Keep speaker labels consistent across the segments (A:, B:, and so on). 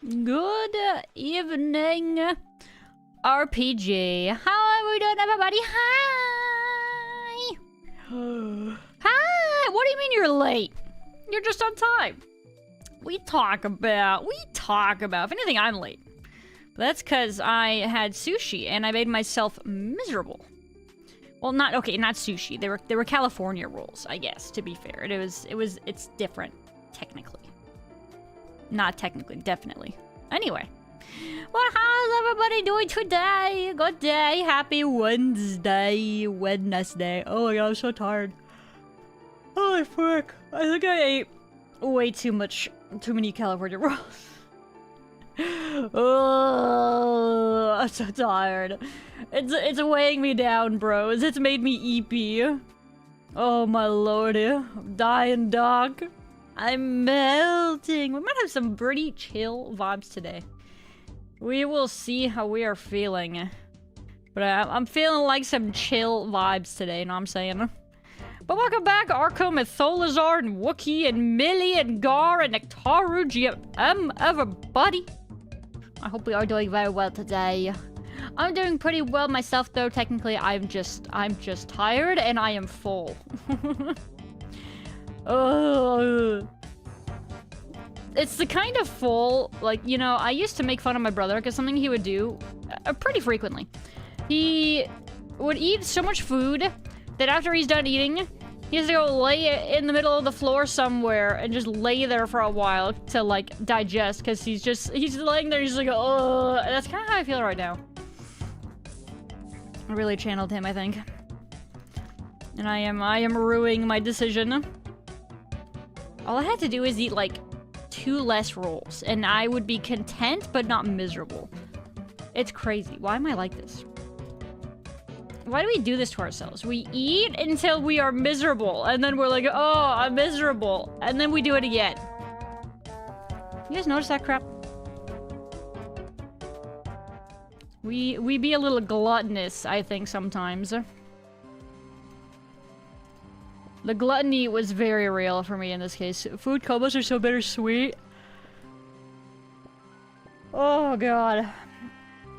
A: Good evening, RPG. How are we doing, everybody? Hi! Hi! What do you mean you're late? You're just on time. We talk about. If anything, I'm late. But that's because I had sushi and I made myself miserable. Well, not sushi. They were California rolls, I guess, to be fair. It's different, technically. Not technically, definitely. Anyway. Well, how's everybody doing today? Good day. Happy Wednesday. Oh my god, I'm so tired. Holy frick. I think I ate way too many California rolls. Oh, I'm so tired. It's weighing me down, bros. It's made me eepy. Oh my lordy. I'm dying, dog. I'm melting. We might have some pretty chill vibes today. We will see how we are feeling. But I'm feeling like some chill vibes today, you know what I'm saying? But welcome back, Arco, Mytholazard, and Wookie, and Millie, and Gar, and Nektaru, GM, everybody. I hope we are doing very well today. I'm doing pretty well myself, though. Technically, I'm just tired, and I am full. It's the kind of full, like, you know, I used to make fun of my brother because something he would do pretty frequently. He would eat so much food that after he's done eating, he has to go lay in the middle of the floor somewhere and just lay there for a while to, like, digest because he's laying there, he's like, oh, that's kind of how I feel right now. I really channeled him, I think. And I am ruining my decision. All I had to do is eat, like, 2 less rolls, and I would be content, but not miserable. It's crazy. Why am I like this? Why do we do this to ourselves? We eat until we are miserable, and then we're like, oh, I'm miserable, and then we do it again. You guys notice that crap? We be a little gluttonous, I think, sometimes. The gluttony was very real for me in this case. Food combos are so bittersweet. Oh god.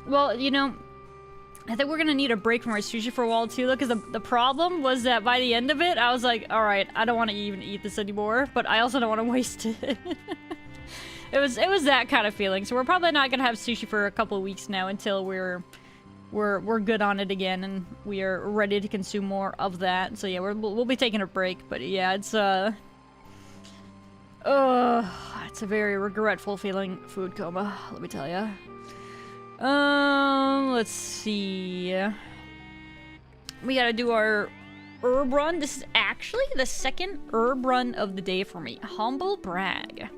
A: Well, you know, I think we're gonna need a break from our sushi for a while too, though, because the problem was that by the end of it, I was like, alright, I don't want to even eat this anymore, but I also don't want to waste it. It was that kind of feeling, so we're probably not gonna have sushi for a couple of weeks now until we're good on it again, and we are ready to consume more of that. So yeah, we'll be taking a break, but yeah, it's a very regretful feeling, food coma, let me tell ya. Let's see. We gotta do our herb run. This is actually the second herb run of the day for me. Humble brag.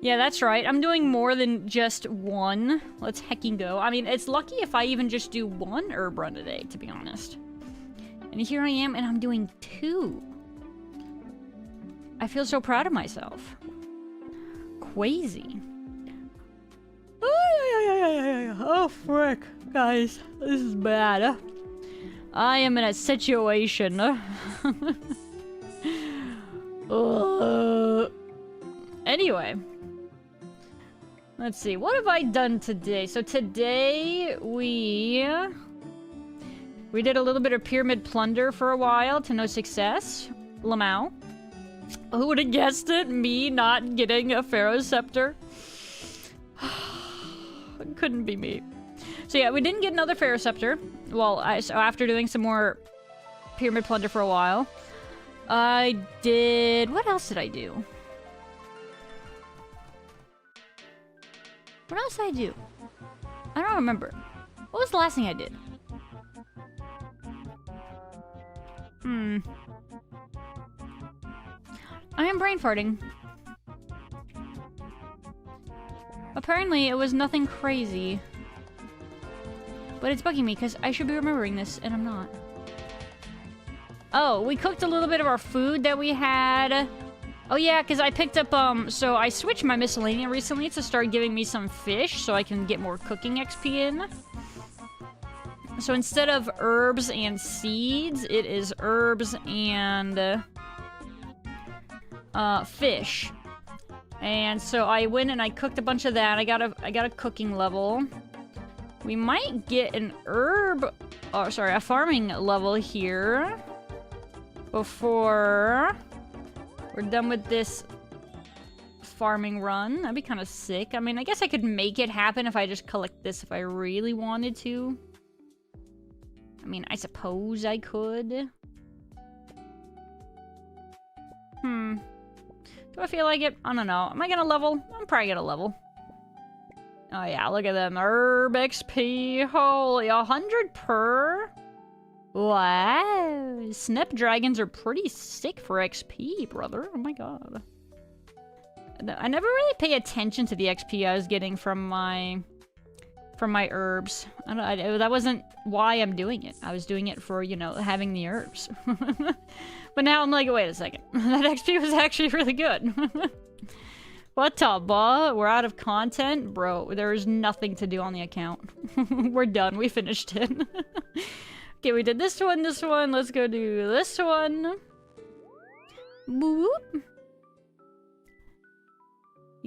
A: Yeah, that's right. I'm doing more than just one. Let's hecking go. I mean, it's lucky if I even just do 1 herb run a day, to be honest. And here I am, and I'm doing 2. I feel so proud of myself. Crazy. Oh, frick. Guys, this is bad. I am in a situation. Anyway. Let's see, what have I done today? So today, we did a little bit of pyramid plunder for a while to no success. Lamau. Who would have guessed it? Me not getting a Pharaoh Scepter? It couldn't be me. So yeah, we didn't get another Pharaoh Scepter. Well, so after doing some more pyramid plunder for a while. I did... What else did I do? What else did I do? I don't remember. What was the last thing I did? I am brain farting. Apparently, it was nothing crazy. But it's bugging me, because I should be remembering this, and I'm not. Oh, we cooked a little bit of our food that we had. Oh yeah, because I picked up, so I switched my miscellaneous recently to start giving me some fish so I can get more cooking XP in. So instead of herbs and seeds, it is herbs and, fish. And so I went and I cooked a bunch of that. I got a cooking level. We might get an herb, oh sorry, a farming level here before we're done with this farming run. That'd be kind of sick. I mean, I guess I could make it happen if I just collect this if I really wanted to. I mean, I suppose I could. Do I feel like it? I don't know. Am I gonna level? I'm probably gonna level. Oh yeah, look at them. Herb XP. Holy, 100 per? Wow. Snapdragons are pretty sick for XP, brother. Oh my god. I never really pay attention to the XP I was getting from my herbs. That wasn't why I'm doing it. I was doing it for, you know, having the herbs. But now I'm like, wait a second. That XP was actually really good. What up, We're out of content? Bro, there is nothing to do on the account. We're done. We finished it. Okay, we did this one. Let's go do this one. Boop.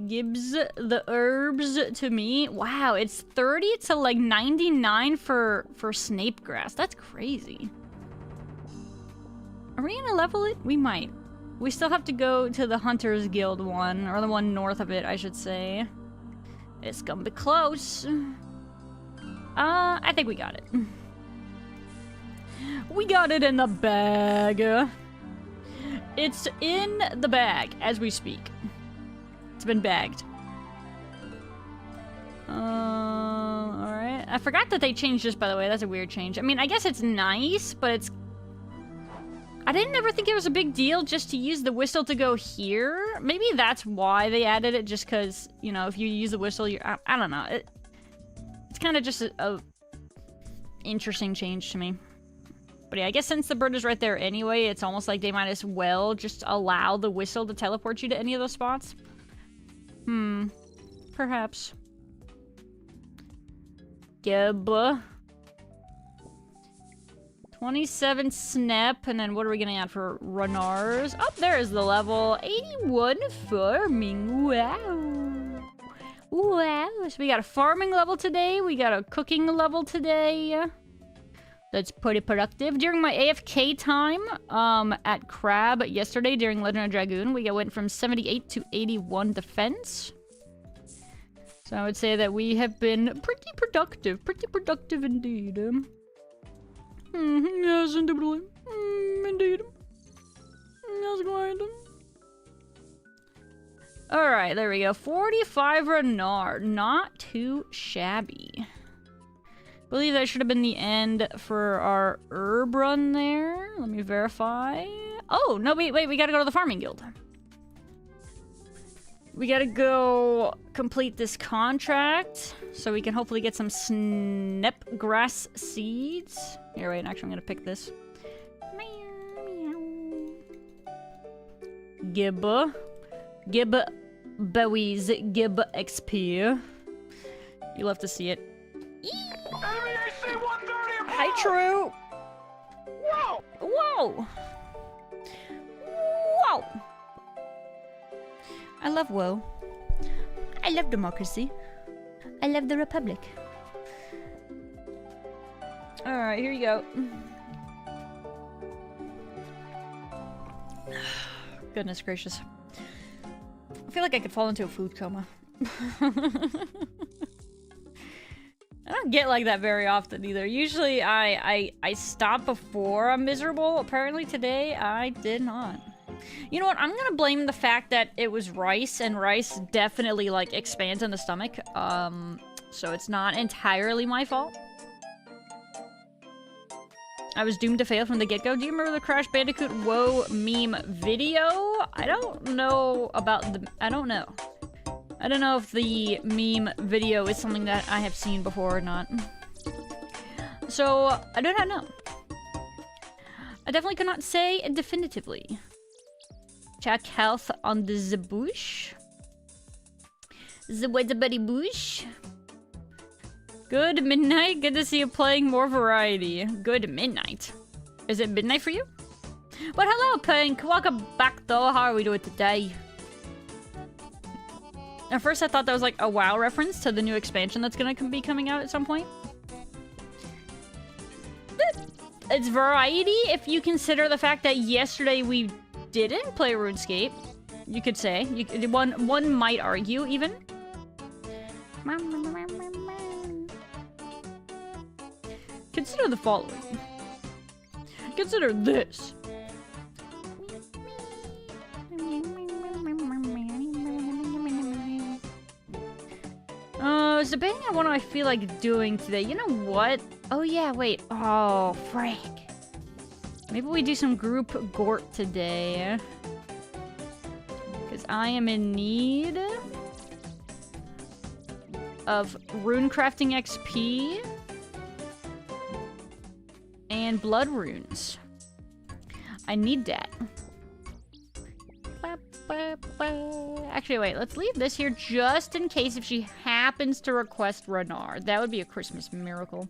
A: Gives the herbs to me. Wow, it's 30 to like 99 for snape grass. That's crazy. Are we gonna level it? We might. We still have to go to the Hunters Guild one, or the one north of it, I should say. It's gonna be close. I think we got it. We got it in the bag. It's in the bag as we speak. It's been bagged. Alright. I forgot that they changed this, by the way. That's a weird change. I mean, I guess it's nice, but it's... I didn't ever think it was a big deal just to use the whistle to go here. Maybe that's why they added it, just because, you know, if you use the whistle, you're... I don't know. It's kind of just a interesting change to me. But yeah, I guess since the bird is right there anyway, it's almost like they might as well just allow the whistle to teleport you to any of those spots. Perhaps. Gib. 27 snap, and then what are we gonna add for runners? Oh, there's the level. 81 farming. Wow. Wow. So we got a farming level today. We got a cooking level today. That's pretty productive. During my AFK time at Crab yesterday during Legend of Dragoon, we went from 78 to 81 defense. So I would say that we have been pretty productive indeed. Yes, indubitably. Indeed. Yes, quite. Alright, there we go. 45 Renard. Not too shabby. I believe that should have been the end for our herb run there. Let me verify. Oh, no, wait, we gotta go to the farming guild. We gotta go complete this contract so we can hopefully get some snapgrass seeds. Here, wait, actually I'm gonna pick this. Gib Bowies, Gib XP. You'll have to see it. Hi, True. Whoa! Whoa! Whoa! I love woe. I love democracy. I love the republic. Alright, here you go. Goodness gracious. I feel like I could fall into a food coma. I don't get like that very often either. Usually I stop before I'm miserable. Apparently today I did not. You know what? I'm gonna blame the fact that it was rice, and rice definitely like expands in the stomach. So it's not entirely my fault. I was doomed to fail from the get-go. Do you remember the Crash Bandicoot Whoa meme video? I don't know about the... I don't know. I don't know if the meme video is something that I have seen before or not. So, I do not know. I definitely cannot say definitively. Check health on the bush. The white buddy bush. Good midnight. Good to see you playing more variety. Good midnight. Is it midnight for you? But hello, Pink. Welcome back, though. How are we doing today? At first I thought that was like a WoW reference to the new expansion that's gonna be coming out at some point. It's variety if you consider the fact that yesterday we didn't play RuneScape. You could say. One might argue, even. Consider the following. Consider this. It's debating on what I feel like doing today. You know what? Oh yeah, wait. Oh, frick. Maybe we do some group Gort today. Because I am in need of rune crafting XP and blood runes. I need that. Actually, wait, let's leave this here just in case if she happens to request Renard. That would be a Christmas miracle.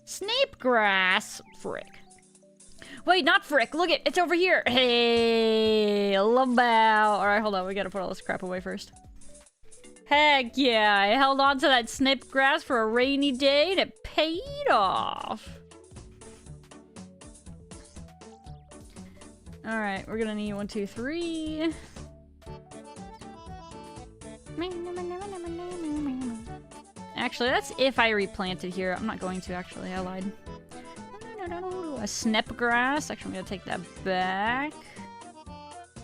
A: Snape grass. Frick. Wait, not frick. Look it. It's over here. Hey, Lamau. Alright, hold on. We gotta put all this crap away first. Heck yeah. I held on to that snape grass for a rainy day and it paid off. Alright, we're gonna need 1, 2, 3. Actually, that's if I replanted here. I'm not going to, actually. I lied. A snip grass. Actually, I'm gonna take that back.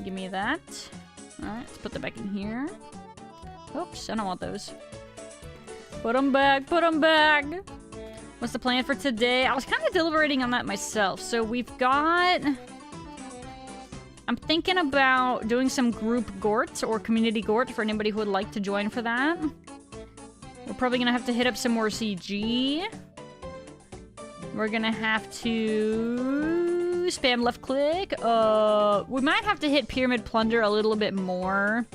A: Give me that. Alright, let's put that back in here. Oops, I don't want those. Put them back, put them back! What's the plan for today? I was kind of deliberating on that myself. So we've got... I'm thinking about doing some group Gort or community Gort for anybody who would like to join for that. We're probably gonna have to hit up some more CG. We're gonna have to spam left click. We might have to hit Pyramid Plunder a little bit more.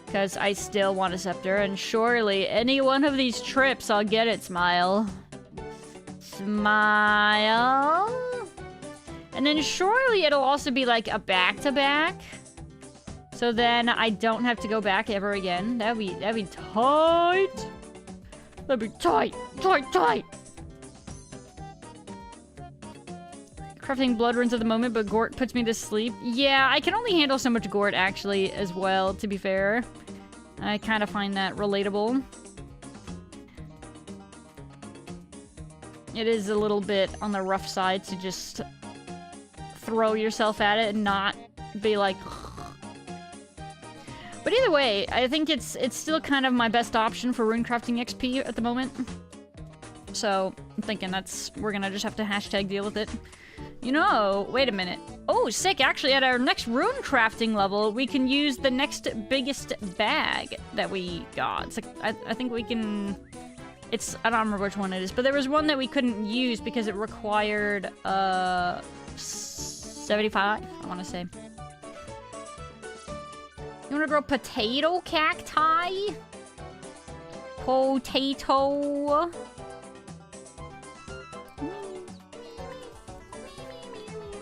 A: Because I still want a scepter, and surely any one of these trips I'll get it, Smile. Smile. And then surely it'll also be like a back-to-back. So then I don't have to go back ever again. That'd be tight. That'd be tight. Tight. Crafting blood runes at the moment, but Gort puts me to sleep. Yeah, I can only handle so much Gort actually as well, to be fair. I kind of find that relatable. It is a little bit on the rough side to just throw yourself at it and not be like... But either way, I think it's still kind of my best option for runecrafting XP at the moment. So, I'm thinking we're gonna just have to hashtag deal with it. You know, wait a minute. Oh, sick, actually at our next runecrafting level, we can use the next biggest bag that we got. It's like, I think we can... I don't remember which one it is, but there was one that we couldn't use because it required, 75, I want to say. You want to grow potato cacti? Potato.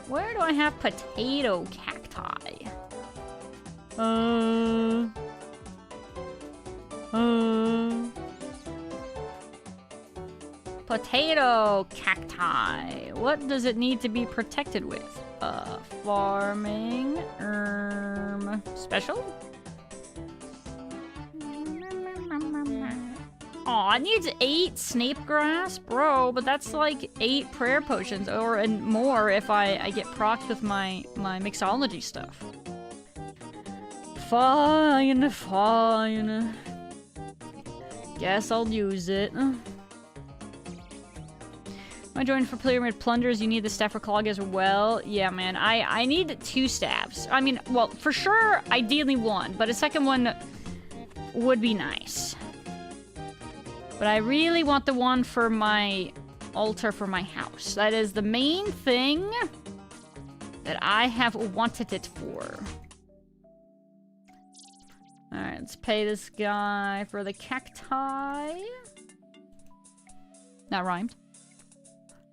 A: Where do I have potato cacti? Potato cacti. What does it need to be protected with? Farming. Special? Aw, it needs 8 snape grass? Bro, but that's like 8 prayer potions, and more if I get procced with my mixology stuff. Fine. Guess I'll use it. I joined for Pyramid Plunders. You need the staff for clog as well. Yeah, man. I need 2 staffs. I mean, well, for sure, ideally 1, but a second one would be nice. But I really want the one for my altar for my house. That is the main thing that I have wanted it for. Alright, let's pay this guy for the cacti. That rhymed.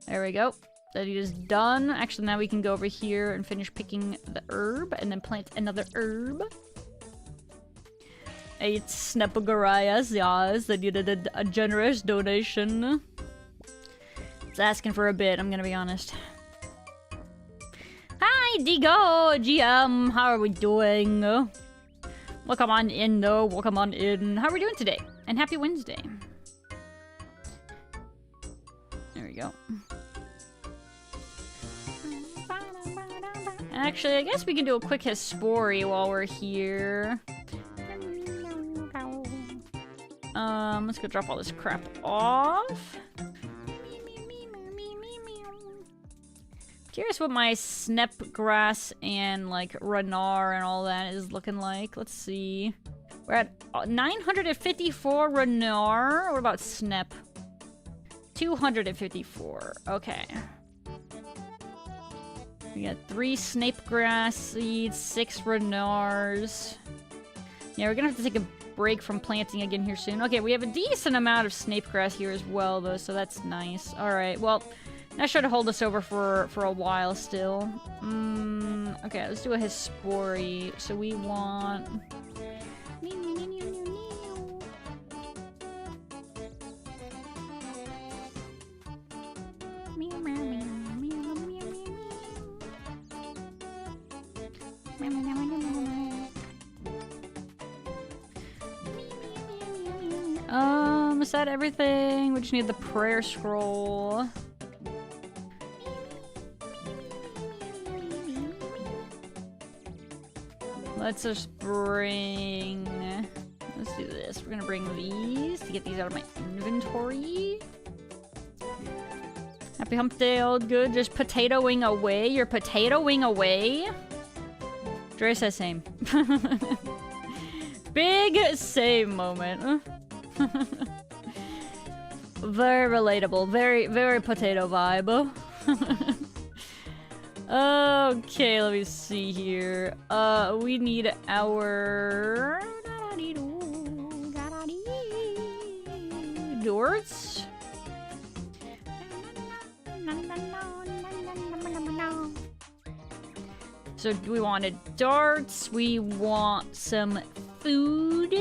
A: There we go. That is done. Actually, now we can go over here and finish picking the herb and then plant another herb. 8 Snapagarias, yes, they needed a generous donation. It's asking for a bit, I'm gonna be honest. Hi, Digo! GM, how are we doing? Welcome on in, though. Welcome on in. How are we doing today? And happy Wednesday. There we go. Actually, I guess we can do a quick history while we're here. Let's go drop all this crap off. Curious what my snapgrass and like Renar and all that is looking like. Let's see. We're at 954 Renar. What about snap? 254. Okay. We got 3 snapegrass seeds, 6 Renars. Yeah, we're gonna have to take a break from planting again here soon. Okay, we have a decent amount of snapegrass here as well, though, so that's nice. Alright, well, that should hold us over for a while still. Okay, let's do a history. So we want... Is that everything? We just need the prayer scroll. Let's just bring... Let's do this. We're gonna bring these to get these out of my inventory. Happy hump day, all good. Just potatoing away. You're potatoing away? Dre says same. Big same moment. Very relatable. Very, very potato vibe. Okay, let me see here. We need our... Dorts? So we wanted darts. We want some food.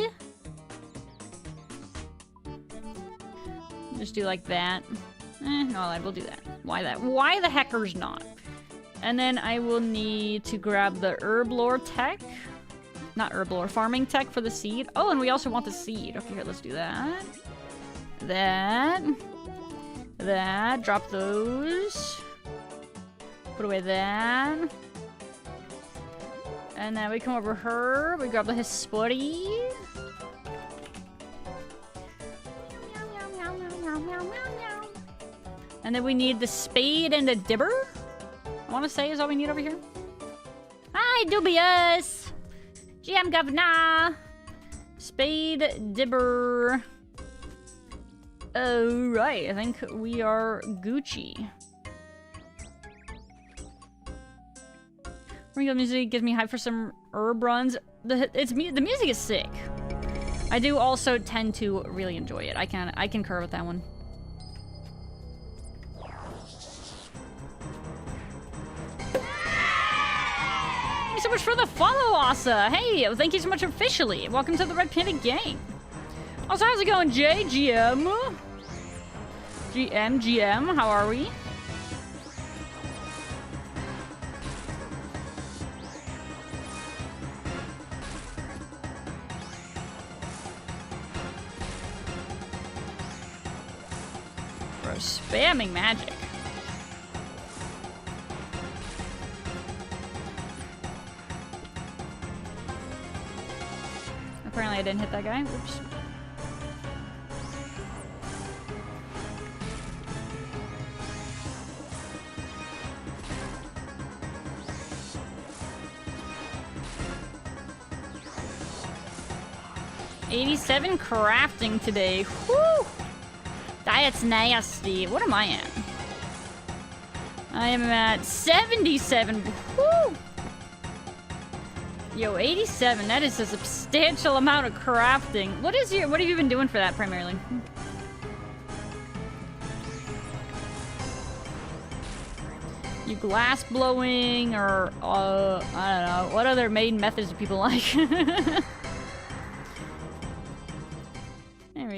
A: Just do like that. No, we'll do that. Why that? Why the heckers not? And then I will need to grab the herb lore tech. Not herb lore, farming tech for the seed. Oh, and we also want the seed. Okay, here, let's do that. That. Drop those. Put away that. And then we come over here. We grab the history. And then we need the spade and the dibber. I want to say is all we need over here. Hi, Dubious! GM Governor! Spade, dibber. Alright, I think we are Gucci. Ringo music gives me hype for some herb runs. The music is sick. I do also tend to really enjoy it. I concur with that one. Thank you so much for the follow, Asa. Hey, thank you so much officially. Welcome to the Red Panda Gang. Also, how's it going, Jay? GM, how are we? Bro, spamming magic. Apparently I didn't hit that guy. Oops. $87 crafting today. Whew! That's nasty. What am I at? I am at 77. Whew! Yo, 87. That is a substantial amount of crafting. What have you been doing for that primarily? You glass blowing or I don't know. What other main methods do people like?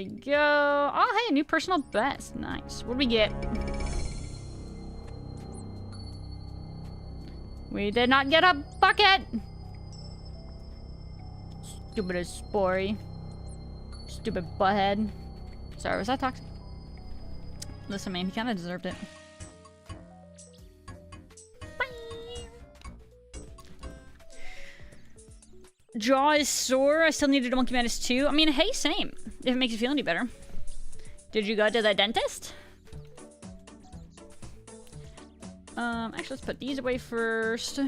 A: go. Oh, hey, a new personal best. Nice. What do we get? We did not get a bucket. Stupid as spory. Stupid butthead. Sorry, was that toxic? Listen, man, he kind of deserved it. Jaw is sore. I still needed a Monkey Madness 2. I mean, hey, same. If it makes you feel any better. Did you go to the dentist? Actually, let's put these away first.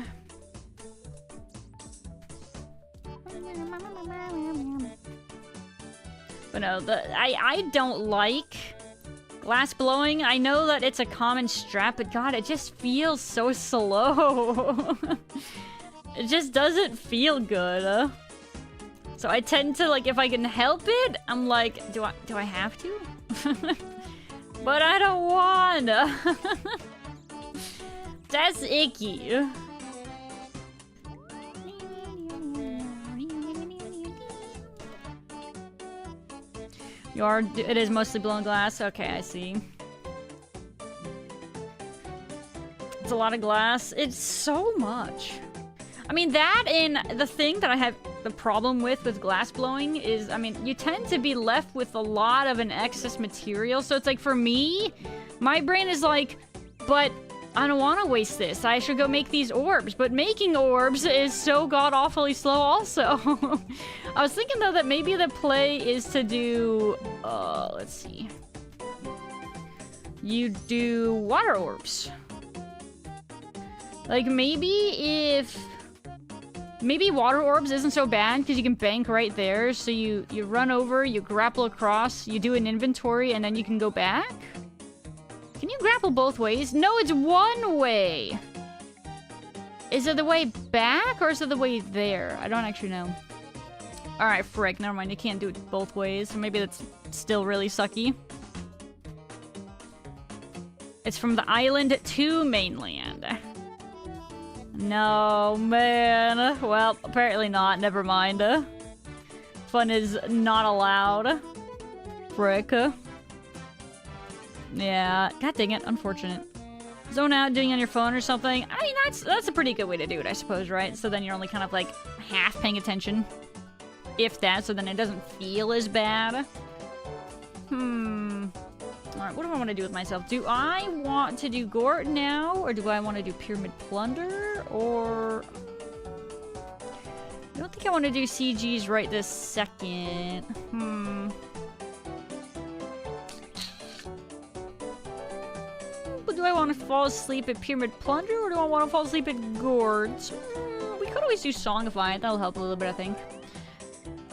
A: But no, I don't like glass blowing. I know that it's a common strap, but God, it just feels so slow. It just doesn't feel good. So I tend to, like, if I can help it, I'm like, do I have to? But I don't wanna. That's icky. It is mostly blown glass. Okay, I see. It's a lot of glass. It's so much. I mean, that and the thing that I have the problem with glass blowing is, I mean, you tend to be left with a lot of an excess material. So it's like, for me, my brain is like, but I don't want to waste this. I should go make these orbs. But making orbs is so god-awfully slow also. I was thinking, though, that maybe the play is to do... let's see. You do water orbs. Like, maybe water orbs isn't so bad because you can bank right there. So you run over, you grapple across, you do an inventory, and then you can go back? Can you grapple both ways? No, it's one way! Is it the way back, or is it the way there? I don't actually know. Alright, frick, never mind. You can't do it both ways. So maybe that's still really sucky. It's from the island to mainland. No, man. Well, apparently not. Never mind. Fun is not allowed. Frick. Yeah. God dang it. Unfortunate. Zone out, doing it on your phone or something. I mean, that's a pretty good way to do it, I suppose, right? So then you're only kind of, like, half paying attention. If that, so then it doesn't feel as bad. Alright, what do I want to do with myself? Do I want to do Gort now? Or do I want to do Pyramid Plunder? Or... I don't think I want to do CGs right this second. But do I want to fall asleep at Pyramid Plunder? Or do I want to fall asleep at Gort? We could always do Songify. That'll help a little bit, I think.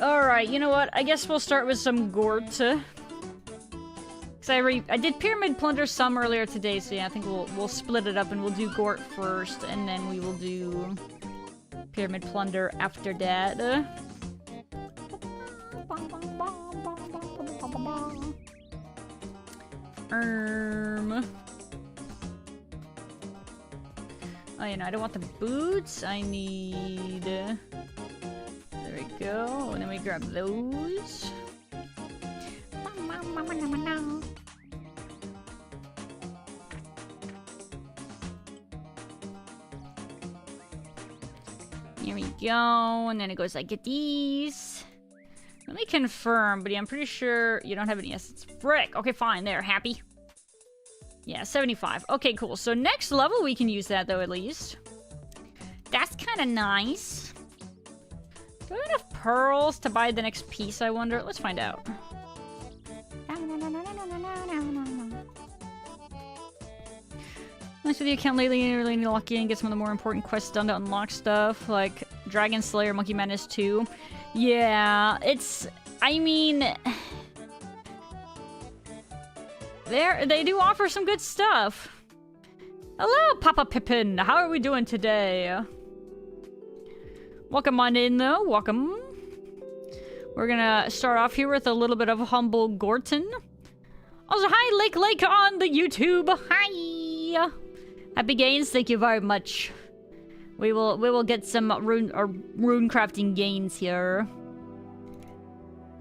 A: Alright, you know what? I guess we'll start with some Gort. I did Pyramid Plunder some earlier today, so yeah, I think we'll split it up and we'll do Gort first, and then we will do Pyramid Plunder after that. Oh, you know, I don't want the boots. I need... There we go. And then we grab those. Here we go, and then it goes like these. Let me confirm, but yeah, I'm pretty sure you don't have any essence. Frick! Okay, fine, there, happy. Yeah, 75. Okay, cool. So next level, we can use that, though, at least. That's kind of nice. Do I have enough pearls to buy the next piece, I wonder? Let's find out. Nice with the account lately, you really need to lock in, get some of the more important quests done to unlock stuff, like Dragon Slayer, Monkey Madness 2. Yeah, it's... I mean... They do offer some good stuff. Hello, Papa Pippin. How are we doing today? Welcome on in, though. Welcome. We're gonna start off here with a little bit of humble Gorton. Also, hi, Lake on the YouTube. Hi. Happy gains. Thank you very much. We will get some rune crafting gains here.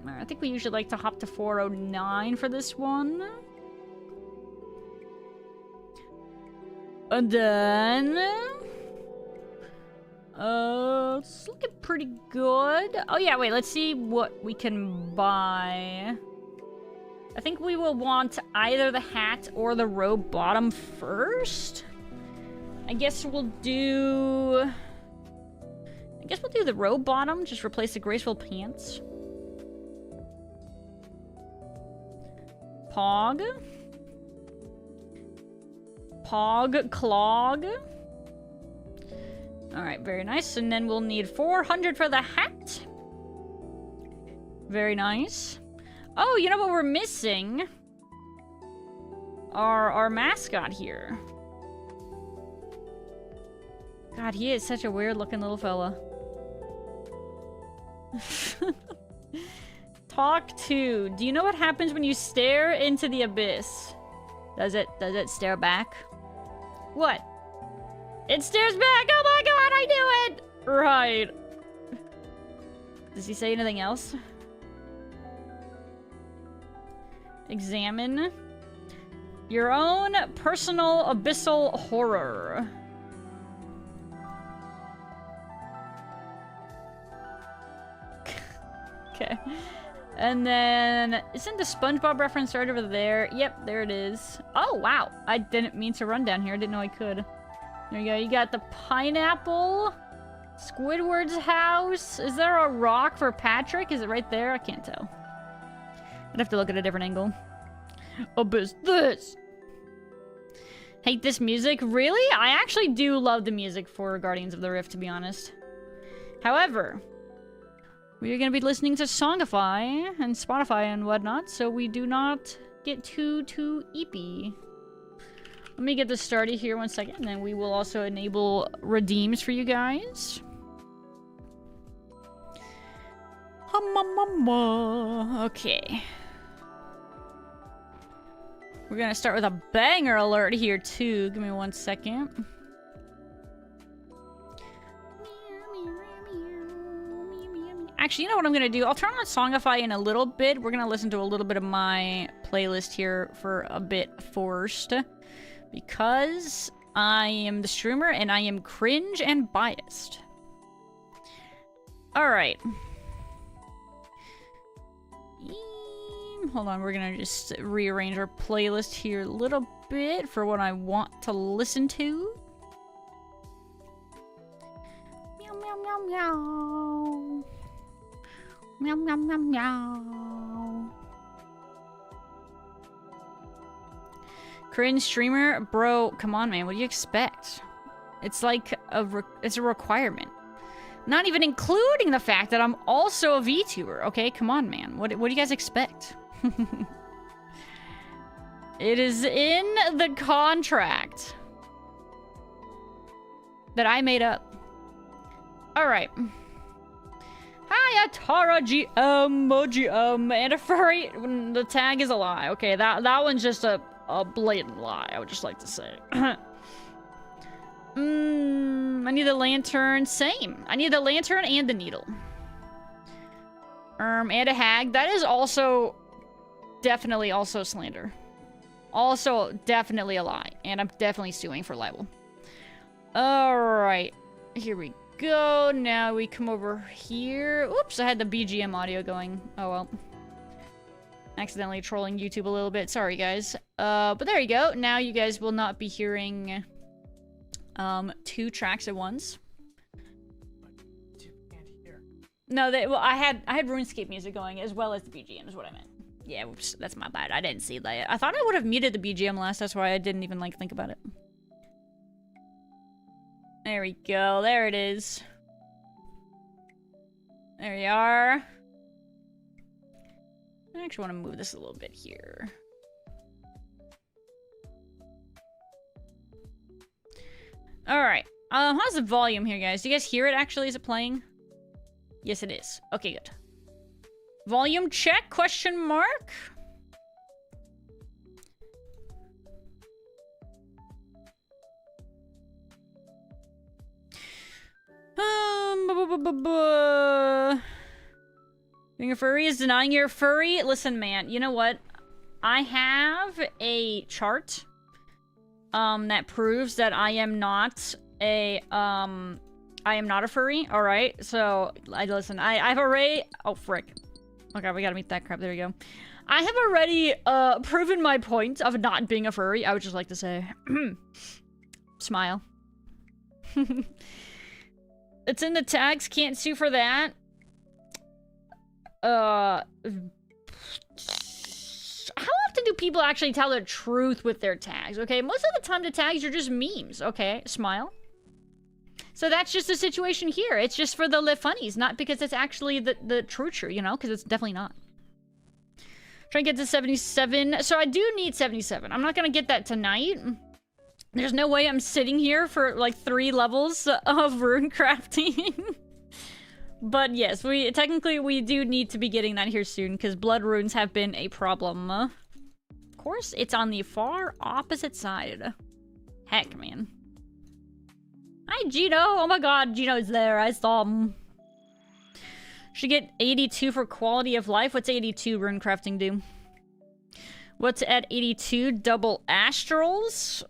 A: I think we usually like to hop to 409 for this one. And then... it's looking pretty good. Oh yeah, wait, let's see what we can buy. I think we will want either the hat or the robe bottom first. I guess we'll do the robe bottom, just replace the graceful pants. Pog. Pog clog. Alright, very nice. And then we'll need 400 for the hat. Very nice. Oh, you know what we're missing? Our mascot here. God, he is such a weird-looking little fella. Talk to. Do you know what happens when you stare into the abyss? Does it stare back? What? It stares back! Oh my god, I knew it! Right. Does he say anything else? Examine. Your own personal abyssal horror. Okay. And then, isn't the SpongeBob reference right over there? Yep, there it is. Oh, wow. I didn't mean to run down here. I didn't know I could. There you go. You got the pineapple. Squidward's house. Is there a rock for Patrick? Is it right there? I can't tell. I'd have to look at a different angle. Abyss this. Hate this music? Really? I actually do love the music for Guardians of the Rift, to be honest. However... we are going to be listening to Songify and Spotify and whatnot, so we do not get too eepy. Let me get this started here 1 second, and then we will also enable redeems for you guys. Okay. We're going to start with a banger alert here, too. Give me 1 second. Actually, you know what I'm gonna do? I'll turn on Songify in a little bit. We're gonna listen to a little bit of my playlist here for a bit first. Because I am the streamer and I am cringe and biased. Alright. Hold on, we're gonna just rearrange our playlist here a little bit for what I want to listen to. Meow, meow, meow, meow. Meow, meow, meow, meow. Cringe streamer? Bro, come on, man. What do you expect? It's like it's a requirement. Not even including the fact that I'm also a VTuber. Okay, come on, man. What do you guys expect? It is in the contract that I made up. Alright. Hi, Atara GM, and a furry. The tag is a lie. Okay, that one's just a blatant lie, I would just like to say. I need the lantern. Same. I need the lantern and the needle. And a hag. That is also definitely also slander. Also definitely a lie. And I'm definitely suing for libel. Alright. Here we go. Now we come over here. Oops, I had the BGM audio going. Oh well. Accidentally trolling YouTube a little bit. Sorry, guys. But there you go. Now you guys will not be hearing 2 tracks at once. No, well, I had RuneScape music going as well as the BGM is what I meant. Yeah, oops, that's my bad. I didn't see that. I thought I would have muted the BGM last. That's why I didn't even like think about it. There we go. There it is. There you are. I actually want to move this a little bit here. Alright. How's the volume here, guys? Do you guys hear it actually? Is it playing? Yes, it is. Okay, good. Volume check? Question mark? Being a furry is denying you're a furry? Listen, man, you know what? I have a chart that proves that I am not a furry, alright? So, listen, I've already... Oh, frick. Okay, we gotta meet that crap. There we go. I have already proven my point of not being a furry, I would just like to say. Smile. It's in the tags, can't sue for that. How often do people actually tell the truth with their tags, okay? Most of the time the tags are just memes, okay? Smile. So that's just the situation here. It's just for the live funnies, not because it's actually the true, you know? Because it's definitely not. Try and get to 77. So I do need 77. I'm not gonna get that tonight. There's no way I'm sitting here for like 3 levels of rune crafting. But yes, technically we do need to be getting that here soon because blood runes have been a problem. Of course, it's on the far opposite side. Heck, man. Hi, Gino. Oh my god, Gino's there. I saw him. Should get 82 for quality of life. What's 82 rune crafting do? What's at 82? Double astrals?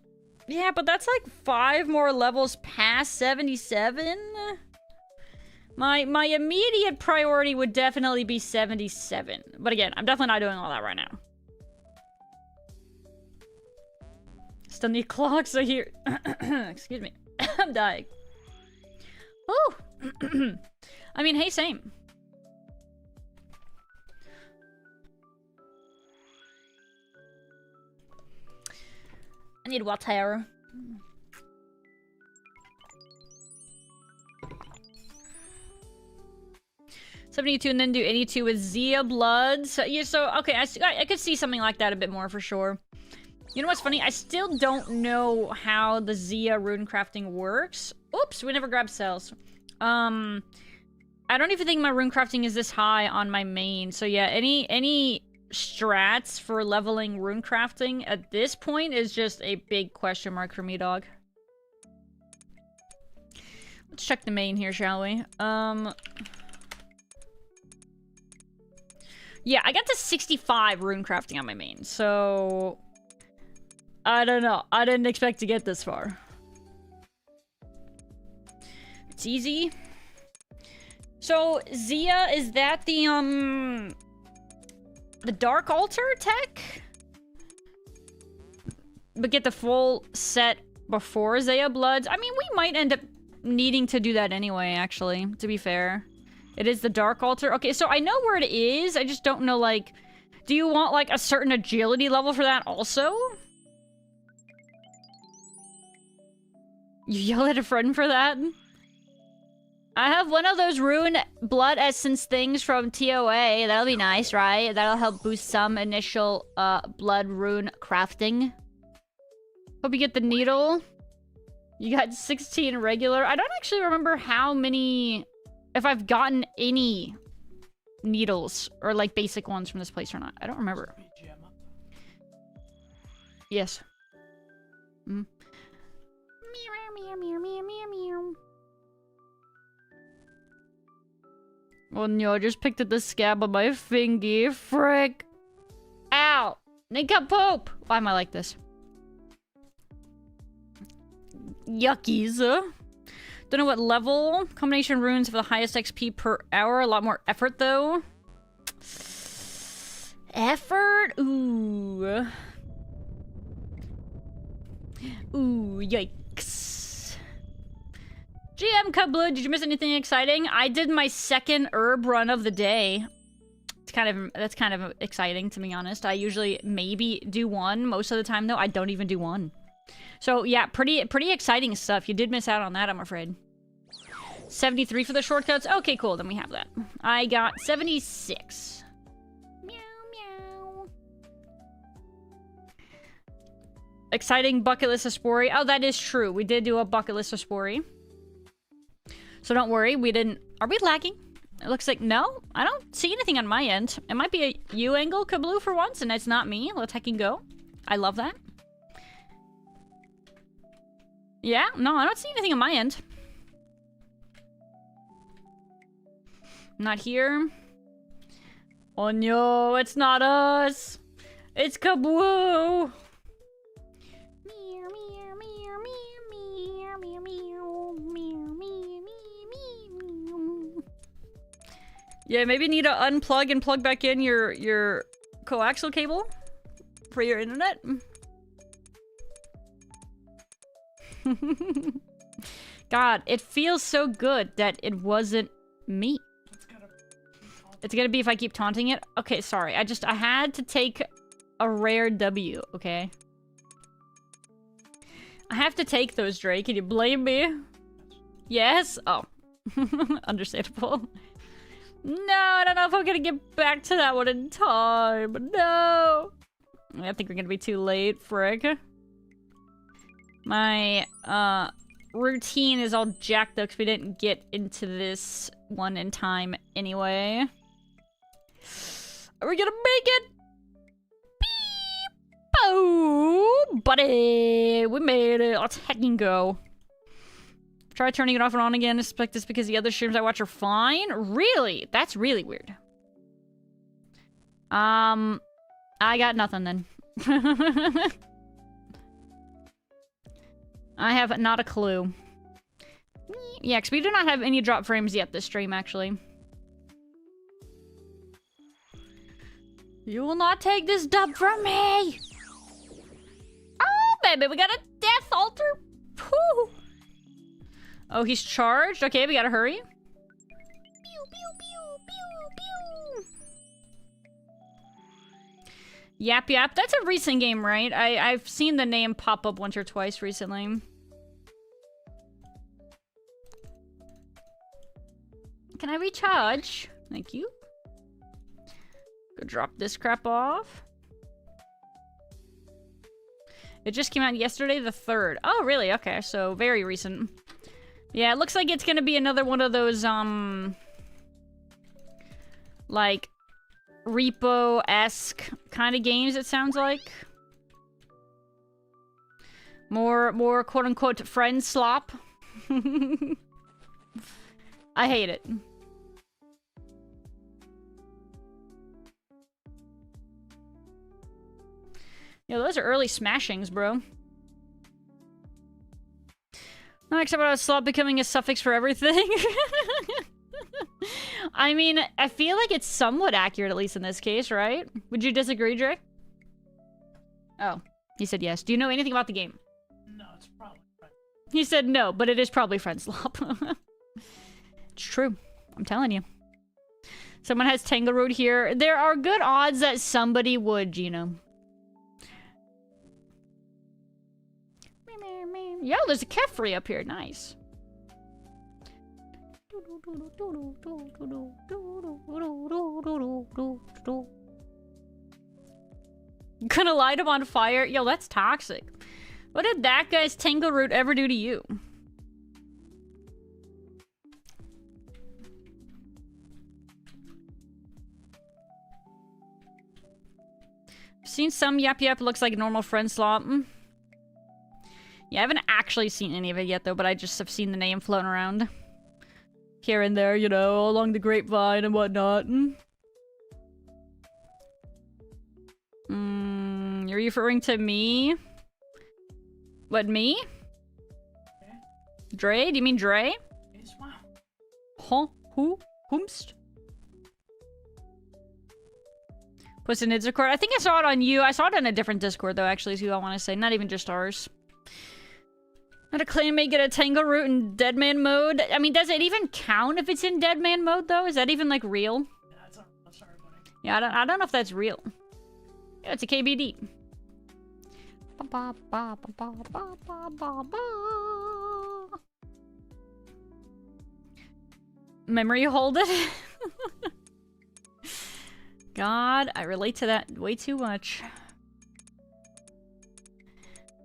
A: Yeah, but that's like 5 more levels past 77. My immediate priority would definitely be 77. But again, I'm definitely not doing all that right now. Still need clocks so here. Excuse me. I'm dying. Oh! I mean, hey, same. I need willpower. 72 and then do 82 with Zia blood. So, yeah, so okay, I could see something like that a bit more for sure. You know what's funny? I still don't know how the Zia rune crafting works. Oops, we never grabbed cells. I don't even think my rune crafting is this high on my main. So yeah, any strats for leveling rune crafting at this point is just a big question mark for me, dog. Let's check the main here, shall we? Yeah, I got to 65 rune crafting on my main, so I don't know. I didn't expect to get this far. It's easy. So, Zia, is that the Dark Altar tech? But get the full set before Zia Bloods? I mean, we might end up needing to do that anyway, actually, to be fair. It is the Dark Altar. Okay, so I know where it is. I just don't know, like... Do you want, like, a certain agility level for that also? You yell at a friend for that? I have one of those rune blood essence things from TOA. That'll be nice, right? That'll help boost some initial blood rune crafting. Hope you get the needle. You got 16 regular. I don't actually remember how many... If I've gotten any needles or like basic ones from this place or not. I don't remember. Yes. Mm. Oh no, I just picked at the scab of my fingy. Frick. Ow. Nincompoop. Why am I like this? Yuckies. Don't know what level. Combination runes for the highest XP per hour. A lot more effort, though. Effort? Ooh. Ooh, yikes. GM Kablu, did you miss anything exciting? I did my second herb run of the day. That's kind of exciting, to be honest. I usually maybe do one. Most of the time, though, I don't even do one. So, yeah, pretty exciting stuff. You did miss out on that, I'm afraid. 73 for the shortcuts? Okay, cool, then we have that. I got 76. Meow, meow. Exciting bucket list of Spory. Oh, that is true. We did do a bucket list of Spory. So don't worry, we didn't... Are we lagging? It looks like... No, I don't see anything on my end. It might be a U angle Kablu for once, and it's not me. Let's heck and go. I love that. Yeah, no, I don't see anything on my end. Not here. Oh no, it's not us. It's Kabwoo. Yeah, maybe need to unplug and plug back in your coaxial cable for your internet. God, it feels so good that it wasn't me. It's gonna be if I keep taunting it. Okay, sorry. I had to take a rare W, okay? I have to take those, Dre. Can you blame me? Yes? Oh. Understandable. No, I don't know if I'm gonna get back to that one in time. No! I think we're gonna be too late, frick. My, routine is all jacked up because we didn't get into this one in time anyway. Are we gonna make it? Beep! Oh, buddy! We made it. Let's heckin' go. Try turning it off and on again. I suspect this because the other streams I watch are fine. Really? That's really weird. I got nothing then. I have not a clue. Yeah, because we do not have any drop frames yet this stream, actually. You will not take this dub from me! Oh, baby, we got a death altar! Whew. Oh, he's charged? Okay, we gotta hurry. Pew, pew, pew, pew, pew. Yap Yap. That's a recent game, right? I've seen the name pop up once or twice recently. Can I recharge? Thank you. Go drop this crap off. It just came out yesterday, the 3rd. Oh, really? Okay, so very recent. Yeah, it looks like it's gonna be another one of those, like, repo-esque kind of games, it sounds like. More quote-unquote friend slop. I hate it. Yo, those are early smashings, bro. Not except about slop becoming a suffix for everything. I mean, I feel like it's somewhat accurate, at least in this case, right? Would you disagree, Drake? Oh, he said yes. Do you know anything about the game?
B: No, it's probably right.
A: He said no, but it is probably friend slop. It's true. I'm telling you. Someone has Tangle Road here. There are good odds that somebody would, you know. Yo, there's a Kefri up here. Nice. Gonna light him on fire? Yo, that's toxic. What did that guy's Tangle Root ever do to you? I've seen some Yap Yap looks like normal friend slop. Yeah, I haven't actually seen any of it yet, though, but I just have seen the name floating around. Here and there, you know, along the grapevine and whatnot. You're referring to me? What, me?
B: Okay.
A: Dre? Do you mean Dre?
B: Yes, wow.
A: Huh? Who? Whomst? Puss in Discord? I think I saw it on you. I saw it on a different Discord, though, actually, is who I want to say. Not even just ours. Not a clanmate get a Tangle Root in Deadman mode. I mean, does it even count if it's in Deadman mode, though? Is that even, like, real?
B: Yeah, that's everybody.
A: Yeah, I don't know if that's real. Yeah, it's a KBD. Memory hold it? God, I relate to that way too much.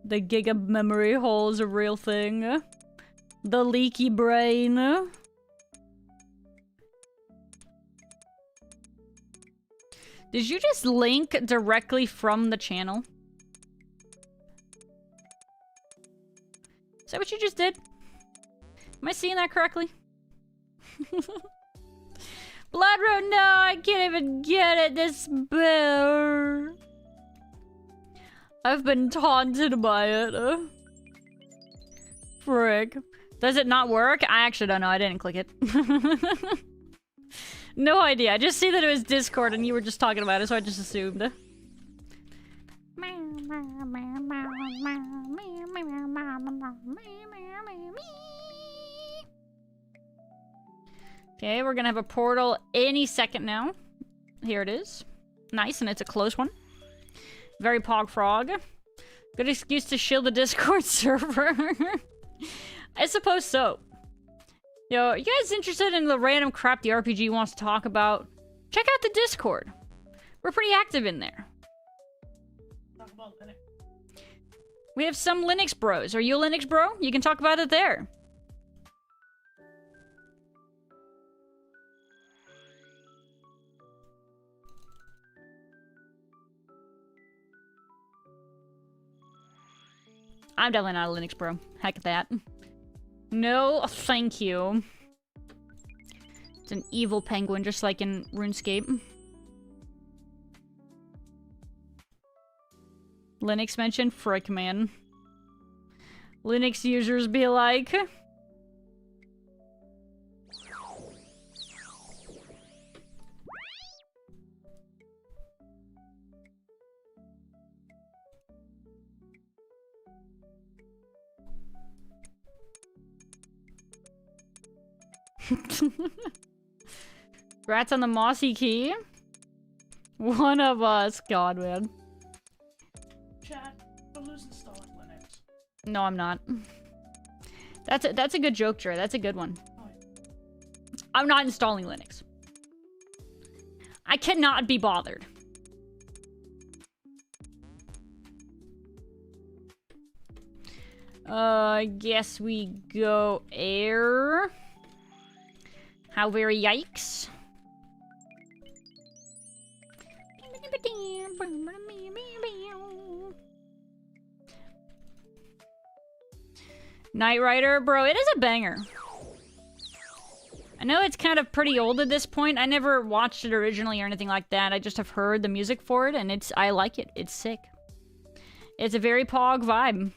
A: The giga memory hole is a real thing. The leaky brain. Did you just link directly from the channel? Is that what you just did? Am I seeing that correctly? Blood Road, no, I can't even get it. This bear. I've been taunted by it. Frick. Does it not work? I actually don't know. I didn't click it. No idea. I just see that it was Discord and you were just talking about it, so I just assumed. Okay, we're gonna have a portal any second now. Here it is. Nice, and it's a close one. Very pog frog. Good excuse to shield the Discord server. I suppose so. Yo, you guys interested in the random crap the RPG wants to talk about? Check out the Discord. We're pretty active in there.
B: Talk about Linux.
A: We have some Linux bros. Are you a Linux bro? You can talk about it there. I'm definitely not a Linux bro. Heck of that. No, thank you. It's an evil penguin, just like in RuneScape. Linux mentioned? Frick, man. Linux users be like... Congrats on the mossy key. One of us. God, man.
B: Chat, Faloo's installing Linux.
A: No, I'm not. That's a good joke, Jer. That's a good one.
B: Oh, yeah.
A: I'm not installing Linux. I cannot be bothered. I guess we go air. How very yikes. Knight Rider, bro, it is a banger. I know it's kind of pretty old at this point. I never watched it originally or anything like that. I just have heard the music for it, and I like it. It's sick. It's a very pog vibe.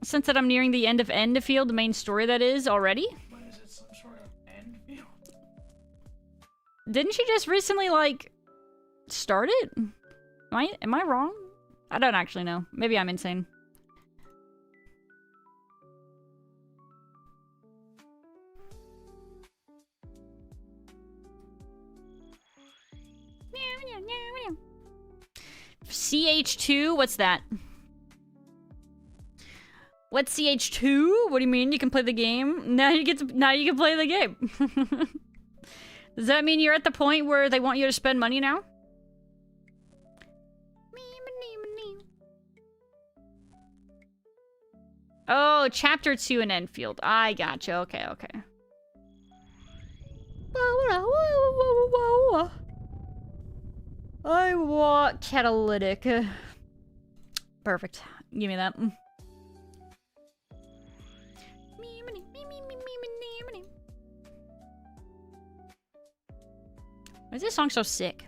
A: Since that I'm nearing the end of Endfield, the main story that is, already.
B: What is it, some sort of end field?
A: Didn't she just recently, like, start it? Am I wrong? I don't actually know. Maybe I'm insane. CH2? What's that? What's CH2? What do you mean? You can play the game? Now you can play the game. Does that mean you're at the point where they want you to spend money now? Oh, chapter 2 in Enfield. I gotcha. Okay, okay. I want catalytic. Perfect. Give me that. Why is this song so sick?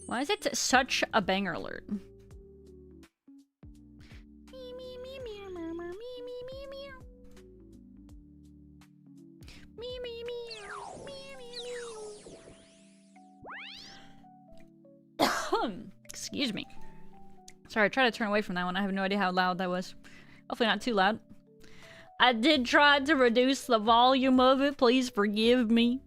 A: Why is it such a banger alert? Excuse me. Sorry, I tried to turn away from that one. I have no idea how loud that was. Hopefully not too loud. I did try to reduce the volume of it. Please forgive me.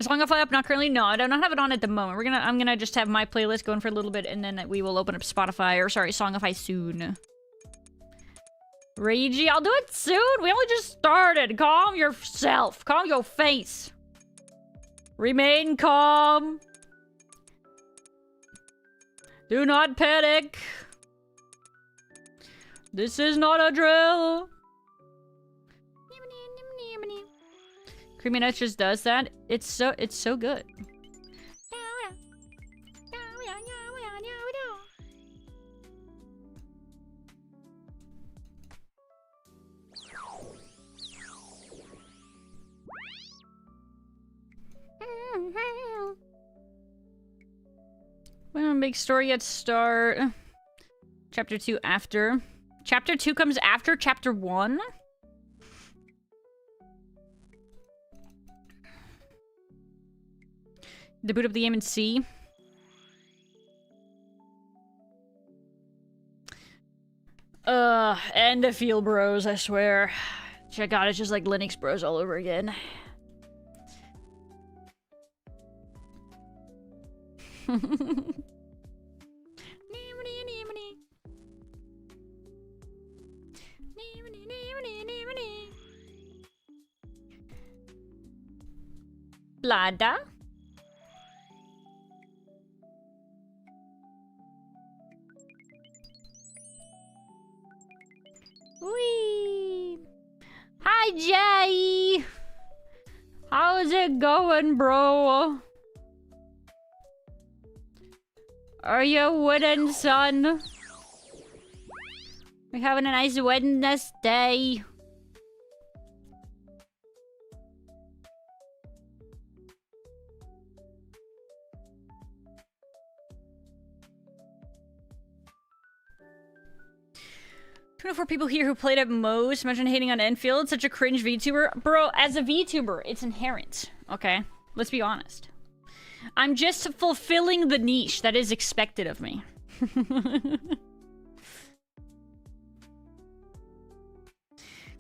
A: Is Songify up? Not currently. No, I do not have it on at the moment. I'm gonna just have my playlist going for a little bit, and then we will open up Spotify, or sorry, Songify soon. Ragey, I'll do it soon. We only just started. Calm yourself. Calm your face. Remain calm. Do not panic. This is not a drill. Creamy Nuts just does that. It's so good. When big story yet start. Chapter 2 after. Chapter 2 comes after Chapter 1? To boot up the game and see. And to feel bros, I swear. Check out, it's just like Linux bros all over again. Blada. Wee. Hi, Jay. How's it going, bro? Are you wooden, son? We're having a nice Wednesday. For people here who played at most, imagine hating on Enfield, such a cringe VTuber. Bro, as a VTuber, it's inherent, okay? Let's be honest. I'm just fulfilling the niche that is expected of me.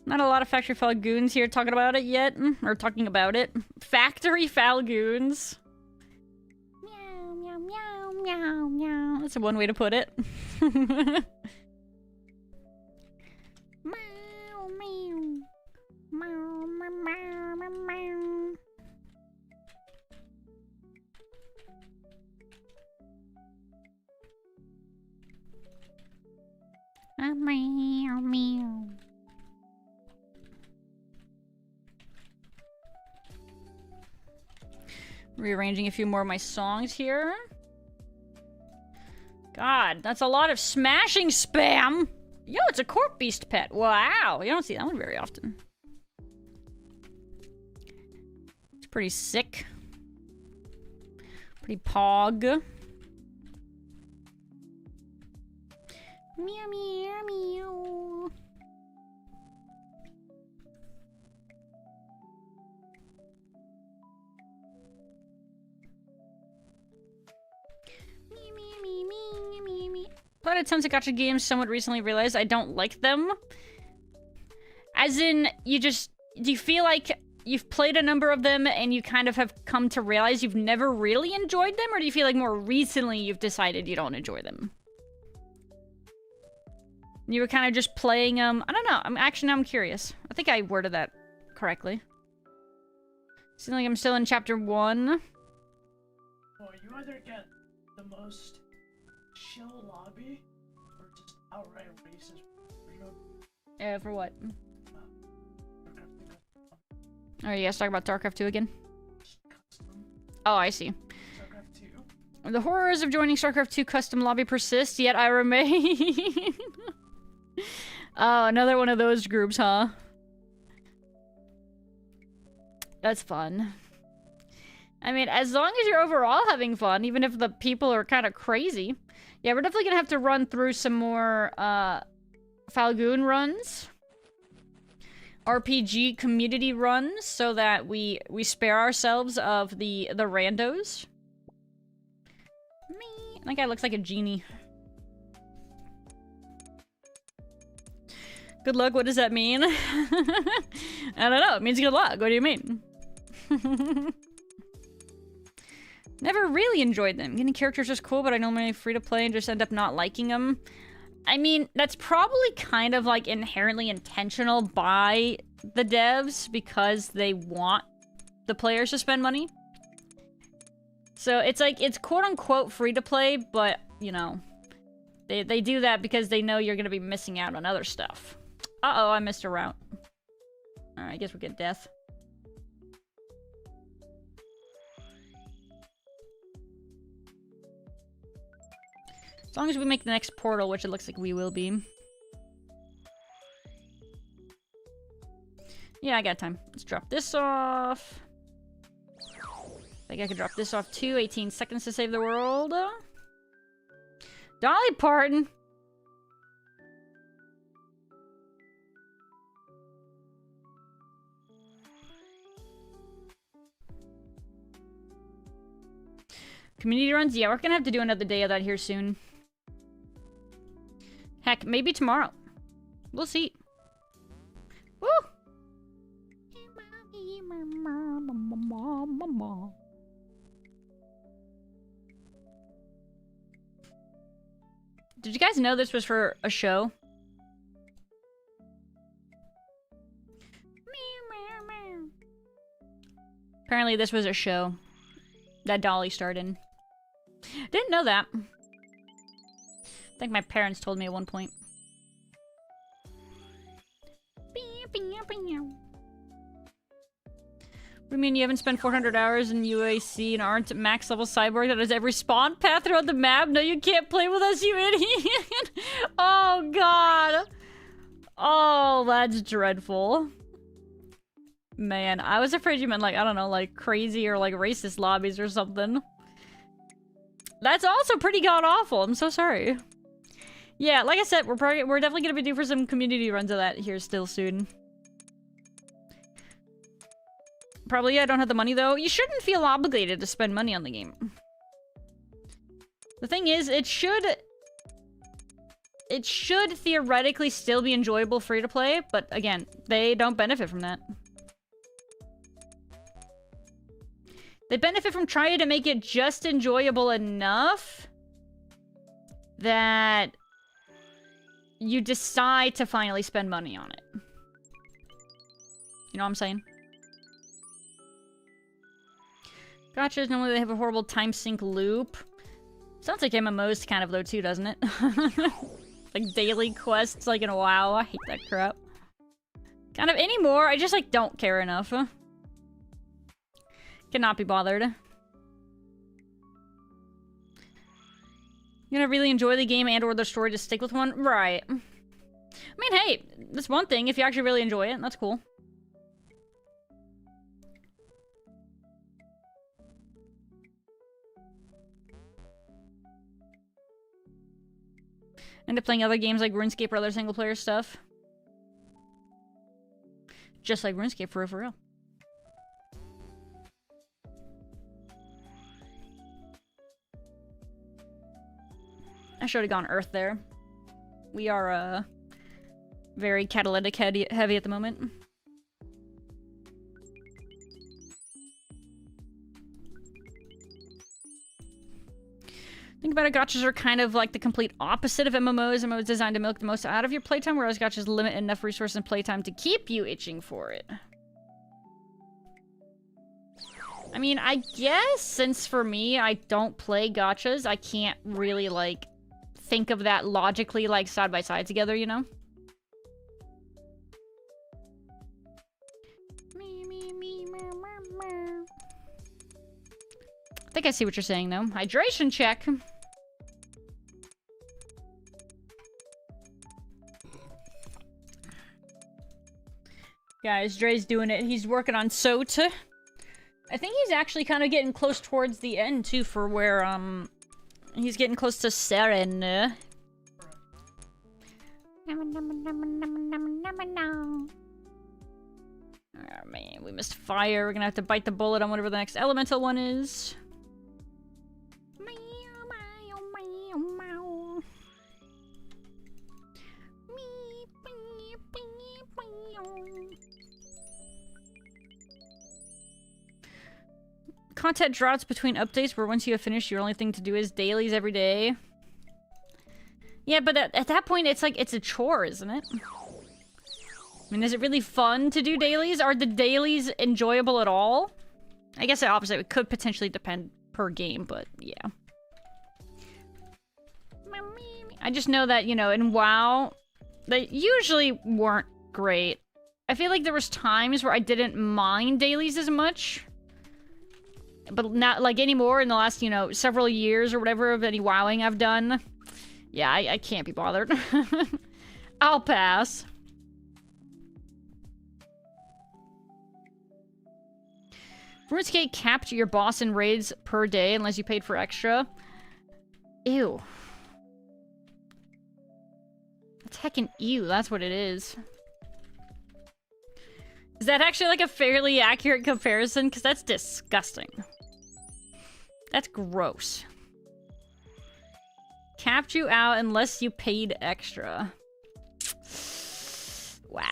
A: Not a lot of Factory Falgoons here talking about it yet. Or talking about it. Factory Falgoons. Meow, meow, meow, meow, meow. That's one way to put it. Meow, meow. Meow, meow, meow, meow, meow. Meow, meow. Rearranging a few more of my songs here. God, that's a lot of smashing spam! Yo, it's a Corp Beast pet. Wow, you don't see that one very often. It's pretty sick. Pretty pog. Meow, meow, meow. Played a tons of gacha games somewhat recently, realized I don't like them. As in, do you feel like you've played a number of them and you kind of have come to realize you've never really enjoyed them? Or do you feel like more recently you've decided you don't enjoy them? You were kind of just playing them. I don't know. Now I'm curious. I think I worded that correctly. Seems like I'm still in chapter 1.
B: Well, you either get the most chill lobby or just outright racist freedom.
A: For what? Oh, you guys talk about StarCraft 2 again? Oh, I see.
B: StarCraft 2.
A: The horrors of joining StarCraft 2 custom lobby persist, yet I remain. Oh, another one of those groups, huh? That's fun. I mean, as long as you're overall having fun, even if the people are kind of crazy. Yeah, we're definitely gonna have to run through some more, Falgoon runs. RPG community runs, so that we spare ourselves of the randos. Me. That guy looks like a genie. Good luck, what does that mean? I don't know, it means good luck. What do you mean? Never really enjoyed them. Getting characters is cool, but I normally free to play and just end up not liking them. I mean, that's probably kind of like inherently intentional by the devs because they want the players to spend money. So it's like, it's quote unquote free to play, but you know, they do that because they know you're gonna be missing out on other stuff. Uh-oh, I missed a route. Alright, I guess we'll get death. As long as we make the next portal, which it looks like we will be. Yeah, I got time. Let's drop this off. think I could drop this off too. 18 seconds to save the world. Dolly Parton. Community runs? Yeah, we're gonna have to do another day of that here soon. Heck, maybe tomorrow. We'll see. Woo! Did you guys know this was for a show? Apparently this was a show that Dolly starred in. Didn't know that. I think my parents told me at one point. What do you mean you haven't spent 400 hours in UAC and aren't max level cyborg that has every spawn path throughout the map? No, you can't play with us, you idiot! Oh, God! Oh, that's dreadful. Man, I was afraid you meant, like, I don't know, like, crazy or, like, racist lobbies or something. That's also pretty god-awful. I'm so sorry. Yeah, like I said, we're definitely gonna be due for some community runs of that here still soon. Probably I don't have the money, though. You shouldn't feel obligated to spend money on the game. The thing is, it should theoretically still be enjoyable free-to-play, but again, they don't benefit from that. They benefit from trying to make it just enjoyable enough that you decide to finally spend money on it. You know what I'm saying? Gotchas, normally they have a horrible time sync loop. Sounds like MMOs kind of though too, doesn't it? Like daily quests like in a WoW. I hate that crap. Kind of anymore, I just like don't care enough. Cannot be bothered. You're gonna really enjoy the game and or the story to stick with one? Right. I mean, hey, that's one thing if you actually really enjoy it. That's cool. End up playing other games like RuneScape or other single-player stuff. Just like RuneScape, for real. I should have gone Earth there. We are, very catalytic heavy at the moment. Think about it, gachas are kind of like the complete opposite of MMOs. MMOs designed to milk the most out of your playtime, whereas gachas limit enough resources and playtime to keep you itching for it. I mean, I guess since for me, I don't play gachas, I can't really, like, think of that logically, like, side by side together, you know? I think I see what you're saying, though. Hydration check. Guys, Dre's doing it. He's working on Sota. I think he's actually kind of getting close towards the end, too, for where, he's getting close to Seren. Oh, man, we missed fire. We're gonna have to bite the bullet on whatever the next elemental one is. Content drops between updates where once you have finished, your only thing to do is dailies every day. Yeah, but at that point, it's like, it's a chore, isn't it? I mean, is it really fun to do dailies? Are the dailies enjoyable at all? I guess the opposite. It could potentially depend per game, but yeah. I just know that, you know, in WoW, they usually weren't great. I feel like there was times where I didn't mind dailies as much. But not, like, anymore in the last, you know, several years or whatever of any wowing I've done. Yeah, I can't be bothered. I'll pass. RuneScape capped your boss in raids per day unless you paid for extra. Ew. That's heckin' ew, that's what it is. Is that actually like a fairly accurate comparison? Because that's disgusting. That's gross. Capped you out unless you paid extra. Wow.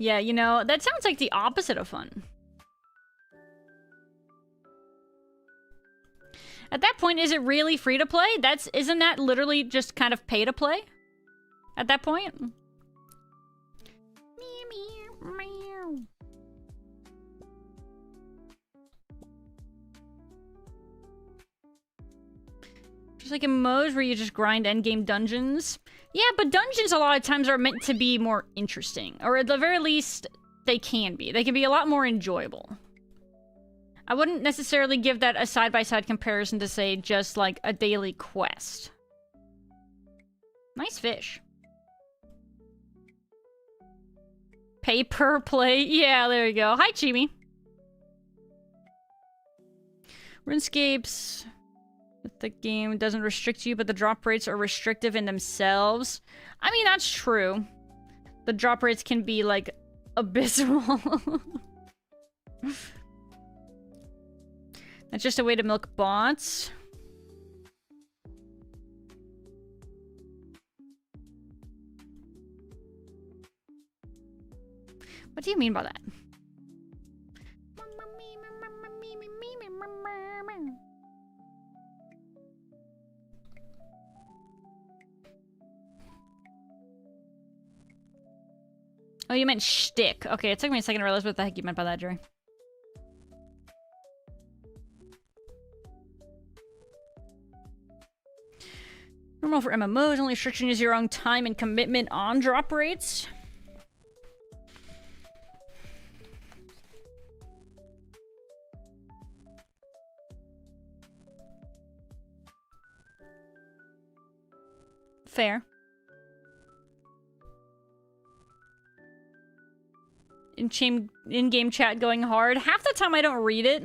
A: Yeah, you know, that sounds like the opposite of fun. At that point, is it really free to play? Isn't that literally just kind of pay to play? At that point? Just like in modes where you just grind endgame dungeons. Yeah, but dungeons a lot of times are meant to be more interesting. Or at the very least, they can be. They can be a lot more enjoyable. I wouldn't necessarily give that a side-by-side comparison to, say, just like a daily quest. Nice fish. Pay per play? Yeah, there you go. Hi, Chimi. RuneScape's... The game doesn't restrict you, but the drop rates are restrictive in themselves. I mean, that's true. The drop rates can be, like, abysmal. That's just a way to milk bots. What do you mean by that? Oh, you meant shtick. Okay, it took me a second to realize what the heck you meant by that, Jerry. Normal for MMOs, only restriction is your own time and commitment on drop rates. Fair. In-game chat going hard. Half the time I don't read it.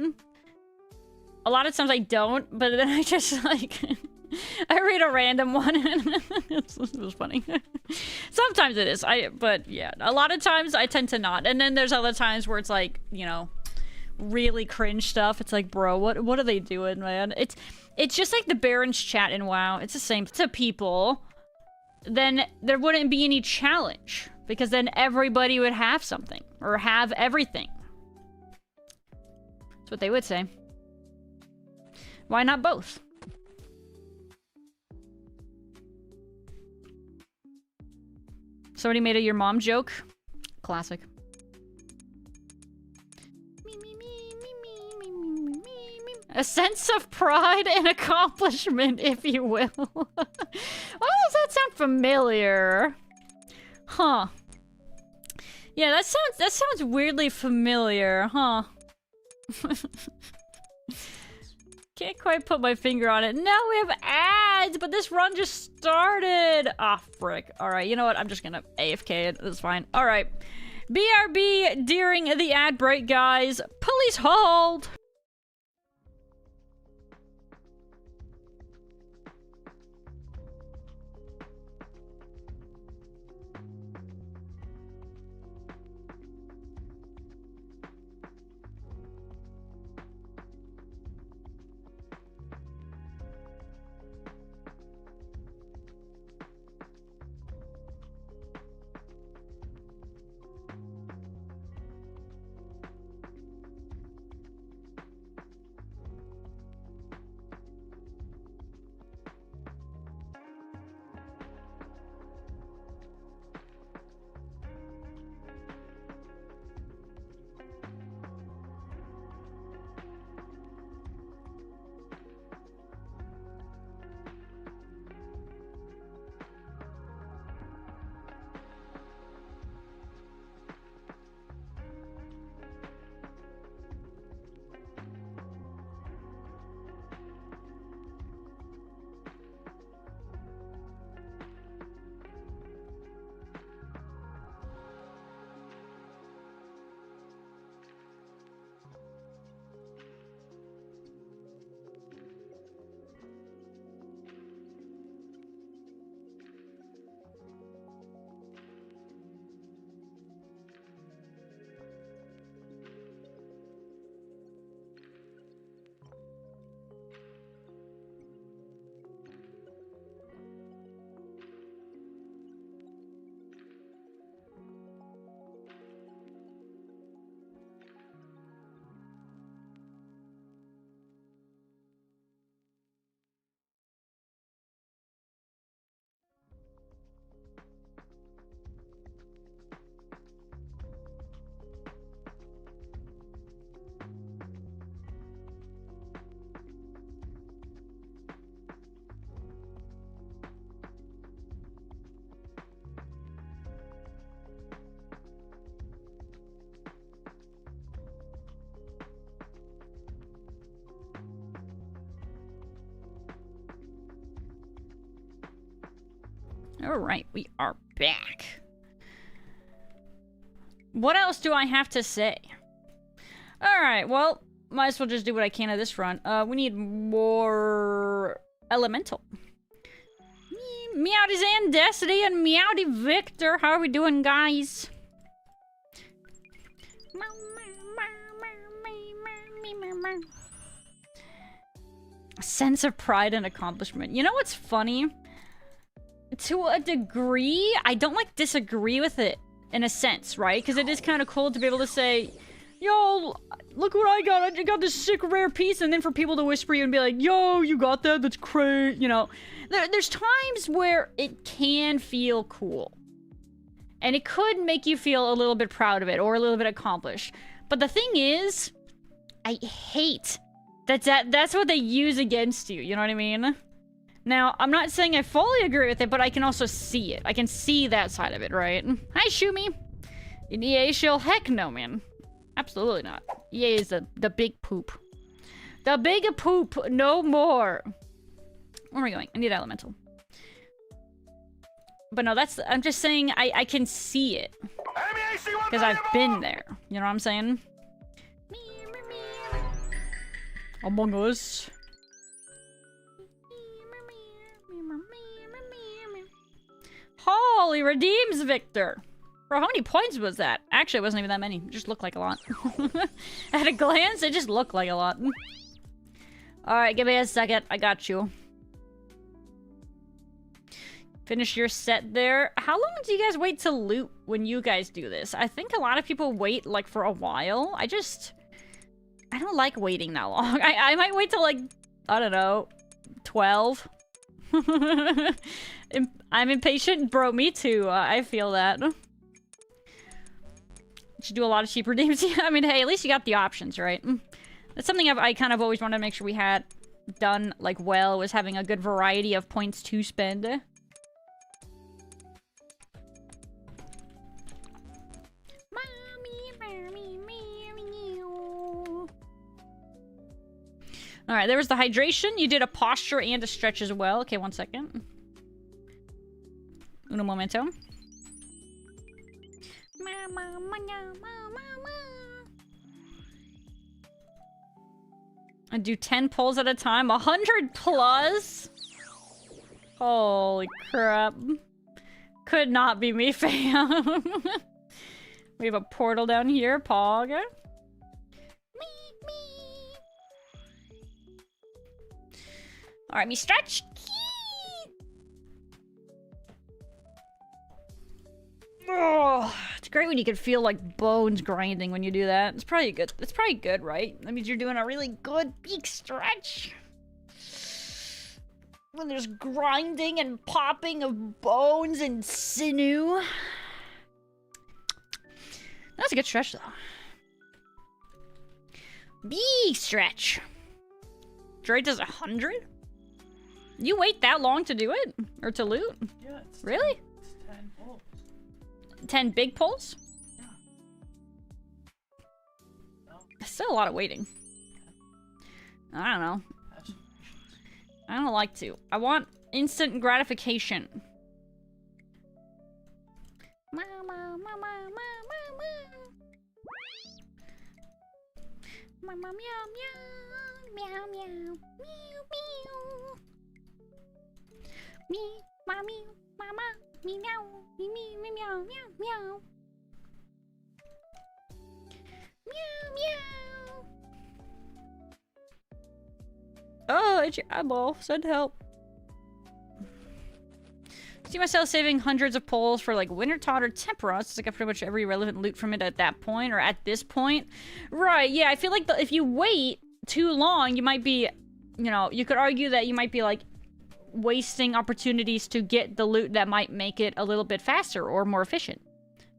A: A lot of times I don't, but then I just like... I read a random one and it was funny. Sometimes it is. But yeah, a lot of times I tend to not. And then there's other times where it's like, you know, really cringe stuff. It's like, bro, what are they doing, man? It's just like the Baron's chat in WoW. It's the same to people. Then there wouldn't be any challenge because then everybody would have something or have everything. That's what they would say. Why not both? Somebody made a your mom joke. Classic. A sense of pride and accomplishment, if you will. Why does that sound familiar? Huh. Yeah, that sounds weirdly familiar, huh? Can't quite put my finger on it. Now we have ads, but this run just started. Ah, frick. Alright, you know what? I'm just gonna AFK it. That's fine. Alright. BRB during the ad break, guys. Please hold. Alright, we are back. What else do I have to say? Alright, well, might as well just do what I can at this run. We need more elemental. Meowdy Zandesity and Meowdy Victor. How are we doing, guys? A sense of pride and accomplishment. You know what's funny? To a degree, I don't like disagree with it in a sense, right? Because it is kind of cool to be able to say, yo, look what I got. I got this sick rare piece. And then for people to whisper you and be like, yo, you got that? That's crazy. You know, there's times where it can feel cool. And it could make you feel a little bit proud of it or a little bit accomplished. But the thing is, I hate that's what they use against you. You know what I mean? Now, I'm not saying I fully agree with it, but I can also see it. I can see that side of it, right? Hi, Shumi. In EA shill? Heck no, man. Absolutely not. EA is the big poop. The big poop, no more. Where are we going? I need elemental. But no, I'm just saying I can see it. Because I've been there. You know what I'm saying? Among Us. Holy redeems, Victor. Bro, how many points was that? Actually, it wasn't even that many. It just looked like a lot. At a glance, it just looked like a lot. Alright, give me a second. I got you. Finish your set there. How long do you guys wait to loot when you guys do this? I think a lot of people wait, like, for a while. I don't like waiting that long. I might wait till, like, I don't know, 12. I'm impatient. Bro, me too. I feel that. Should do a lot of cheap redeems. I mean, hey, at least you got the options, right? That's something I kind of always wanted to make sure we had done, like, well, was having a good variety of points to spend. Alright, there was the hydration. You did a posture and a stretch as well. Okay, 1 second. Uno momento. I do 10 pulls at a time. 100 plus? Holy crap. Could not be me, fam. We have a portal down here. Pog. Alright, me stretch. Oh, it's great when you can feel like bones grinding when you do that. It's probably good. It's probably good, right? That means you're doing a really good big stretch. When there's grinding and popping of bones and sinew. That's a good stretch, though. Big stretch. Dre does 100? You wait that long to do it? Or to loot?
B: Yeah,
A: really?
B: It's 10 pulls.
A: 10 big pulls?
B: Yeah. No.
A: That's still a lot of waiting. I don't know. I don't like to. I want instant gratification. Mama, mama, mama, mama. Mama, meow, meow, meow, meow, meow, meow. Me, mommy, mama, me, meow, me, meow, meow, meow. Meow, meow. Oh, it's your eyeball. Send help. See myself saving hundreds of pulls for like Winter Todd or Temperos. It's like I pretty much every relevant loot from it at that point or at this point. Right, yeah, I feel like if you wait too long, you might be, you know, you could argue that you might be like wasting opportunities to get the loot that might make it a little bit faster or more efficient.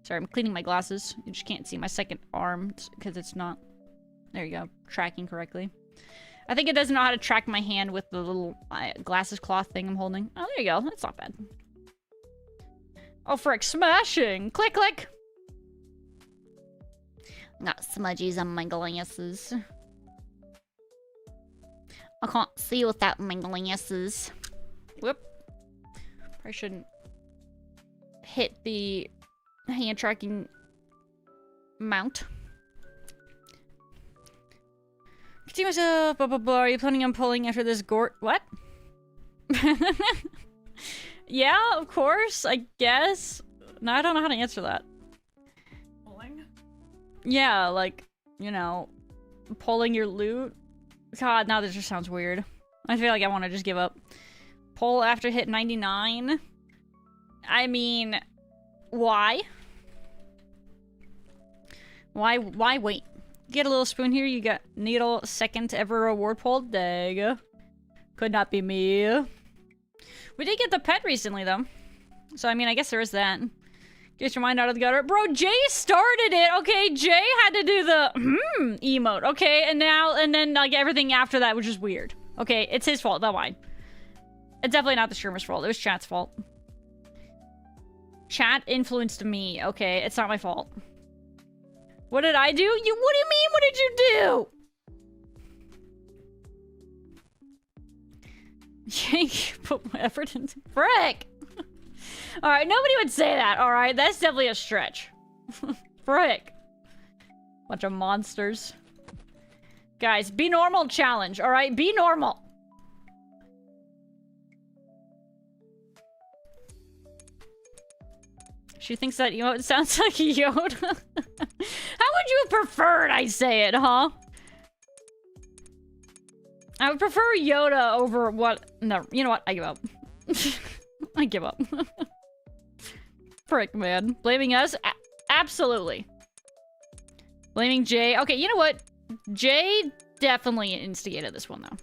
A: Sorry, I'm cleaning my glasses. You just can't see my second arm because it's not, there you go, tracking correctly. I think it doesn't know how to track my hand with the little glasses cloth thing I'm holding. Oh, there you go. That's not bad. Oh, frick. Smashing. Click, click. Got smudgies on my glasses. I can't see without my glasses. Whoop. Probably shouldn't hit the hand tracking mount. Continue myself, blah blah blah. Are you planning on pulling after this gort? What? Yeah, of course, I guess. No, I don't know how to answer that.
B: Pulling?
A: Yeah, like, you know, pulling your loot. God, now this just sounds weird. I feel like I want to just give up. Pull after hit 99? I mean, why? Why wait? Get a little spoon here, you got needle second ever reward pull. Dang. Could not be me. We did get the pet recently, though. So, I mean, I guess there is that. Get your mind out of the gutter. Bro, Jay started it, okay? Jay had to do the emote, okay? And then, like, everything after that was just weird. Okay, it's his fault, not mine. It's definitely not the streamer's fault. It was chat's fault. Chat influenced me, okay? It's not my fault. What did I do? What do you mean, what did you do? Yank, put my effort into frick. Alright, nobody would say that, alright? That's definitely a stretch. Frick. Bunch of monsters. Guys, be normal challenge, alright? Be normal. She thinks that emote sounds like Yoda. How would you have preferred I say it, huh? I would prefer Yoda over what... No, you know what? I give up. I give up. Frick, man. Blaming us? Absolutely. Blaming Jay? Okay, you know what? Jay definitely instigated this one, though.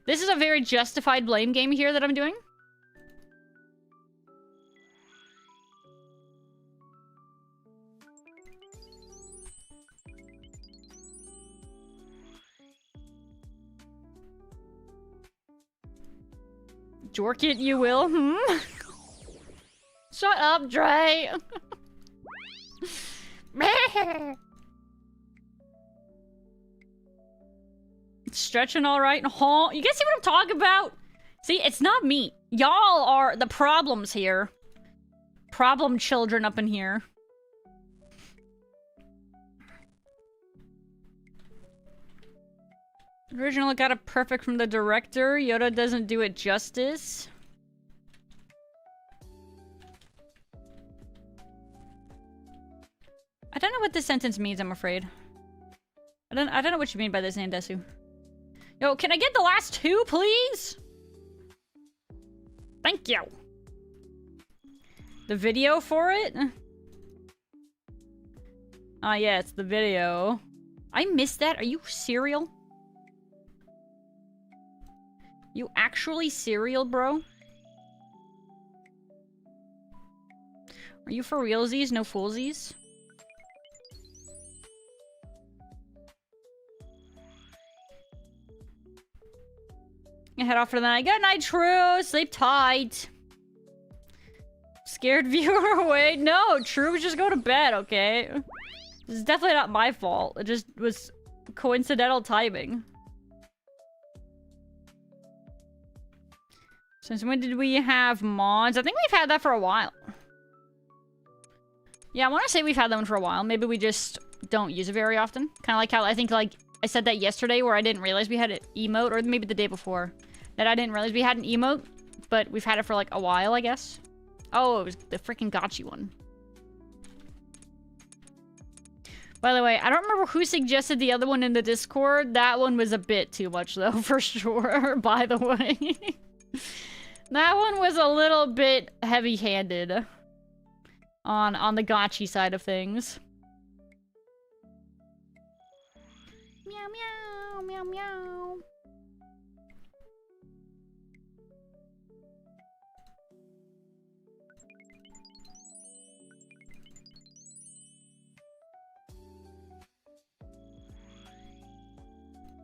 A: This is a very justified blame game here that I'm doing. Jork it, you will. Shut up, Dre. Stretching all right. Huh? You guys see what I'm talking about? See, it's not me. Y'all are the problems here. Problem children up in here. Original got it perfect from the director. Yoda doesn't do it justice. I don't know what this sentence means, I'm afraid. I don't know what you mean by this, Nandesu. Yo, can I get the last two, please? Thank you. The video for it? Ah, yeah, it's the video. I missed that. Are you serial? You actually serial, bro? Are you for realsies? No foolsies? I head off for the night. Good night, True. Sleep tight. Scared viewer away. No, True, just go to bed, okay? This is definitely not my fault. It just was coincidental timing. Since when did we have mods? I think we've had that for a while. Yeah, I want to say we've had that one for a while. Maybe we just don't use it very often. Kind of like how I think, like, I said that yesterday where I didn't realize we had an emote, or maybe the day before. That I didn't realize we had an emote, but we've had it for, like, a while, I guess. Oh, it was the freaking gotchi one. By the way, I don't remember who suggested the other one in the Discord. That one was a bit too much, though, for sure, by the way. That one was a little bit heavy-handed on the gotchi side of things. Meow, meow, meow, meow.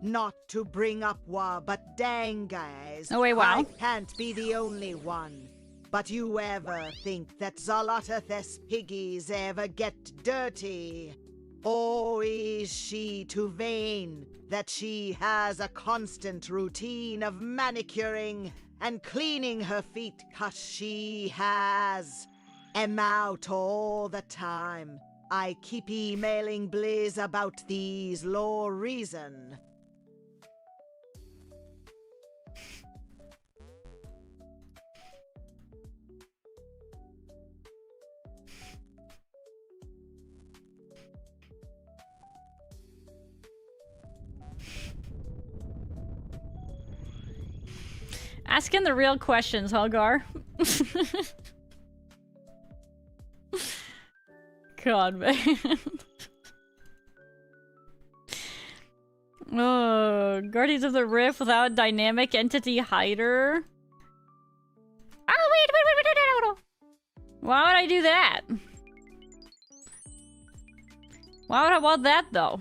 C: Not to bring up war, but dang, guys.
A: Oh, wait, wow.
C: I can't be the only one. But you ever think that Zolotath's piggies ever get dirty? Or is she too vain that she has a constant routine of manicuring and cleaning her feet 'cause she has am out all the time. I keep emailing Blizz about these lore reason.
A: Asking the real questions, Hulgar. God, man. Oh, Guardians of the Rift without dynamic entity hider. Oh, wait. Why would I do that? Why would I want that, though?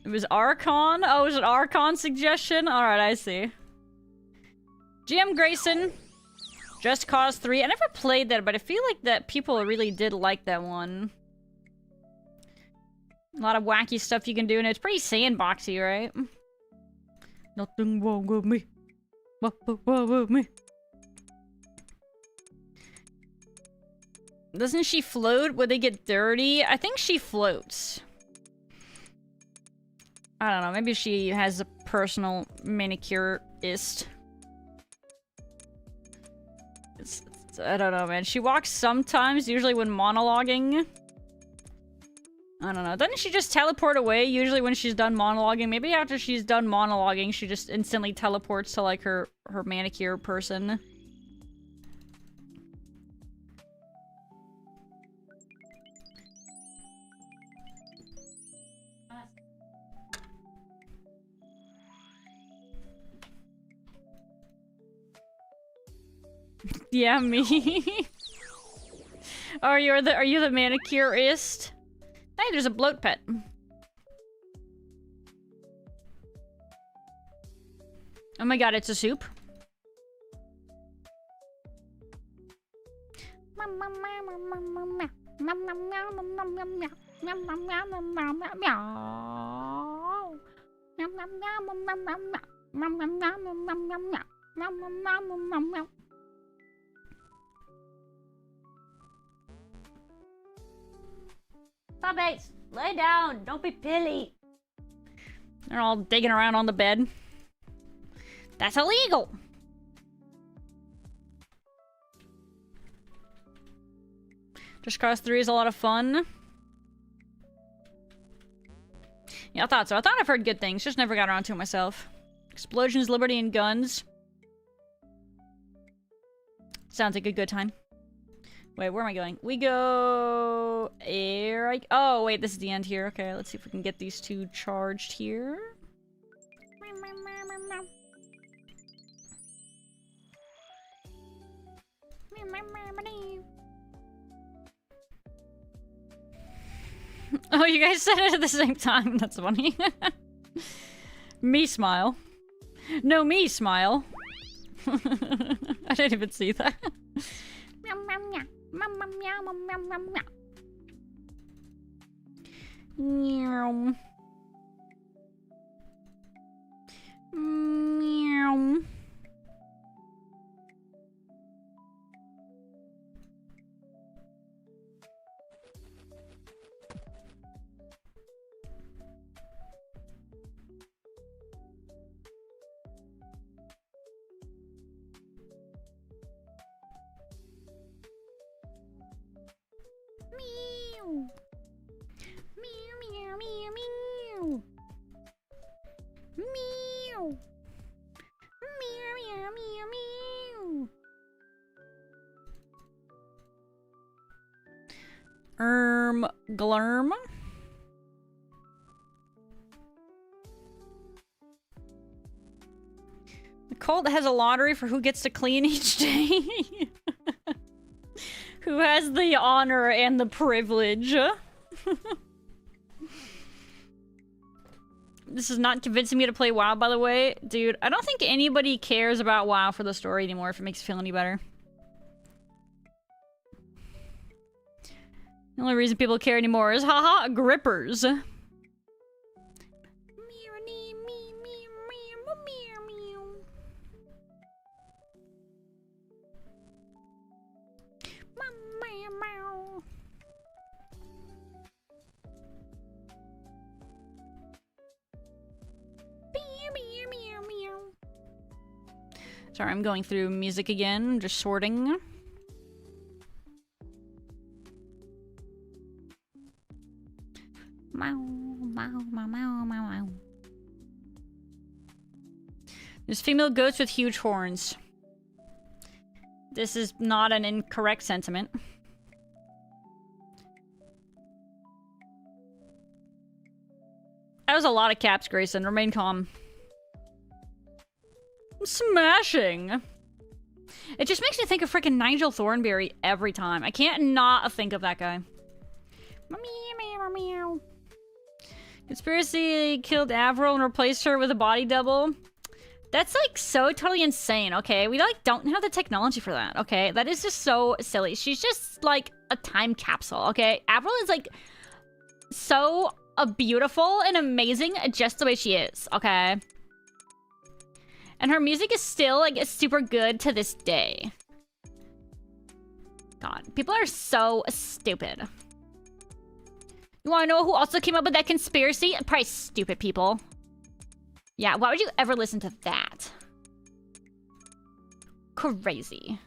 A: It was Archon? Oh, it was an Archon suggestion? Alright, I see. GM Grayson. Just Cause 3. I never played that, but I feel like that people really did like that one. A lot of wacky stuff you can do, and it's pretty sandboxy, right? Nothing wrong with me. Nothing wrong with me. Doesn't she float? Would they get dirty? I think she floats. I don't know, maybe she has a personal manicurist. I don't know, man. She walks sometimes, usually when monologuing. I don't know. Doesn't she just teleport away usually when she's done monologuing? Maybe after she's done monologuing, she just instantly teleports to, like, her manicure person. Yeah, me. Are you the manicurist? Hey, there's a bloat pet. Oh my god, it's a soup. Puppies, lay down. Don't be pilly. They're all digging around on the bed. That's illegal. Just Cause 3 is a lot of fun. Yeah, I thought so. I thought I've heard good things. Just never got around to it myself. Explosions, liberty, and guns. Sounds like a good time. Wait, where am I going? We go... Oh, wait, this is the end here. Okay, let's see if we can get these two charged here. Oh, you guys said it at the same time. That's funny. Me smile. No, me smile. I didn't even see that. Meow. Meow. Meow, meow, meow, meow. Meow. Meow, meow, meow, meow. Glurm. The cult has a lottery for who gets to clean each day. Who has the honor and the privilege? This is not convincing me to play WoW, by the way. Dude, I don't think anybody cares about WoW for the story anymore, if it makes you feel any better. The only reason people care anymore is, haha, grippers. Sorry, I'm going through music again, just sorting. Meow, meow, meow, meow, meow, meow. There's female goats with huge horns. This is not an incorrect sentiment. That was a lot of caps, Grayson. Remain calm. I'm smashing. It just makes me think of freaking Nigel Thornberry every time. I can't not think of that guy. Conspiracy killed Avril and replaced her with a body double. That's like so totally insane, okay? We like don't have the technology for that, okay? That is just so silly. She's just like a time capsule, okay? Avril is like so beautiful and amazing just the way she is, okay? And her music is still like super good to this day. God, people are so stupid. You wanna know who also came up with that conspiracy? Probably stupid people. Yeah, why would you ever listen to that? Crazy.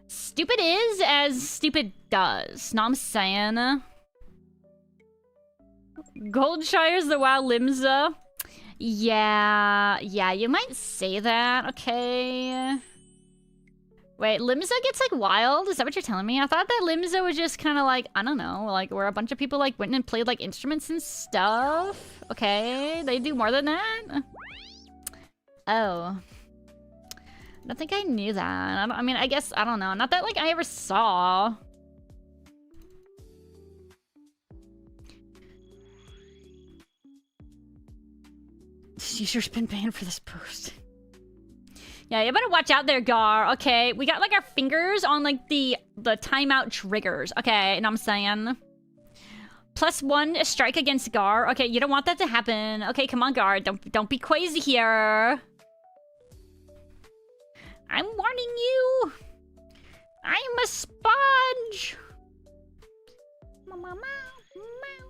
A: Stupid is as stupid does. Know what I'm saying? Goldshire's the WoW Limsa. Yeah, you might say that, okay. Wait, Limsa gets like wild? Is that what you're telling me? I thought that Limsa was just kind of like, I don't know, like where a bunch of people like went and played like instruments and stuff. Okay, they do more than that? Oh. I don't think I knew that. I mean, I guess, I don't know. Not that like I ever saw. User's been banned for this post. Yeah, you better watch out there, Gar. Okay, we got like our fingers on like the timeout triggers. Okay, you know what I'm saying? +1 strike against Gar. Okay, you don't want that to happen. Okay, come on, Gar. Don't be crazy here. I'm warning you. I'm a sponge. Mama meow,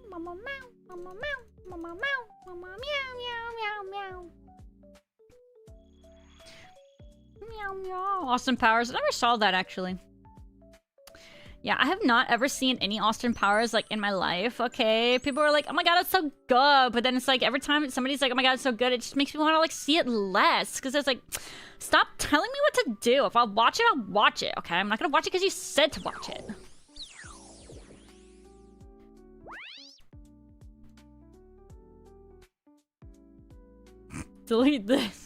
A: mama meow, mama meow, mama meow, mama meow, meow, meow, meow. Meow, meow. Austin Powers. I never saw that, actually. Yeah, I have not ever seen any Austin Powers, like, in my life, okay? People are like, oh my god, it's so good. But then it's like, every time somebody's like, oh my god, it's so good, it just makes me want to, like, see it less. Because it's like, stop telling me what to do. If I'll watch it, I'll watch it, okay? I'm not gonna watch it because you said to watch it. Delete this.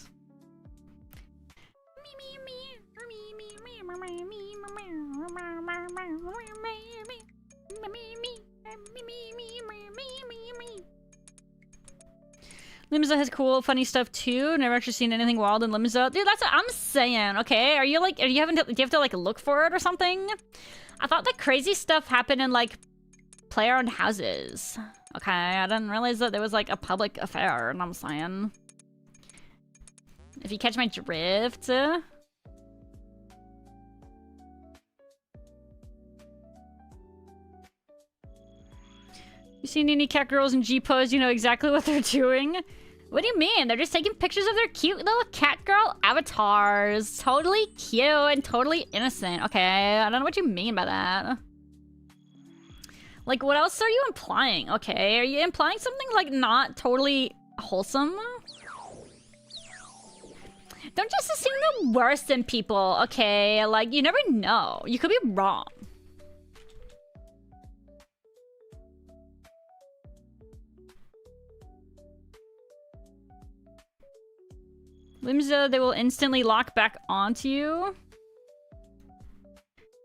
A: Limsa has cool, funny stuff too. Never actually seen anything wild in Limsa. Dude, that's what I'm saying, okay? Are you like, do you have to like look for it or something? I thought the crazy stuff happened in like player-owned houses. Okay, I didn't realize that there was like a public affair, and I'm saying. If you catch my drift. You seen any cat girls in G-pose, you know exactly what they're doing? What do you mean? They're just taking pictures of their cute little cat girl avatars. Totally cute and totally innocent. Okay, I don't know what you mean by that. Like, what else are you implying? Okay, are you implying something, like, not totally wholesome? Don't just assume the worst in people, okay? Like, you never know. You could be wrong. Limsa, they will instantly lock back onto you.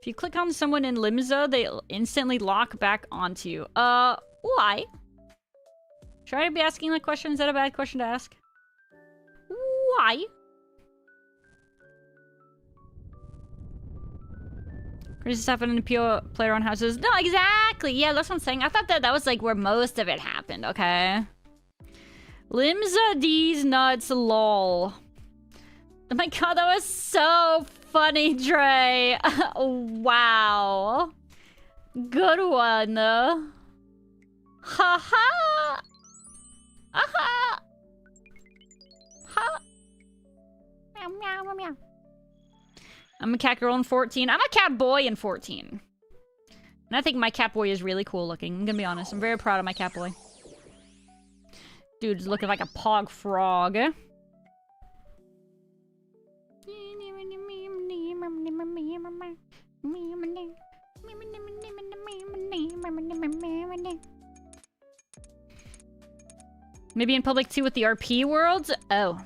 A: If you click on someone in Limsa, they'll instantly lock back onto you. Why? Should I be asking that question? Is that a bad question to ask? Why? Crazy stuff in pure player-owned houses. No, exactly. Yeah, that's what I'm saying. I thought that was like where most of it happened, okay? Limsa D's nuts, lol. Oh my god, that was so funny, Dre. Wow. Good one. Ha ha. Aha. Ha. I'm a cat girl in 14. I'm a cat boy in 14. And I think my cat boy is really cool looking. I'm gonna be honest. I'm very proud of my cat boy. Dude's looking like a pog frog. Maybe in public too with the RP worlds? Oh.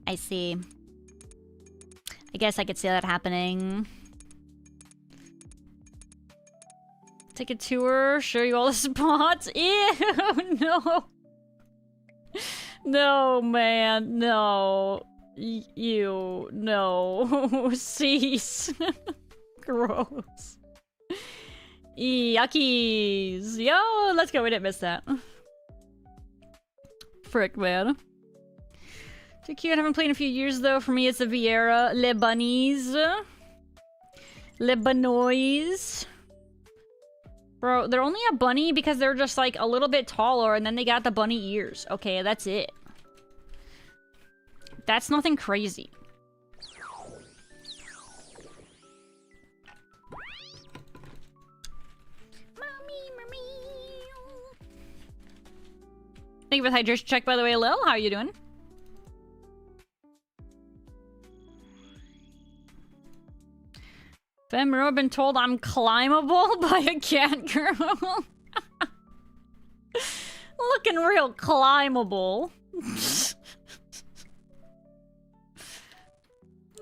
A: I see. I guess I could see that happening. Take a tour, show you all the spots. Ew, no. No, man, no. Ew, no. Cease. Gross. Yuckies. Yo, let's go. We didn't miss that. Frick, man. Too cute. I haven't played in a few years, though. For me, it's the Vieira. Le Bunnies. Le Banois. Bro, they're only a bunny because they're just, like, a little bit taller, and then they got the bunny ears. Okay, that's it. That's nothing crazy. Thank you for the hydration check, by the way, Lil. How are you doing? Femro, I've been told I'm climbable by a cat girl. Looking real climbable.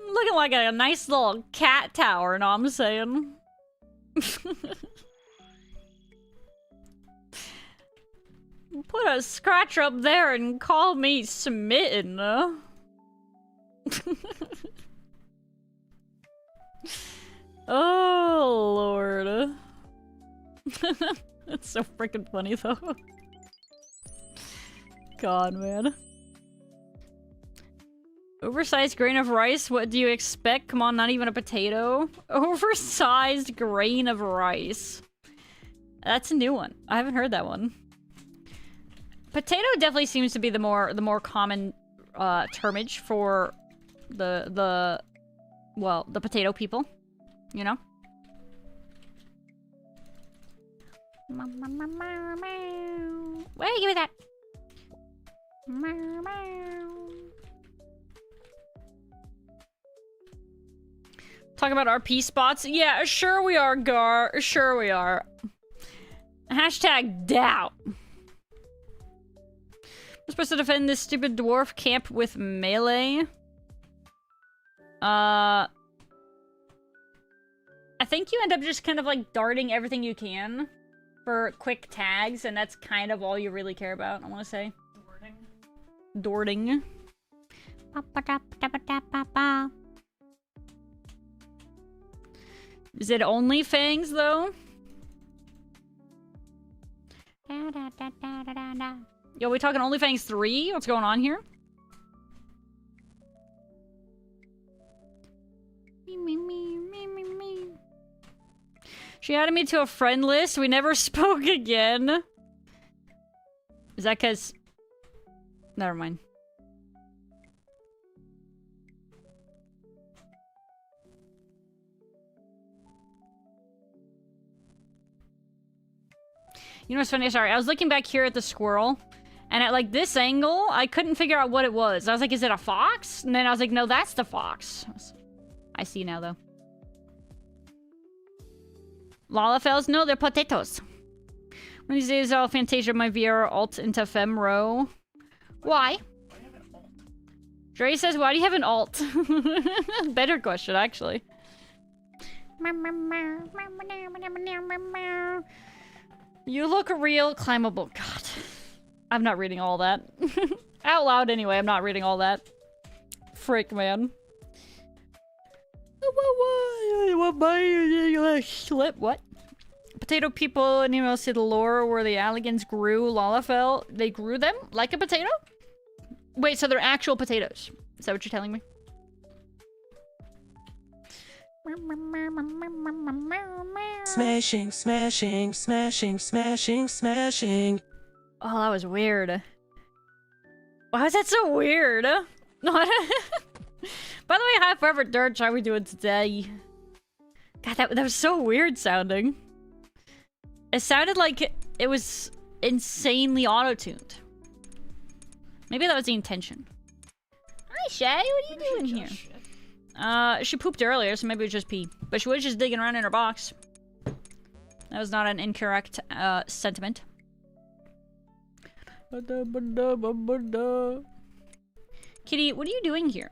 A: Looking like a nice little cat tower, know what I'm saying? Put a scratch up there and call me smitten. Oh, Lord. That's so freaking funny, though. God, man. Oversized grain of rice? What do you expect? Come on, not even a potato. Oversized grain of rice. That's a new one. I haven't heard that one. Potato definitely seems to be the more common termage for the potato people, you know. Wait, give me that. Talk about RP spots? Yeah, sure we are, Gar. Sure we are. Hashtag doubt. I'm supposed to defend this stupid dwarf camp with melee. I think you end up just kind of like darting everything you can for quick tags, and that's kind of all you really care about, I want to say. Dorting. Is it only fangs, though? Yo, we talking OnlyFangs 3? What's going on here? She added me to a friend list. We never spoke again. Is that because... Never mind. You know what's funny? Sorry, I was looking back here at the squirrel, and at like this angle, I couldn't figure out what it was. I was like, is it a fox? And then I was like, no, that's the fox. I see now, though. Lalafels? No, they're potatoes. One of these days, I'll Fantasia my VR alt into Femro. Why? Dre says, why do you have an alt? Better question, actually. You look real climbable. God. I'm not reading all that. Out loud, anyway. I'm not reading all that. Frick, man. What? Potato people, anyone else see the lore where the Alligans grew Lalafell? They grew them like a potato? Wait, so they're actual potatoes. Is that what you're telling me?
D: Smashing, smashing, smashing, smashing, smashing.
A: Oh, that was weird. Why was that so weird? By the way, hi Forever Dirt, how are we doing today? God, that was so weird sounding. It sounded like it was insanely auto-tuned. Maybe that was the intention. Hi Shay, what are you doing here? She pooped earlier, so maybe it was just pee. But she was just digging around in her box. That was not an incorrect sentiment. Kitty, what are you doing here?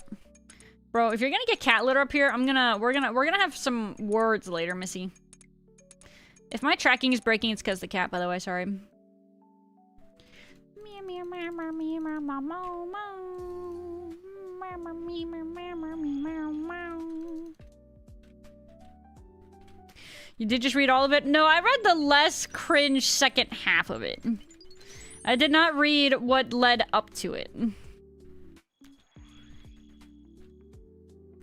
A: Bro, if you're gonna get cat litter up here, we're gonna have some words later, Missy. If my tracking is breaking, it's because the cat, by the way, sorry. You did just read all of it? No, I read the less cringe second half of it. I did not read what led up to it.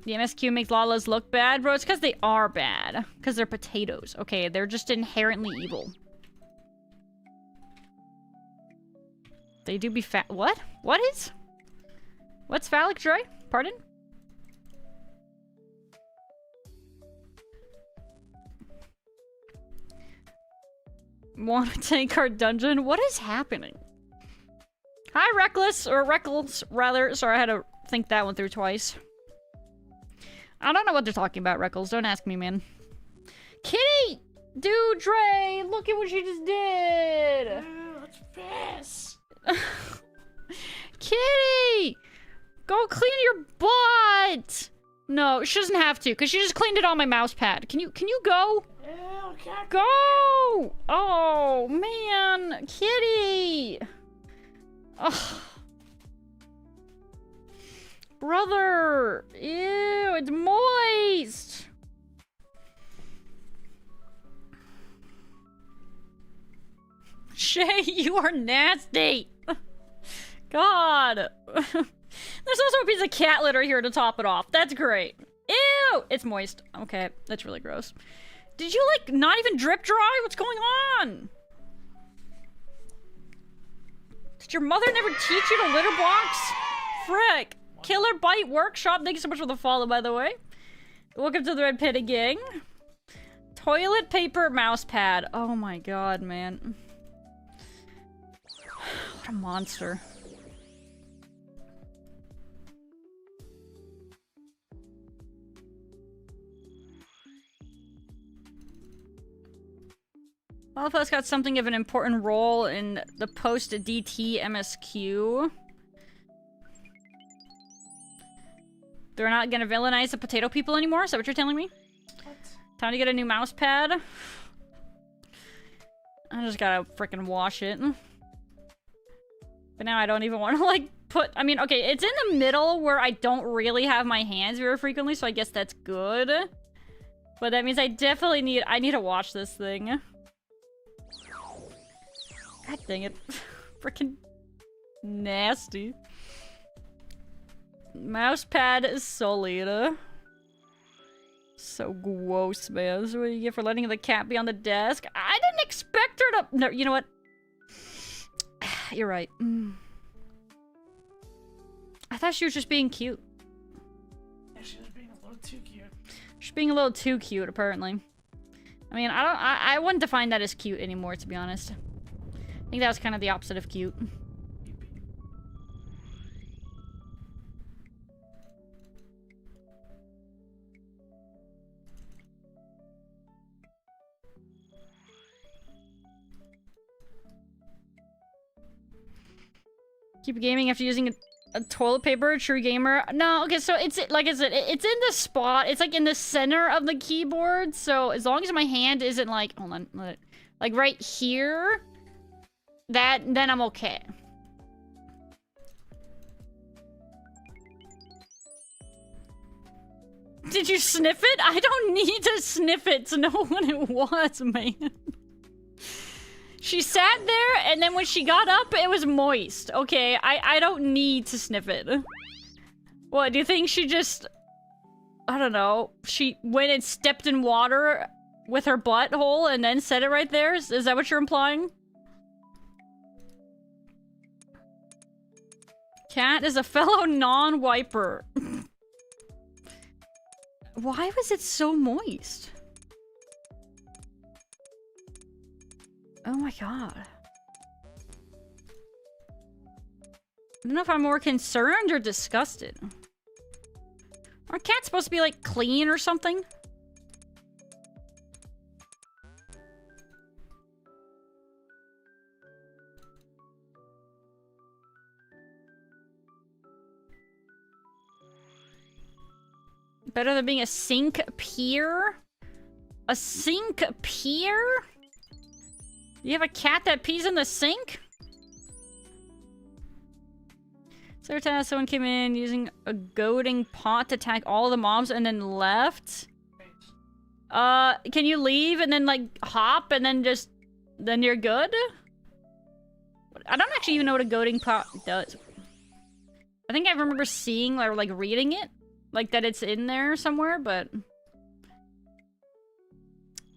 A: The MSQ makes Lalas look bad? Bro, it's because they are bad. Because they're potatoes. Okay, they're just inherently evil. They do be fat. What? What is? What's phallic joy? Pardon? Want to take our dungeon? What is happening? Hi, Reckless. Or Reckless, rather. Sorry, I had to think that one through twice. I don't know what they're talking about, Reckles. Don't ask me, man. Kitty! Dude, Dre! Look at what she just did!
B: Let's piss!
A: Kitty! Go clean your butt! No, she doesn't have to, because she just cleaned it on my mouse pad. Can you go?
B: Ew, cat.
A: Go! Oh, man. Kitty! Ugh. Brother! Ew, it's moist! Shay, you are nasty! God! There's also a piece of cat litter here to top it off. That's great. Ew! It's moist. Okay, that's really gross. Did you, like, not even drip dry? What's going on? Did your mother never teach you to litter box? Frick. Killer Bite Workshop. Thank you so much for the follow, by the way. Welcome to the Red Panda Gang. Toilet paper mouse pad. Oh my god, man. What a monster. All of us got something of an important role in the post-DT MSQ. They're not gonna villainize the potato people anymore? Is that what you're telling me?
B: What?
A: Time to get a new mouse pad. I just gotta freaking wash it. But now I don't even want to, like, put... I mean, okay, it's in the middle where I don't really have my hands very frequently, so I guess that's good. But that means I definitely need... I need to wash this thing. God dang it. Freaking nasty. Mousepad is solid. So gross, man. This is what you get for letting the cat be on the desk. I didn't expect her to... No, you know what? You're right. I thought she was just being cute.
B: Yeah, she was being a little too cute.
A: She's being a little too cute, apparently. I mean, I wouldn't define that as cute anymore, to be honest. I think that was kind of the opposite of cute. Keep gaming after using a toilet paper, true gamer. No, okay, so it's, like I said, it's in the spot. It's like in the center of the keyboard. So as long as my hand isn't like, hold on, like right here, then I'm okay. Did you sniff it? I don't need to sniff it to know what it was, man. She sat there, and then when she got up, it was moist. Okay, I don't need to sniff it. What, do you think she just... I don't know, she went and stepped in water with her butthole and then said it right there? Is that what you're implying? Cat is a fellow non-wiper. Why was it so moist? Oh my god. I don't know if I'm more concerned or disgusted. Are cats supposed to be, like, clean or something? Better than being a sink peer? A sink peer? You have a cat that pees in the sink? Certain someone came in using a goading pot to attack all the mobs and then left. Can you leave and then, like, hop and then just... then you're good? I don't actually even know what a goading pot does. I think I remember seeing or, like, reading it. Like, that it's in there somewhere, but...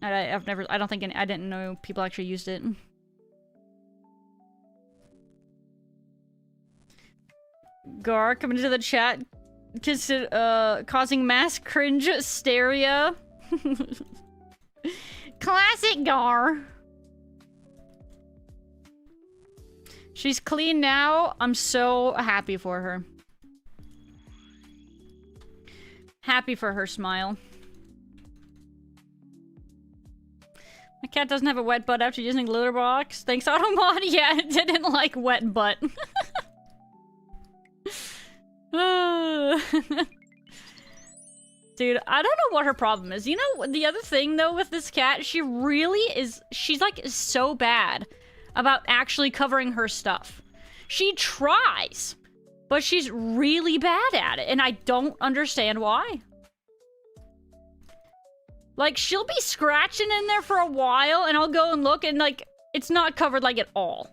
A: I've never... I don't think... I didn't know people actually used it. Gar coming into the chat, causing mass cringe hysteria. Classic Gar. She's clean now. I'm so happy for her. Happy for her smile. My cat doesn't have a wet butt after using litter box. Thanks, Automod. Yeah, it didn't like wet butt. Dude, I don't know what her problem is. You know, the other thing, though, with this cat, she really is... she's, like, so bad about actually covering her stuff. She tries, but she's really bad at it, and I don't understand why. Like, she'll be scratching in there for a while, and I'll go and look, and, like, it's not covered, like, at all.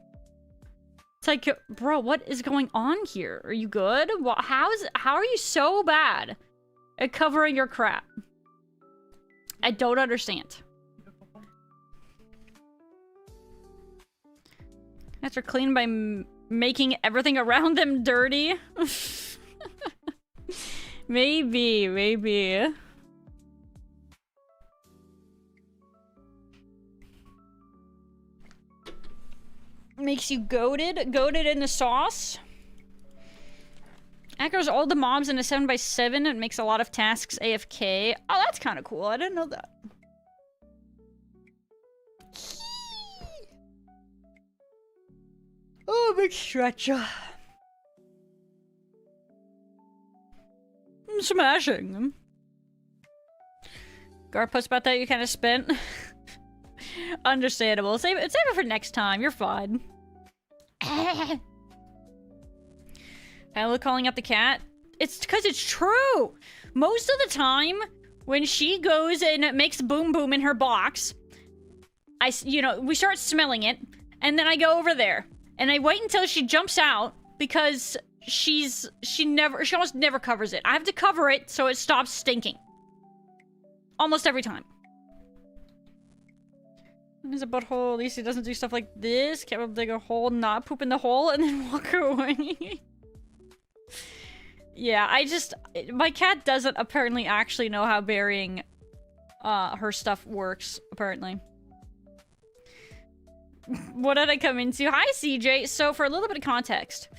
A: It's like, bro, what is going on here? Are you good? How are you so bad at covering your crap? I don't understand. After clean by making everything around them dirty? Maybe. Makes you goated in the sauce. Echoes all the mobs in a 7x7 and makes a lot of tasks AFK. Oh, that's kind of cool. I didn't know that. Oh, big stretcher. I'm smashing. Gar post about that you kind of spent. Understandable. Save it for next time. You're fine. Hello, calling up the cat. It's because it's true. Most of the time, when she goes and makes boom boom in her box, we start smelling it, and then I go over there and I wait until she jumps out because she almost never covers it. I have to cover it so it stops stinking. Almost every time. There's a butthole. At least he doesn't do stuff like this. Cat will dig a hole, not poop in the hole, and then walk away. Yeah, my cat doesn't apparently actually know how burying her stuff works, apparently. What did I come into? Hi, CJ. So, for a little bit of context,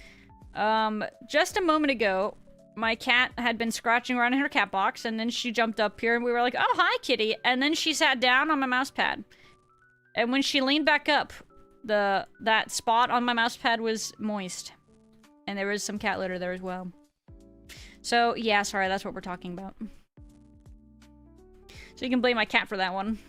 A: just a moment ago, my cat had been scratching around in her cat box, and then she jumped up here, and we were like, oh, hi, kitty. And then she sat down on my mouse pad. And when she leaned back up, that spot on my mouse pad was moist. And there was some cat litter there as well. So, yeah, sorry, that's what we're talking about. So you can blame my cat for that one.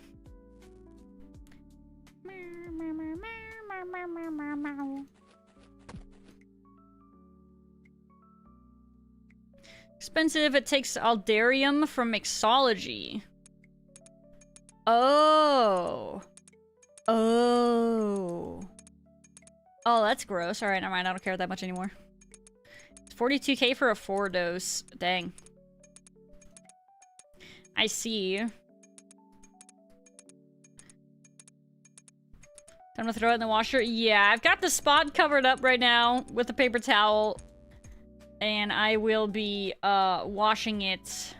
A: Expensive, it takes aldarium from mixology. Oh, that's gross. Alright, never mind. I don't care that much anymore. It's 42k for a 4 dose. Dang. I see. Time to throw it in the washer? Yeah, I've got the spot covered up right now with a paper towel. And I will be, washing it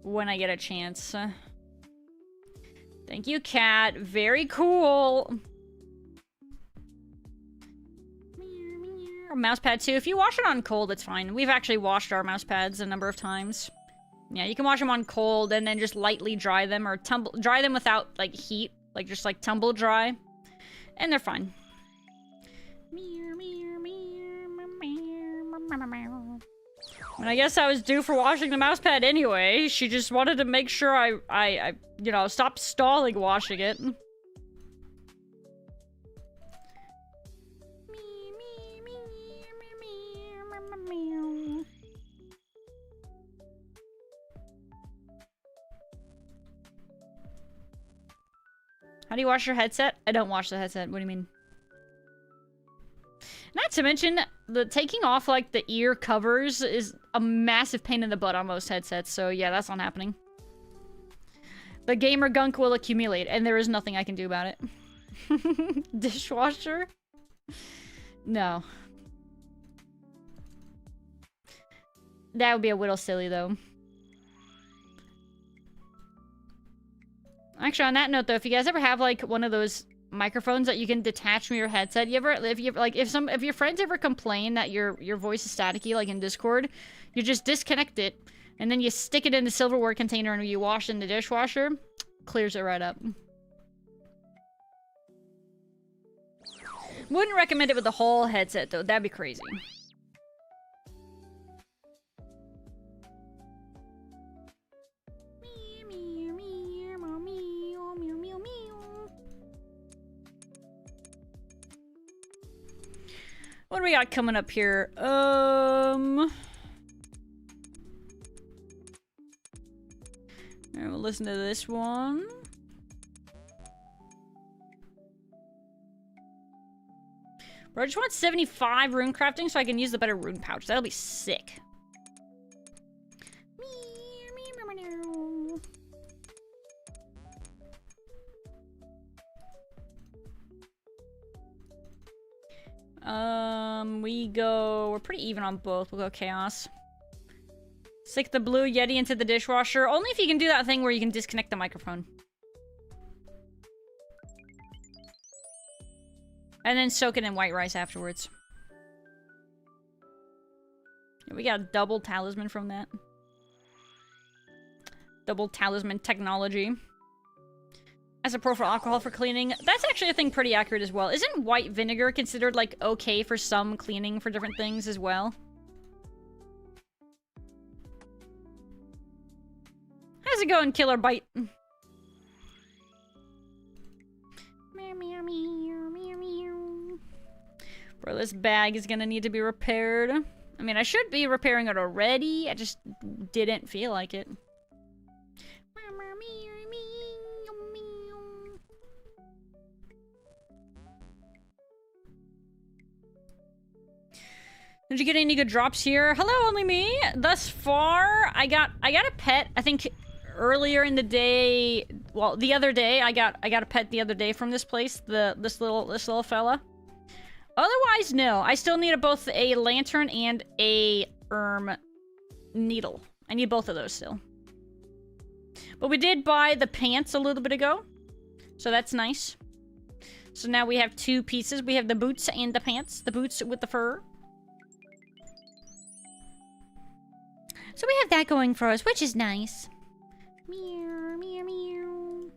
A: when I get a chance. Thank you, cat. Very cool. Mouse pad too. If you wash it on cold, it's fine. We've actually washed our mouse pads a number of times. Yeah, you can wash them on cold and then just lightly dry them or dry them without like heat, like just like tumble dry, and they're fine. And I guess I was due for washing the mouse pad anyway. She just wanted to make sure I you know, stop stalling washing it. How do you wash your headset? I don't wash the headset. What do you mean? Not to mention, the taking off, like, the ear covers is a massive pain in the butt on most headsets, so yeah, that's not happening. The gamer gunk will accumulate, and there is nothing I can do about it. Dishwasher? No. That would be a little silly, though. Actually, on that note, though, if you guys ever have, like, one of those microphones that you can detach from your headset, if your friends ever complain that your voice is staticky, like in Discord, you just disconnect it, and then you stick it in the silverware container and you wash in the dishwasher, clears it right up. Wouldn't recommend it with the whole headset, though. That'd be crazy. What do we got coming up here? Alright, we'll listen to this one. Bro, I just want 75 rune crafting so I can use the better rune pouch. That'll be sick. We're pretty even on both. We'll go chaos. Stick the blue Yeti into the dishwasher. Only if you can do that thing where you can disconnect the microphone. And then soak it in white rice afterwards. Yeah, we got a double talisman from that. Double talisman technology. As a pro for alcohol for cleaning. That's actually a thing pretty accurate as well. Isn't white vinegar considered, like, okay for some cleaning for different things as well? How's it going, Killer Bite? Bro, this bag is gonna need to be repaired. I mean, I should be repairing it already. I just didn't feel like it. Did you get any good drops here? Hello, only me. Thus far, I got a pet. I think earlier in the day, well, the other day, I got a pet the other day from this place. This little fella. Otherwise, no. I still need both a lantern and a needle. I need both of those still. But we did buy the pants a little bit ago, so that's nice. So now we have two pieces. We have the boots and the pants. The boots with the fur. So we have that going for us, which is nice. Meow, meow, meow.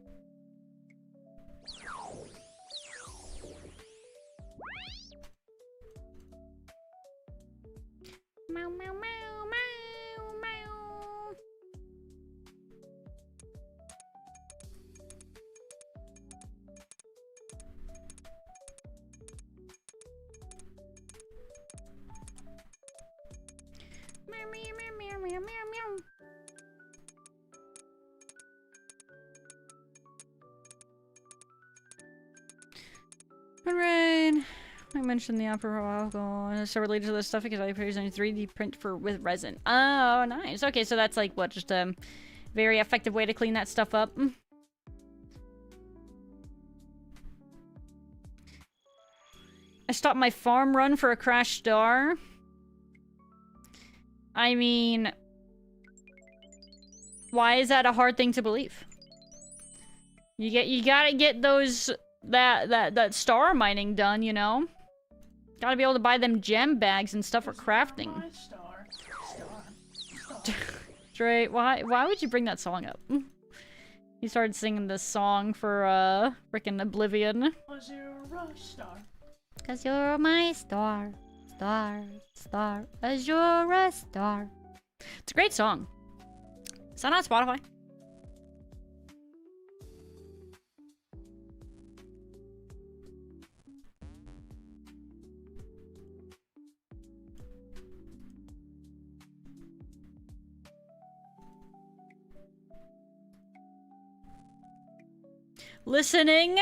A: Meow, meow, meow, meow, meow. Meow, meow, meow, meow, meow, meow. Alright. I mentioned the opera alcohol. It's so related to this stuff because I produce a 3D print with resin. Oh, nice. Okay, so that's like what, just Very effective way to clean that stuff up. I stopped my farm run for a crash star. I mean, why is that a hard thing to believe? You gotta get those that star mining done, you know? Gotta be able to buy them gem bags and stuff for crafting. Dre, why would you bring that song up? He started singing this song for frickin' Oblivion.
B: Was you a star?
A: 'Cause you're my star, star, star, as you're a star. It's a great song. Is that on Spotify? Listening.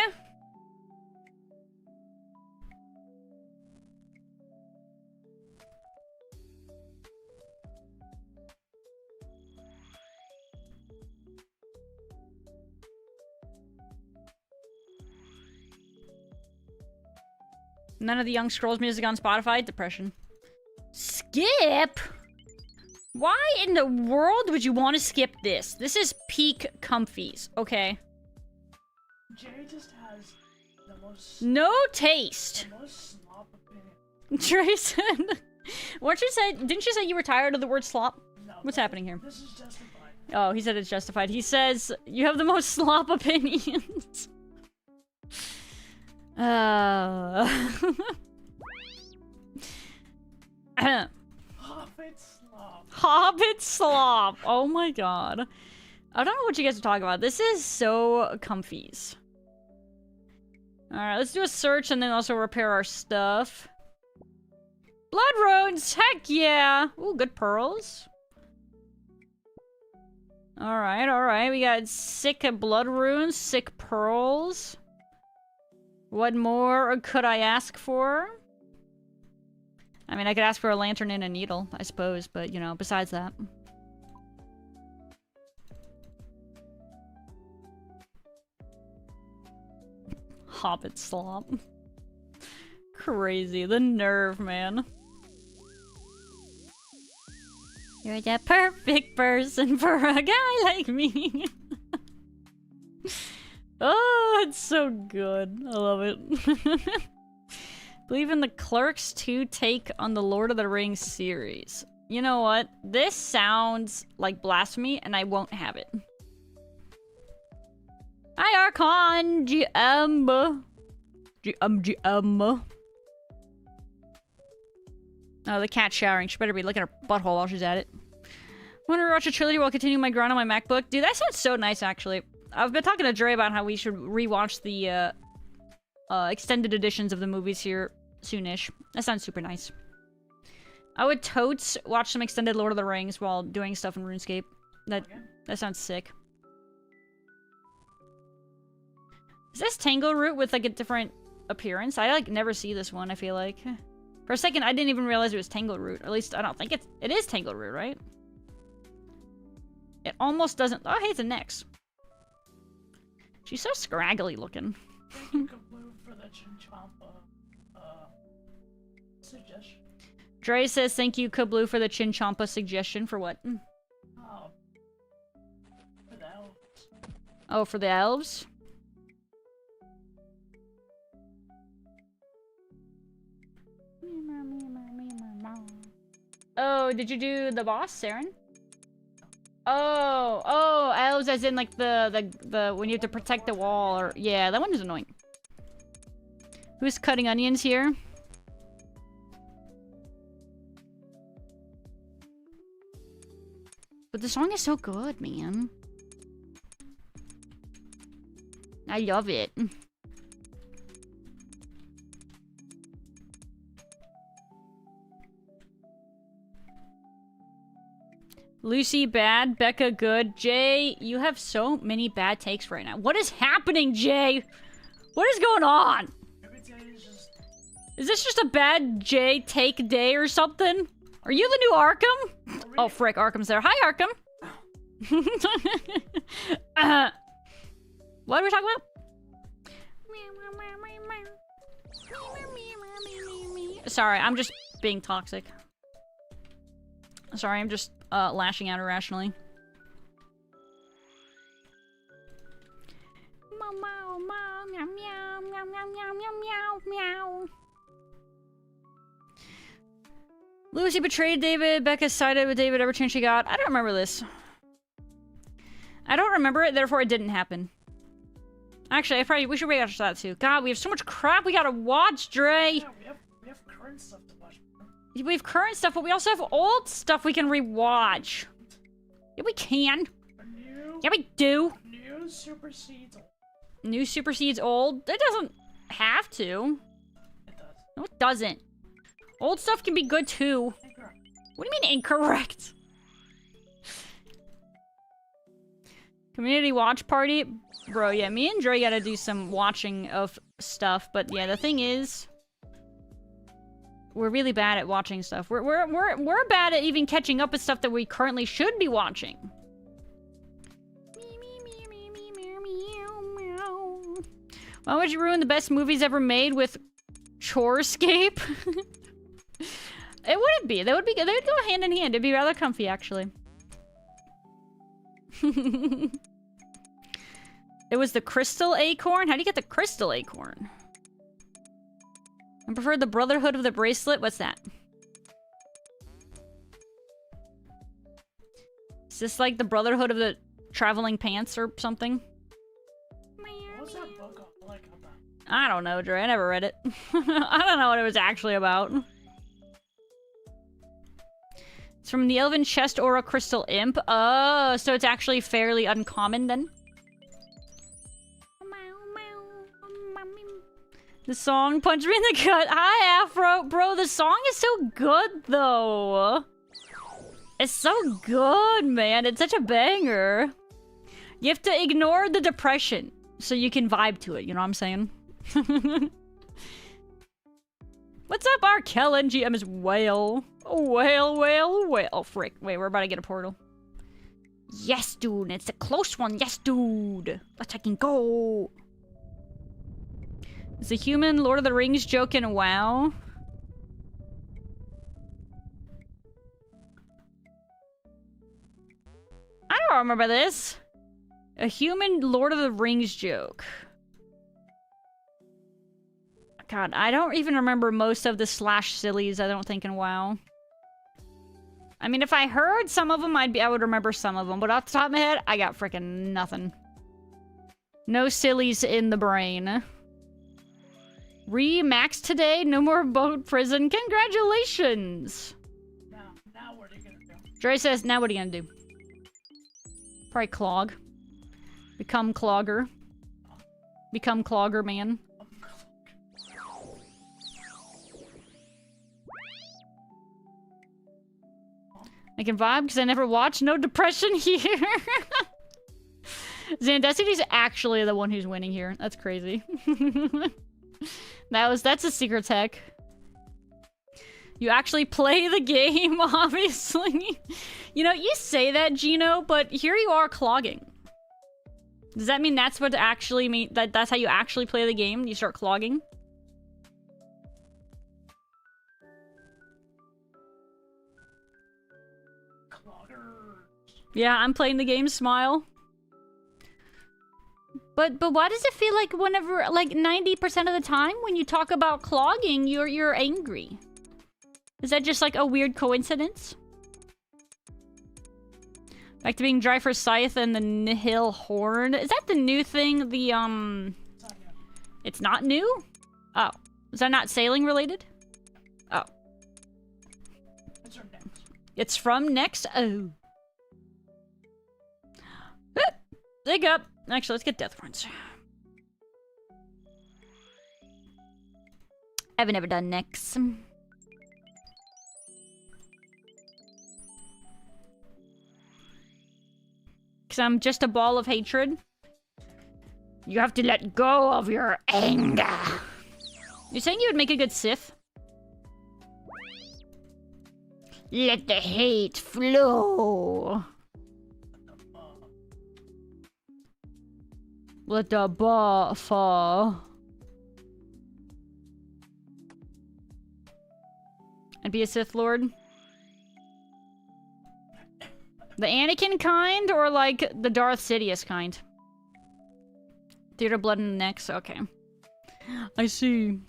A: None of the Young Scrolls music on Spotify. Depression. Skip? Why in the world would you want to skip this? This is peak comfies, okay?
B: Jerry just has the most...
A: No taste.
B: The most slop opinion.
A: Trey said... What you said? Didn't you say you were tired of the word slop?
B: No.
A: What's happening here?
B: This is justified.
A: Oh, he said it's justified. He says you have the most slop opinions.
B: Hobbit slop.
A: Hobbit slop. Oh my god. I don't know what you guys are talking about. This is so comfies. Alright, let's do a search and then also repair our stuff. Blood runes! Heck yeah! Ooh, good pearls. Alright, alright. We got sick blood runes, sick pearls. What more could I ask for? I mean, I could ask for a lantern and a needle, I suppose, but, you know, besides that. Hobbit slop. Crazy. The nerve, man. You're the perfect person for a guy like me. Oh, it's so good. I love it. Believe in the Clerks 2 take on the Lord of the Rings series. You know what? This sounds like blasphemy, and I won't have it. Hi, Archon! GM! GM. Oh, the cat's showering. She better be licking her butthole while she's at it. Want to watch a trilogy while continuing my grind on my MacBook? Dude, that sounds so nice, actually. I've been talking to Dre about how we should rewatch the extended editions of the movies here soonish. That sounds super nice. I would totes watch some extended Lord of the Rings while doing stuff in RuneScape. That sounds sick. Is this Tangleroot with like a different appearance? I like never see this one, I feel like. For a second, I didn't even realize it was Tangleroot. Or at least I don't think it is Tangleroot, right? It almost doesn't. Oh, hey, it's a Nyx. She's so scraggly looking.
B: Thank you, Kabloo, for the Chinchompa suggestion.
A: Dre says thank you, Kabloo, for the Chinchompa suggestion. For what?
B: Oh. For the elves.
A: Oh, for the elves? Oh, did you do the boss, Saren? Oh, elves as in like the when you have to protect the wall or yeah, that one is annoying. Who's cutting onions here? But the song is so good, man. I love it. Lucy bad, Becca good. Jay, you have so many bad takes right now. What is happening, Jay? What is going on?
B: Every day is just...
A: Is this just a bad Jay take day or something? Are you the new Arkham? Oh, frick, Arkham's there. Hi, Arkham. What are we talking about? Sorry, I'm just being toxic. Sorry, I'm just lashing out irrationally. Lucy betrayed David. Becca sided with David every chance she got. I don't remember this. I don't remember it, therefore it didn't happen. Actually, we should rewatch that too. God, we have so much crap we gotta watch, Dre.
B: Yeah, we have current stuff to watch.
A: We have current stuff, but we also have old stuff we can rewatch. Yeah, we can. Yeah, we do.
B: New supersedes old.
A: New supersedes old? It doesn't have to.
B: It does.
A: No, it doesn't. Old stuff can be good too.
B: Incorrect.
A: What do you mean incorrect? Community watch party? Bro, yeah, me and Dre gotta do some watching of stuff, but yeah, the thing is... We're really bad at watching stuff. We're bad at even catching up with stuff that we currently should be watching. Why would you ruin the best movies ever made with Chorescape? It wouldn't be. They would go hand in hand. It'd be rather comfy, actually. It was the crystal acorn? How do you get the crystal acorn? I prefer the Brotherhood of the Bracelet. What's that? Is this like the Brotherhood of the Traveling Pants or something?
B: What was that book like about?
A: I don't know, Dre. I never read it. I don't know what it was actually about. It's from the Elven Chest Aura Crystal Imp. Oh, so it's actually fairly uncommon then? The song Punch Me in the Gut. Hi, Afro. Bro, the song is so good, though. It's so good, man. It's such a banger. You have to ignore the depression so you can vibe to it. You know what I'm saying? What's up, R. Kellen? GM is whale. Whale. Oh, frick. Wait, we're about to get a portal. Yes, dude. It's a close one. Yes, dude. Let's fucking go. It's a human Lord of the Rings joke in WoW. I don't remember this. A human Lord of the Rings joke. God, I don't even remember most of the slash sillies, I don't think, in WoW. I mean, if I heard some of them, I would remember some of them. But off the top of my head, I got freaking nothing. No sillies in the brain. Re-max today? No more boat prison? Congratulations!
B: Now what are you gonna do?
A: Dre says, now what are you gonna do? Probably clog. Become clogger. Become clogger, man. I can vibe because I never watched. No depression here. Zandesity's actually the one who's winning here. That's crazy. That's a secret tech. You actually play the game, obviously. You know, you say that, Gino, but here you are clogging. Does that mean that's what actually mean? That's how you actually play the game? You start clogging? Yeah, I'm playing the game, smile. But why does it feel like whenever, like 90% of the time when you talk about clogging, you're angry? Is that just like a weird coincidence? Back to being dry for Scythe and the Nihil Horn. Is that the new thing? It's not new? Oh. Is that not sailing related? Oh. It's from next? Oh. Dig up. Actually, let's get death runs. I've never done next. Because I'm just a ball of hatred. You have to let go of your anger. You're saying you would make a good Sith? Let the hate flow. Let the ball fall. And be a Sith Lord? The Anakin kind, or like the Darth Sidious kind? Theater blood in the necks, okay. I see.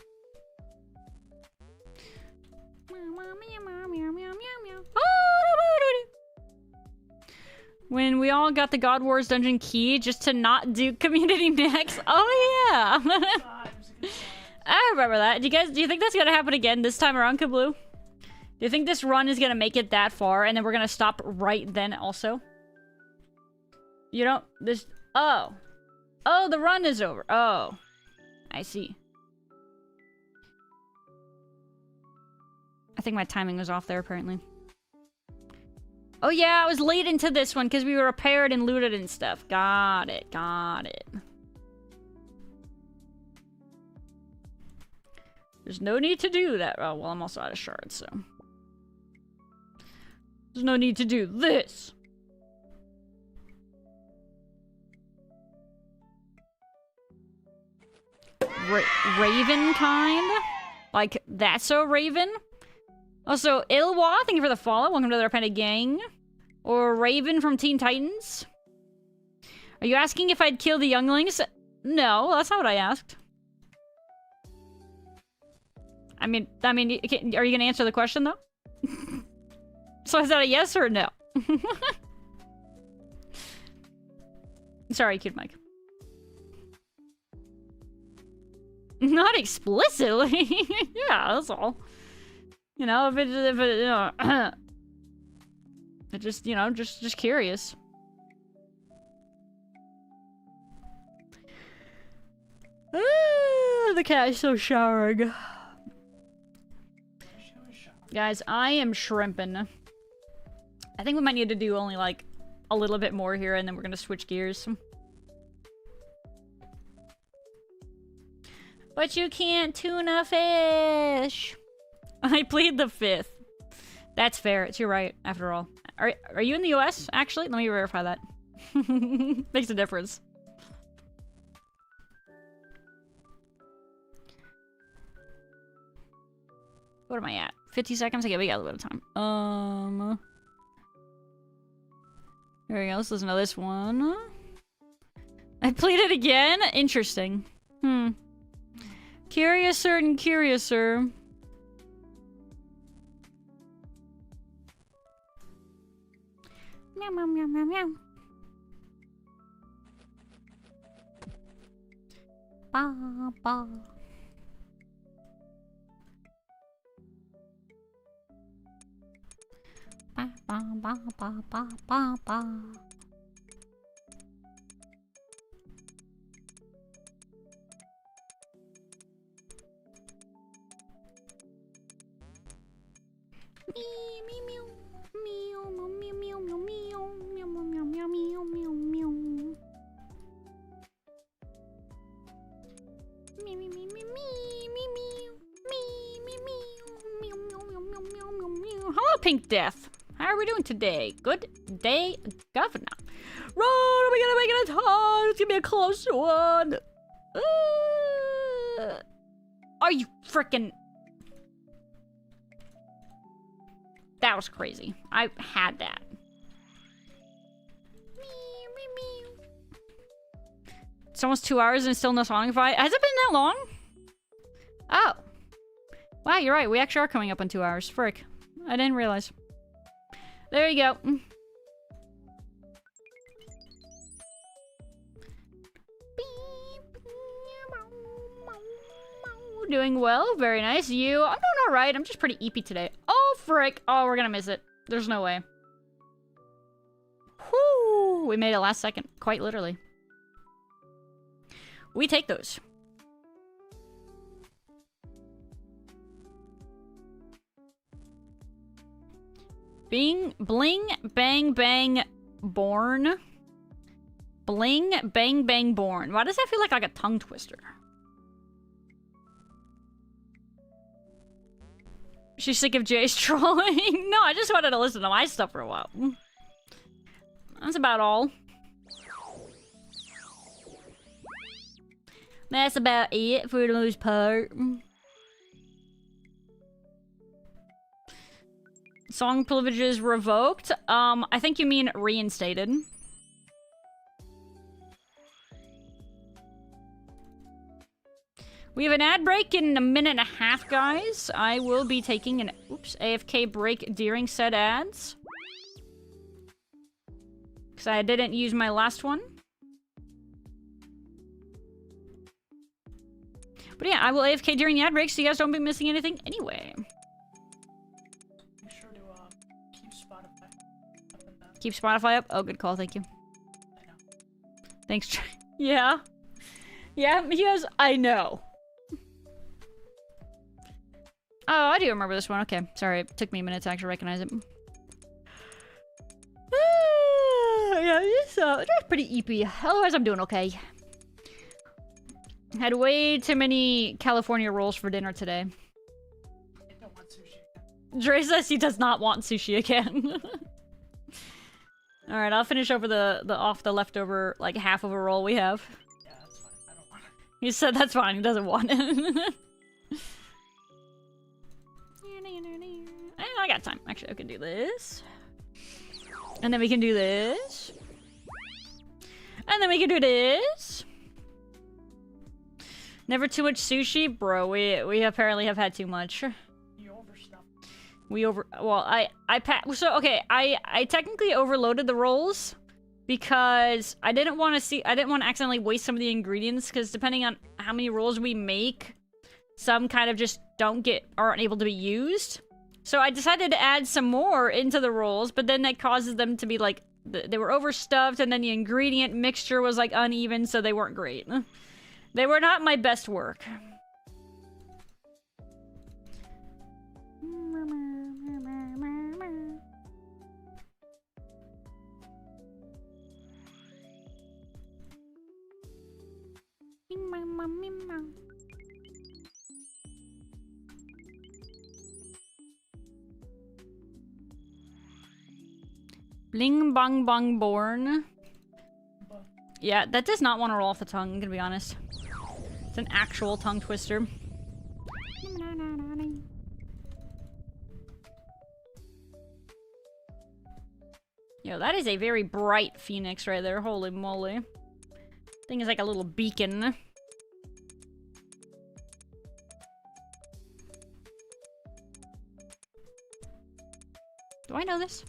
A: When we all got the God Wars dungeon key just to not do community next. Oh yeah. I remember that. Do you think that's gonna happen again this time around, Kabloo? Do you think this run is gonna make it that far and then we're gonna stop right then also? You don't oh. Oh, the run is over. Oh. I see. I think my timing was off there apparently. Oh yeah, I was late into this one because we were repaired and looted and stuff. Got it, got it. There's no need to do that. Oh, well, I'm also out of shards, so. There's no need to do this. Raven kind? Like, that's so Raven? Also, Ilwa, thank you for the follow. Welcome to the Red Panda Gang. Or Raven from Teen Titans. Are you asking if I'd kill the younglings? No, that's not what I asked. I mean, are you gonna answer the question though? So is that a yes or a no? Sorry, cute Mike. Not explicitly. Yeah, that's all. You know, if it you know, it just, you know, just curious. The cat is so showering. Guys, I am shrimping. I think we might need to do only like a little bit more here and then we're gonna switch gears. But you can't tuna fish. I plead the fifth. That's fair. It's your right, after all. Are you in the US, actually? Let me verify that. Makes a difference. What am I at? 50 seconds? Okay, we got a little bit of time. There we go. Let's listen to this one. I pleaded again? Interesting. Curiouser and curiouser. Meow, meow, meow, meow, meow. Ba, ba. Ba, ba, ba, ba, ba, ba, ba. Hello, Pink Death. How are we doing today? Good day, Governor. Run! Are we gonna make it in time? It's gonna be a close one. Are you freaking? That was crazy. I had that. It's almost 2 hours and still no Songify. Has it been that long? Oh. Wow, you're right. We actually are coming up on 2 hours. Frick. I didn't realize. There you go. Doing well. Very nice. You? I'm doing alright. I'm just pretty eepy today. Oh, frick. Oh, we're gonna miss it. There's no way. Whoo! We made it last second. Quite literally. We take those. Bling, bang, bang, born. Bling, bang, bang, born. Why does that feel like a tongue twister? She's sick of Jay's trolling. No, I just wanted to listen to my stuff for a while. That's about all. That's about it for the most part. Song privileges revoked. I think you mean reinstated. We have an ad break in a minute and a half, guys. I will be taking an AFK break during said ads. Because I didn't use my last one. But yeah, I will AFK during the ad break so you guys don't be missing anything anyway.
B: Make sure to keep Spotify up and down.
A: Keep Spotify up? Oh, good call, thank you.
B: I know.
A: Thanks, yeah. Yeah, he goes, I know. Oh, I do remember this one. Okay, sorry. It took me a minute to actually recognize it. Yeah, it's pretty eepy. Otherwise, I'm doing okay. Had way too many California rolls for dinner today.
B: I don't want sushi.
A: Dre says he does not want sushi again. Alright, I'll finish over the leftover, like, half of a roll we have.
B: Yeah, that's fine. I don't want it.
A: He said that's fine. He doesn't want it. I got time. Actually, I can do this. And then we can do this. And then we can do this. Never too much sushi? Bro, we apparently have had too much.
B: You overstuffed.
A: Well, I technically overloaded the rolls because I didn't want to accidentally waste some of the ingredients, because depending on how many rolls we make, some kind of just aren't able to be used. So I decided to add some more into the rolls, but then that causes them to be like, they were overstuffed, and then the ingredient mixture was like uneven, so they weren't great. They were not my best work. Bling bong bong born. Yeah, that does not want to roll off the tongue, I'm gonna be honest. It's an actual tongue twister. Yo, that is a very bright phoenix right there. Holy moly. Thing is like a little beacon. Do I know this?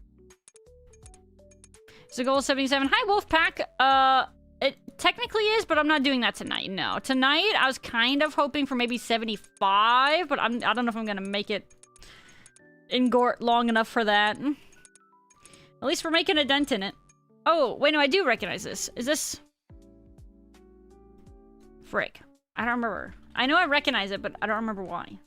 A: So goal 77. Hi, Wolfpack. It technically is, but I'm not doing that tonight. No. Tonight, I was kind of hoping for maybe 75, but I don't know if I'm gonna make it in Gort long enough for that. At least we're making a dent in it. Oh, wait, no, I do recognize this. Is this... Frick. I don't remember. I know I recognize it, but I don't remember why.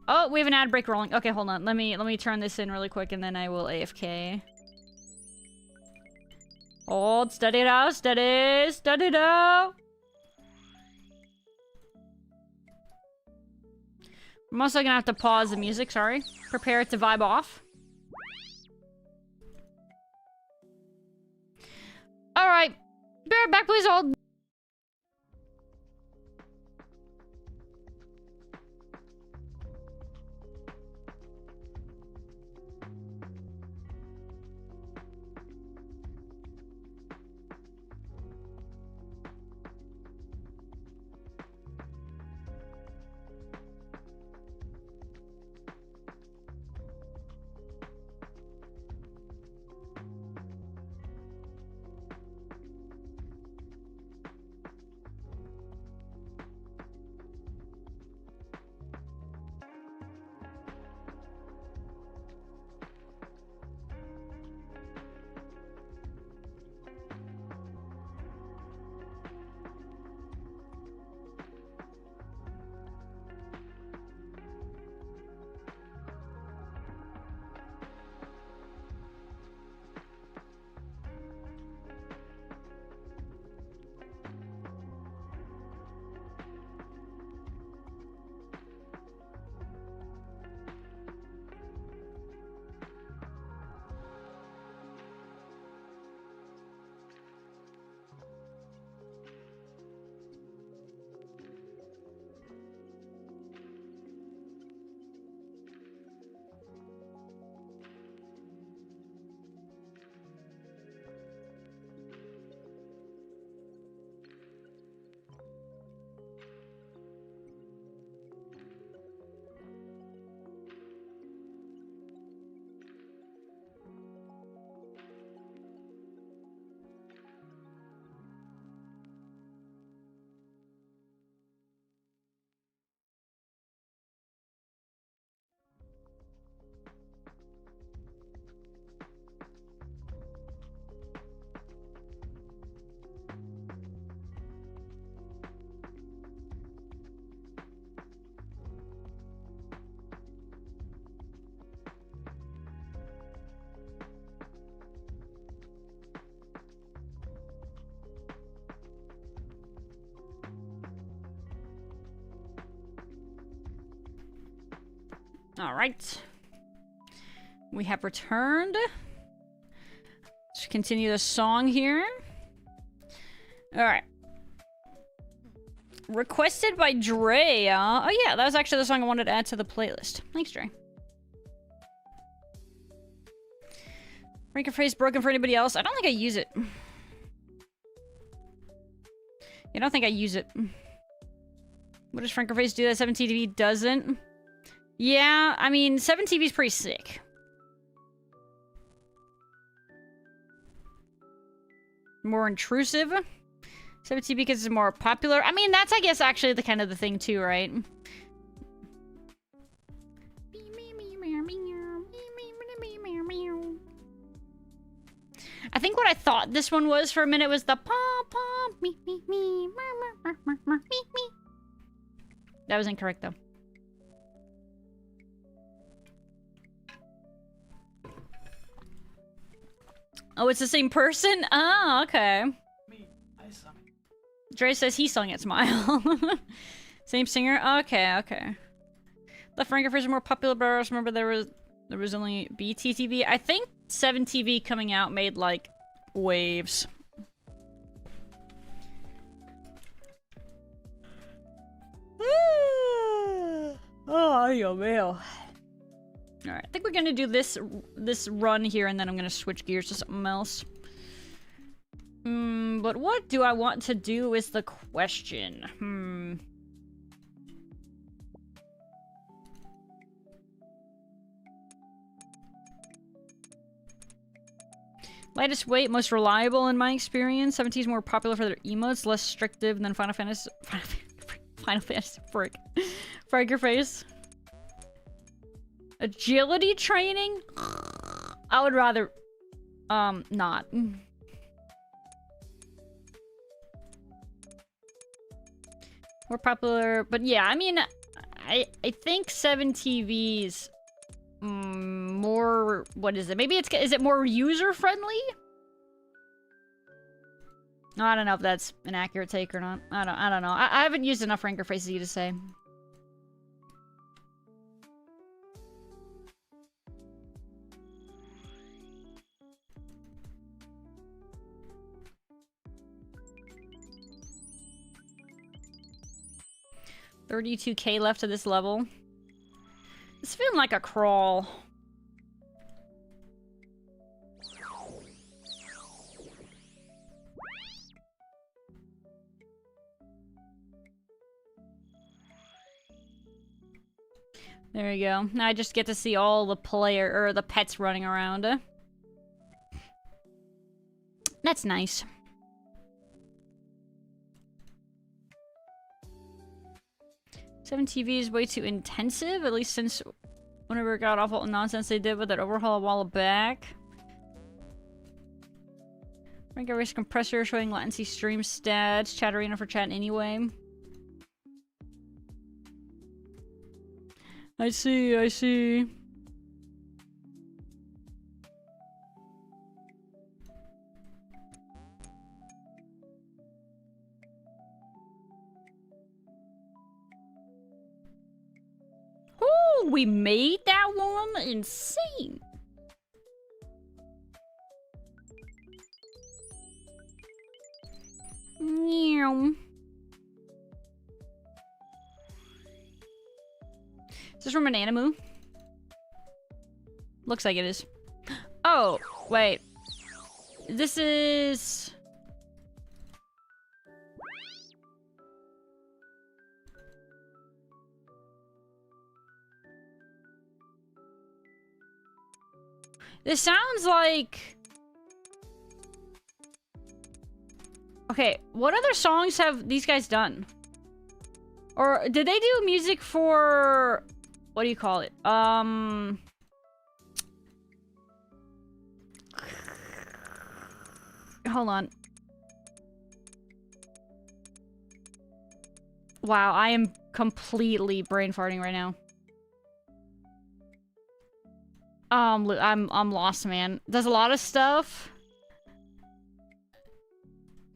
A: Oh, we have an ad break rolling. Okay, hold on. Let me turn this in really quick, and then I will AFK. Hold, steady it out, steady it out. I'm also gonna have to pause the music, sorry. Prepare it to vibe off. Alright. Be right back, please hold. Alright. We have returned. Let's continue the song here. Alright. Requested by Dre. Oh yeah, that was actually the song I wanted to add to the playlist. Thanks, Dre. Frankenphrase broken for anybody else? I don't think I use it. I don't think I use it. What does Frankenphrase do that 7TV doesn't? Yeah, I mean, 7TV's pretty sick. More intrusive. 7TV because it's more popular. I mean, that's, I guess, actually the kind of the thing too, right? I think what I thought this one was for a minute was the pom pom me me me me me. That was incorrect though. Oh, it's the same person? Oh, okay.
B: Me, I sung it.
A: Dre says he sung it, Smile. Same singer? Okay, okay. The Frankenphrase is more popular, but I also remember there was only BTTV. I think 7TV coming out made, like, waves. Oh, yo, man. Alright, I think we're gonna do this run here, and then I'm gonna switch gears to something else. But what do I want to do is the question. Lightest weight, most reliable in my experience. 17 is more popular for their emotes, less restrictive than Final Fantasy. Final Fantasy, frick. Frankenphrase. Agility training? I would rather, not. More popular, but yeah, I mean, I think 7TV's more, what is it? Maybe is it more user-friendly? No, I don't know if that's an accurate take or not. I don't know. I haven't used enough Frankenphrases to say. $32K left to this level. It's feeling like a crawl. There you go. Now I just get to see all the the pets running around. That's nice. Seven TV is way too intensive, at least since whenever it got awful nonsense they did with that overhaul a while back. Rank erase compressor showing latency stream stats, chat arena for chat anyway. I see, I see. Ooh, we made that one? Insane. Meow. Is this from an Animu? Looks like it is. Oh, wait. This is... This sounds like... Okay, what other songs have these guys done? Or did they do music for... What do you call it? Hold on. Wow, I am completely brain farting right now. I'm lost, man. There's a lot of stuff.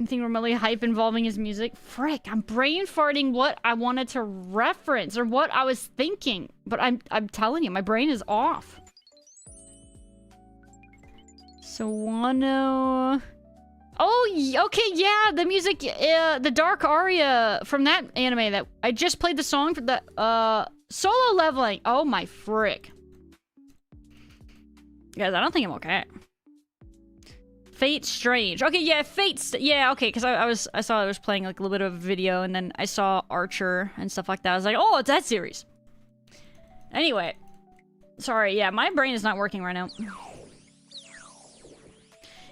A: anything remotely hype involving his music. Frick, I'm brain farting what I wanted to reference or what I was thinking. But I'm telling you, my brain is off. So Wano... Oh, okay, yeah, the music, the dark aria from that anime that I just played the song for the, solo leveling. Oh my frick. Guys, I don't think I'm okay. Fate Strange. Okay, yeah, yeah, okay, because I saw I was playing like a little bit of a video, and then I saw Archer and stuff like that. I was like, oh, it's that series. Anyway. Sorry, yeah, my brain is not working right now.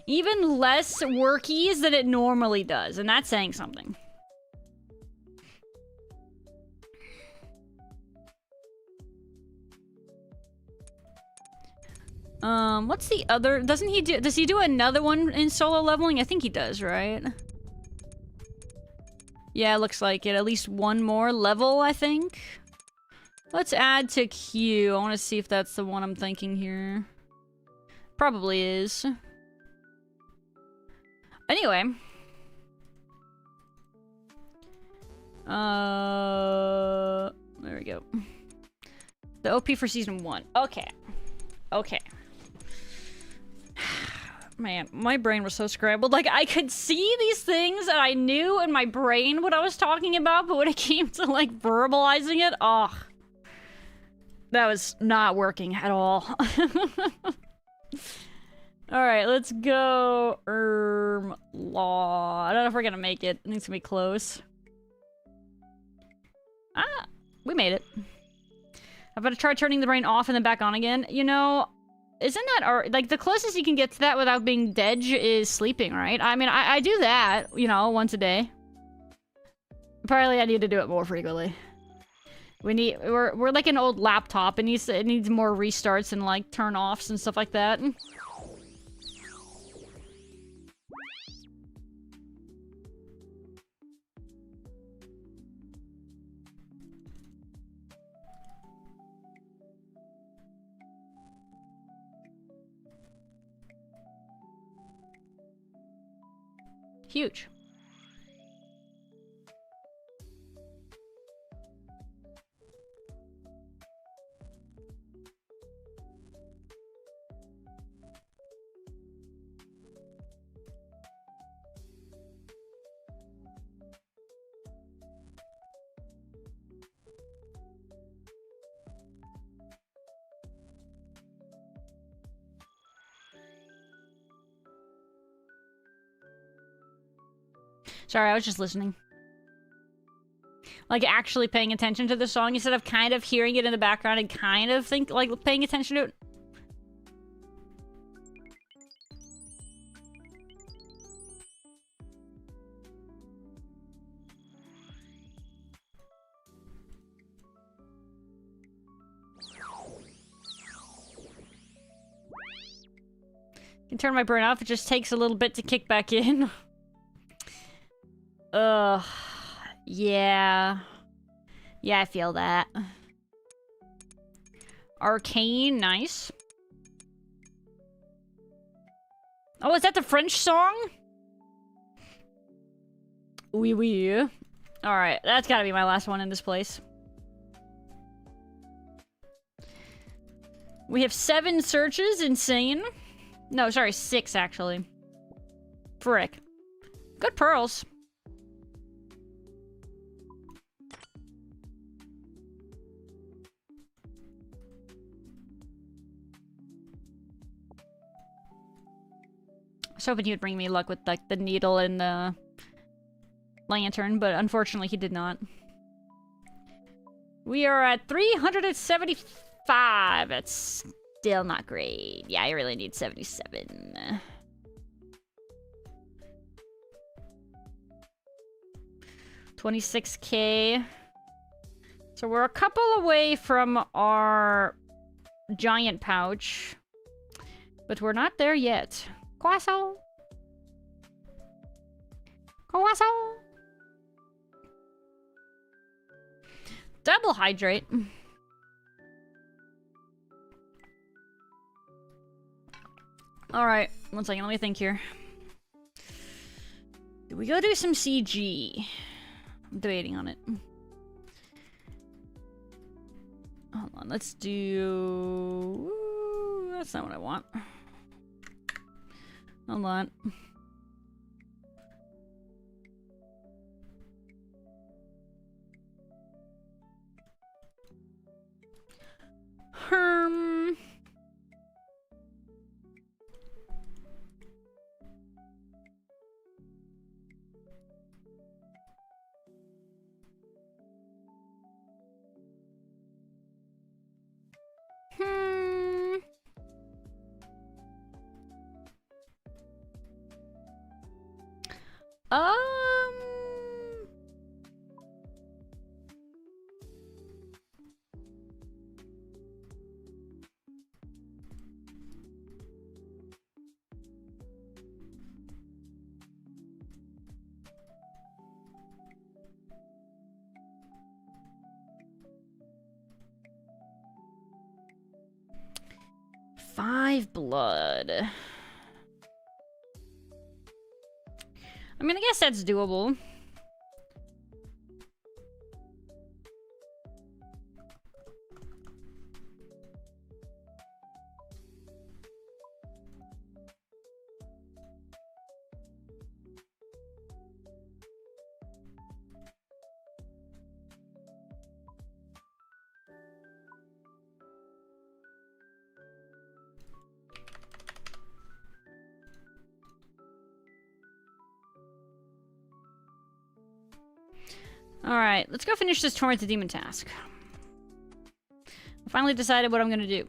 A: Even less workies than it normally does, and that's saying something. What's the other? Does he do another one in solo leveling? I think he does, right? Yeah, looks like it. At least one more level, I think. Let's add to queue. I want to see if that's the one I'm thinking here. Probably is. Anyway. There we go. The OP for season 1. Okay. Okay. Man, my brain was so scrambled. Like, I could see these things and I knew in my brain what I was talking about, but when it came to, like, verbalizing it, ugh. That was not working at all. Alright, let's go. Law. I don't know if we're gonna make it. I think it's gonna be close. Ah, we made it. I'm gonna try turning the brain off and then back on again. You know, isn't that like the closest you can get to that without being dead is sleeping, right? I mean, I do that, you know, once a day. Apparently, I need to do it more frequently. We're like an old laptop. It needs more restarts and like turn offs and stuff like that. Huge. Sorry, I was just listening. Like, actually paying attention to the song instead of kind of hearing it in the background and kind of like, paying attention to it. I can turn my brain off. It just takes a little bit to kick back in. Ugh. Yeah. Yeah, I feel that. Arcane, nice. Oh, is that the French song? Oui, oui. Alright, that's gotta be my last one in this place. We have 7 searches, insane. No, sorry, 6 actually. Frick. Good pearls. I was hoping he would bring me luck with, like, the needle and the lantern, but unfortunately he did not. We are at 375. That's still not great. Yeah, I really need 77. $26K. So we're a couple away from our giant pouch, but we're not there yet. Croissant. Croissant. Double hydrate. Alright, one second, let me think here. Do we go do some CG? I'm debating on it. Hold on, let's do... Ooh, that's not what I want. Hold on. Um... Um... 5 blood. I mean, I guess that's doable. Alright, let's go finish this Torrent the Demon task. I finally decided what I'm gonna do.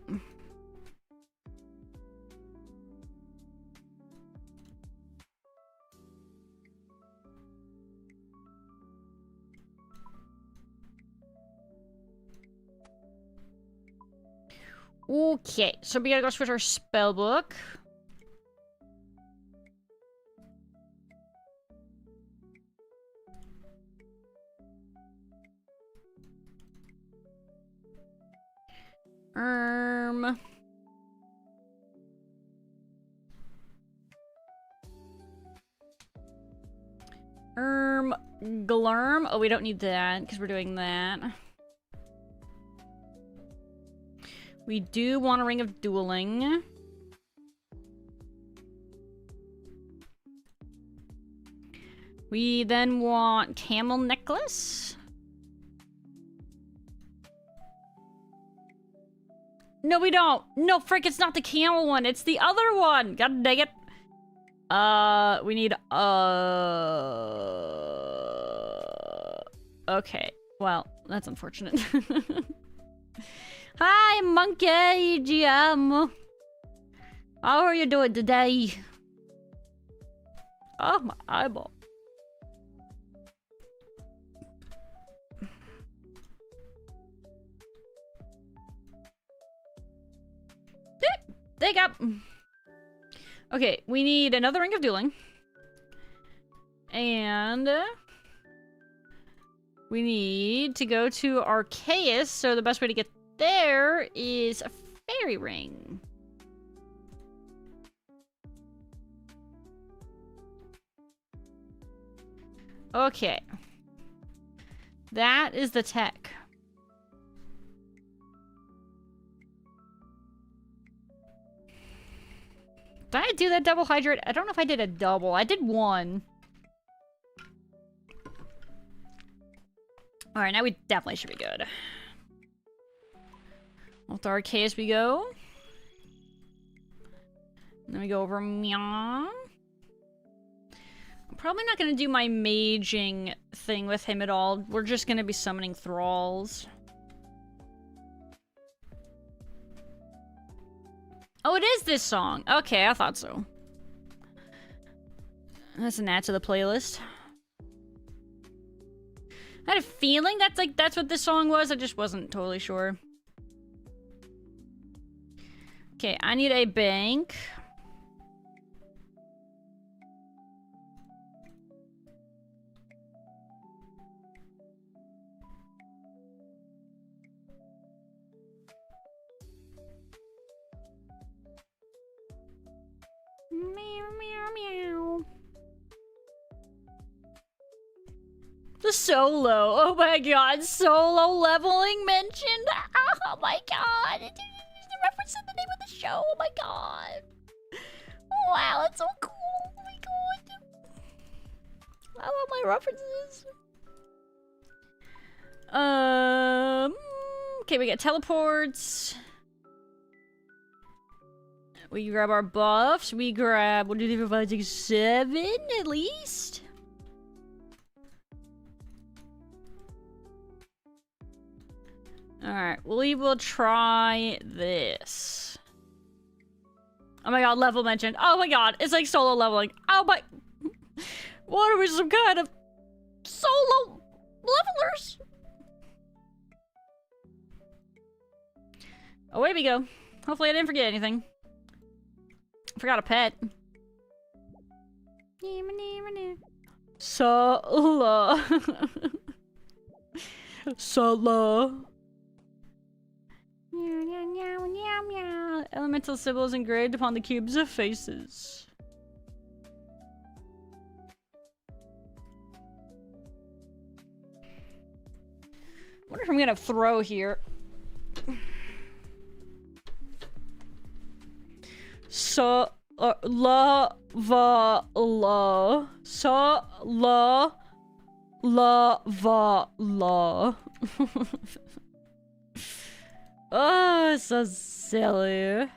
A: Okay, so we gotta go switch our spell book. Glarm. Oh, we don't need that because we're doing that. We do want a Ring of Dueling. We then want Camel Necklace. No, we don't. No, frick, it's not the camel one. It's the other one. God dang it. We need, okay. Well, that's unfortunate. Hi, Monkey GM. How are you doing today? Oh, my eyeball. There you go. Okay, we need another Ring of Dueling. And we need to go to Arceus, so the best way to get there is a fairy ring. Okay. That is the tech. Did I do that double hydrate? I don't know if I did a double. I did one. Alright, now we definitely should be good. With Arceus we go. And then we go over Meow. I'm probably not going to do my maging thing with him at all. We're just going to be summoning thralls. Oh, it is this song. Okay, I thought so. Let's add to the playlist. I had a feeling that's what this song was. I just wasn't totally sure. Okay, I need a bank. Meow, meow, meow. The solo. Oh my god, solo leveling mentioned. Oh my god. It's a reference to the name of the show. Oh my god. Wow, that's so cool. Oh my god. I love my references. Okay, we got teleports. We grab our buffs. We grab 1, 2, 3, 4, 5, 6, 7 at least. Alright, we will try this. Oh my god, level mentioned. Oh my god, it's like solo leveling. Oh my... What are we, some kind of solo levelers? Away we go. Hopefully I didn't forget anything. Forgot a pet. Solo. Solo. Elemental symbols engraved upon the cubes of faces. I wonder if I'm gonna throw here. So la va la va la. Oh, it's so silly.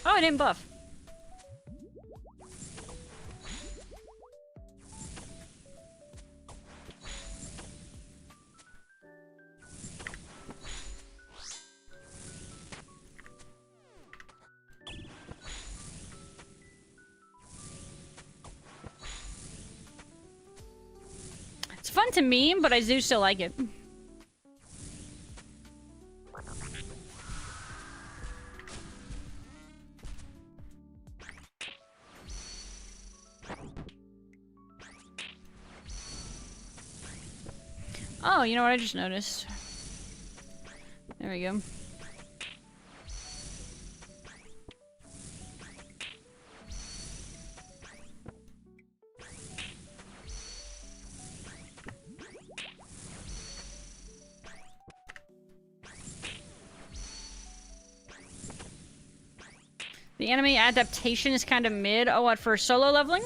A: Oh, I didn't buff. It's fun to meme, but I do still like it. Oh, you know what I just noticed? There we go. The enemy adaptation is kind of mid. Oh, what, for solo leveling?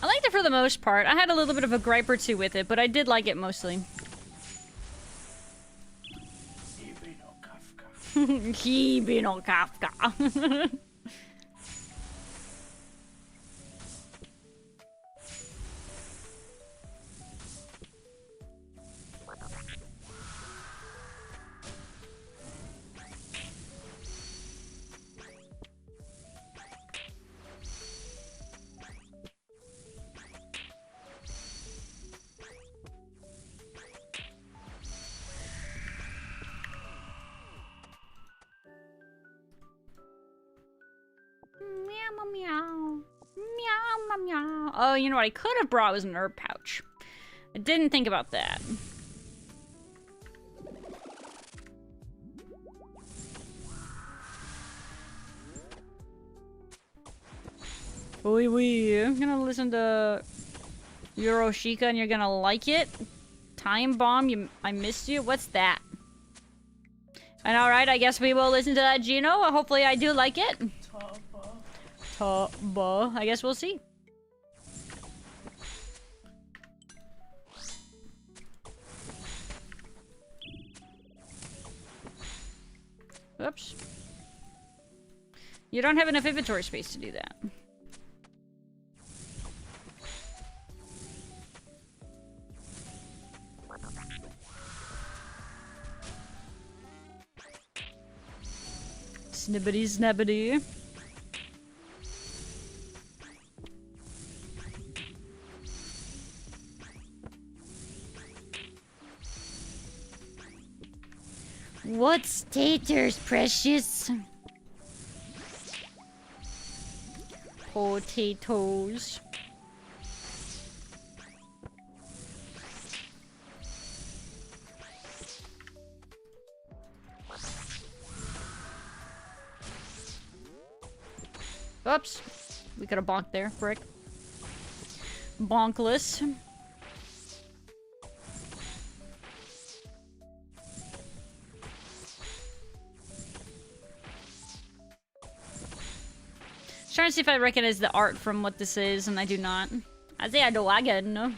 A: I liked it for the most part. I had a little bit of a gripe or two with it, but I did like it mostly. He no Kafka. Oh, you know what I could have brought was an herb pouch. I didn't think about that. Wee. I'm gonna listen to Euroshika and you're gonna like it. Time bomb, I missed you. What's that? And alright, I guess we will listen to that, Gino. Hopefully I do like it. Taba. I guess we'll see. Oops. You don't have enough inventory space to do that. Snibbity snabbity. What's taters, precious? Potatoes. Oops. We could have bonked there, frick. Bonkless. Trying to see if I recognize the art from what this is, and I do not. I say I do again.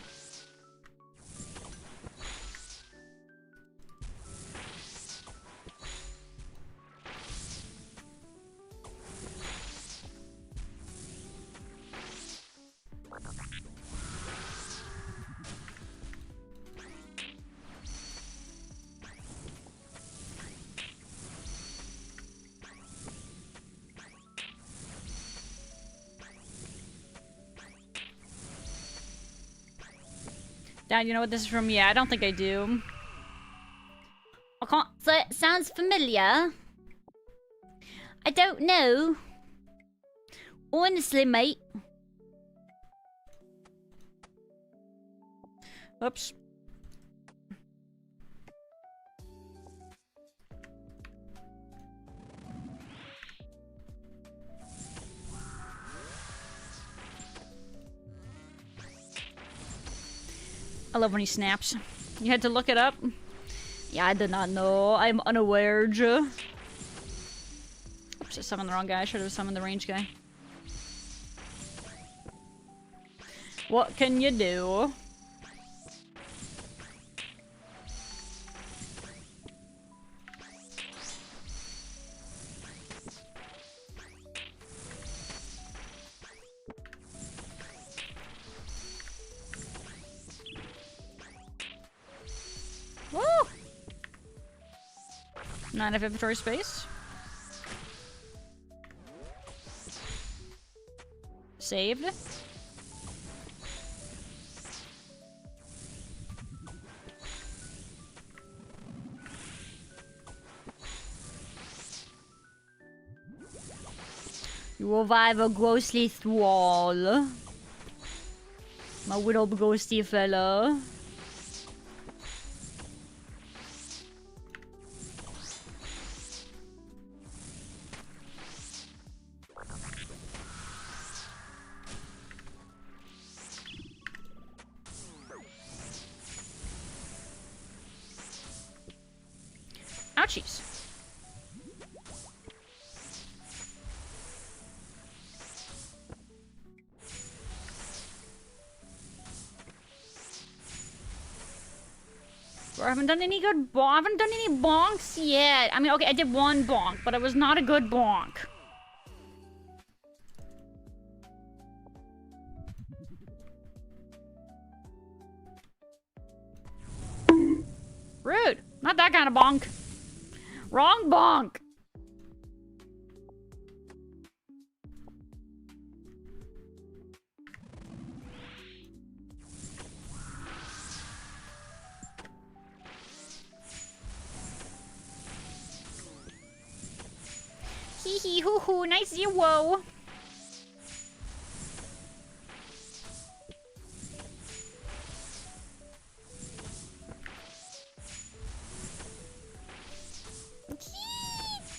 A: Dad, you know what this is from? Yeah, I don't think I do. I can't say it sounds familiar. I don't know. Honestly, mate. Oops. I love when he snaps. You had to look it up? Yeah, I did not know. I'm unaware. Oops, I summoned the wrong guy. I should have summoned the range guy. What can you do? Woo! 9 of inventory space. Saved. You revive a ghostly thrall. My little ghosty fella. Ouchies. I haven't done any good I haven't done any bonks yet. I mean, okay, I did one bonk, but it was not a good bonk. Rude. Not that kind of bonk. Wrong bonk. Hee hee hoo hoo, nice zero.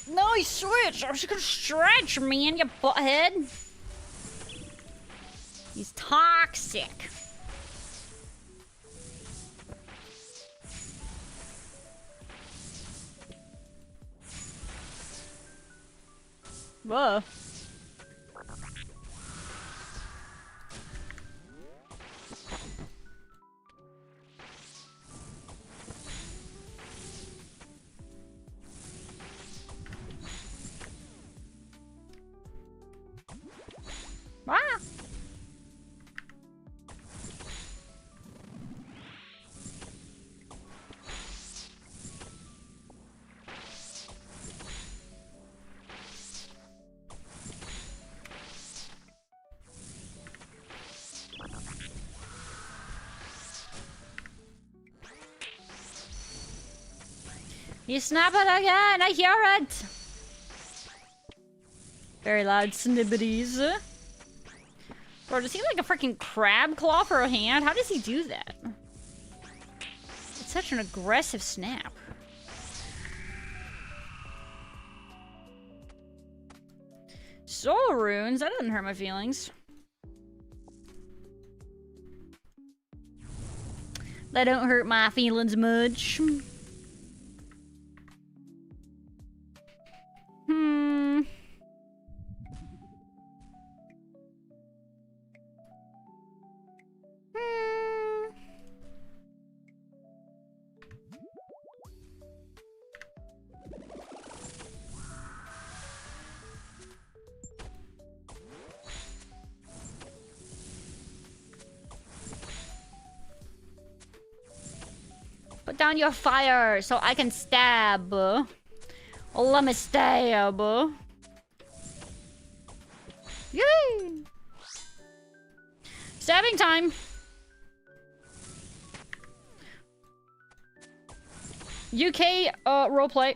A: Nice switch! I was just gonna stretch, man, you butthead. He's toxic. Whoa. Ah. He's snapping again! I hear it! Very loud snibbities. Bro, does he like a freaking crab claw for a hand? How does he do that? It's such an aggressive snap. Soul runes? That doesn't hurt my feelings. That don't hurt my feelings much. Hmm. Put down your fire so I can stab. Let me stab. Yay! Stabbing time. UK roleplay.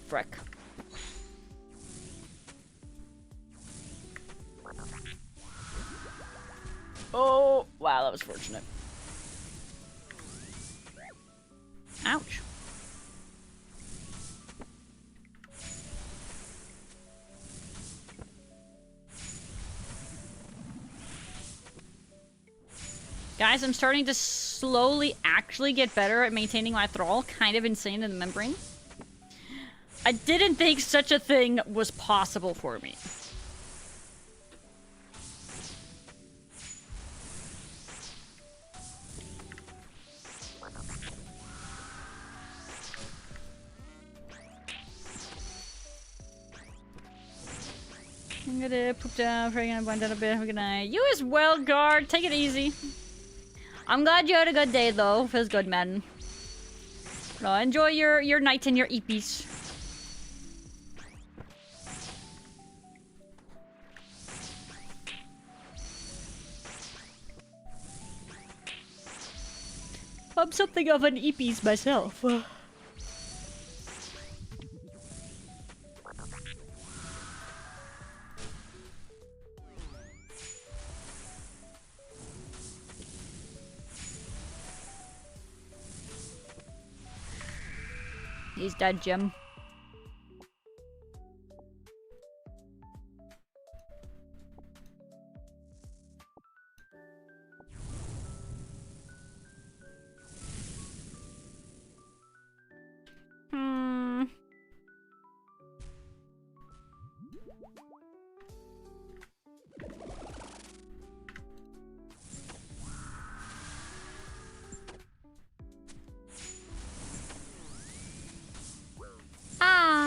A: Frick. Oh, wow, that was fortunate. Ouch. Guys, I'm starting to slowly actually get better at maintaining my thrall. Kind of insane in the membrane. I didn't think such a thing was possible for me. I'm gonna poop down, probably gonna wind down a bit. Have a good night. You as well, guard. Take it easy. I'm glad you had a good day, though. Feels good, man. No, enjoy your night and your EPs. I'm something of an EPs myself. He's dead, Jim.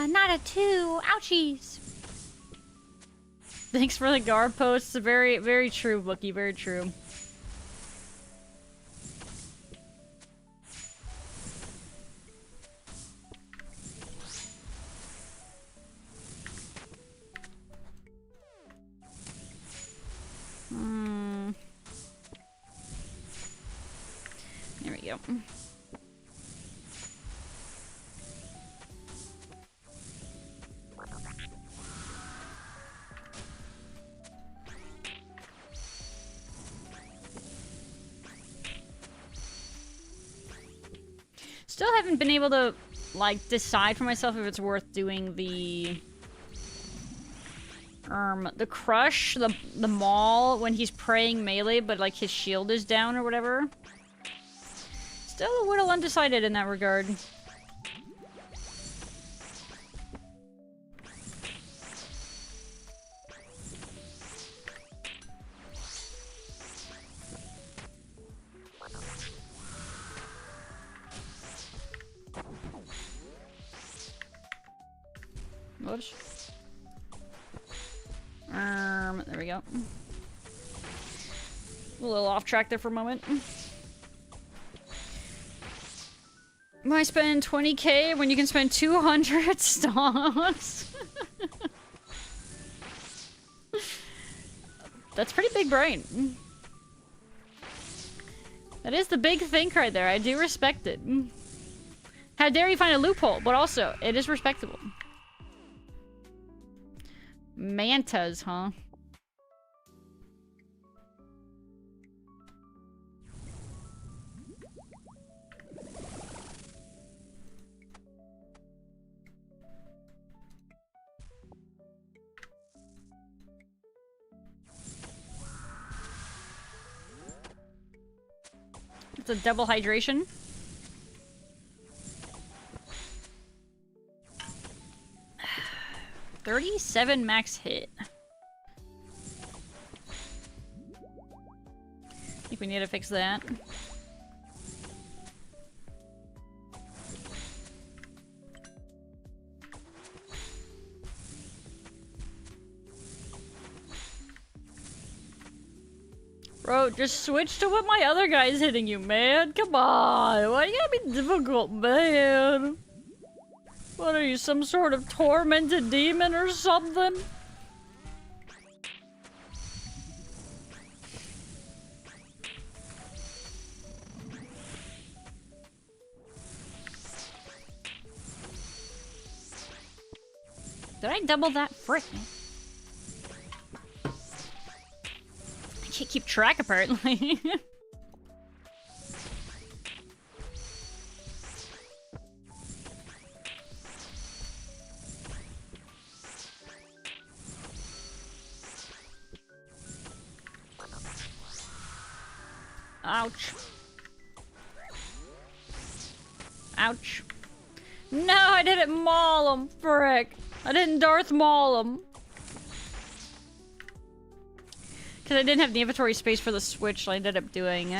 A: Not a 2. Ouchies. Thanks for the guard posts. Very, very true, Wookie. Very true. There we go. Still haven't been able to, like, decide for myself if it's worth doing the crush, the maul when he's praying melee, but, like, his shield is down or whatever. Still a little undecided in that regard. Whoops. There we go. A little off track there for a moment. Why spend 20k when you can spend 200 stocks? That's pretty big brain. That is the big think right there. I do respect it. How dare you find a loophole, but also, it is respectable. Mantas, huh? It's a double hydration. $37 max hit. I think we need to fix that. Bro, just switch to what my other guy's hitting you, man. Come on. Why you gotta be difficult, man? What are you, some sort of tormented demon or something? Did I double that? Frick. I can't keep track, apparently. Ouch. Ouch. No, I didn't maul him, frick. I didn't Darth Maul him. Because I didn't have the inventory space for the switch, so I ended up doing...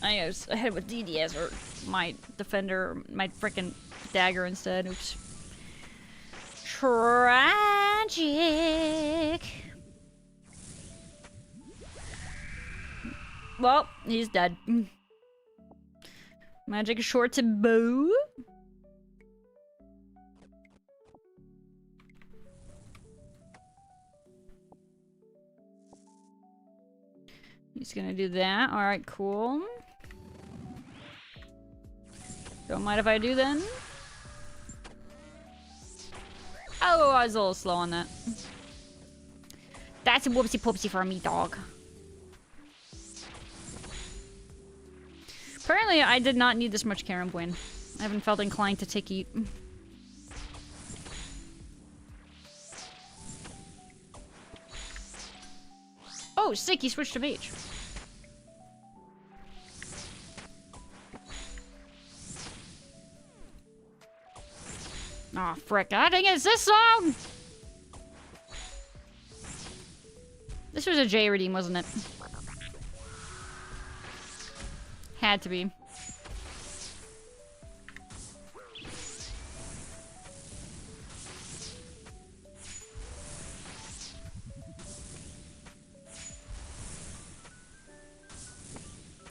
A: I was ahead with DDS, or my defender, my frickin' dagger instead. Oops. Tragic. Well, he's dead. Magic short to bow. He's gonna do that. Alright, cool. Don't mind if I do then. Oh, I was a little slow on that. That's a whoopsie poopsie for me, dog. Apparently, I did not need this much Karambwin. I haven't felt inclined to take eat. Oh, sick, he switched to mage. Aw, oh, frick. I think it's this song! This was a J redeem, wasn't it? Had to be.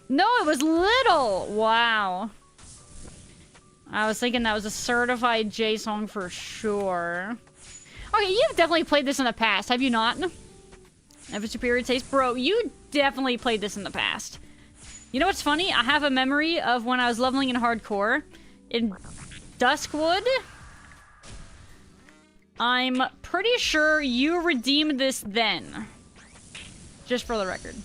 A: No, it was little! Wow. I was thinking that was a certified J song for sure. Okay, you've definitely played this in the past, have you not? I have a superior taste. Bro, you definitely played this in the past. You know what's funny? I have a memory of when I was leveling in hardcore in Duskwood. I'm pretty sure you redeemed this then. Just for the record.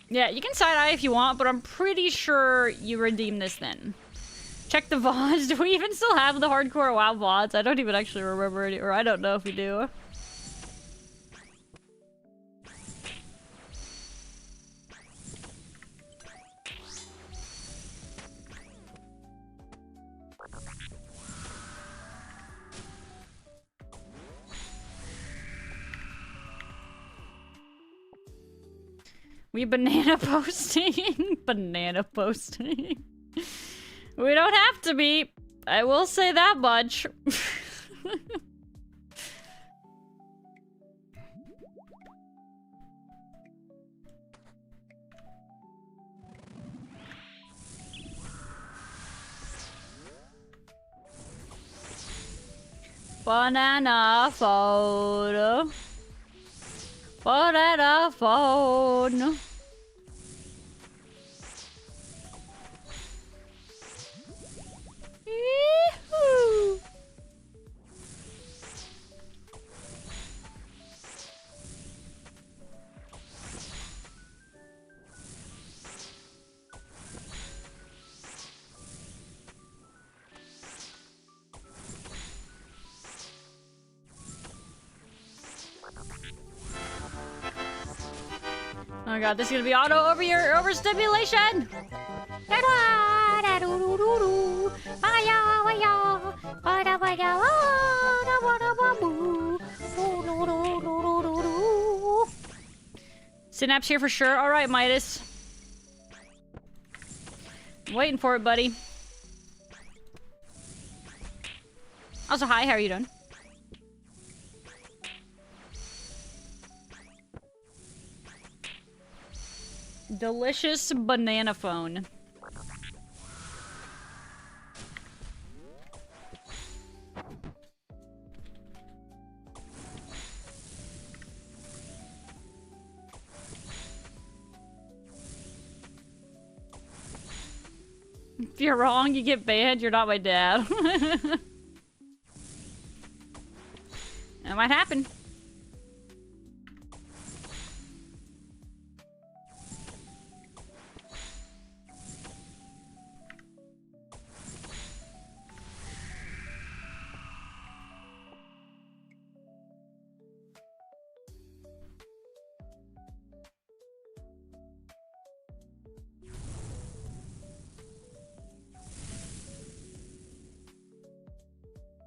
A: Yeah, you can side-eye if you want, but I'm pretty sure you redeemed this then. Check the VODs. Do we even still have the hardcore WoW VODs? I don't even actually remember it, or I don't know if we do. We banana posting. Banana posting. We don't have to be. I will say that much. Banana photo. Put at a phone. Yee-hoo. Oh god, this is gonna be auto overstimulation! Synapse here for sure. Alright, Midas. Waiting for it, buddy. Also, hi, how are you doing? Delicious banana phone. If you're wrong, you get banned. You're not my dad. That might happen.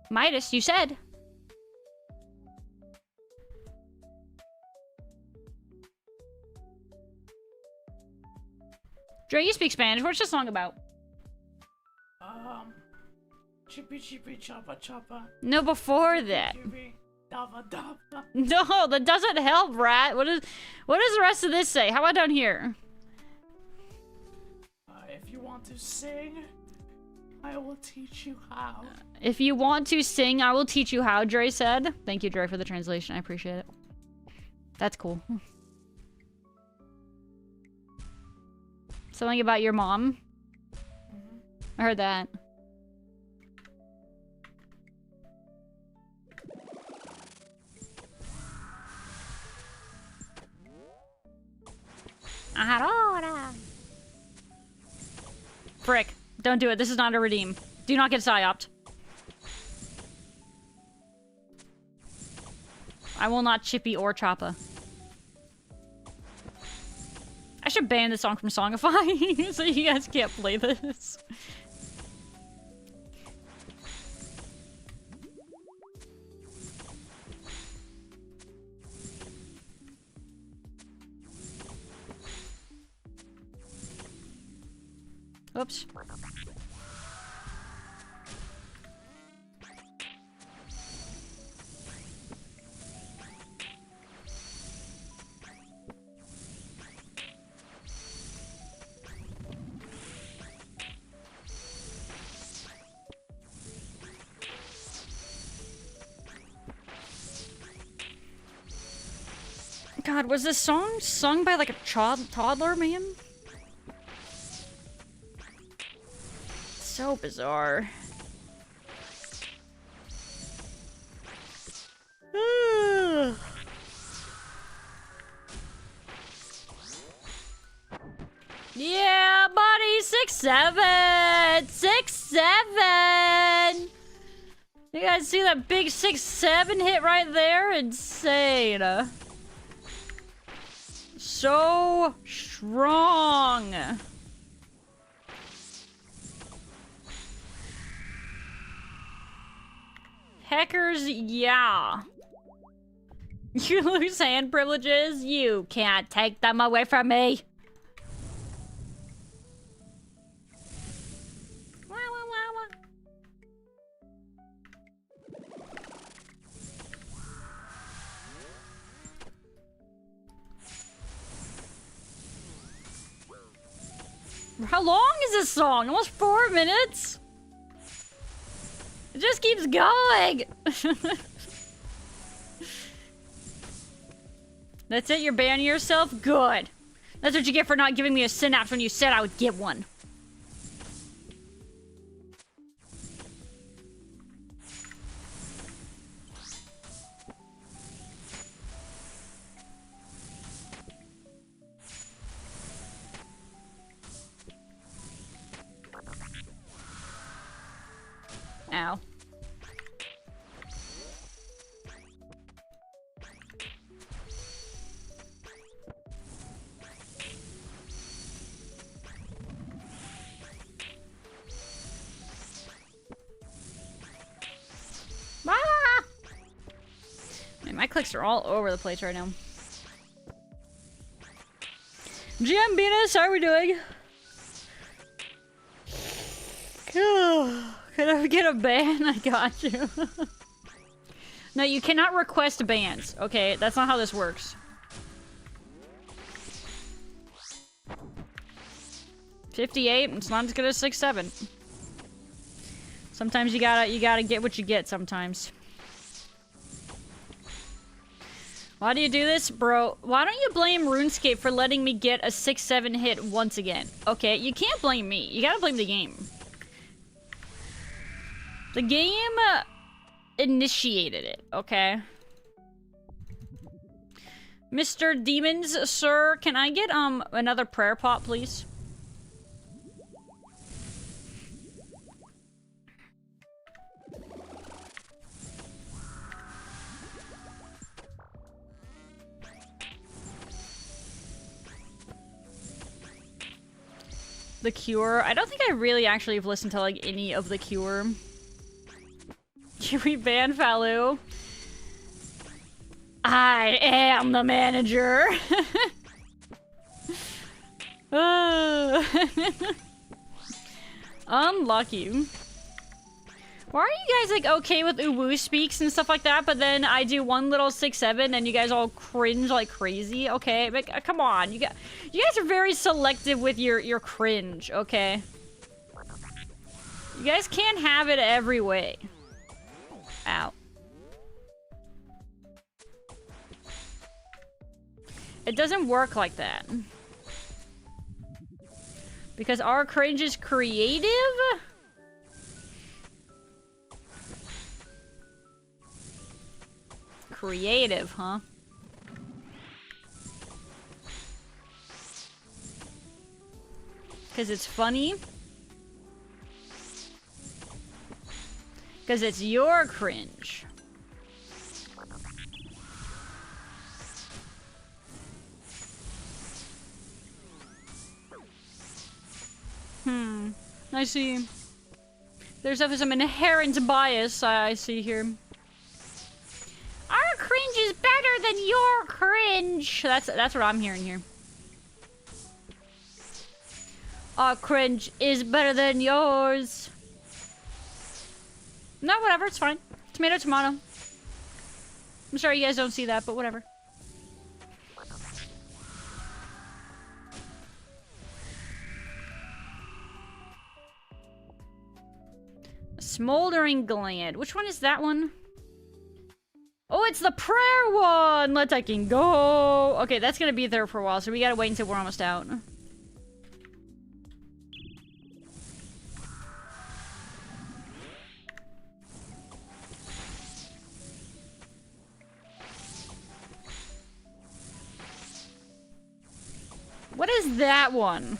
A: Midas, you said. Dre, you speak Spanish. What's the song about?
B: Chippy chippy choppa choppa.
A: No, before that.
B: Chippy dava dava.
A: No, that doesn't help, Rat. What does the rest of this say? How about down here?
B: If you want to sing, I will teach you how.
A: If you want to sing, I will teach you how, Dre said. Thank you, Dre, for the translation. I appreciate it. That's cool. Something about your mom. I heard that. Frick. Don't do it. This is not a redeem. Do not get psyoped. I will not chippy or choppa. I should ban this song from Songify so you guys can't play this. Oops. God, was this song sung by like a toddler, man? So bizarre. Yeah, buddy, 6-7! 6-7! You guys see that big 6-7 hit right there? Insane. So strong. Heckers, yeah. You lose hand privileges? You can't take them away from me. How long is this song? Almost 4 minutes? It just keeps going! That's it? You're banning yourself? Good. That's what you get for not giving me a synapse when you said I would get one. Ow. Ah! Man, my clicks are all over the place right now. GM Venus, how are we doing? Could I get a ban? I got you. No, you cannot request bans. Okay, that's not how this works. $58. It's not as good as 6-7. Sometimes you gotta get what you get. Sometimes. Why do you do this, bro? Why don't you blame RuneScape for letting me get a 6-7 hit once again? Okay, you can't blame me. You gotta blame the game. The game initiated it, okay? Mr. Demons, sir, can I get another prayer pot, please? The Cure. I don't think I really actually have listened to like any of The Cure. Can we ban Faloo? I am the manager. Unlucky. Why are you guys like okay with uwu speaks and stuff like that, but then I do one little 6-7 and you guys all cringe like crazy? Okay, but, come on, you guys are very selective with your cringe. Okay, you guys can't have it every way. Ow. It doesn't work like that. Because our cringe is creative? Creative, huh? Because it's funny? Because it's your cringe. I see. There's definitely some inherent bias I see here. Our cringe is better than your cringe. That's what I'm hearing here. Our cringe is better than yours. No, whatever, it's fine. Tomato, tomato. I'm sorry you guys don't see that, but whatever. Smoldering gland. Which one is that one? Oh, it's the prayer one! Let's I can go. Okay, that's gonna be there for a while, so we gotta wait until we're almost out. What is that one?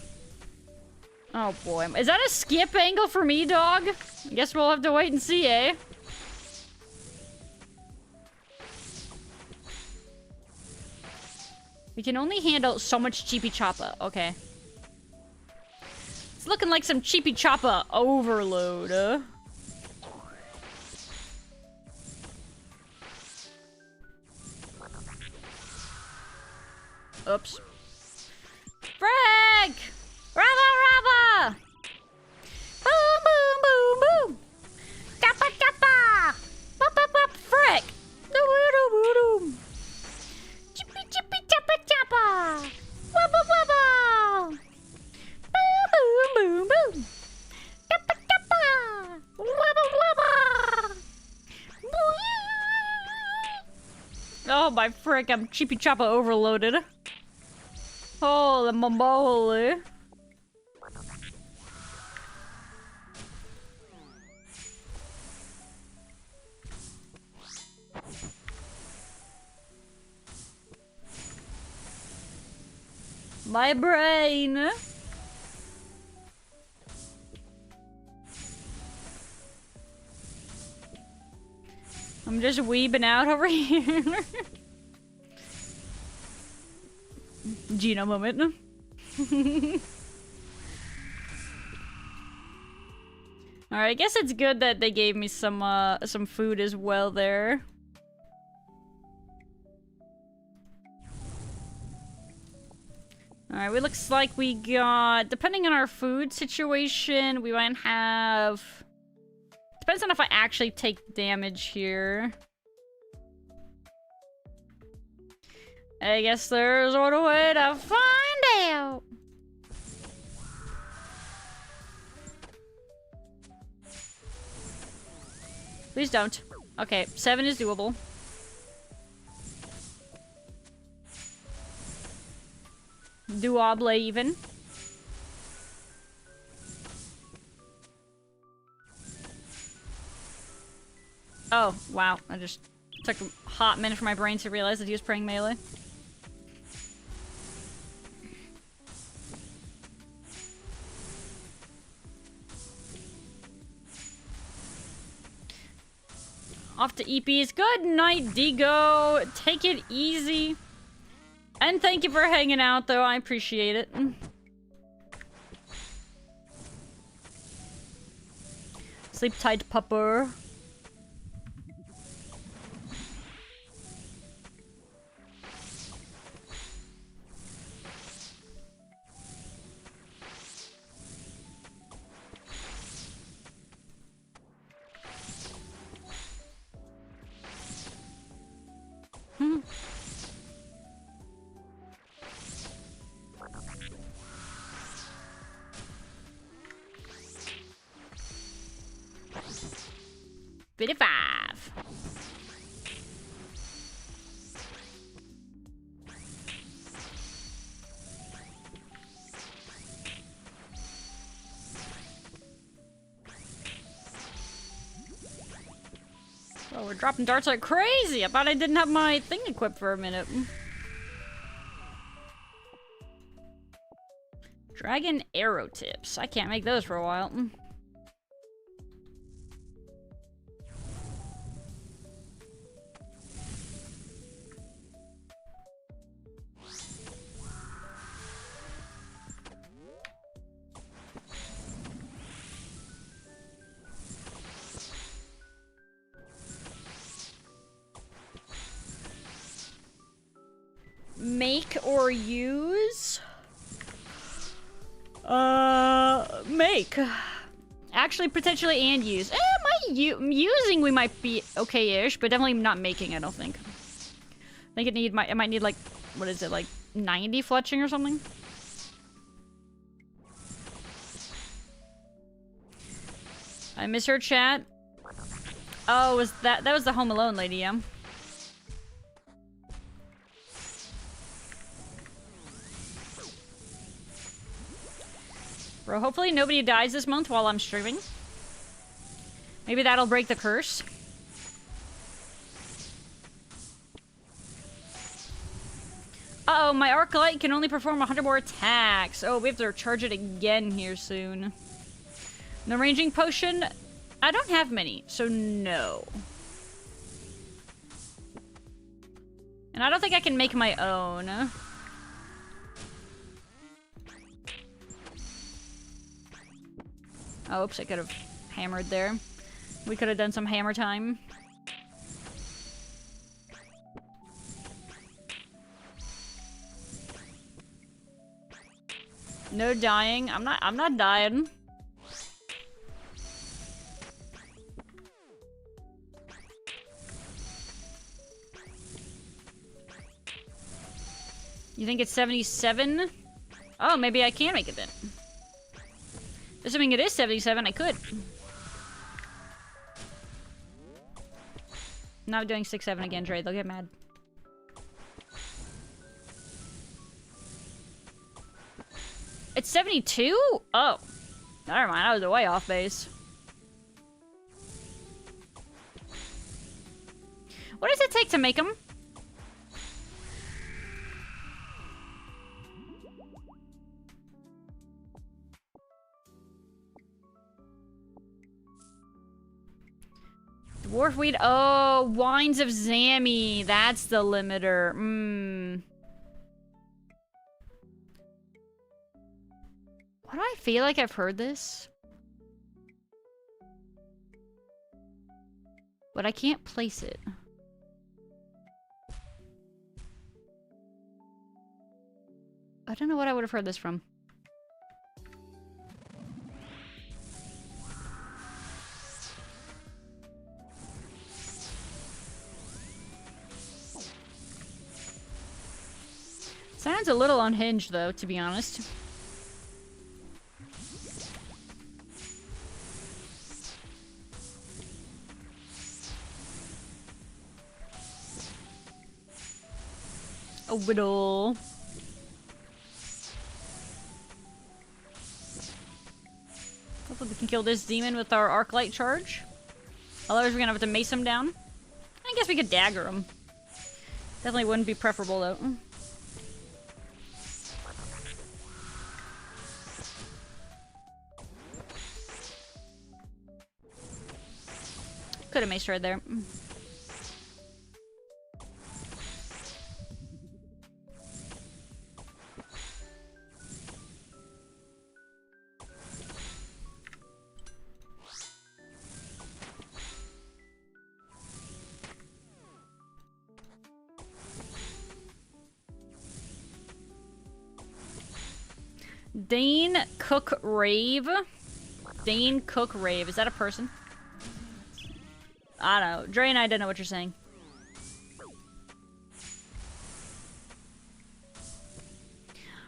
A: Oh boy. Is that a skip angle for me, dog? I guess we'll have to wait and see, eh? We can only handle so much cheapy choppa. Okay. It's looking like some cheapy choppa overload. Oops. Frick! Rava, rava! Boom, boom, boom, boom! Kappa, kappa! Wop, wop, wop, frick! Doo-doo-doo-doo! Chippy, chippy, choppa, choppa! Wubba, wubba! Boom, boom, boom, boom! Kappa, kappa! Wubba, wubba! Oh my my frick, I'm cheapy choppa overloaded. Holy moly. My brain. I'm just weebing out over here. Gino moment. Alright, I guess it's good that they gave me some food as well there. Alright, it looks like we got, depending on our food situation, we might have... Depends on if I actually take damage here. I guess there's one way to find out. Please don't. Okay, 7 is doable. Doable even. Oh, wow. I just took a hot minute for my brain to realize that he was praying melee. Off to EPs. Good night, Digo. Take it easy. And thank you for hanging out, though. I appreciate it. Sleep tight, pupper. Bit of 5. Oh, we're dropping darts like crazy. I thought I didn't have my thing equipped for a minute. Dragon arrow tips. I can't make those for a while. Make or use? Make. Actually, potentially and use. Using we might be okay-ish, but definitely not making, I don't think. I think it might need like, what is it, like 90 fletching or something? I misheard chat. Oh, that was the Home Alone lady, yeah. Bro, hopefully nobody dies this month while I'm streaming. Maybe that'll break the curse. Uh-oh, my arc light can only perform 100 more attacks. Oh, we have to recharge it again here soon. The ranging potion, I don't have many, so no. And I don't think I can make my own. Oh, oops, I could have hammered there. We could have done some hammer time. No dying. I'm not dying. You think it's 77? Oh, maybe I can make it then. Assuming it is 77, I could. Not doing 6-7 again, Dre. They'll get mad. It's 72? Oh. Never mind, I was way off base. What does it take to make them? Dwarf weed. Oh, wines of Zammy. That's the limiter. Why do I feel like I've heard this? But I can't place it. I don't know what I would have heard this from. Sounds a little unhinged, though, to be honest. A whittle. Hopefully we can kill this demon with our arc light charge. Otherwise we're gonna have to mace him down. I guess we could dagger him. Definitely wouldn't be preferable, though. Could have maced right there. Dane Cook Rave. Dane Cook Rave. Is that a person? I don't know. Dre and I don't know what you're saying.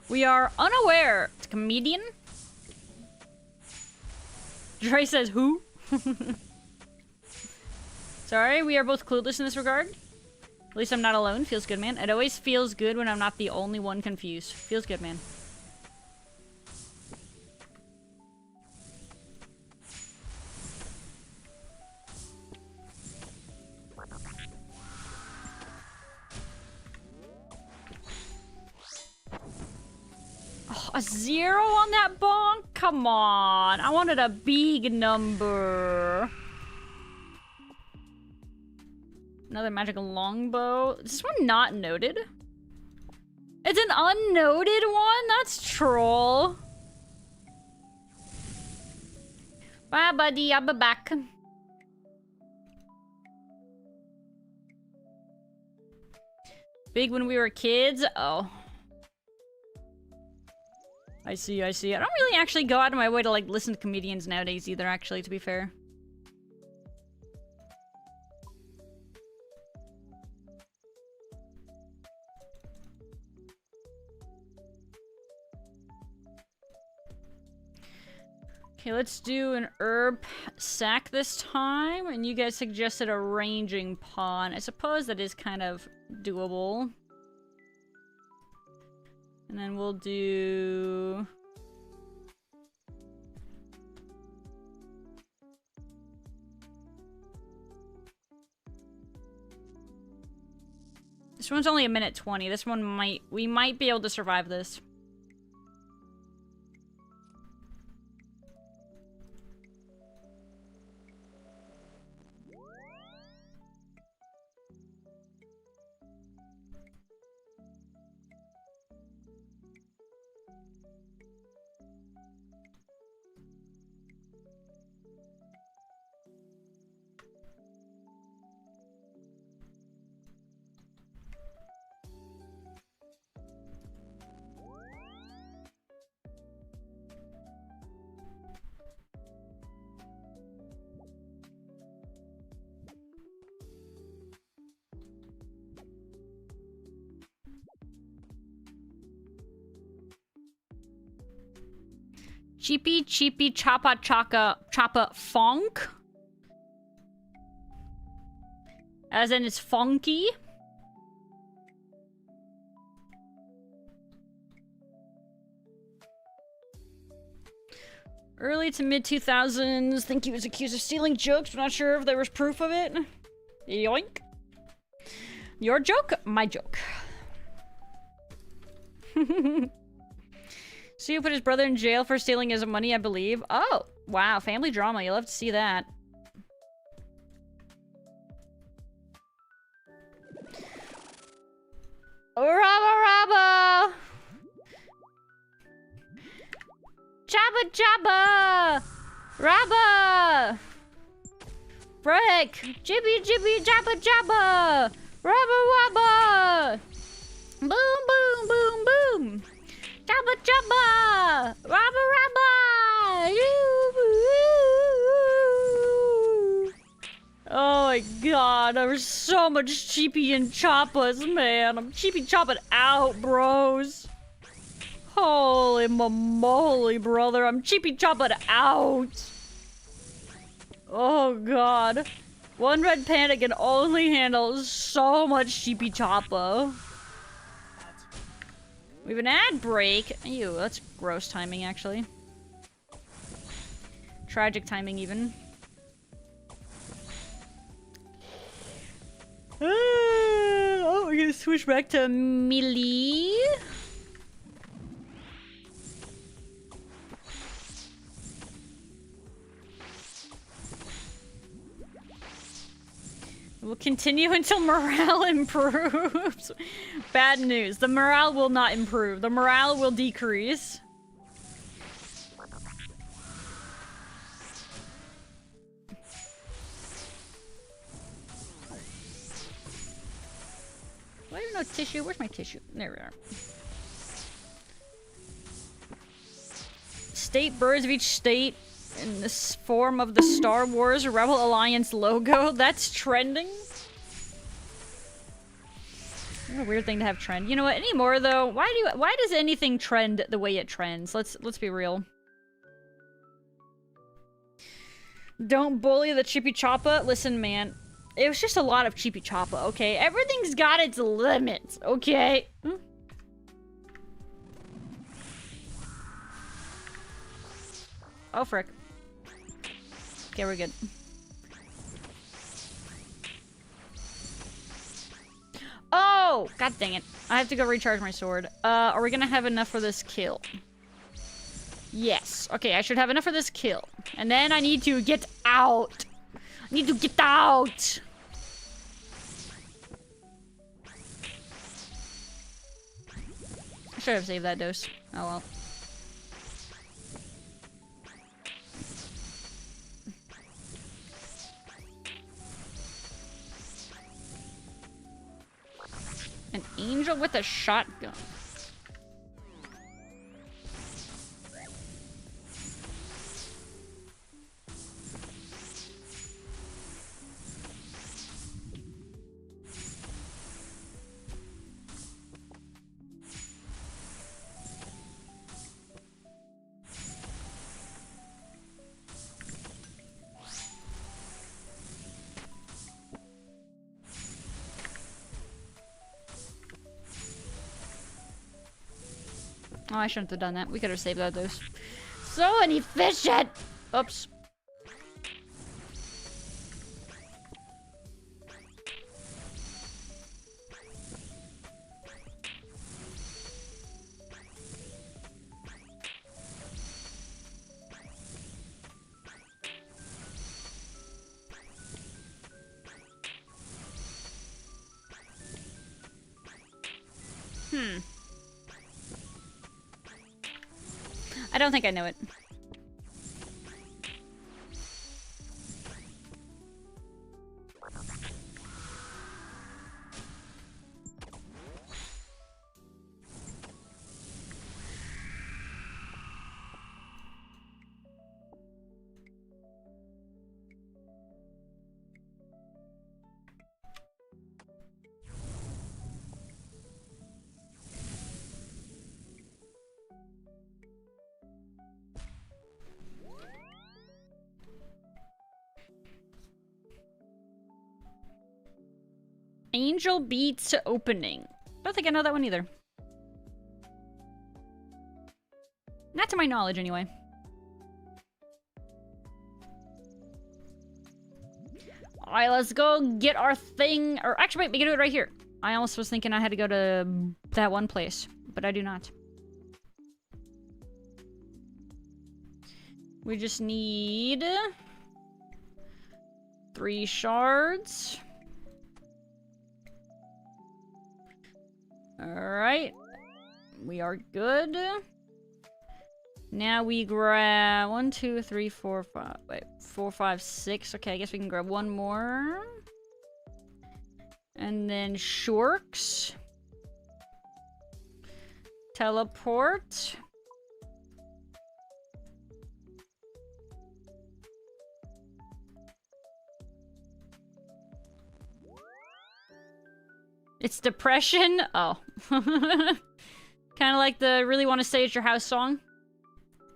A: We are unaware. It's a comedian? Dre says who? Sorry, we are both clueless in this regard. At least I'm not alone. Feels good, man. It always feels good when I'm not the only one confused. Feels good, man. A 0 on that bonk? Come on. I wanted a big number. Another magical longbow. Is this one not noted? It's an unnoted one? That's troll. Bye, buddy. I'll be back. Big when we were kids? Oh. I see, I see. I don't really actually go out of my way to, like, listen to comedians nowadays either, actually, to be fair. Okay, let's do an herb sack this time. And you guys suggested a ranging pawn. I suppose that is kind of doable. And then we'll do... This one's only a minute 20. This one we might be able to survive this. Cheapy, cheapy, choppa, choppa, funk. As in, it's funky. Early to mid 2000s. Think he was accused of stealing jokes, but not sure if there was proof of it. Yoink. Your joke, my joke. So you put his brother in jail for stealing his money, I believe. Oh, wow, family drama. You'll have to see that. Rabba rabba! Jabba jabba! Rabba! Frick! Jibby jibby jabba jabba! Rabba rabba! Boom boom boom boom! Jabba jabba! Rabba rabba! Oh my god, there's so much cheapy and choppas, man. I'm cheapy chopping out, bros. Holy moly, brother. I'm cheapy chopping out. Oh god. One Red Panda can only handle so much cheapy choppa. We have an ad break. Ew, that's gross timing, actually. Tragic timing, even. Oh, we're gonna switch back to melee. We'll continue until morale improves. Bad news. The morale will not improve. The morale will decrease. Why do no tissue? Where's my tissue? There we are. State birds of each state in this form of the Star Wars Rebel Alliance logo. That's trending. What a weird thing to have trend. You know what? Anymore though, why does anything trend the way it trends? Let's be real. Don't bully the Chippy Choppa. Listen, man. It was just a lot of cheapy choppa, okay? Everything's got its limits, okay? Oh, frick. Okay, we're good. Oh! God dang it. I have to go recharge my sword. Are we gonna have enough for this kill? Yes. Okay, I should have enough for this kill. And then I need to get out. I need to get out! I should have saved that dose. Oh well. An angel with a shotgun. Oh, I shouldn't have done that. We could have saved that dose. So inefficient! Oops. I don't think I know it. Angel Beats opening. Don't think I know that one either. Not to my knowledge, anyway. Alright, let's go get our thing. Or actually, wait, we can do it right here. I almost was thinking I had to go to that one place, but I do not. We just need 3 shards. Alright. We are good. Now we grab 1, 2, 3, 4, 5. Wait, 4, 5, 6. Okay, I guess we can grab one more. And then Shorks. Teleport. It's depression? Oh. Kind of like the really want to stay at your house song.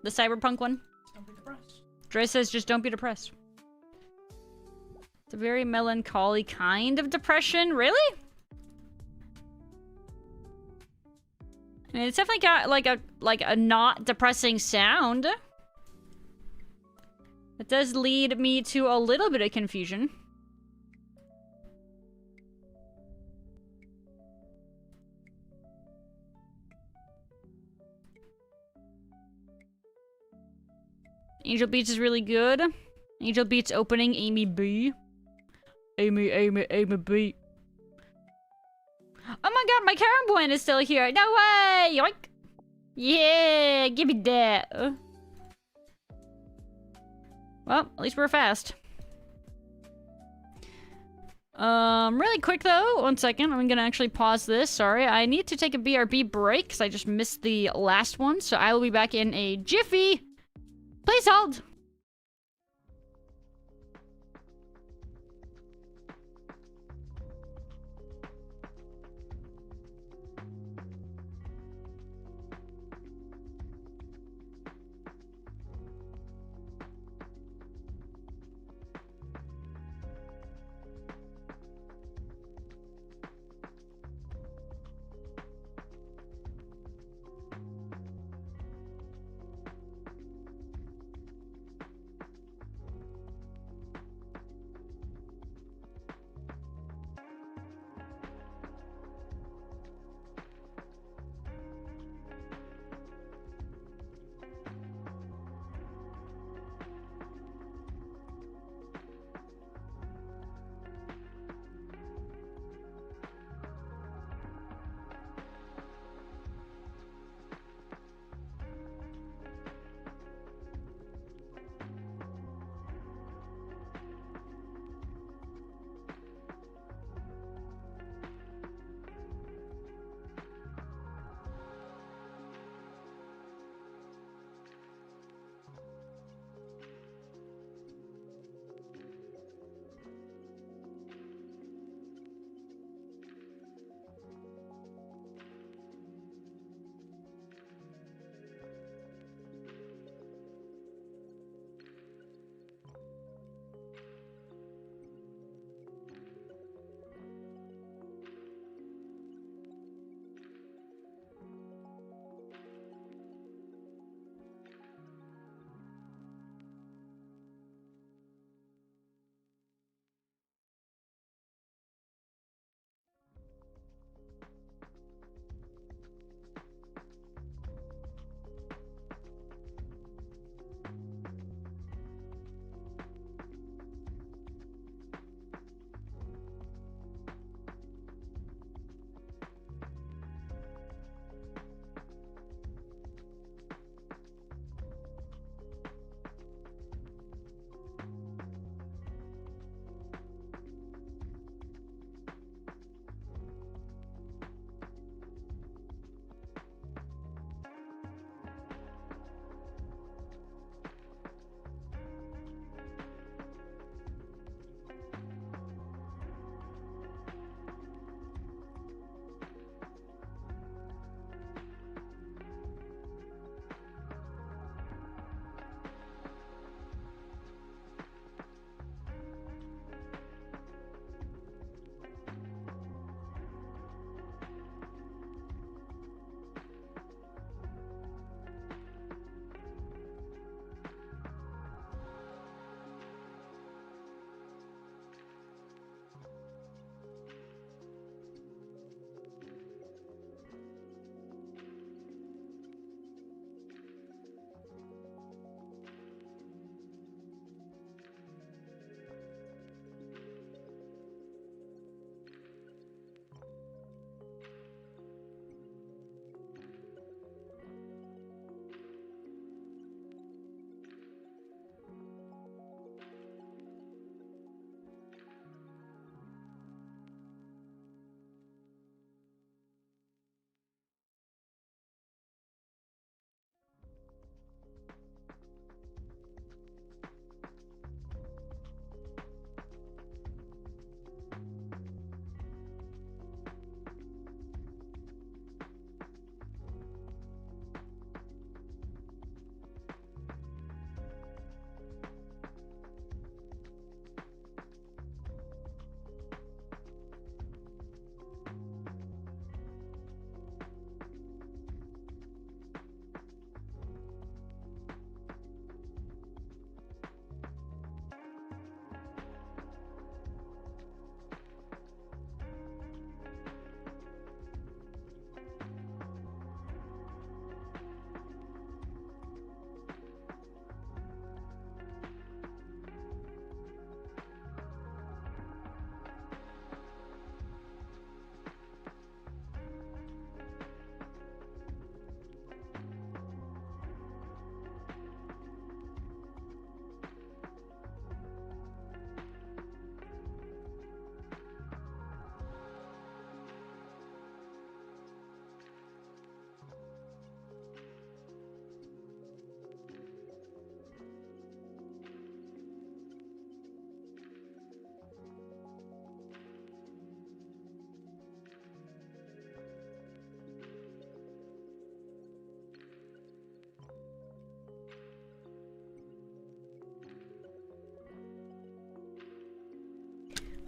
A: The cyberpunk one.
B: Don't be depressed.
A: Dre says just don't be depressed. It's a very melancholy kind of depression. Really? I mean, it's definitely got like a not depressing sound. It does lead me to a little bit of confusion. Angel Beats is really good. Angel Beats opening Amy B. Amy B. Oh my god, my Caramboin is still here. No way! Yoink! Yeah, give me that. Well, at least we're fast. Really quick though, 1 second. I'm gonna actually pause this. Sorry, I need to take a BRB break because I just missed the last one. So I will be back in a jiffy. Please hold.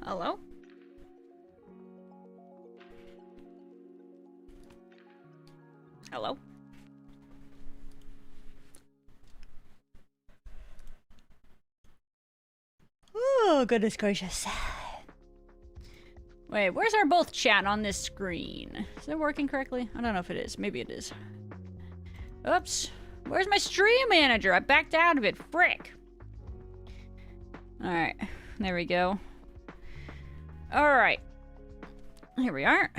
A: Hello? Hello? Oh, goodness gracious. Wait, where's our both chat on this screen? Is it working correctly? I don't know if it is. Maybe it is. Oops. Where's my stream manager? I backed out of it. Frick. Alright. There we go. Alright. Here we are.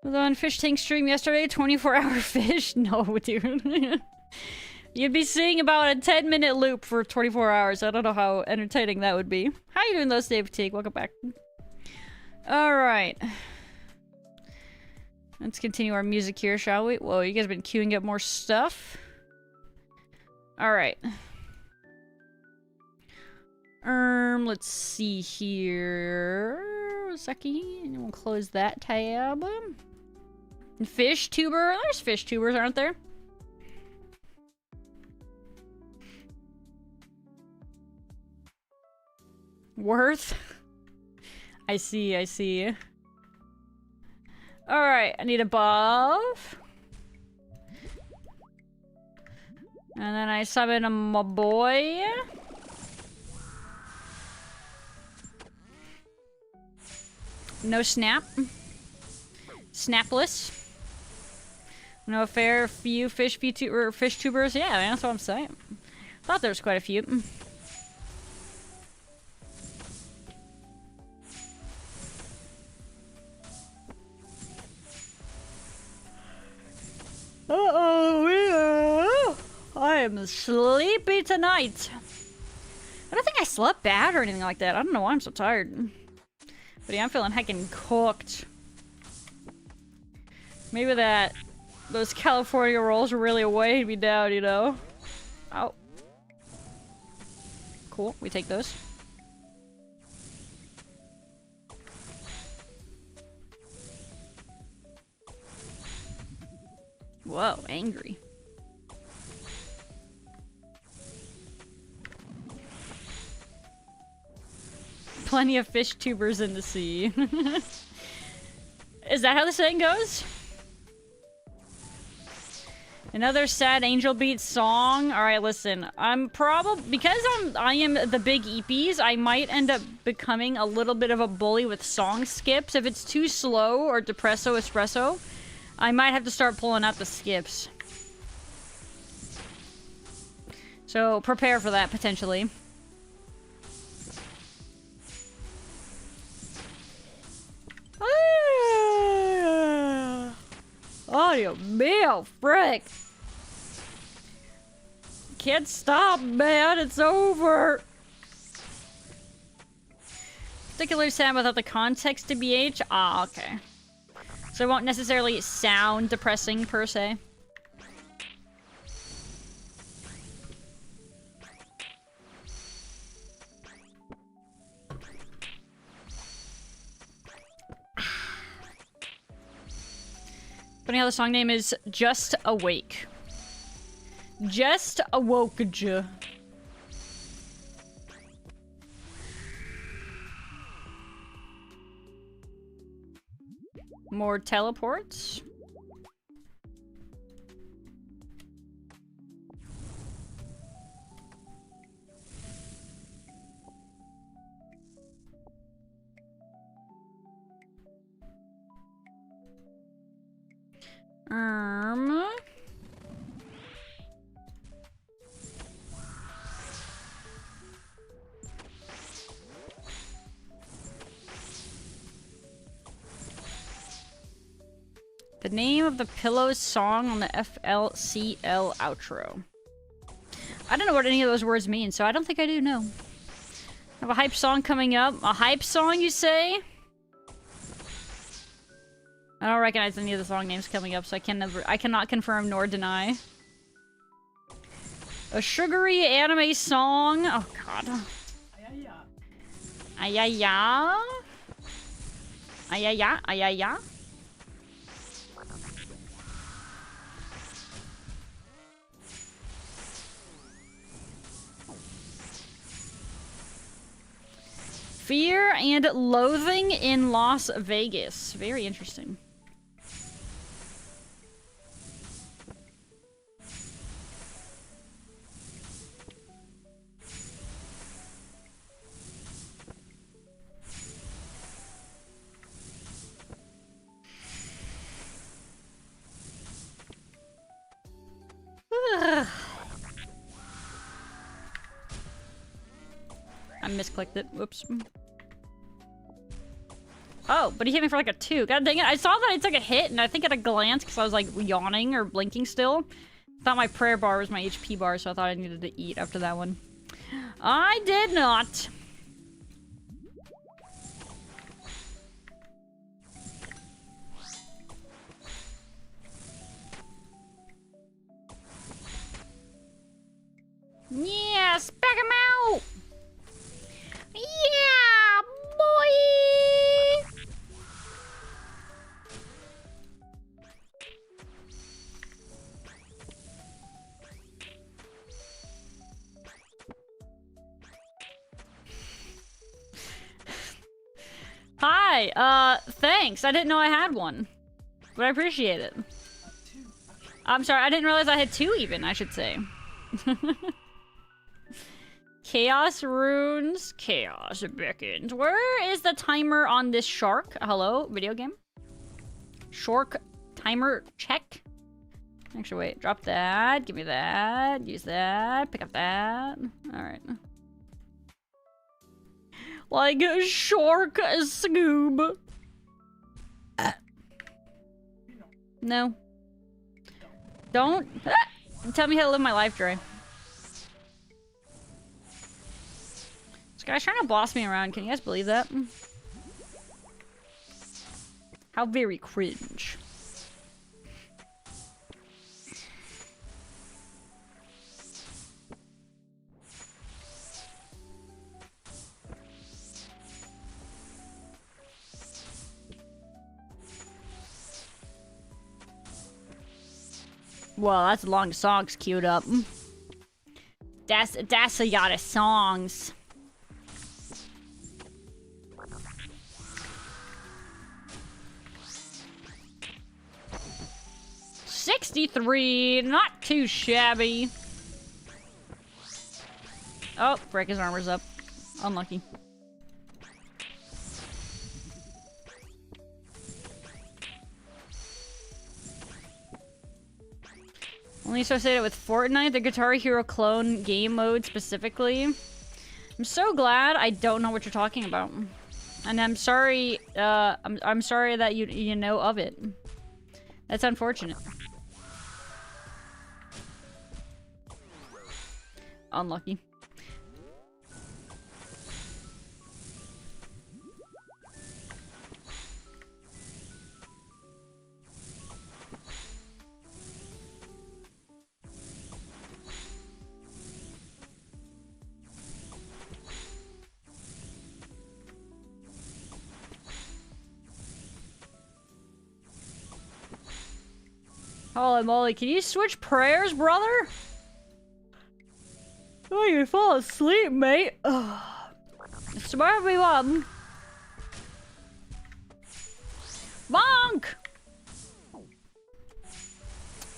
A: Was on Fish Tank stream yesterday. 24-hour fish? No, dude. You'd be seeing about a 10-minute loop for 24 hours. I don't know how entertaining that would be. How you doing though, Dave Teague? Welcome back. Alright. Let's continue our music here, shall we? Whoa, you guys have been queuing up more stuff. Alright. Let's see here. A second. And we'll close that tab. And Fishtuber. There's Fishtubers, aren't there? Worth? I see, I see. Alright, I need a buff. And then I summon my boy. No snap. Snapless. No fair few Fishtubers. Yeah, that's what I'm saying. Thought there was quite a few. Uh-oh, I am sleepy tonight. I don't think I slept bad or anything like that. I don't know why I'm so tired. But yeah, I'm feeling heckin' cooked. Maybe those California rolls are really weighing me down, you know? Oh. Cool, we take those. Whoa, angry. Plenty of fish tubers in the sea. Is that how the saying goes? Another sad angel beat song. Alright, listen. I'm probably because I am the big EPs, I might end up becoming a little bit of a bully with song skips. If it's too slow or depresso espresso, I might have to start pulling out the skips. So prepare for that, potentially. Audio male, frick. Can't stop, man. It's over. Particularly sad without the context to BH. Ah, okay. So it won't necessarily sound depressing, per se. Funny how the song name is Just Awake. Just awoke ya. More teleports. The name of the Pillows song on the FLCL outro. I don't know what any of those words mean, so I don't think I do know. I have a hype song coming up. A hype song, you say? I don't recognize any of the song names coming up, so I cannot confirm nor deny. A sugary anime song. Oh god. Ayaya. Ayaya. Ayaya. Fear and loathing in Las Vegas. Very interesting. I misclicked it. Whoops. Oh, but he hit me for like a 2. God dang it. I saw that I took a hit, and I think at a glance, because I was like yawning or blinking still, I thought my prayer bar was my HP bar, so I thought I needed to eat after that one. I did not. Yeah, spec him out! Yeah, boy! Hi, thanks. I didn't know I had one. But I appreciate it. I'm sorry, I didn't realize I had 2 even, I should say. Chaos runes, chaos beckons. Where is the timer on this shark? Hello, video game? Shark timer check. Actually, wait, drop that. Give me that. Use that. Pick up that. Alright. Like a shark scoob. No. Don't tell me how to live my life, Dre. This guy's trying to boss me around. Can you guys believe that? How very cringe. Well, that's a long songs queued up. That's a lot of songs. $63, not too shabby. Oh, break his armor's up. Unlucky. Only associated with Fortnite, the Guitar Hero clone game mode specifically. I'm so glad I don't know what you're talking about. And I'm sorry, I'm sorry that you know of it. That's unfortunate. Unlucky. Holy moly, can you switch prayers, brother? Oh, you fall asleep, mate. Smart everyone. Bonk!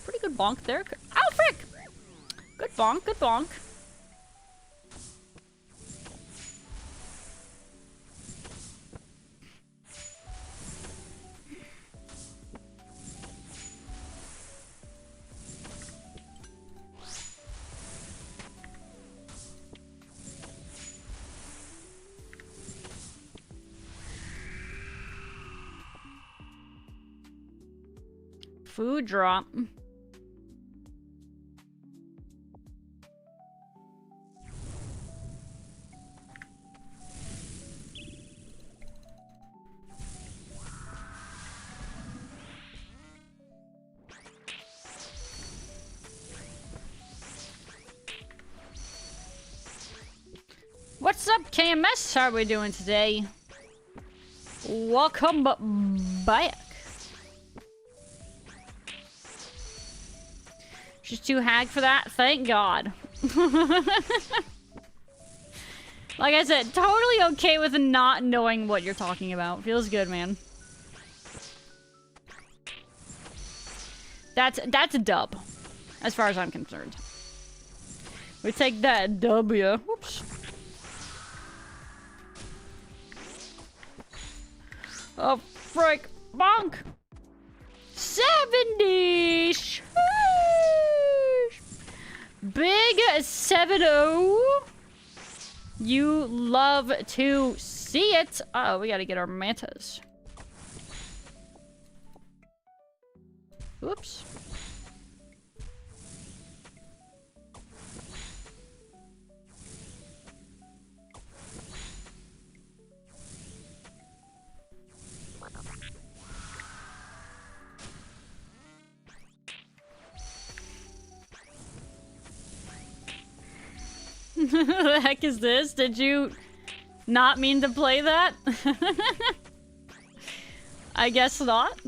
A: Pretty good bonk there. Oh, frick! Good bonk, good bonk. Food drop. What's up, KMS? How are we doing today? Welcome back. She's too hagged for that? Thank God. Like I said, totally okay with not knowing what you're talking about. Feels good, man. That's a dub, as far as I'm concerned. We take that W. Whoops. Oh, frick. Bonk. 70. Sheesh. Big 7-0. You love to see it. Oh, we gotta get our mantas. Whoops. The heck is this? Did you not mean to play that? I guess not.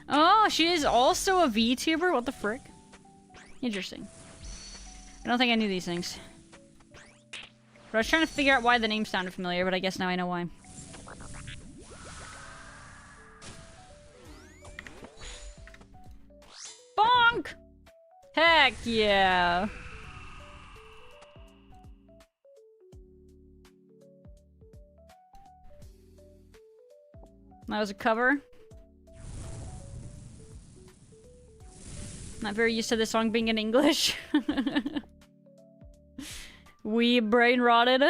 A: Oh, she is also a VTuber? What the frick? Interesting. I don't think I knew these things. But I was trying to figure out why the name sounded familiar, but I guess now I know why. Bonk! Heck yeah! That was a cover. Not very used to this song being in English. We brain rotted.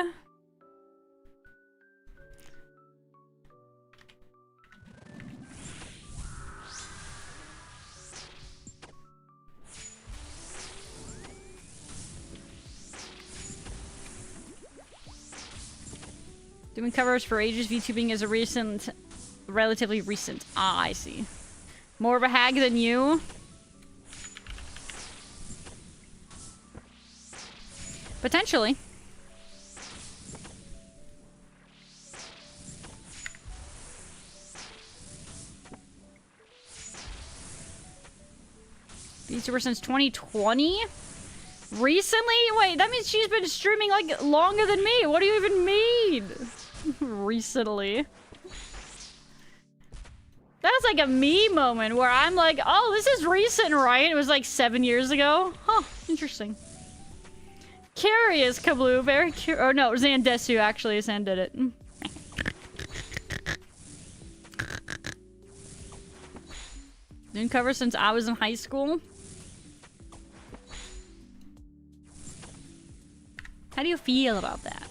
A: Doing covers for ages, VTubing is relatively recent. Ah, I see. More of a hag than you. Potentially. VTuber since 2020? Recently? Wait, that means she's been streaming like longer than me. What do you even mean? Recently. That was like a me moment where I'm like, oh, this is recent, right? It was like 7 years ago. Huh, interesting. Curious, Kabloo. Very curious. Oh, no, Zandesu, actually. Zan did it. Doing covers since I was in high school. How do you feel about that?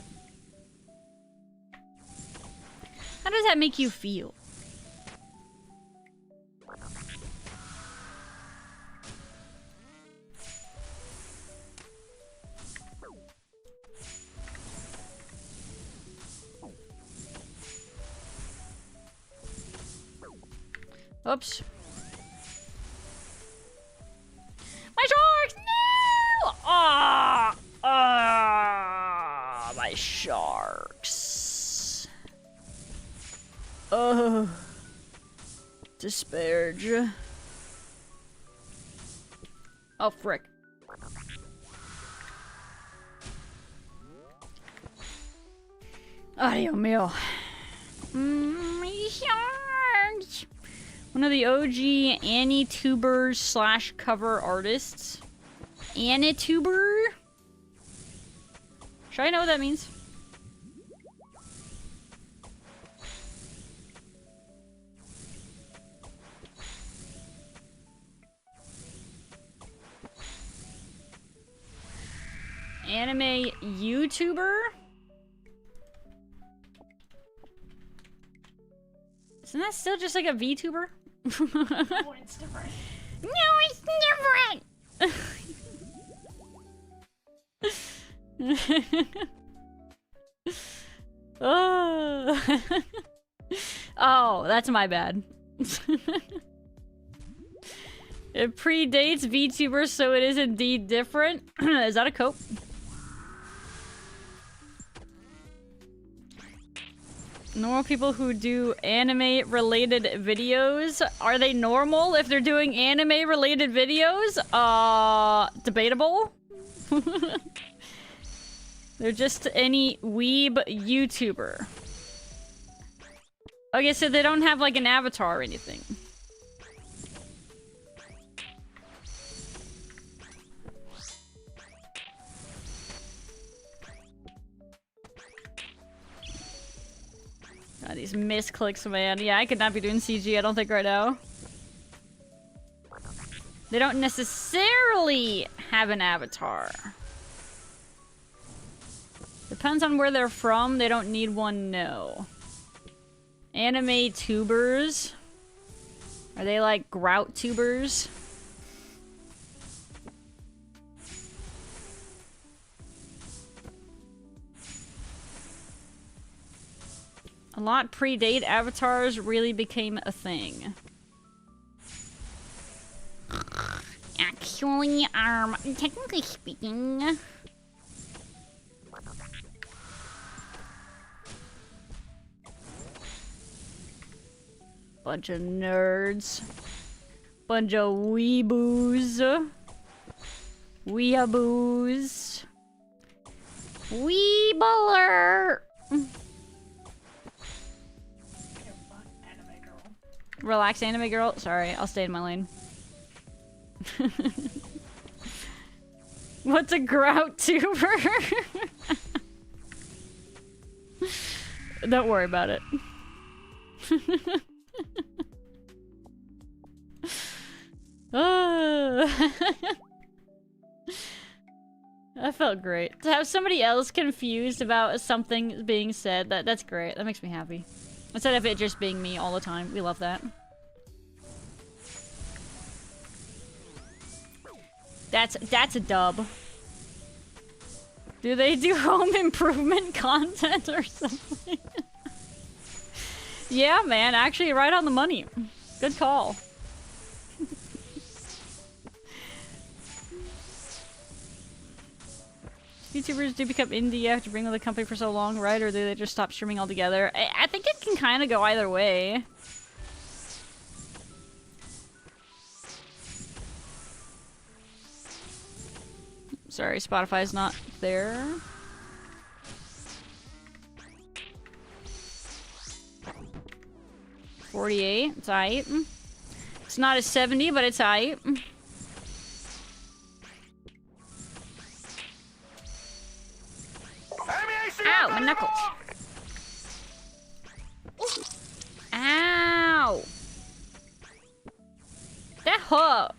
A: How does that make you feel? Oops. My sharks! No! Ah! Ah! My sharks. Oh. Disparage. Oh, frick. Audio meal. My sharks. One of the OG Annie-tubers / cover artists. Annie-tuber? Should I know what that means? Anime YouTuber? Isn't that still just like a VTuber?
B: No, it's different.
A: No, it's different! Oh. Oh, that's my bad. It predates VTuber, so it is indeed different. Is that a cope? Normal people who do anime-related videos, are they normal if they're doing anime-related videos? Debatable. They're just any weeb YouTuber. Okay, so they don't have like an avatar or anything. God, these misclicks, man. Yeah, I could not be doing CG, I don't think, right now. They don't necessarily have an avatar. Depends on where they're from. They don't need one, no. Anime tubers. Are they like grout tubers? A lot predate avatars really became a thing. Actually, technically speaking... Bunch of nerds. Bunch of weeboos. Weeaboos. Weebler! Relax, anime girl. Sorry, I'll stay in my lane. What's a grout tuber? Don't worry about it. That felt great. To have somebody else confused about something being said, that's great. That makes me happy. Instead of it just being me all the time. We love that. That's a dub. Do they do home improvement content or something? Yeah, man. Actually, right on the money. Good call. YouTubers do become indie after being with the company for so long, right? Or do they just stop streaming altogether? I think it can kind of go either way. Sorry, Spotify's not there. $48, it's aight. It's not a 70, but it's aight. Ow, my knuckles. Ow. That hurt.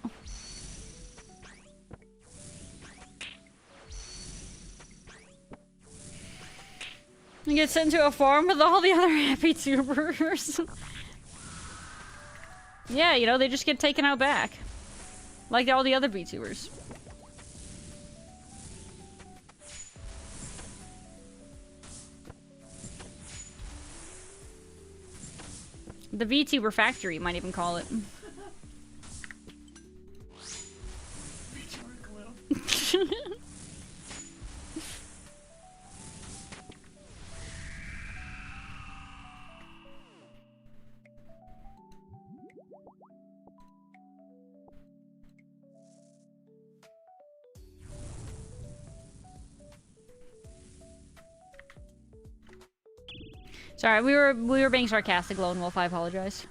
A: You get sent to a farm with all the other happy tubers. Yeah, you know, they just get taken out back. Like all the other VTubers. The VTuber factory, might even call it.
B: VTuber glue.
A: Sorry, we were being sarcastic, Lone Wolf. I apologize.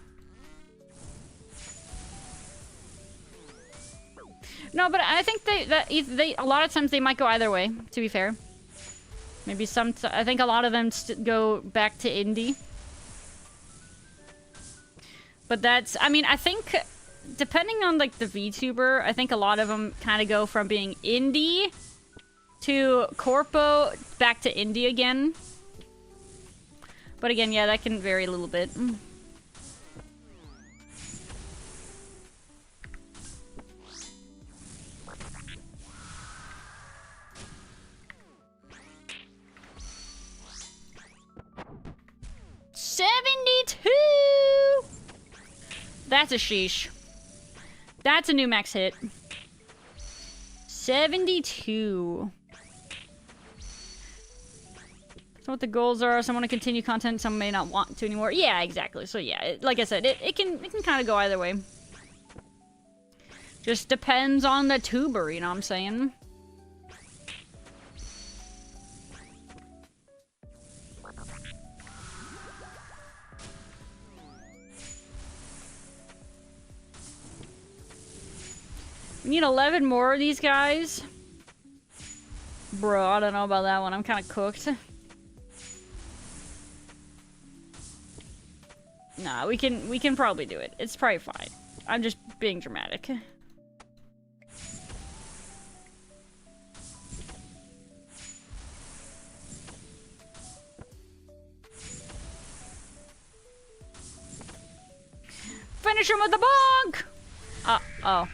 A: No, but I think they a lot of times they might go either way. To be fair, maybe I think a lot of them go back to indie. But that's, I mean, I think depending on like the VTuber, I think a lot of them kind of go from being indie to corpo back to indie again. But again, yeah, that can vary a little bit. $72! That's a sheesh. That's a new max hit. 72. So what the goals are, some want to continue content, some may not want to anymore. Yeah, exactly. So yeah, like I said, it can kind of go either way. Just depends on the tuber, you know what I'm saying? We need 11 more of these guys. Bro, I don't know about that one. I'm kind of cooked. Nah, we can probably do it. It's probably fine. I'm just being dramatic. Finish him with the bonk! Oh.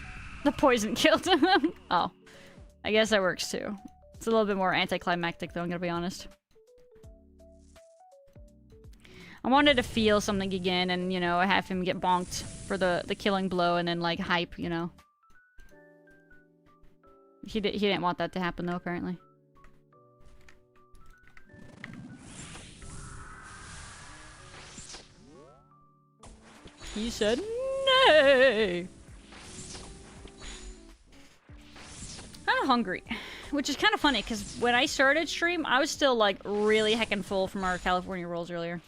A: The poison killed him. Oh. I guess that works too. It's a little bit more anticlimactic though, I'm gonna be honest. I wanted to feel something again and, you know, have him get bonked for the killing blow and then, like, hype, you know. He didn't want that to happen though, apparently. He said nay! I'm hungry, which is kind of funny because when I started stream, I was still like really heckin' full from our California rolls earlier.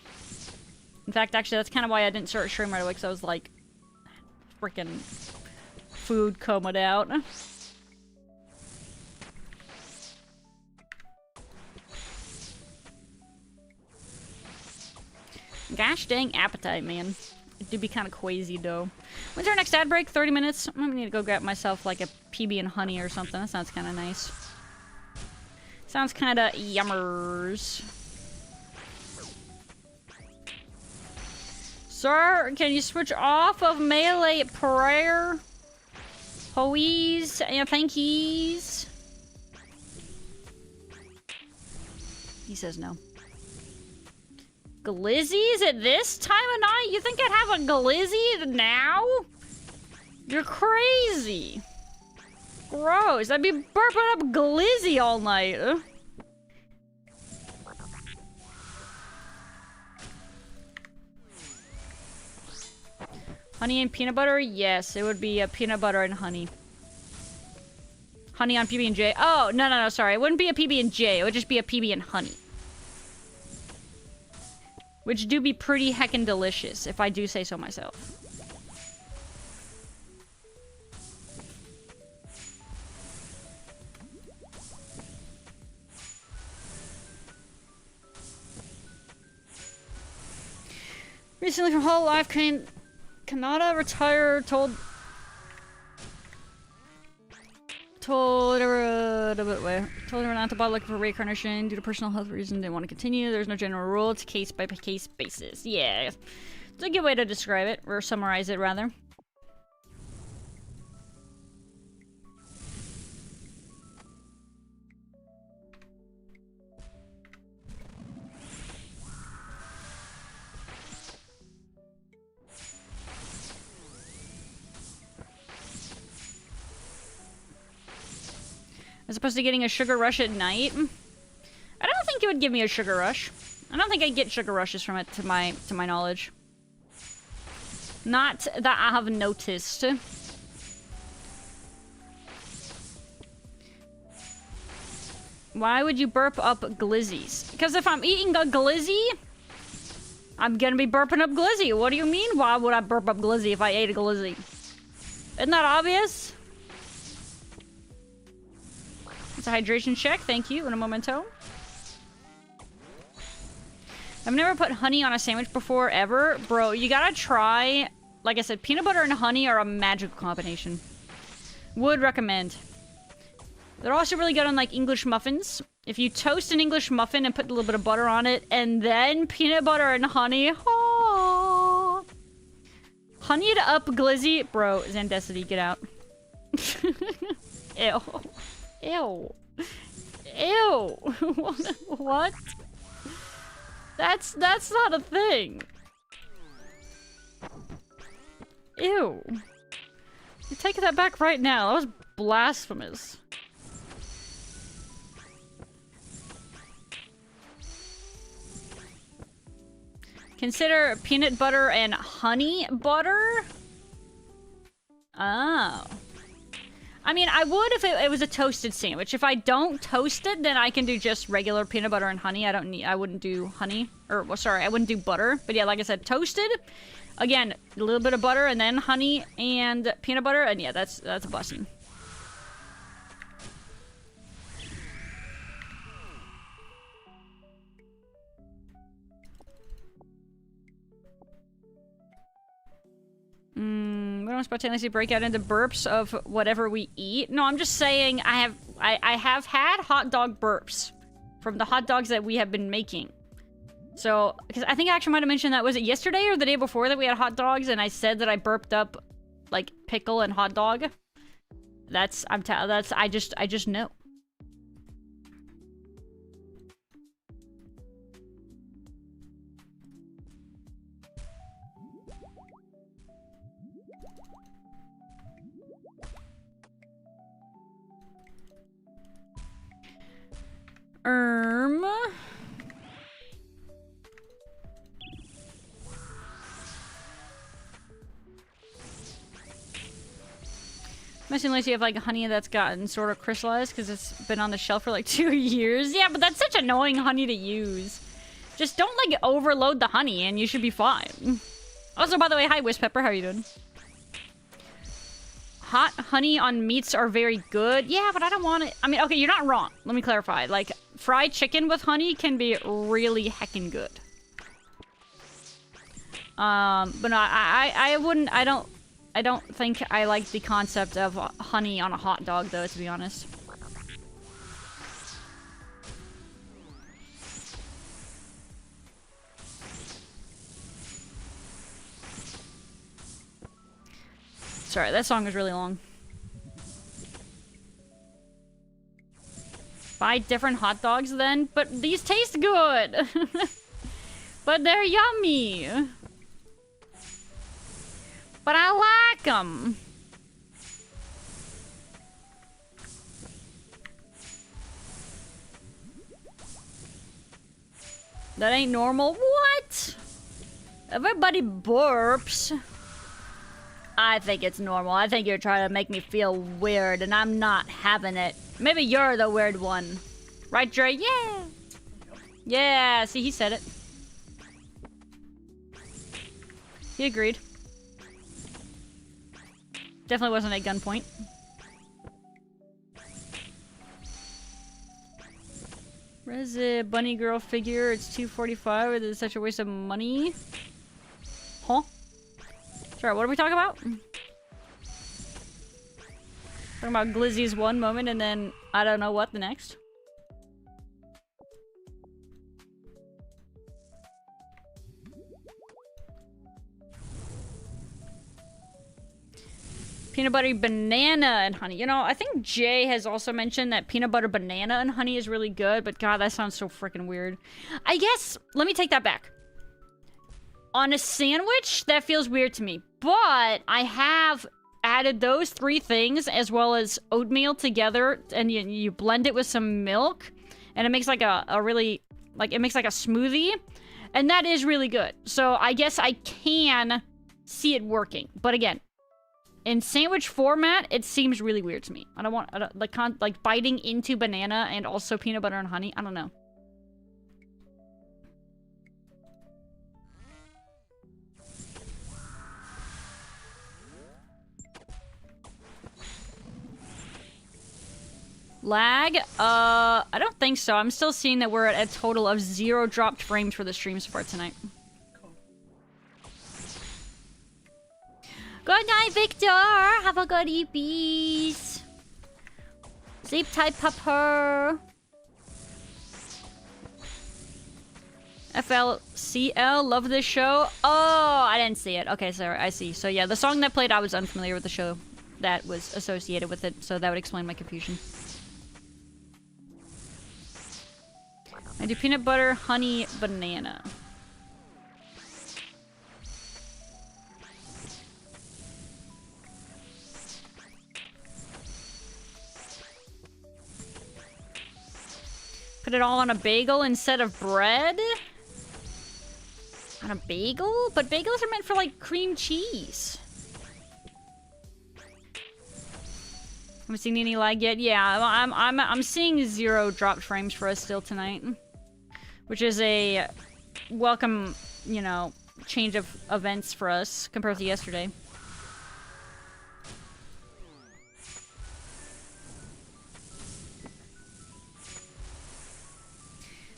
A: In fact, actually, that's kind of why I didn't start stream right away because I was like freaking food comed out. Gosh dang appetite, man. It do be kind of quazy though. When's our next ad break? 30 minutes? I'm gonna need to go grab myself like a PB and honey or something. That sounds kind of nice. Sounds kind of yummers. Sir, can you switch off of melee prayer? Please and thankies. He says no. Glizzies at this time of night? You think I'd have a glizzy now? You're crazy. Gross. I'd be burping up glizzy all night. Honey and peanut butter? Yes, it would be a peanut butter and honey. Honey on PB&J. Oh, no, sorry. It wouldn't be a PB&J. It would just be a PB and honey. Which do be pretty heckin' delicious, if I do say so myself. Recently from Whole Life came... Kanata retired, told her not to bother looking for reincarnation due to personal health reasons. Didn't want to continue. There's no general rule. It's case by case basis. Yeah, it's a good way to describe it or summarize it, rather. As opposed to getting a sugar rush at night. I don't think it would give me a sugar rush. I don't think I get sugar rushes from it, to my knowledge. Not that I have noticed. Why would you burp up glizzies? Because if I'm eating a glizzy, I'm gonna be burping up glizzy. What do you mean? Why would I burp up glizzy if I ate a glizzy? Isn't that obvious? It's a hydration check, thank you, in a momento. I've never put honey on a sandwich before, ever. Bro, you gotta try. Like I said, peanut butter and honey are a magical combination. Would recommend. They're also really good on, like, English muffins. If you toast an English muffin and put a little bit of butter on it, and then peanut butter and honey. Oh. Honeyed up glizzy. Bro, Zandesity, get out. Ew. Ew. Ew. What? That's not a thing. Ew. You take that back right now. That was blasphemous. Consider peanut butter and honey butter? Oh. I mean, I would if it was a toasted sandwich. If I don't toast it, then I can do just regular peanut butter and honey. I wouldn't do honey. Or, well, sorry, I wouldn't do butter. But yeah, like I said, toasted. Again, a little bit of butter and then honey and peanut butter. And yeah, that's a bussin'. We don't spontaneously break out into burps of whatever we eat. No, I'm just saying I have had hot dog burps from the hot dogs that we have been making. So, because I think I actually might have mentioned that, was it yesterday or the day before that we had hot dogs and I said that I burped up like pickle and hot dog? I just know. Mostly unless you have like honey that's gotten sort of crystallized because it's been on the shelf for like 2 years. Yeah, but that's such annoying honey to use. Just don't like overload the honey and you should be fine. Also, by the way, hi Wisp Pepper, how are you doing? Hot honey on meats are very good. Yeah, but I don't want it. I mean, okay, you're not wrong. Let me clarify. Like, fried chicken with honey can be really heckin' good. But no, I wouldn't, I don't think I like the concept of honey on a hot dog, though, to be honest. Sorry, that song is really long. Buy different hot dogs then, but these taste good. But they're yummy. But I like them. That ain't normal. What? Everybody burps. I think it's normal. I think you're trying to make me feel weird, and I'm not having it. Maybe you're the weird one. Right, Dre? Yeah! Yeah, see, he said it. He agreed. Definitely wasn't at gunpoint. Where's the bunny girl figure? It's $2.45. Is it such a waste of money? Huh? Sorry, what are we talking about? Talking about Glizzy's one moment and then I don't know what the next. Peanut butter banana and honey. You know, I think Jay has also mentioned that peanut butter banana and honey is really good, but God, that sounds so freaking weird. I guess, let me take that back. On a sandwich, that feels weird to me, but I have added those 3 things as well as oatmeal together, and you blend it with some milk, and it makes like a really, like, it makes like a smoothie, and that is really good. So I guess I can see it working, but again, in sandwich format, it seems really weird to me. I don't want, like biting into banana and also peanut butter and honey. I don't know. Lag? I don't think so. I'm still seeing that we're at a total of 0 dropped frames for the stream so far tonight.
B: Cool.
A: Good night, Victor! Have a good peace. Sleep tight, pupper. FLCL, love this show. Oh, I didn't see it. Okay, sorry, I see. So yeah, the song that played, I was unfamiliar with the show that was associated with it, so that would explain my confusion. I do peanut butter, honey, banana. Put it all on a bagel instead of bread? I On a bagel? But bagels are meant for, like, cream cheese. Haven't seen any lag yet. Yeah, I'm seeing 0 dropped frames for us still tonight. Which is a welcome, you know, change of events for us compared to yesterday.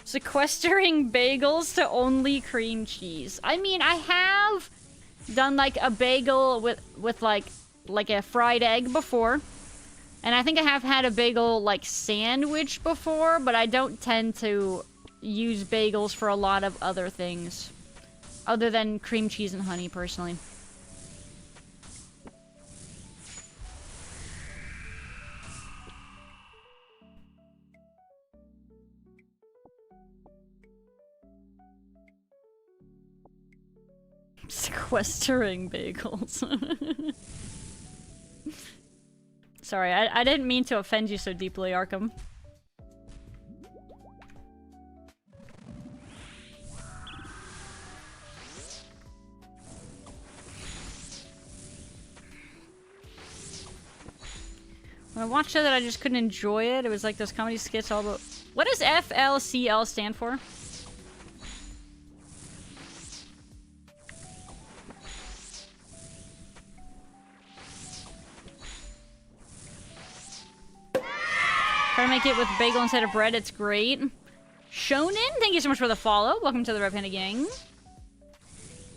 A: Sequestering bagels to only cream cheese. I mean, I have done like a bagel with like a fried egg before. And I think I have had a bagel like sandwich before, but I don't tend to use bagels for a lot of other things. Other than cream cheese and honey, personally. Sequestering bagels. Sorry, I didn't mean to offend you so deeply, Arkham. When I watched it, I just couldn't enjoy it. It was like those comedy skits all about... What does FLCL stand for? Try to make it with bagel instead of bread. It's great. Shonen, thank you so much for the follow. Welcome to the Red Panda Gang.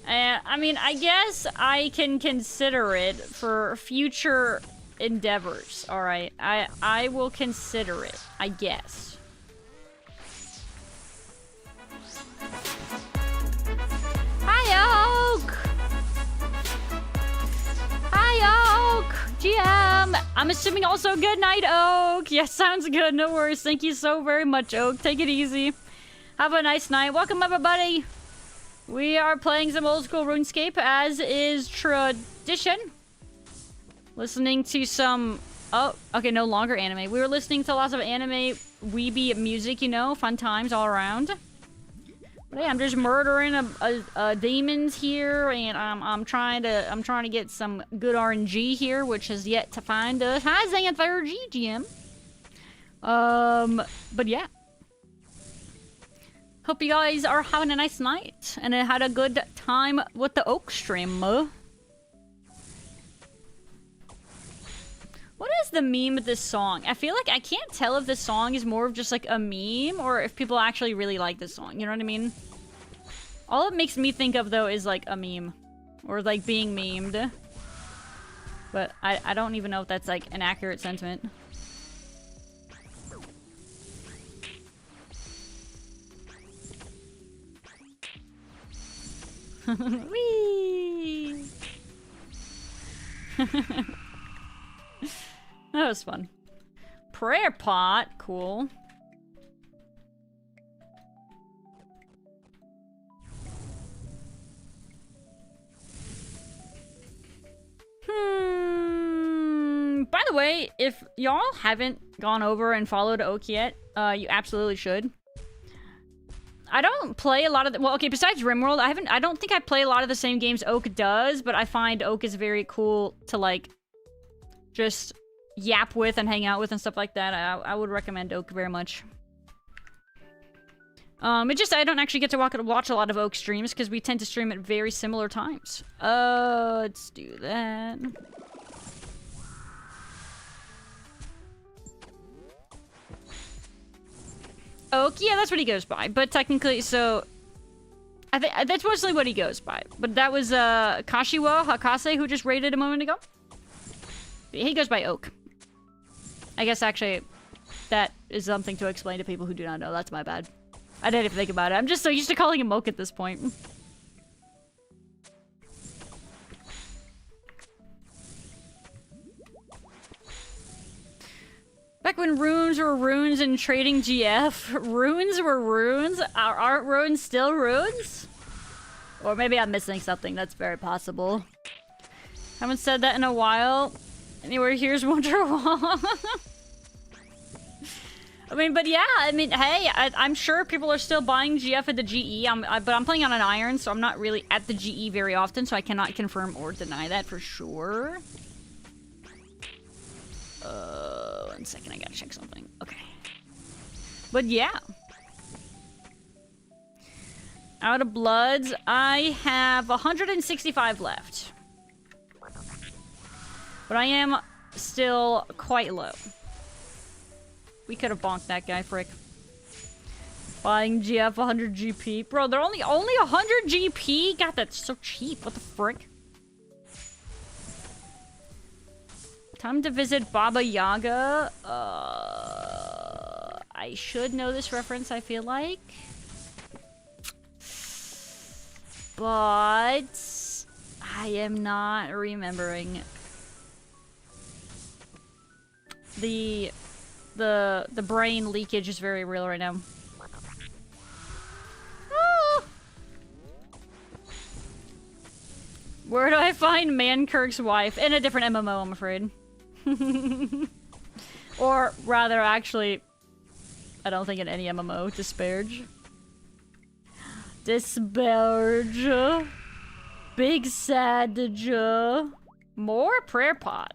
A: I mean, I guess I can consider it for future endeavors. All right, I will consider it, I guess. Hi, Oak. Hi, Oak. GM. I'm assuming also good night, Oak. Yes, sounds good. No worries. Thank you so very much, Oak. Take it easy. Have a nice night. Welcome, everybody. We are playing some old school RuneScape, as is tradition. Listening to some... Oh, okay, no longer anime. We were listening to lots of anime weeby music, you know. Fun times all around. But yeah, I'm just murdering a demons here, and I'm trying to get some good RNG here, which has yet to find us. Hi, Xanthar GGM. But yeah. Hope you guys are having a nice night and had a good time with the Oak stream. What is the meme of this song? I feel like I can't tell if this song is more of just like a meme or if people actually really like this song. You know what I mean? All it makes me think of though is like a meme or like being memed. But I don't even know if that's like an accurate sentiment. Whee! That was fun. Prayer pot, cool. By the way, if y'all haven't gone over and followed Oak yet, you absolutely should. I don't play a lot of the, well, okay, besides RimWorld, I don't think I play a lot of the same games Oak does, but I find Oak is very cool to, like, just yap with and hang out with and stuff like that. I would recommend Oak very much. It just, I don't actually get to watch a lot of Oak streams because we tend to stream at very similar times. Let's do that. Oak, yeah, that's what he goes by. But technically, so... I think that's mostly what he goes by. But that was, Kashiwa Hakase who just raided a moment ago. He goes by Oak. I guess, actually, that is something to explain to people who do not know. That's my bad. I didn't even think about it. I'm just so used to calling him Oak at this point. Back when runes were runes and trading GF, runes were runes? Aren't runes still runes? Or maybe I'm missing something. That's very possible. Haven't said that in a while. Anyway, here's Wonderwall. I mean, but yeah, I mean, hey, I'm sure people are still buying GF at the GE, but I'm playing on an Iron, so I'm not really at the GE very often, so I cannot confirm or deny that for sure. 1 second, I gotta check something. Okay. But yeah. Out of bloods, I have 165 left. But I am still quite low. We could have bonked that guy, frick. Buying GF 100 GP. Bro, they're only 100 GP? God, that's so cheap. What the frick? Time to visit Baba Yaga. I should know this reference, I feel like. But I am not remembering. The brain leakage is very real right now. Ah! Where do I find Mankirk's wife? In a different MMO, I'm afraid. Or rather, actually, I don't think in any MMO. Disparage. Disparage. Big Sadge. More prayer pot.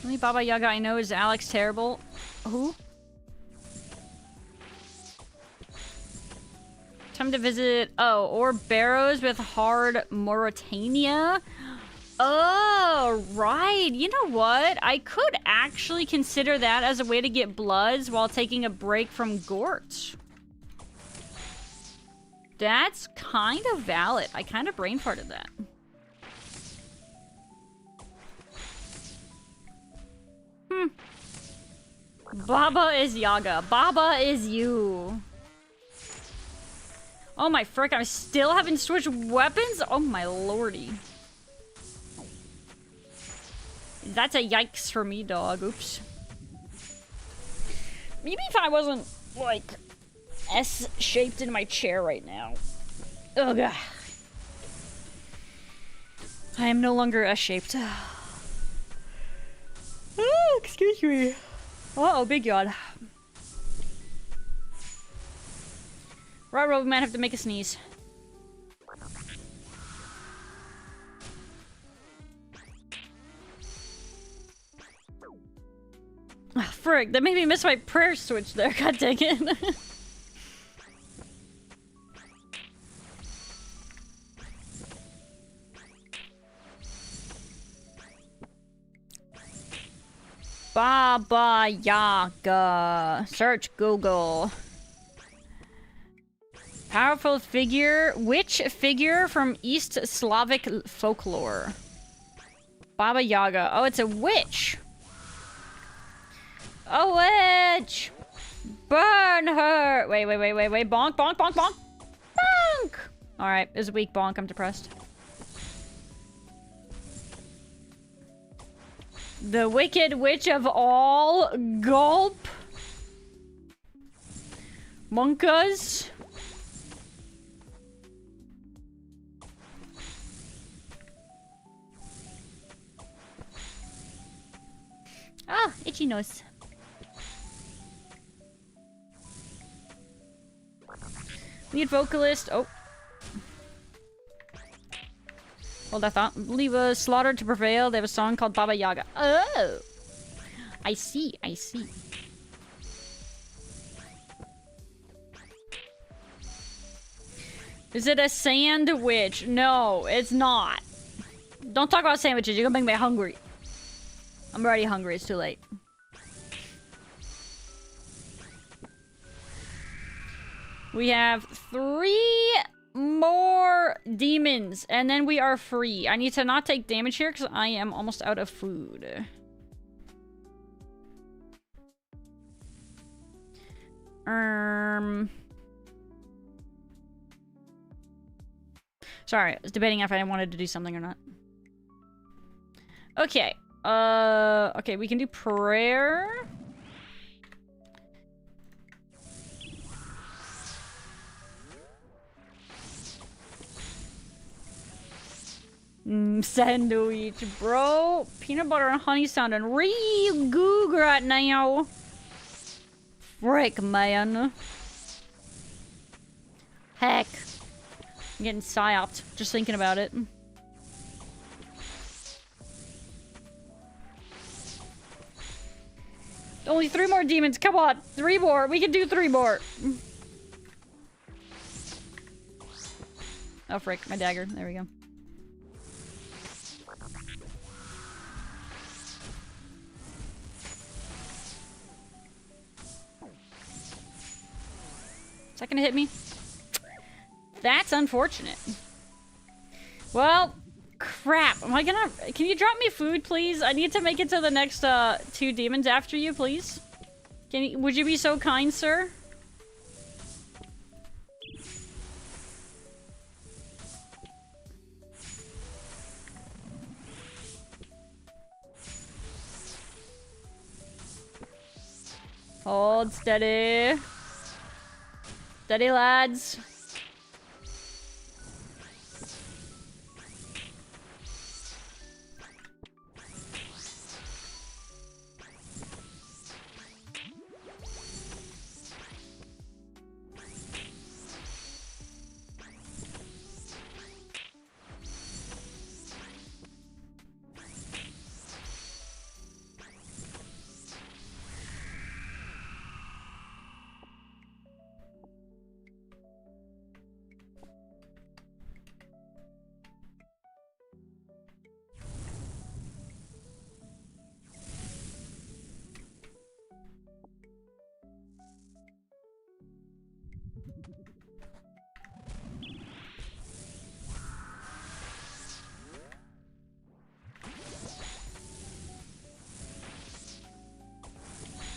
A: The only Baba Yaga I know is Alex Terrible. Who? Time to visit. Oh, or Barrows with Hard Mauritania. Oh, right. You know what? I could actually consider that as a way to get bloods while taking a break from Gort. That's kind of valid. I kind of brain farted that. Baba is Yaga. Baba is you. Oh my frick, I still haven't switched weapons? Oh my lordy. That's a yikes for me, dog. Oops. Maybe if I wasn't, like, S-shaped in my chair right now. Ugh. I am no longer S-shaped. Oh, excuse me. Uh-oh, big yawn. Right, we might have to make a sneeze. Oh, frick, that made me miss my prayer switch there. God dang it. Baba Yaga. Search Google. Powerful figure. Which figure from East Slavic folklore? Baba Yaga. Oh, it's a witch. A witch! Burn her! Wait. Bonk, bonk, bonk, bonk! Bonk! Alright, it was a weak bonk. I'm depressed. The Wicked Witch of all. Gulp. Monkas. Ah, itchy nose. Lead vocalist. Oh. Hold that thought. Leave a slaughter to prevail. They have a song called Baba Yaga. Oh. I see. I see. Is it a sandwich? No, it's not. Don't talk about sandwiches. You're gonna make me hungry. I'm already hungry. It's too late. We have 3 more demons, and then we are free. I need to not take damage here because I am almost out of food. Sorry, I was debating if I wanted to do something or not. Okay, Okay, we can do prayer. Sandwich, bro. Peanut butter and honey sounding real good right now. Frick, man. Heck. I'm getting psyoped just thinking about it. Only 3 more demons. Come on. 3 more. We can do 3 more. Oh, frick. My dagger. There we go. Is that gonna hit me? That's unfortunate. Well, crap. Am I gonna... Can you drop me food, please? I need to make it to the next 2 demons after you, please. Would you be so kind, sir? Hold steady. Steady, lads.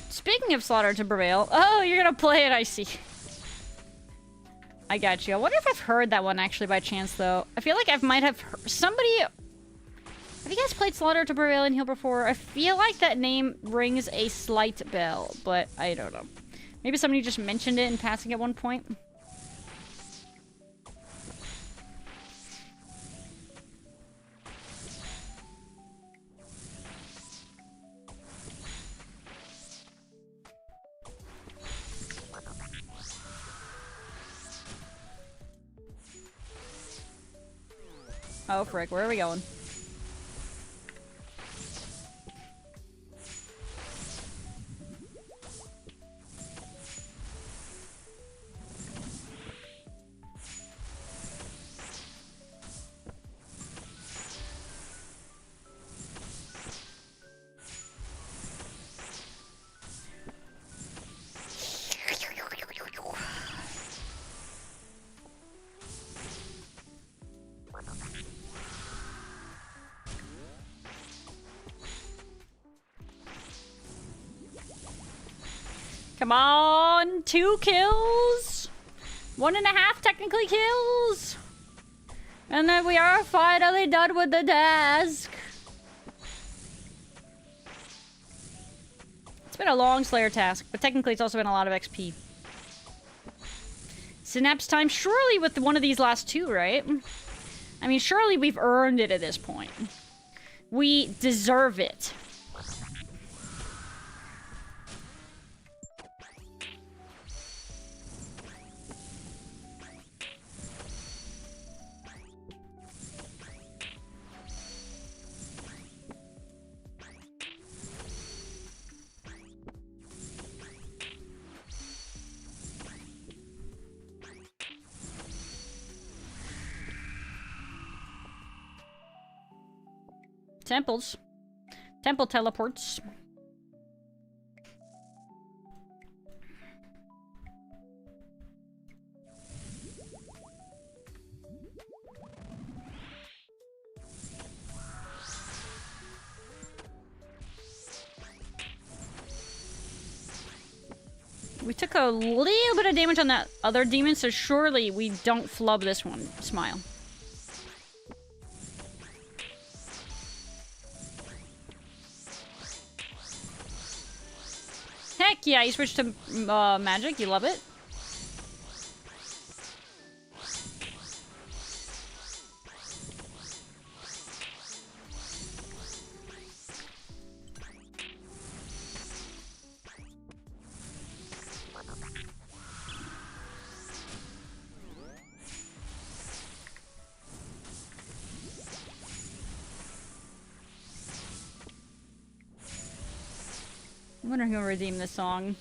A: Speaking of Slaughter to Prevail, oh, you're gonna play it, I see. I got you. I wonder if I've heard that one actually by chance, though. I feel like I might have heard somebody... Have you guys played Slaughter to Prevail in here before? I feel like that name rings a slight bell, but I don't know. Maybe somebody just mentioned it in passing at one point. Oh, frick. Where are we going? Come on, 2 kills. 1.5 technically kills. And then we are finally done with the task. It's been a long Slayer task, but technically it's also been a lot of XP. Synapse time, surely with one of these last 2, right? I mean, surely we've earned it at this point. We deserve it. Temples. Temple teleports. We took a little bit of damage on that other demon, so surely we don't flub this one. Smile. Heck yeah, you switched to magic. You love it. I wonder who will redeem this song.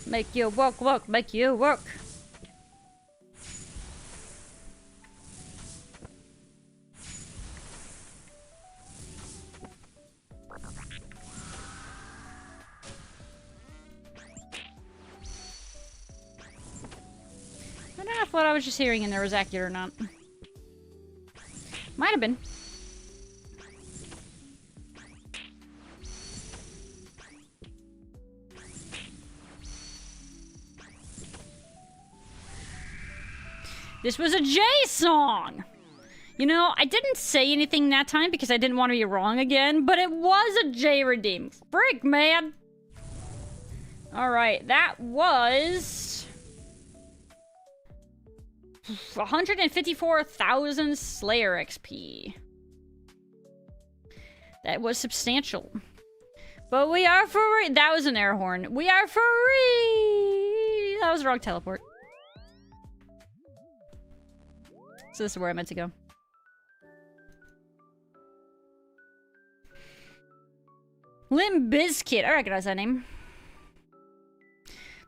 A: Make you work, make you work. I don't know if what I was just hearing in there was accurate or not. Might have been. This was a J song! You know, I didn't say anything that time because I didn't want to be wrong again, but it was a J redeem. Freak, man! Alright, that was... 154,000 Slayer XP. That was substantial. But we are free! That was an air horn. We are free! That was the wrong teleport. So this is where I meant to go. Limb Bizkit. I recognize that name.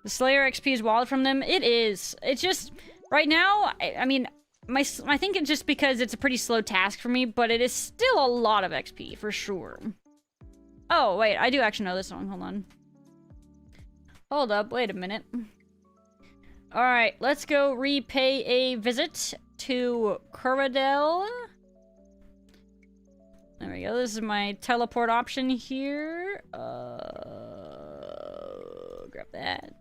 A: The Slayer XP is wild from them. It is. It's just... Right now, I mean... I think it's just because it's a pretty slow task for me, but it is still a lot of XP, for sure. Oh, wait. I do actually know this song. Hold on. Hold up. Wait a minute. Alright. Let's go repay a visit to Curadel. There we go. This is my teleport option here. Grab that.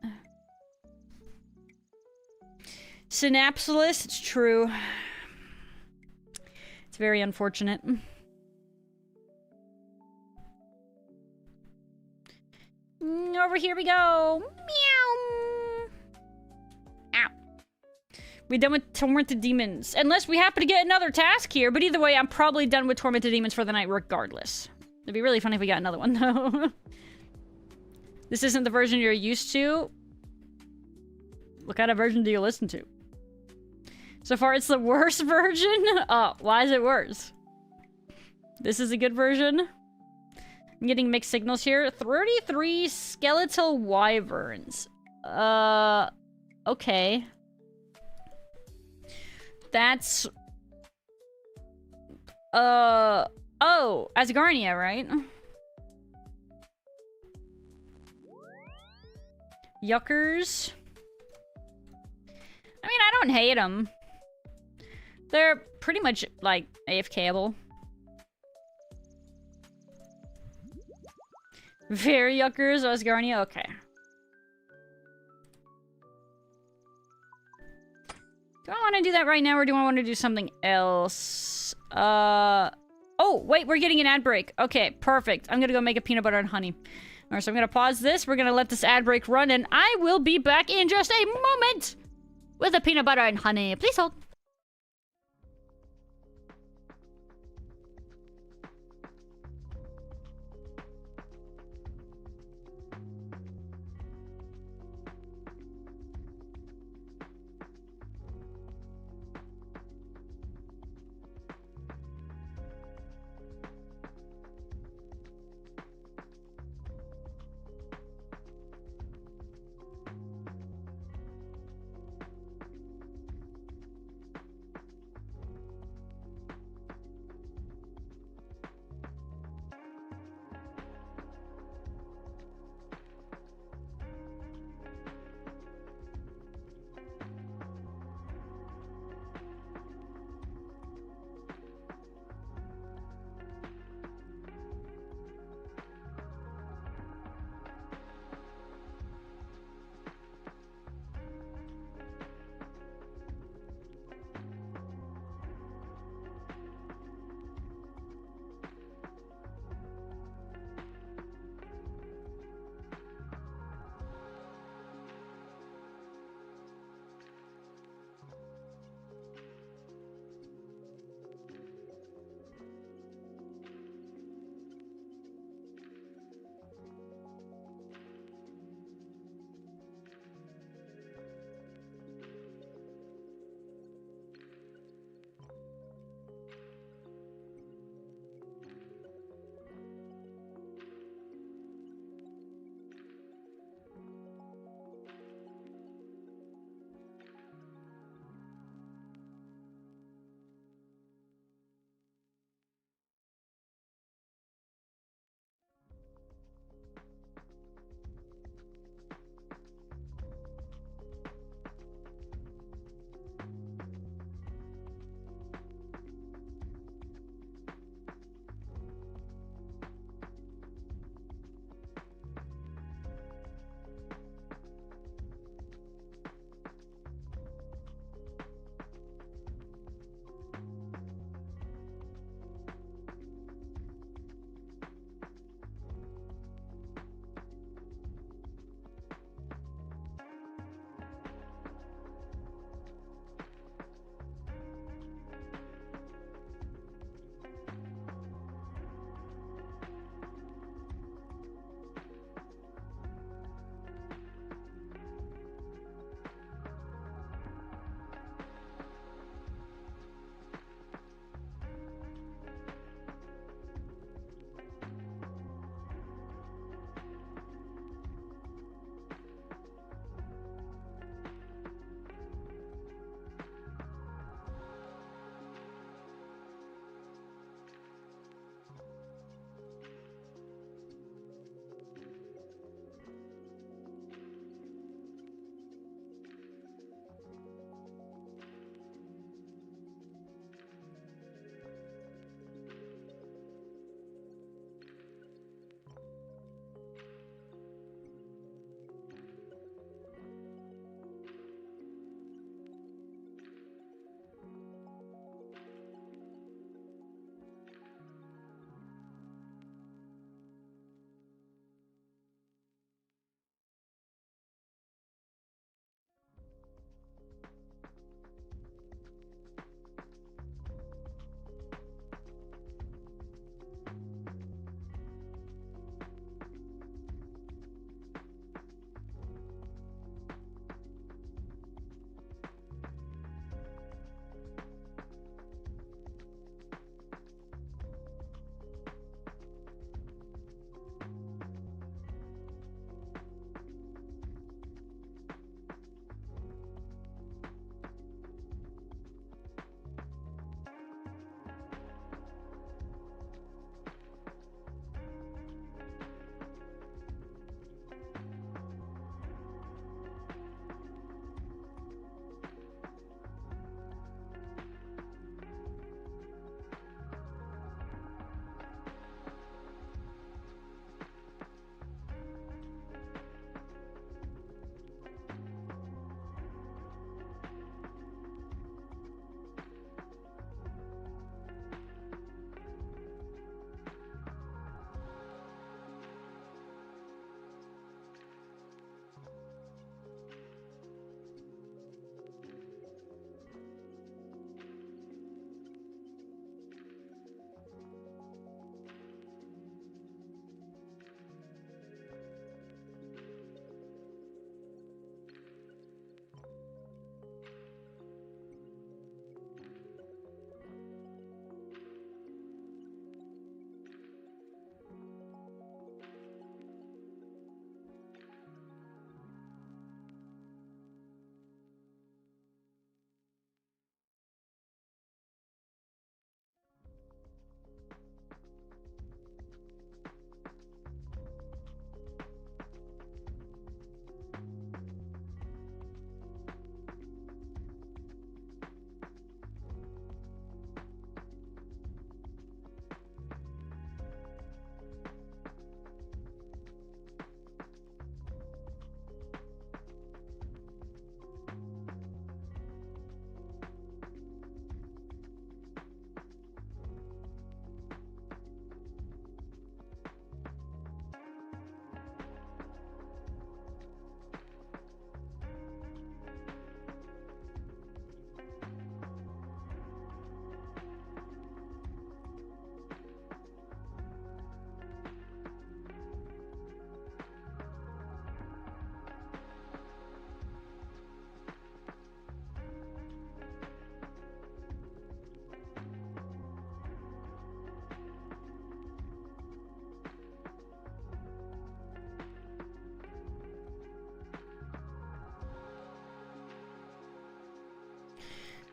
A: Synapseless, it's true. It's very unfortunate. Over here we go. Meow. Ow. We're done with Tormented Demons. Unless we happen to get another task here, but either way, I'm probably done with Tormented Demons for the night regardless. It'd be really funny if we got another one, though. This isn't the version you're used to. What kind of version do you listen to? So far, it's the worst version? Oh, why is it worse? This is a good version. I'm getting mixed signals here. 33 skeletal wyverns. Okay. That's... Oh, Asgarnia, right? Yuckers. I mean, I don't hate them. They're pretty much, like, AFK-able. Very yuckers, Asgarnia? Okay. Do I want to do that right now, or do I want to do something else? Oh, wait, we're getting an ad break. Okay, perfect. I'm gonna go make a peanut butter and honey. Alright, so I'm gonna pause this. We're gonna let this ad break run, and I will be back in just a moment with the peanut butter and honey. Please hold.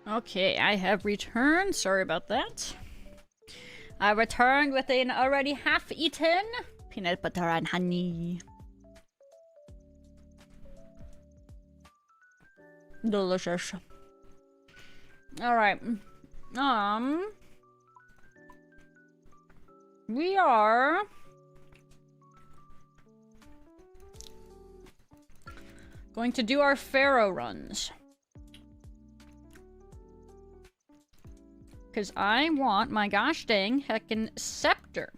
A: Okay, I have returned. Sorry about that. I returned with an already half-eaten peanut butter and honey. Delicious. Alright. We are... going to do our Pharaoh runs. Because I want my gosh dang heckin' scepter.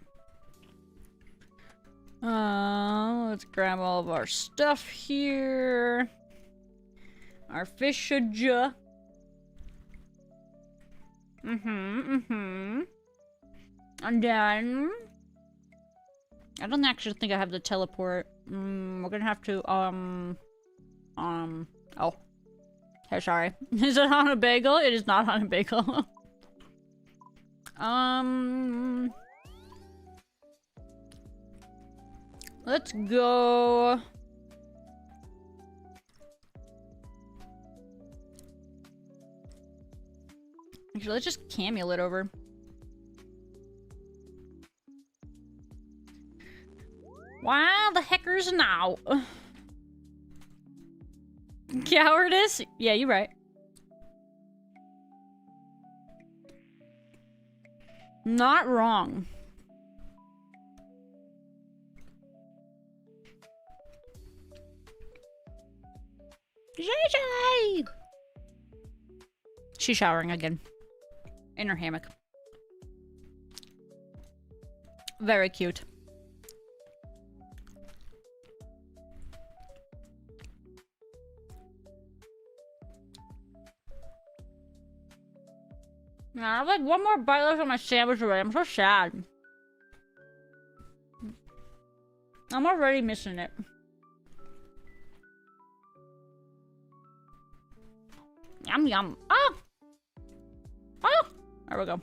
A: Let's grab all of our stuff here. Our fishage. And then... I don't actually think I have the teleport. We're gonna have to, oh. Hey, sorry. Is it on a bagel? It is not on a bagel. Let's go... Actually, let's just cameo it over. Why the heckers now? Cowardice? Yeah, you're right. Not wrong. JJ! She's showering again. In her hammock. Very cute. Yeah, I have like one more bite left on my sandwich already. I'm so sad. I'm already missing it. Yum yum. Oh! Oh! There we go.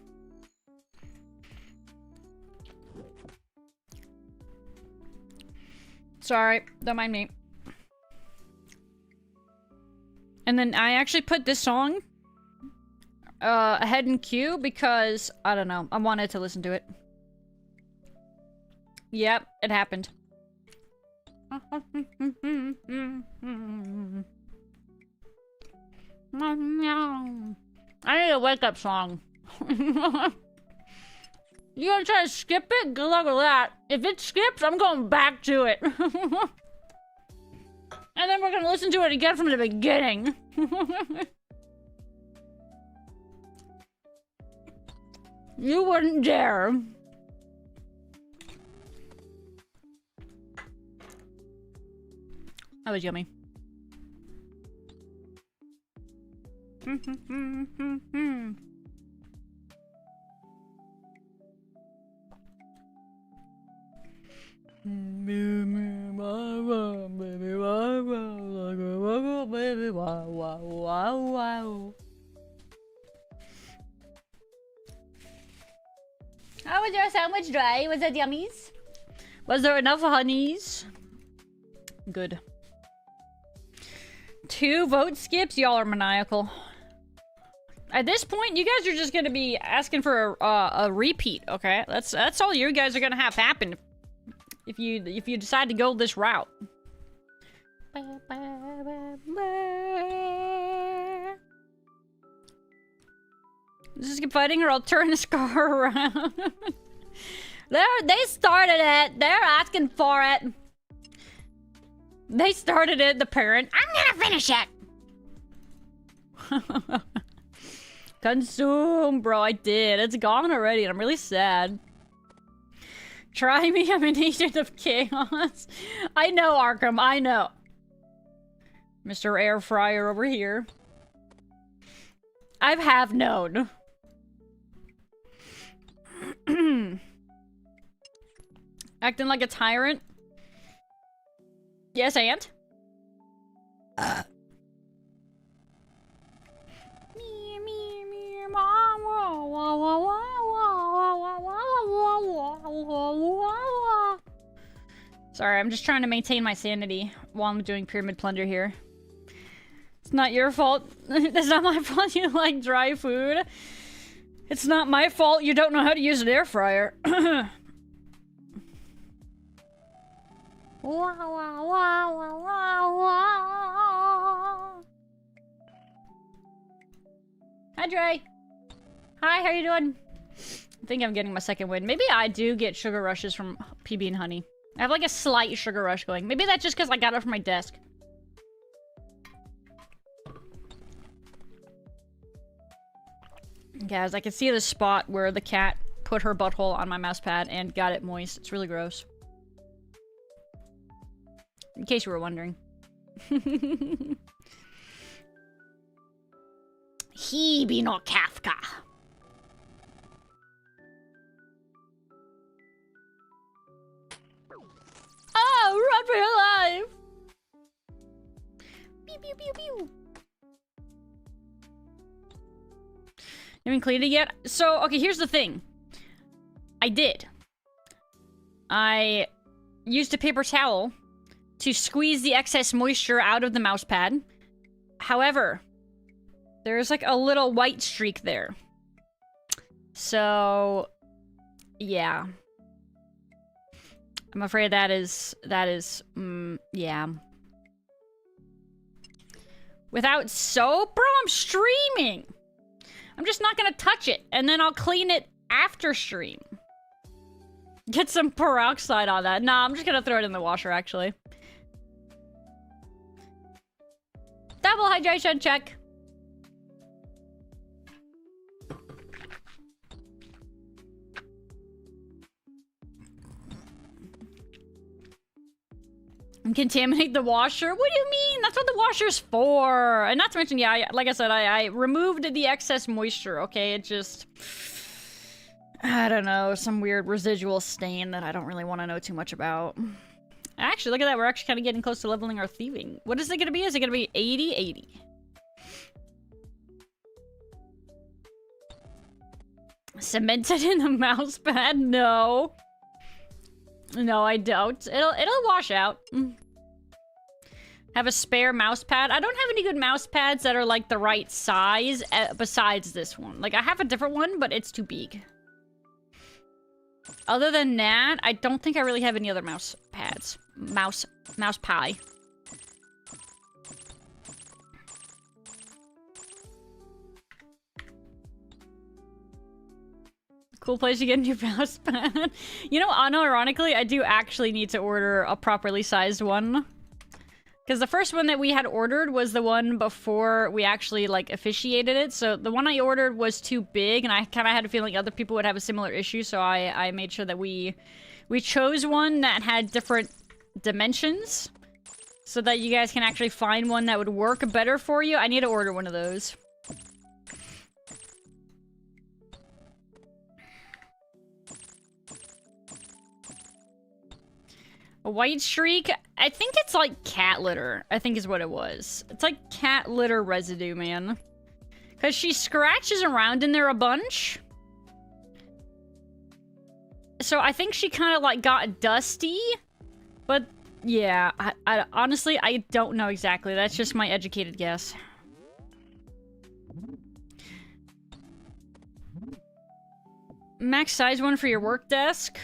A: Sorry, don't mind me. And then I actually put this song ahead in queue because, I don't know, I wanted to listen to it. Yep, it happened. I need a wake-up song. You gonna try to skip it? Good luck with that. If it skips, I'm going back to it. And then we're gonna listen to it again from the beginning. You wouldn't dare. That was yummy. How was your sandwich dry? Was it yummies? Was there enough honeys? Good. 2 vote skips? Y'all are maniacal. At this point, you guys are just gonna be asking for a repeat, okay? That's all you guys are gonna have happen if you decide to go this route. Just keep fighting or I'll turn this car around. They started it. They're asking for it. They started it, the parent. I'm gonna finish it. Consume, bro. I did. It's gone already and I'm really sad. Try me. I'm an agent of chaos. I know, Arkham. I know. Mr. Air Fryer over here. I have known. Acting like a tyrant? Yes, and? Sorry, I'm just trying to maintain my sanity while I'm doing Pyramid Plunder here. It's not your fault. It's not my fault you like dry food. It's not my fault you don't know how to use an air fryer. Wow, wow, wow, wow, wow, wow. Hi, Dre. Hi, how you doing? I think I'm getting my second win. Maybe I do get sugar rushes from PB and honey. I have like a slight sugar rush going. Maybe that's just because I got it from my desk. Guys, I can see the spot where the cat put her butthole on my mouse pad and got it moist. It's really gross. In case you were wondering. He be no Kafka. Oh, run for your life! Pew pew pew pew. You haven't cleaned it yet? So, okay, here's the thing. I did. I used a paper towel to squeeze the excess moisture out of the mouse pad. However, there's like a little white streak there. So, yeah. I'm afraid that is, yeah. Without soap? Bro, I'm streaming! I'm just not gonna touch it, and then I'll clean it after stream. Get some peroxide on that. Nah, I'm just gonna throw it in the washer, actually. Double hydration check. Contaminate the washer? What do you mean? That's what the washer's for. And not to mention, yeah, like I said, I removed the excess moisture, okay? It just... I don't know, some weird residual stain that I don't really want to know too much about. Actually, look at that. We're actually kind of getting close to leveling our thieving. What is it going to be? Is it going to be 80-80? Cemented in the mouse pad? No. No, I don't. It'll wash out. Have a spare mouse pad. I don't have any good mouse pads that are like the right size besides this one. Like I have a different one, but it's too big. Other than that, I don't think I really have any other mouse pads. Mouse pie. Cool place to get a new mouse pad. You know, unironically, I do actually need to order a properly sized one. Because the first one that we had ordered was the one before we actually, like, officiated it. So the one I ordered was too big, and I kind of had a feeling other people would have a similar issue. So I made sure that we chose one that had different dimensions. So that you guys can actually find one that would work better for you. I need to order one of those. A white streak? I think it's like cat litter, I think is what it was. It's like cat litter residue, man. Because she scratches around in there a bunch. So I think she kind of like got dusty. But yeah, I honestly, I don't know exactly. That's just my educated guess. Max size one for your work desk?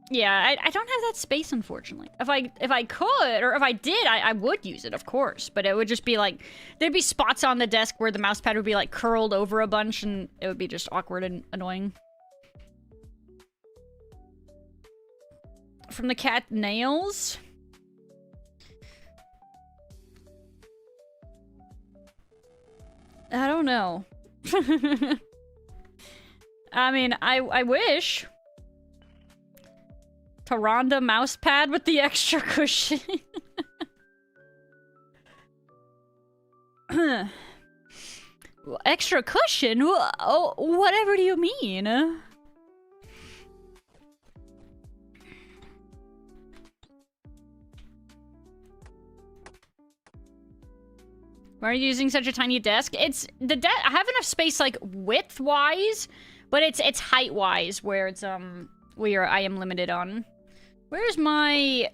A: Yeah, I don't have that space, unfortunately. If I could, or if I did, I would use it, of course. But it would just be like, there'd be spots on the desk where the mouse pad would be like curled over a bunch, and it would be just awkward and annoying. From the cat nails? I don't know. I mean, I wish. Taronda mousepad with the extra cushion. Extra cushion? Oh, whatever do you mean? Why are you using such a tiny desk? It's the I have enough space like width-wise, but it's height-wise where it's where I am limited on. Where's my...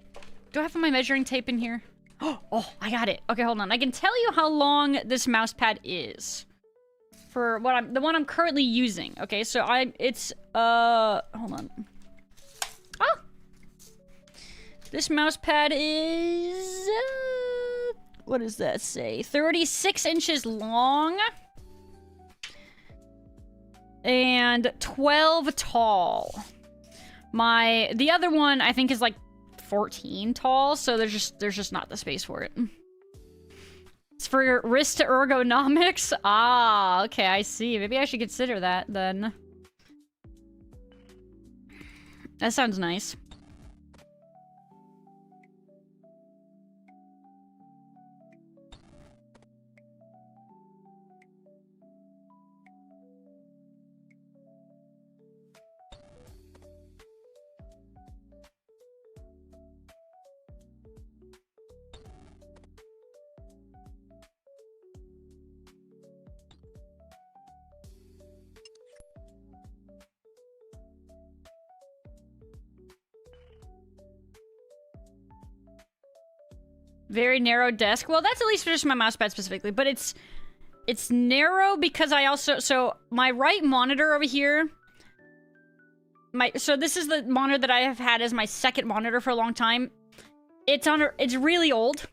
A: Do I have my measuring tape in here? Oh, I got it. Okay, hold on. I can tell you how long this mouse pad is. For the one I'm currently using. Okay, so hold on. Oh! This mouse pad is, what does that say? 36 inches long. And 12 tall. The other one I think is like 14 tall, so there's just not the space for it. It's for wrist ergonomics. Ah, okay, I see. Maybe I should consider that then. That sounds nice. Very narrow desk. Well, that's at least for just my mousepad specifically, but it's narrow because I also, so my right monitor over here, so this is the monitor that I have had as my second monitor for a long time. It's really old.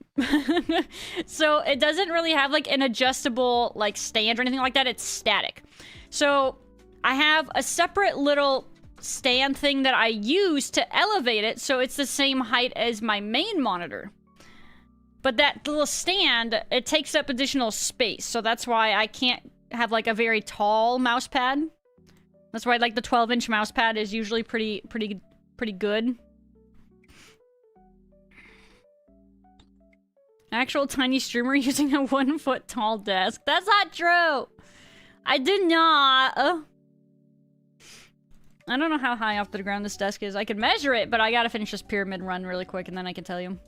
A: So it doesn't really have like an adjustable like stand or anything like that. It's static. So I have a separate little stand thing that I use to elevate it so it's the same height as my main monitor. But that little stand, it takes up additional space, so that's why I can't have like a very tall mouse pad. That's why like the 12-inch mouse pad is usually pretty good. Actual tiny streamer using a 1-foot tall desk. That's not true. I did not. I don't know how high off the ground this desk is. I can measure it, but I gotta finish this pyramid run really quick and then I can tell you.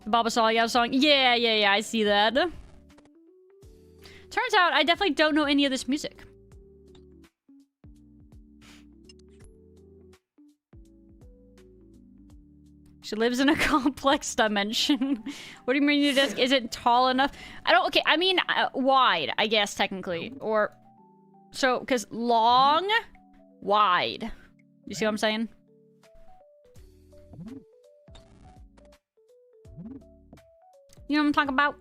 A: Baba Saw song. Yeah, I see that. Turns out I definitely don't know any of this music. She lives in a complex dimension. What do you mean your desk isn't tall enough? Okay, I mean wide, I guess, technically. Or, so, because long, wide. You see what I'm saying? You know what I'm talking about?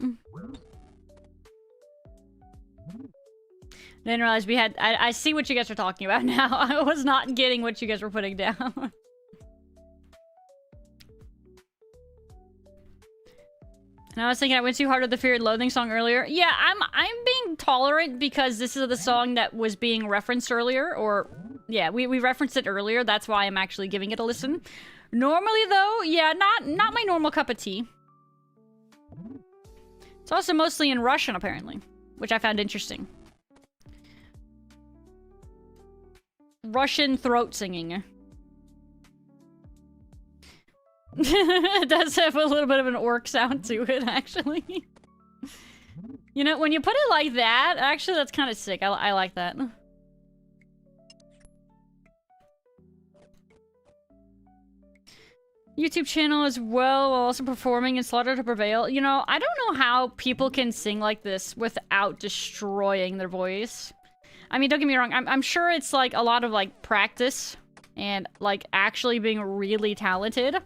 A: Didn't realize we had... I see what you guys are talking about now. I was not getting what you guys were putting down. And I was thinking I went too hard with the Fear and Loathing song earlier. Yeah, I'm being tolerant because this is the song that was being referenced earlier. Or, yeah, we referenced it earlier. That's why I'm actually giving it a listen. Normally, though, yeah, not my normal cup of tea. It's also mostly in Russian, apparently, which I found interesting. Russian throat singing. It does have a little bit of an orc sound to it, actually. You know, when you put it like that, actually, that's kind of sick. I like that. YouTube channel as well, while also performing in Slaughter to Prevail. You know, I don't know how people can sing like this without destroying their voice. I mean, don't get me wrong, I'm sure it's like a lot of like practice and like actually being really talented.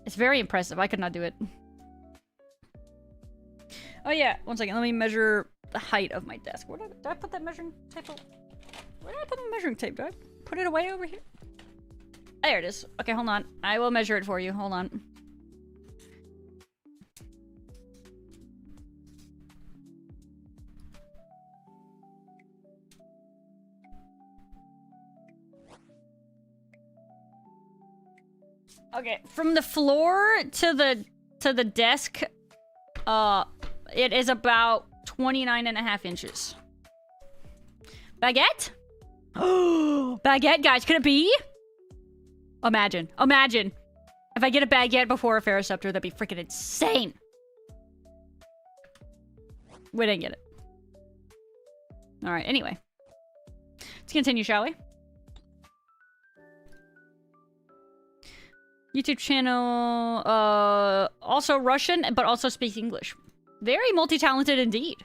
A: It's very impressive. I could not do it. Oh yeah, one second, let me measure the height of my desk. Where did I put that measuring tape? Where did I put the measuring tape? Did I put it away over here? There it is. Okay, hold on. I will measure it for you. Hold on. Okay, from the floor to the desk, it is about 29.5 inches. Baguette? Oh, baguette, guys, could it be? Imagine if I get a baguette before a Ferroceptor, that'd be freaking insane. We didn't get it. All right, anyway. Let's continue, shall we? YouTube channel, also Russian, but also speaks English. Very multi-talented indeed.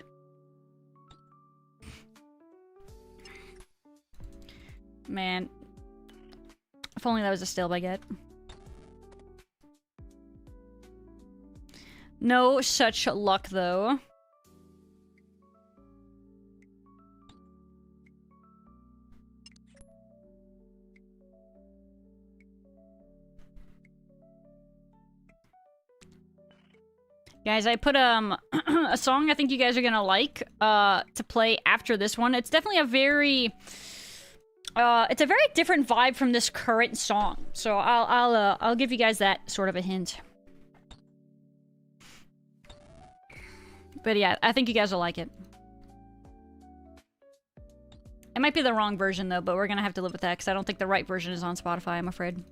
A: Man. If only that was a still baguette. No such luck, though. Guys, I put a song I think you guys are gonna like to play after this one. It's definitely a very it's a very different vibe from this current song. So I'll give you guys that sort of a hint. But yeah, I think you guys will like it. It might be the wrong version though, but we're gonna have to live with that because I don't think the right version is on Spotify, I'm afraid.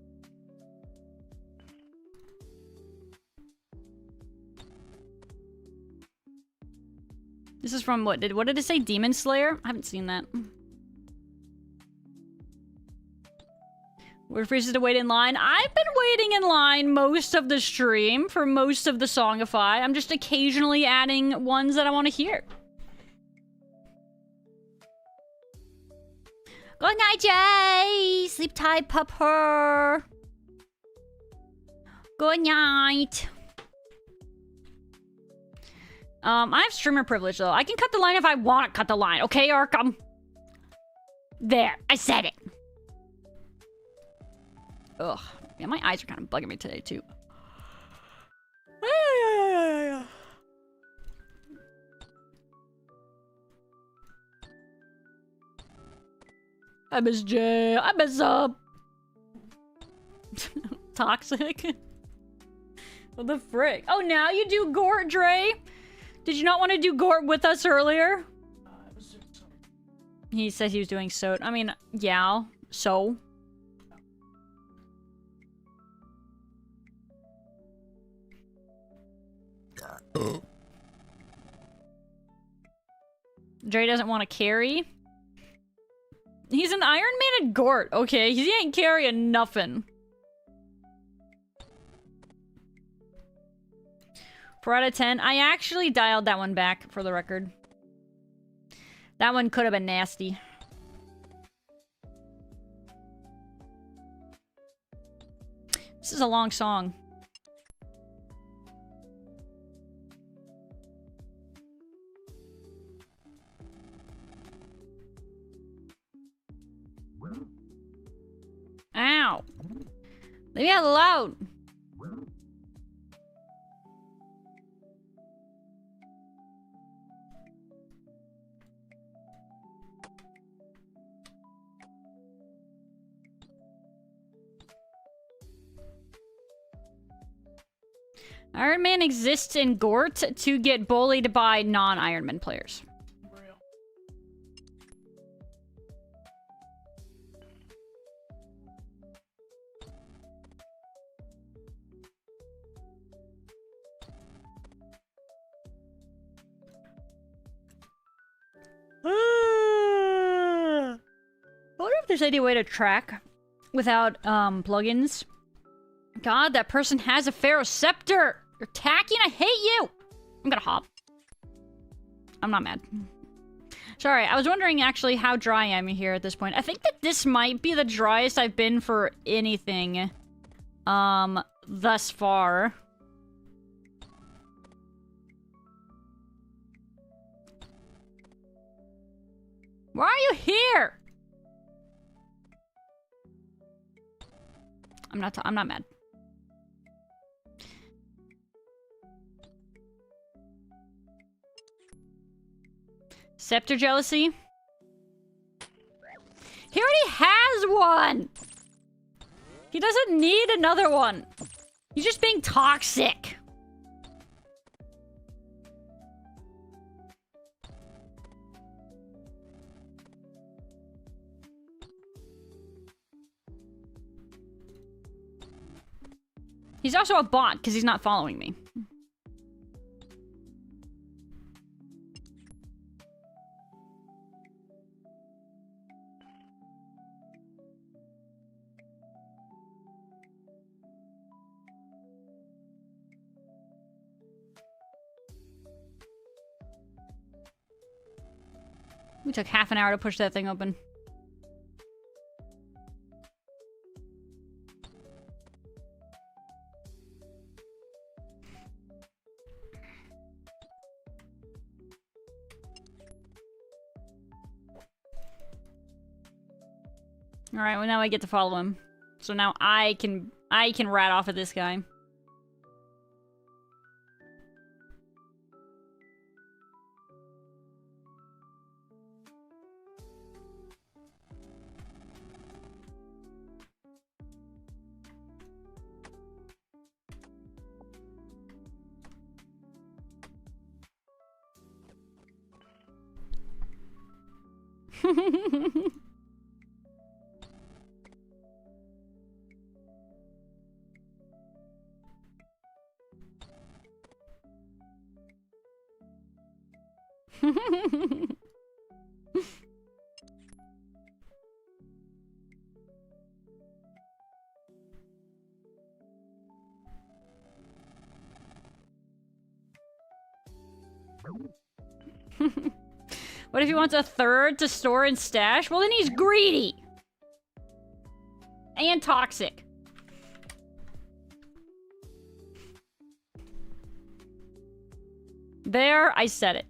A: This is from what did it say? Demon Slayer? I haven't seen that. Refuses to wait in line. I've been waiting in line most of the stream for most of the Songify. I'm just occasionally adding ones that I want to hear. Good night, Jay. Sleep tight, pupper. Good night. I have streamer privilege, though. I can cut the line if I want to cut the line. Okay, Arkham? There. I said it. Ugh. Yeah, my eyes are kind of bugging me today, too. I miss Jay. I miss Toxic. What the frick? Oh, now you do Gort, Dre? Did you not want to do Gort with us earlier?
B: I was doing something.
A: He said he was doing so. I mean, yeah. So. Dre doesn't want to carry. He's an Iron Man at Gort. Okay, he ain't carrying nothing. 4 out of 10. I actually dialed that one back, for the record. That one could have been nasty. This is a long song. Ow. Leave me alone. Iron Man exists in Gort to get bullied by non-Iron Man players.
B: Real.
A: I wonder if there's any way to track without plugins. God, that person has a Ferroceptor! You're attacking, I hate you! I'm gonna hop. I'm not mad. Sorry, I was wondering actually how dry I am here at this point. I think that this might be the driest I've been for anything, thus far. Why are you here? I'm not mad. Scepter jealousy? He already has one! He doesn't need another one. He's just being toxic. He's also a bot because he's not following me. We took half an hour to push that thing open. Alright, well now I get to follow him. So now I can rat off at this guy. What if he wants a third to store and stash? Well, then he's greedy. And toxic. There, I said it.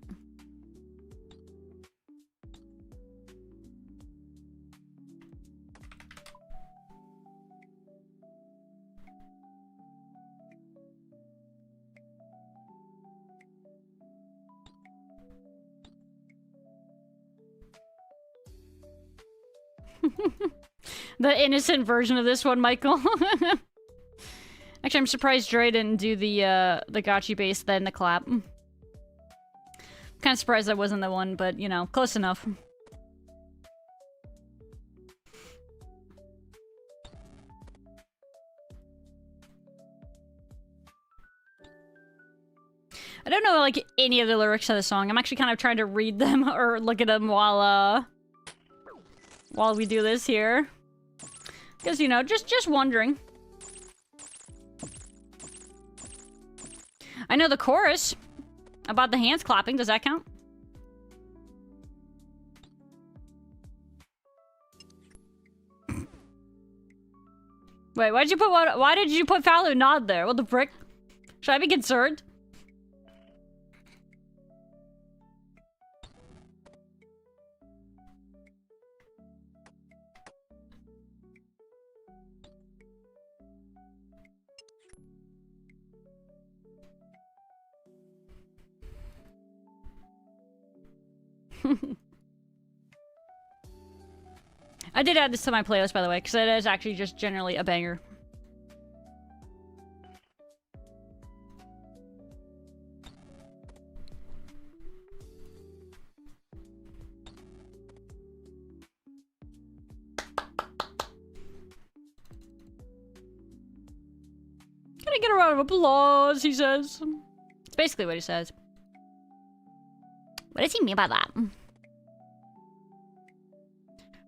A: The innocent version of this one, Michael. Actually, I'm surprised Dre didn't do the gotchi base, then the clap. Kind of surprised that wasn't the one, but, you know, close enough. I don't know, like, any of the lyrics of the song. I'm actually kind of trying to read them or look at them while we do this here. Because, you know, just wondering. I know the chorus about the hands clapping. Does that count? Wait, why did you put Faloo not there? What the frick? Should I be concerned? I did add this to my playlist, by the way, because it is actually just generally a banger. Can I get a round of applause, he says. It's basically what he says. What does he mean by that?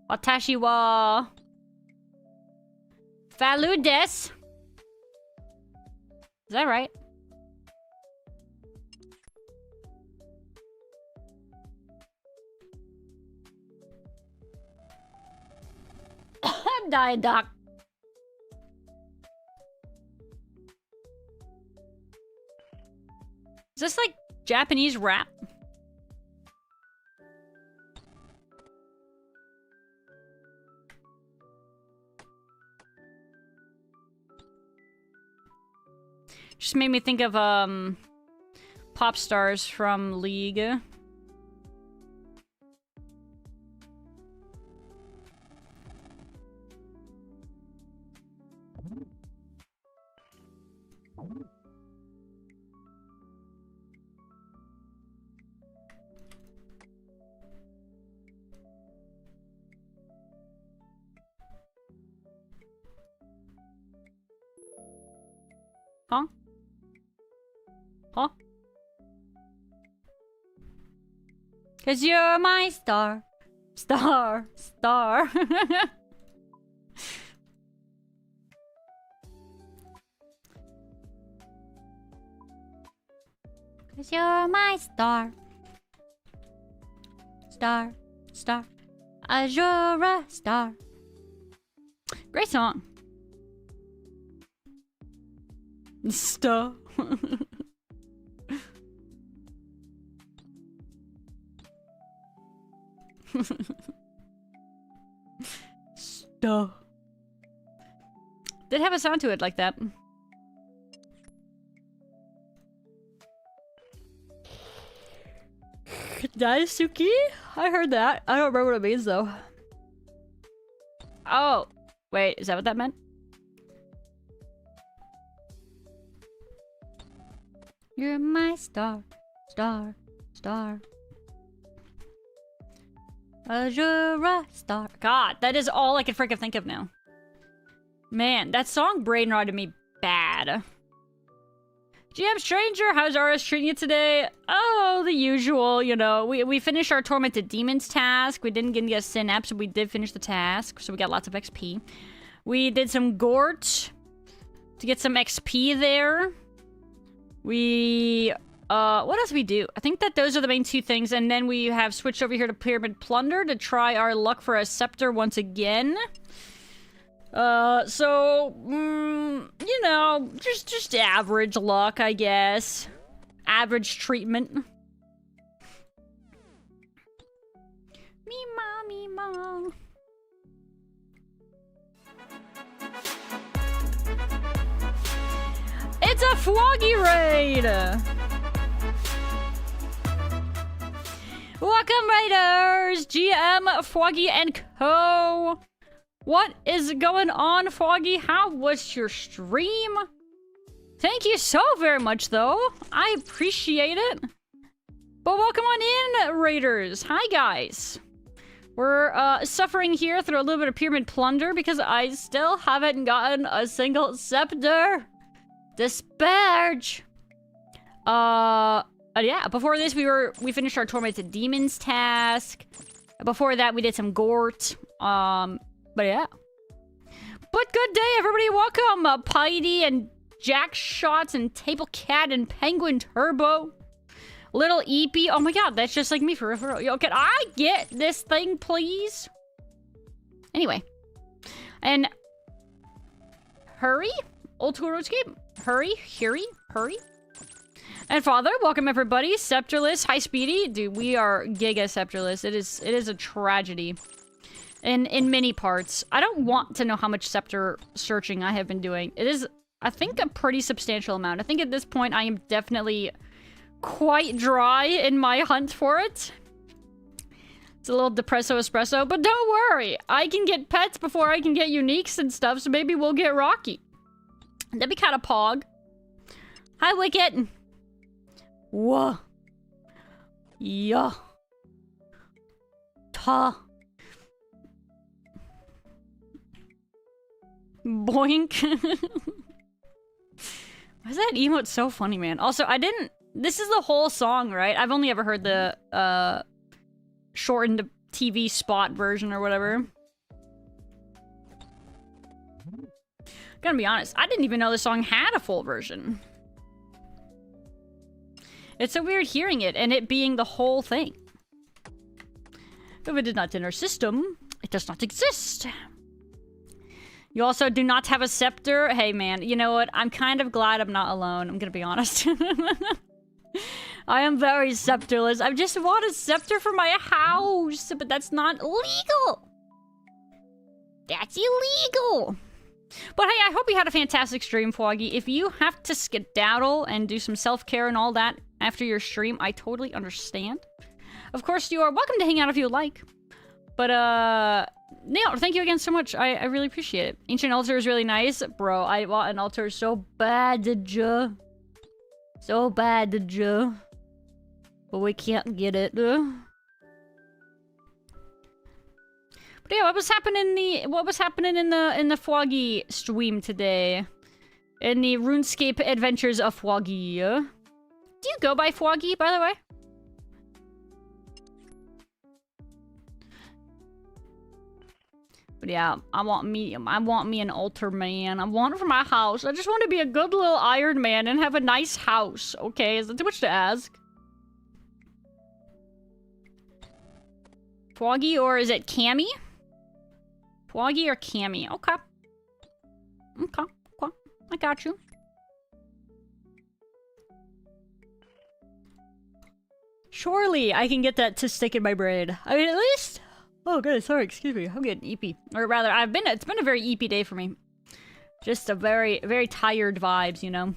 A: Watashi wa Faloo desu. Is that right? I'm dying, Doc. Is this like Japanese rap? Just made me think of pop stars from League. Huh? Huh? 'Cause you're my star. Star. Star. 'Cause you're my star. Star. star, Azura star. Great song. Star. Star. Did have a sound to it like that. Daisuke? I heard that. I don't remember what it means though. Oh, wait, is that what that meant? You're my star, star, star. Azura star. God, that is all I can freaking think of now. Man, that song brain rotted me bad. GM Stranger, how's RS treating you today? Oh, the usual, you know. We finished our Tormented Demons task. We didn't get a synapse, but we did finish the task, so we got lots of XP. We did some Gort to get some XP there. We, what else we do? I think that those are the main two things, and then we have switched over here to Pyramid Plunder to try our luck for a Scepter once again. You know, just average luck, I guess. Average treatment. Me ma. It's a Floggy raid! Welcome, Raiders! GM, Foggy, and Co. What is going on, Foggy? How was your stream? Thank you so very much, though. I appreciate it. But welcome on in, Raiders. Hi, guys. We're suffering here through a little bit of Pyramid Plunder because I still haven't gotten a single Scepter. Disparage. Yeah, before this, we finished our Tormented Demons task. Before that, we did some Gort. But yeah. But good day, everybody. Welcome, Piety and Jack Shots and Table Cat and Penguin Turbo. Little Eepy. Oh my god, that's just like me for real. Yo, can I get this thing, please? Anyway. And hurry. Oldschool Runescape. Hurry. And Father, welcome everybody. Scepterless, High Speedy. Dude, we are giga Scepterless. It is a tragedy. In many parts. I don't want to know how much Scepter searching I have been doing. It is, I think, a pretty substantial amount. I think at this point I am definitely quite dry in my hunt for it. It's a little depresso espresso, but don't worry. I can get pets before I can get uniques and stuff, so maybe we'll get Rocky. That'd be kind of pog. Hi, Wicket. Whoa. Yeah. Ta. Boink. Why is that emote so funny, man? Also, this is the whole song, right? I've only ever heard the, shortened TV spot version or whatever. Gonna be honest, I didn't even know the song had a full version. It's so weird hearing it and it being the whole thing. If it is not in our system, it does not exist. You also do not have a scepter. Hey, man, you know what? I'm kind of glad I'm not alone. I'm gonna be honest. I am very scepterless. I just want a scepter for my house, but that's not legal. That's illegal. But hey, I hope you had a fantastic stream, Foggy. If you have to skedaddle and do some self-care and all that after your stream, I totally understand. Of course, you are welcome to hang out if you would like. But, Neil, thank you again so much. I really appreciate it. Ancient Altar is really nice. Bro, I want an altar so bad, did ya? So bad, did ya? But we can't get it. But yeah, what was happening in the Foggy stream today? In the RuneScape Adventures of Foggy. Do you go by Foggy, by the way? But yeah, I want me an altar, man. I want it for my house. I just want to be a good little Iron Man and have a nice house. Okay, is that too much to ask? Pwoggy, or is it Cammy? Pwoggy or Cammy? Okay. Okay. Okay. I got you. Surely I can get that to stick in my brain. I mean, at least... Oh, good. Sorry. Excuse me. I'm getting eepy. Or rather, it's been a very eepy day for me. Just a very, very tired vibes, you know?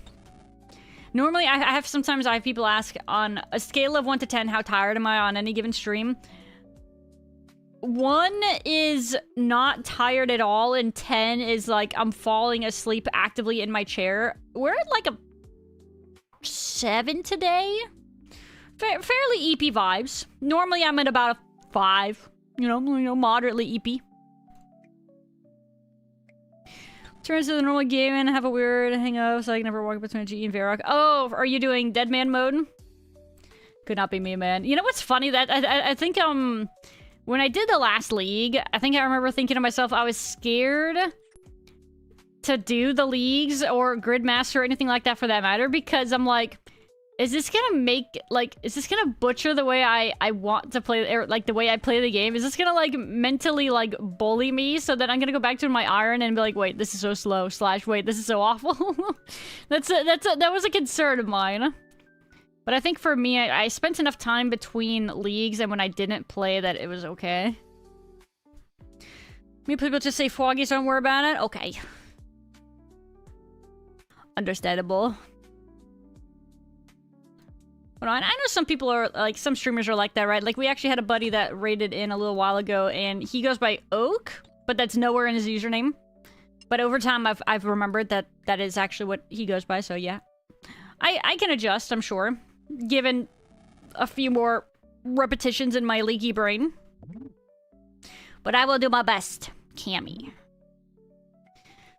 A: Normally, sometimes I have people ask on a scale of 1 to 10, how tired am I on any given stream? 1 is not tired at all, and 10 is like I'm falling asleep actively in my chair. We're at like a 7 today. Fairly EP vibes. Normally I'm at about a 5. You know, moderately EP. Turns to the normal game and have a weird hang-up, so I can never walk between G and Varrock. Oh, are you doing Dead Man mode? Could not be me, man. You know what's funny? That I think when I did the last league, I think I remember thinking to myself, I was scared to do the leagues or Gridmaster or anything like that for that matter, because I'm like, is this gonna butcher the way I want to play, or like the way I play the game? Is this gonna like mentally like bully me so that I'm gonna go back to my iron and be like, wait, this is so slow, / wait, this is so awful? That was a concern of mine. But I think for me, I spent enough time between leagues and when I didn't play that it was okay. Maybe people just say Foggy, so don't worry about it? Okay. Understandable. But I know some people are, like, some streamers are like that, right? Like, we actually had a buddy that raided in a little while ago, and he goes by Oak, but that's nowhere in his username. But over time, I've remembered that that is actually what he goes by, so yeah. I can adjust, I'm sure, given a few more repetitions in my leaky brain. But I will do my best, Cammy.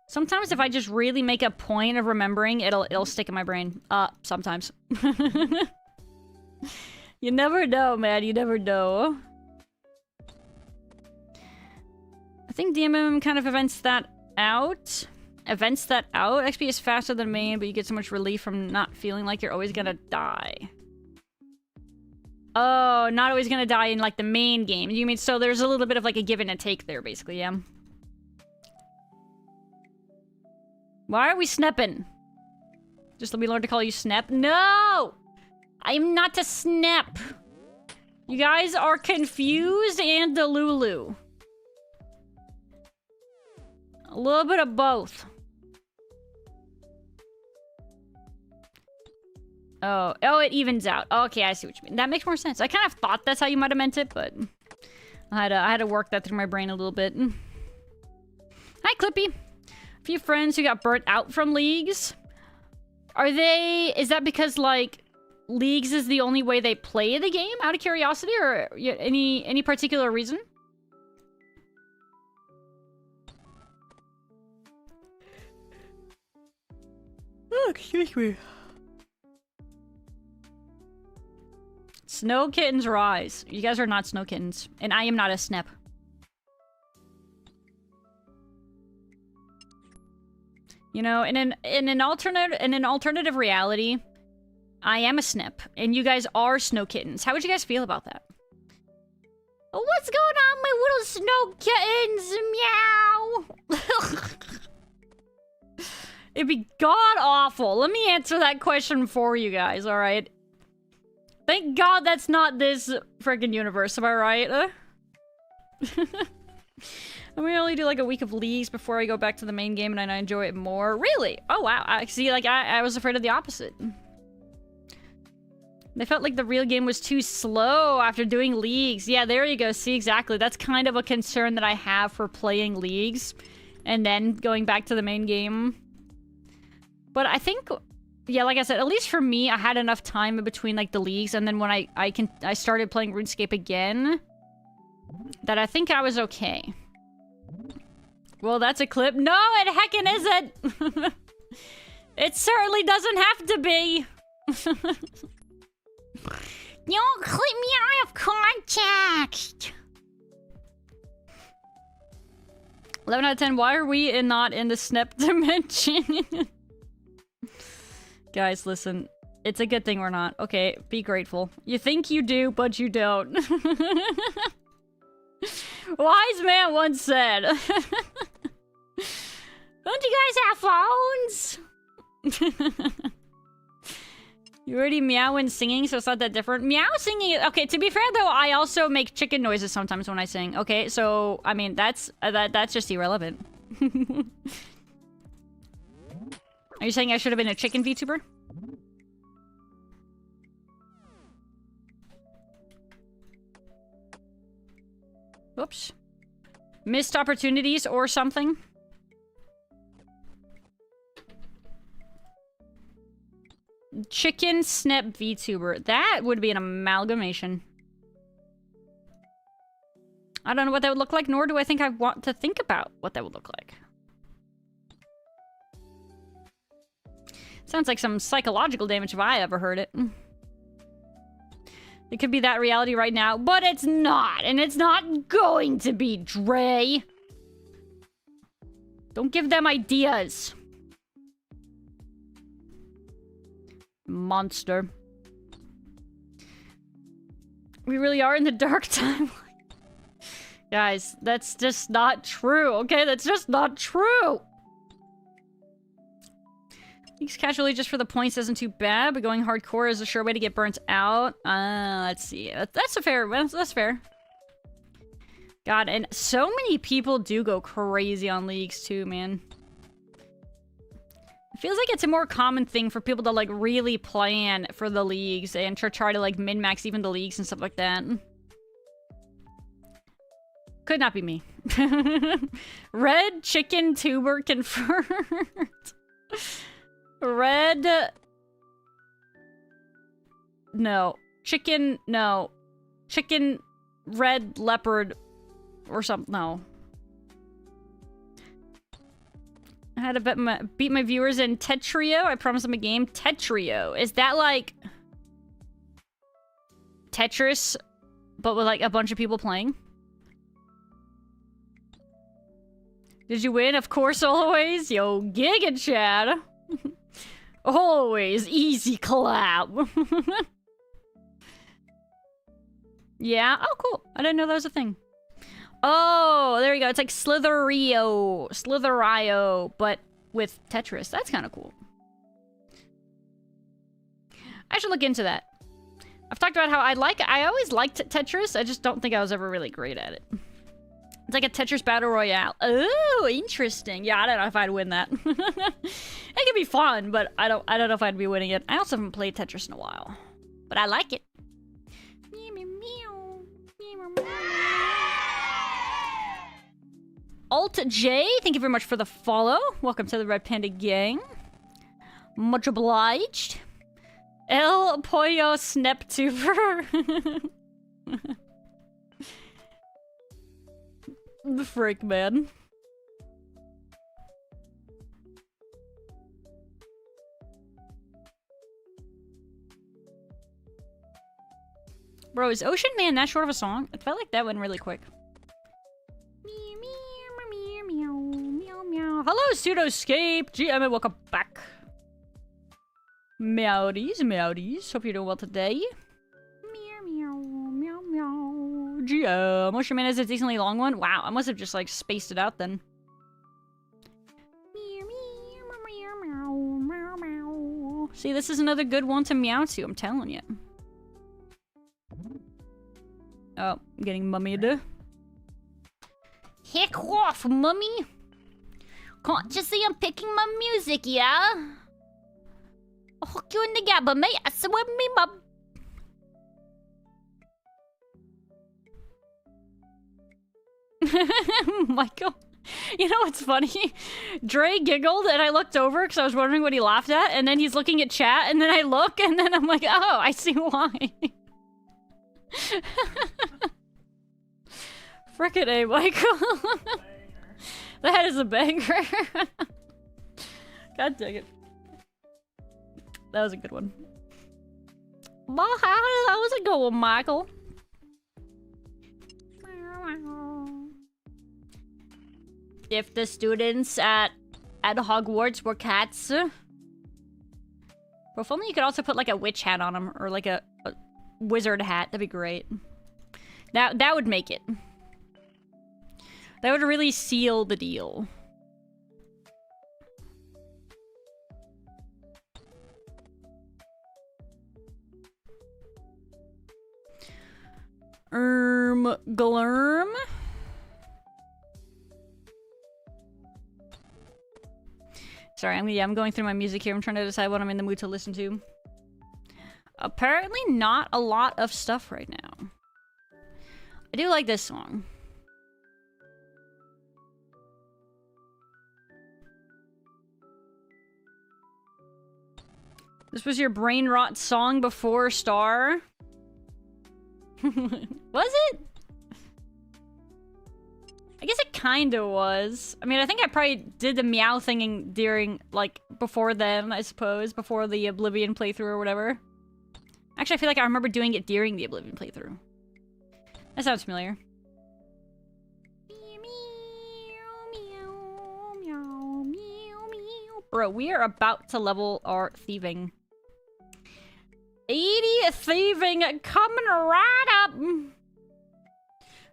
A: Sometimes if I just really make a point of remembering, it'll stick in my brain. Sometimes. You never know, man. You never know. I think DMM kind of events that out. XP is faster than main, but you get so much relief from not feeling like you're always gonna die. Oh, not always gonna die in, like, the main game. You mean, so there's a little bit of, like, a give and a take there, basically, yeah. Why are we snapping? Just let me learn to call you Snap. No! I'm not a Snap. You guys are confused and Delulu. A little bit of both. Oh, it evens out. Okay, I see what you mean. That makes more sense. I kind of thought that's how you might have meant it, but I had to work that through my brain a little bit. Hi, Clippy. A few friends who got burnt out from leagues. Is that because, like, leagues is the only way they play the game, out of curiosity, or any particular reason? Oh, excuse me. Snow kittens rise. You guys are not snow kittens, and I am not a snap. You know, in an alternative reality, I am a snip, and you guys are snow kittens. How would you guys feel about that? What's going on, my little snow kittens? Meow. It'd be god awful. Let me answer that question for you guys, alright? Thank god that's not this freaking universe, am I right? And we only do like a week of leagues before I go back to the main game and I enjoy it more. Really? Oh wow. I see, like I was afraid of the opposite. They felt like the real game was too slow after doing leagues. Yeah, there you go. See, exactly. That's kind of a concern that I have for playing leagues and then going back to the main game. But I think, yeah, like I said, at least for me, I had enough time in between like the leagues, and then when I started playing RuneScape again, that I think I was okay. Well, that's a clip. No, it heckin' isn't. It certainly doesn't have to be. Don't clip me out of context. 11 out of 10. Why are we not in the snap dimension? Guys, listen. It's a good thing we're not. Okay, be grateful. You think you do, but you don't. Wise man once said. Don't you guys have phones? You already meow when singing, so it's not that different. Meow singing, okay, to be fair though, I also make chicken noises sometimes when I sing. Okay, so, I mean, that's just irrelevant. Are you saying I should have been a chicken VTuber? Whoops. Missed opportunities or something? Chicken snap VTuber. That would be an amalgamation. I don't know what that would look like, nor do I think I want to think about what that would look like. Sounds like some psychological damage if I ever heard it. It could be that reality right now, but it's not, and it's not going to be, Dre. Don't give them ideas. Monster. We really are in the dark timeline. Guys, that's just not true, okay? That's just not true! Leaks casually just for the points isn't too bad, but going hardcore is a sure way to get burnt out. Let's see. That's fair. God, and so many people do go crazy on leagues too, man. It feels like it's a more common thing for people to, like, really plan for the leagues and try to, like, min-max even the leagues and stuff like that. Could not be me. Red chicken tuber confirmed. Red... No. Chicken... No. Chicken... Red leopard... Or something. No. I had to beat my viewers in Tetrio. I promised them a game. Tetrio. Is that like... Tetris, but with like a bunch of people playing? Did you win? Of course, always. Yo, Giga Chad. Always easy clap. Yeah? Oh, cool. I didn't know that was a thing. Oh, there you go. It's like Slitherio, but with Tetris. That's kind of cool. I should look into that. I've talked about how I always liked Tetris. I just don't think I was ever really great at it. It's like a Tetris Battle Royale. Oh, interesting. Yeah, I don't know if I'd win that. It could be fun, but I don't know if I'd be winning it. I also haven't played Tetris in a while. But I like it. Alt J, thank you very much for the follow. Welcome to the Red Panda Gang. Much obliged. El Pollo Sneptuber. The freak, man. Bro, is Ocean Man that short of a song? It felt like that went really quick. Hello, Pseudoscape. GM and welcome back. Meowdies, meowdies. Hope you're doing well today. Meow, meow, meow, meow. GM. Ocean Man is a decently long one. Wow, I must have just like spaced it out then. See, this is another good one to meow to, I'm telling you. Oh, I'm getting mummied. Heck off, mummy! Can't you see I'm picking my music, yeah? I'll hook you in the gabba, mate. I swear me, mum. Michael. You know what's funny? Dre giggled and I looked over because I was wondering what he laughed at, and then he's looking at chat, and then I look, and then I'm like, oh, I see why. Frickin' A, Michael. That is a banger. God dang it. That was a good one. Well, how was it going, Michael? If the students at Hogwarts were cats. Well, if only you could also put like a witch hat on them, or like a wizard hat. That'd be great. That would make it. That would really seal the deal. Glurm. Sorry, I'm going through my music here. I'm trying to decide what I'm in the mood to listen to. Apparently not a lot of stuff right now. I do like this song. This was your brain rot song before Star? Was it? I guess it kinda was. I mean, I think I probably did the meow thing during, like, before then, I suppose. Before the Oblivion playthrough or whatever. Actually, I feel like I remember doing it during the Oblivion playthrough. That sounds familiar. Bro, we are about to level our thieving. 80 thieving coming right up.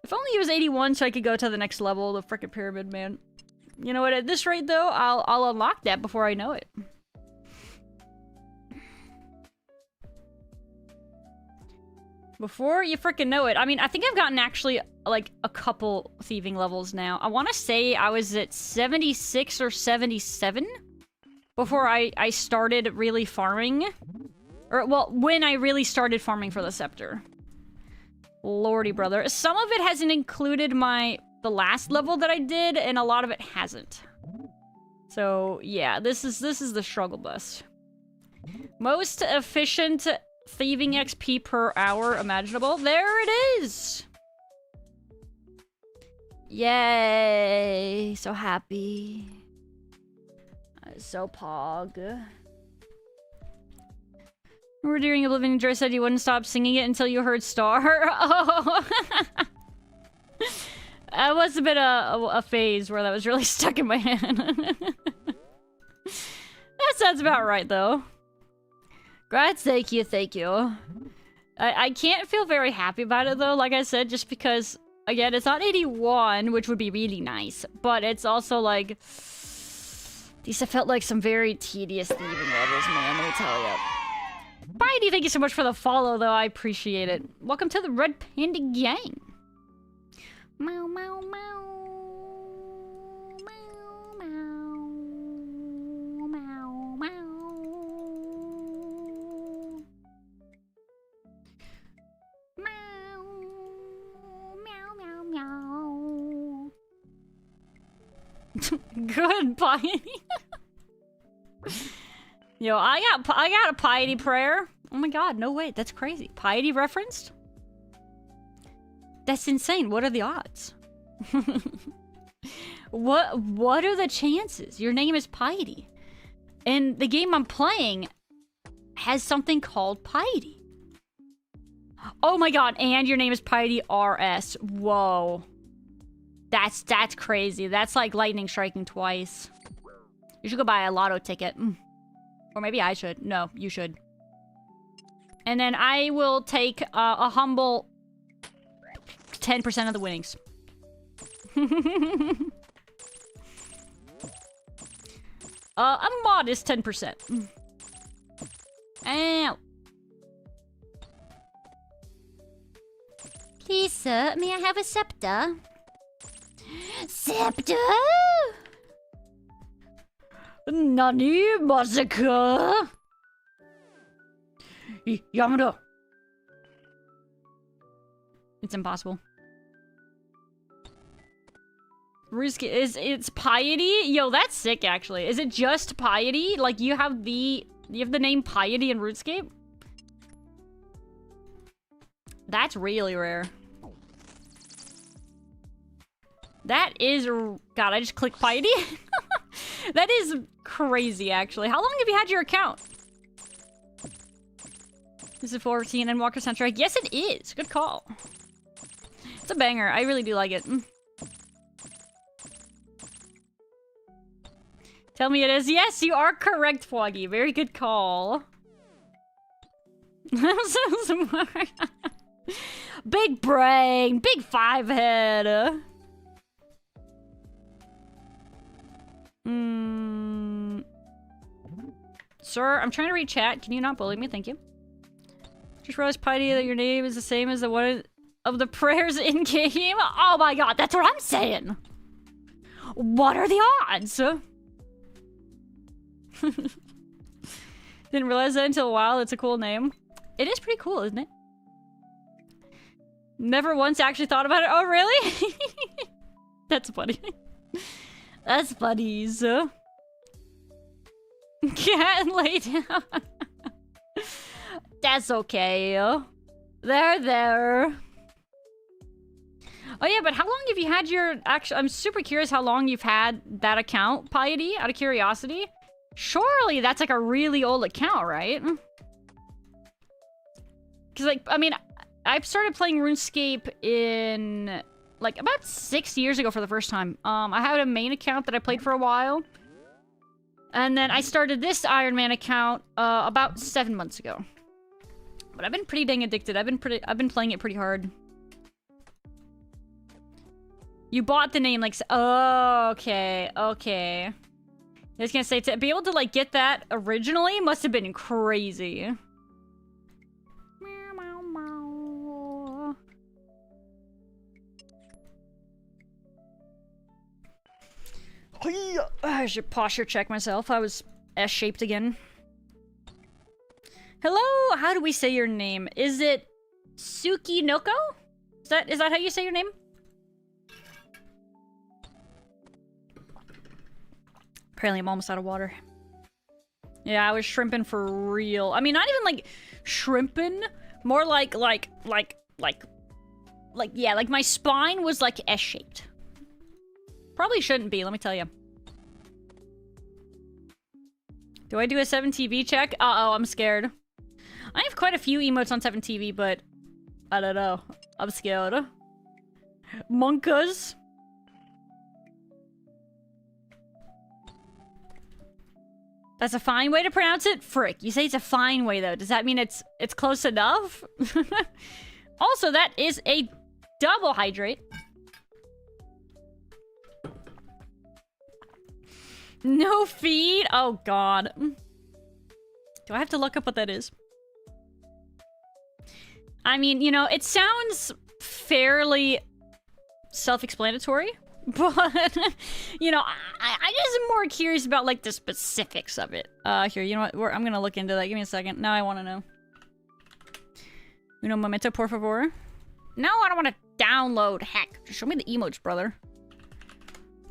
A: If only it was 81 so I could go to the next level of the frickin' pyramid, man. You know what, at this rate though, I'll unlock that before I know it. Before you frickin' know it. I mean, I think I've gotten actually like a couple thieving levels now. I want to say I was at 76 or 77 before I started really farming. Or, well, when I really started farming for the scepter. Lordy brother. Some of it hasn't included the last level that I did, and a lot of it hasn't. So, yeah, this is the struggle bus. Most efficient thieving XP per hour imaginable. There it is! Yay! So happy. So pog. We're doing Oblivion. Joy said you wouldn't stop singing it until you heard Star. Oh! That was a bit of a phase where that was really stuck in my head. That sounds about right, though. Grats, thank you, thank you. I can't feel very happy about it, though, like I said, just because, again, it's not 81, which would be really nice, but it's also, like... These have felt like some very tedious thieving levels, man, let me tell you. Bitey, thank you so much for the follow, though. I appreciate it. Welcome to the Red Panda Gang. Meow, meow, meow. Meow, meow. Meow, meow. Meow. Meow, meow, meow. Good, Bitey. Yo, I got a piety prayer. Oh my god, no way, that's crazy. Piety referenced? That's insane. What are the odds? What are the chances? Your name is Piety. And the game I'm playing has something called Piety. Oh my god, and your name is Piety RS. Whoa. That's crazy. That's like lightning striking twice. You should go buy a lotto ticket. Or maybe I should. No, you should. And then I will take a humble 10% of the winnings. A modest 10%. Ow. Please, sir, may I have a scepter? Scepter? Nani, Masaka? Yamada. It's impossible. It's Piety? Yo, that's sick, actually. Is it just Piety? Like, you have the name Piety in RuneScape? That's really rare. That is... God, I just clicked Piety? That is crazy, actually. How long have you had your account? This is 14 and Walker Soundtrack. Yes, it is. Good call. It's a banger. I really do like it. Tell me it is. Yes, you are correct, Foggy. Very good call. I'm so smart. Big brain. Big 5 head. Sir, I'm trying to read chat. Can you not bully me? Thank you. Just realized, Piety, that your name is the same as the one of the prayers in game. Oh my god, that's what I'm saying. What are the odds? Didn't realize that until a while. It's a cool name. It is pretty cool, isn't it? Never once actually thought about it. Oh, really? That's funny. That's funny. Can't lay down. That's okay. There. Oh yeah, but how long have you had your... Actually, I'm super curious how long you've had that account, Piety, out of curiosity. Surely that's like a really old account, right? Because, like, I mean, I started playing RuneScape in, like, about 6 years ago for the first time. I had a main account that I played for a while. And then I started this Ironman account about 7 months ago. But I've been pretty dang addicted. I've been playing it pretty hard. You bought the name, like... Oh, okay. I was gonna say, to be able to, like, get that originally must have been crazy. I should posture check myself. I was S-shaped again. Hello? How do we say your name? Is it Sukinoko? Is that how you say your name? Apparently I'm almost out of water. Yeah, I was shrimping for real. I mean, not even like shrimping. More like, yeah, like my spine was like S-shaped. Probably shouldn't be, let me tell you. Do I do a 7TV check? Uh-oh, I'm scared. I have quite a few emotes on 7TV, but I don't know. I'm scared. Monkas. That's a fine way to pronounce it? Frick, you say it's a fine way, though. Does that mean it's close enough? Also, that is a double hydrate. No feed? Oh, God. Do I have to look up what that is? I mean, you know, it sounds fairly self-explanatory. But, you know, I just am more curious about, like, the specifics of it. Here, you know what? I'm gonna look into that. Give me a second. Now I want to know. Uno momento, por favor. No, I don't want to download. Heck, just show me the emotes, brother.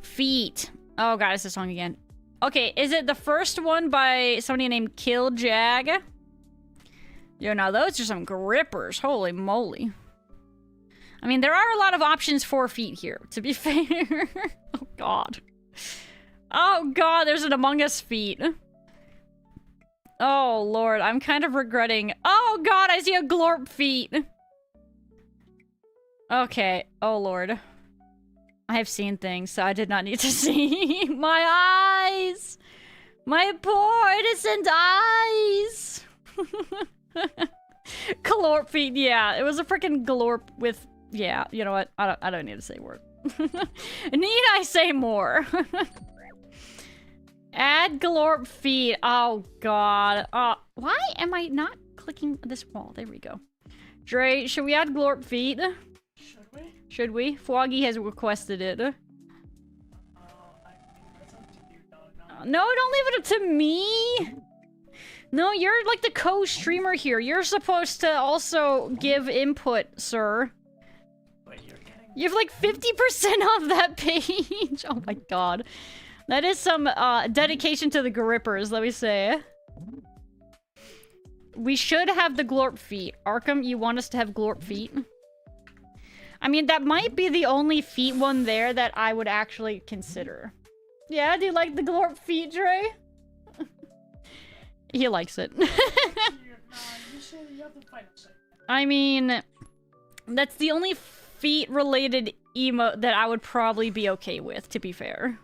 A: Feet. Oh, God, it's this song again. Okay, is it the first one by somebody named Kill Jag? Yo, now those are some grippers. Holy moly. I mean, there are a lot of options for feet here, to be fair. Oh, God. Oh, God, there's an Among Us feet. Oh, Lord, I'm kind of regretting. Oh, God, I see a glorp feet. Okay, oh, Lord. I have seen things, so I did not need to see. My eyes! My poor innocent eyes! Glorp feet, yeah, it was a freaking glorp with... Yeah, you know what? I don't need to say a word. Need I say more? Add glorp feet. Oh, God. Why am I not clicking this wall? There we go. Dre, should we add glorp feet?
B: Should we?
A: Should we? Foggy has requested it.
B: I mean, that's up to you, dog.
A: No, don't leave it up to me! No, you're like the co-streamer here. You're supposed to also give input, sir.
B: Wait, you're getting...
A: You have like 50% off that page. Oh my god. That is some dedication to the grippers, let me say. We should have the glorp feet. Arkham, you want us to have glorp feet? I mean, that might be the only feet one there that I would actually consider. Yeah, do you like the glorp feet, Dre? He likes it.
B: You said you have to fight it.
A: I mean, that's the only feet-related emote that I would probably be okay with, to be fair.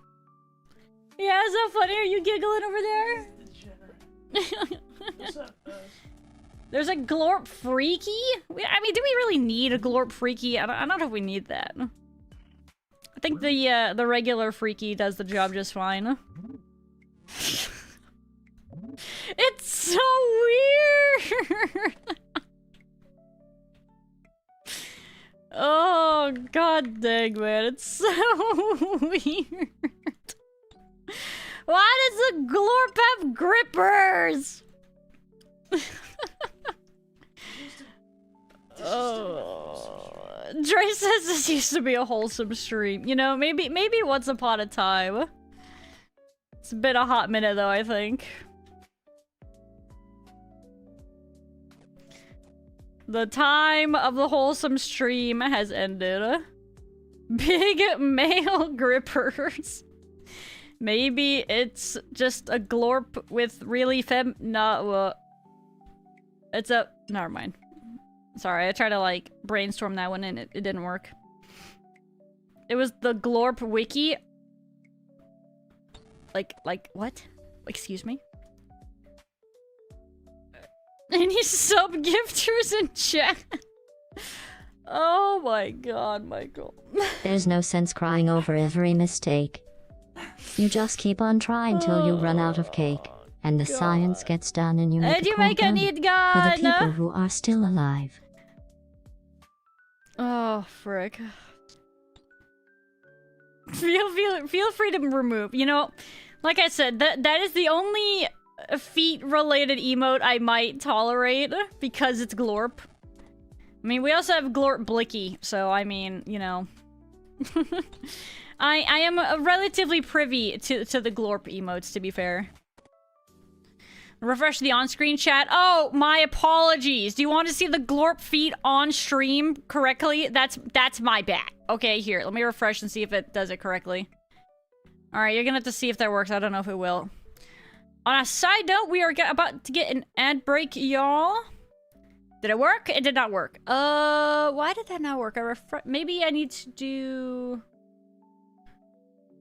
A: Yeah, is that funny? Are you giggling over there?
B: What's up,
A: There's a glorp freaky? I mean, do we really need a glorp freaky? I don't know if we need that. I think the regular freaky does the job just fine. It's so weird. Oh, god dang, man. It's so weird. Why does the glorp have grippers? Oh, Dre says this used to be a wholesome stream. You know, maybe once upon a time. It's been a hot minute though, I think. The time of the wholesome stream has ended. Big male grippers. Maybe it's just a glorp with really it's a... Never mind. Sorry, I tried to, like, brainstorm that one and it didn't work. It was the glorp wiki. Like, what? Excuse me? Any sub-gifters in chat? Oh my god, Michael.
E: There's no sense crying over every mistake. You just keep on trying till you run out of cake, and the science gets done and you make
A: And you
E: a cool
A: make a
E: gun
A: neat
E: for the
A: gun!
E: people who are still alive.
A: Oh, frick. Feel free to remove. You know, like I said, that is the only feet-related emote I might tolerate, because it's glorp. I mean, we also have glorp blicky, so I mean, you know. I am relatively privy to the glorp emotes, to be fair. Refresh the on-screen chat. Oh, my apologies. Do you want to see the glorp feet on stream correctly? That's my bad. Okay, here. Let me refresh and see if it does it correctly. Alright, you're gonna have to see if that works. I don't know if it will. On a side note, we are about to get an ad break, y'all. Did it work? It did not work. Why did that not work? Maybe I need to do...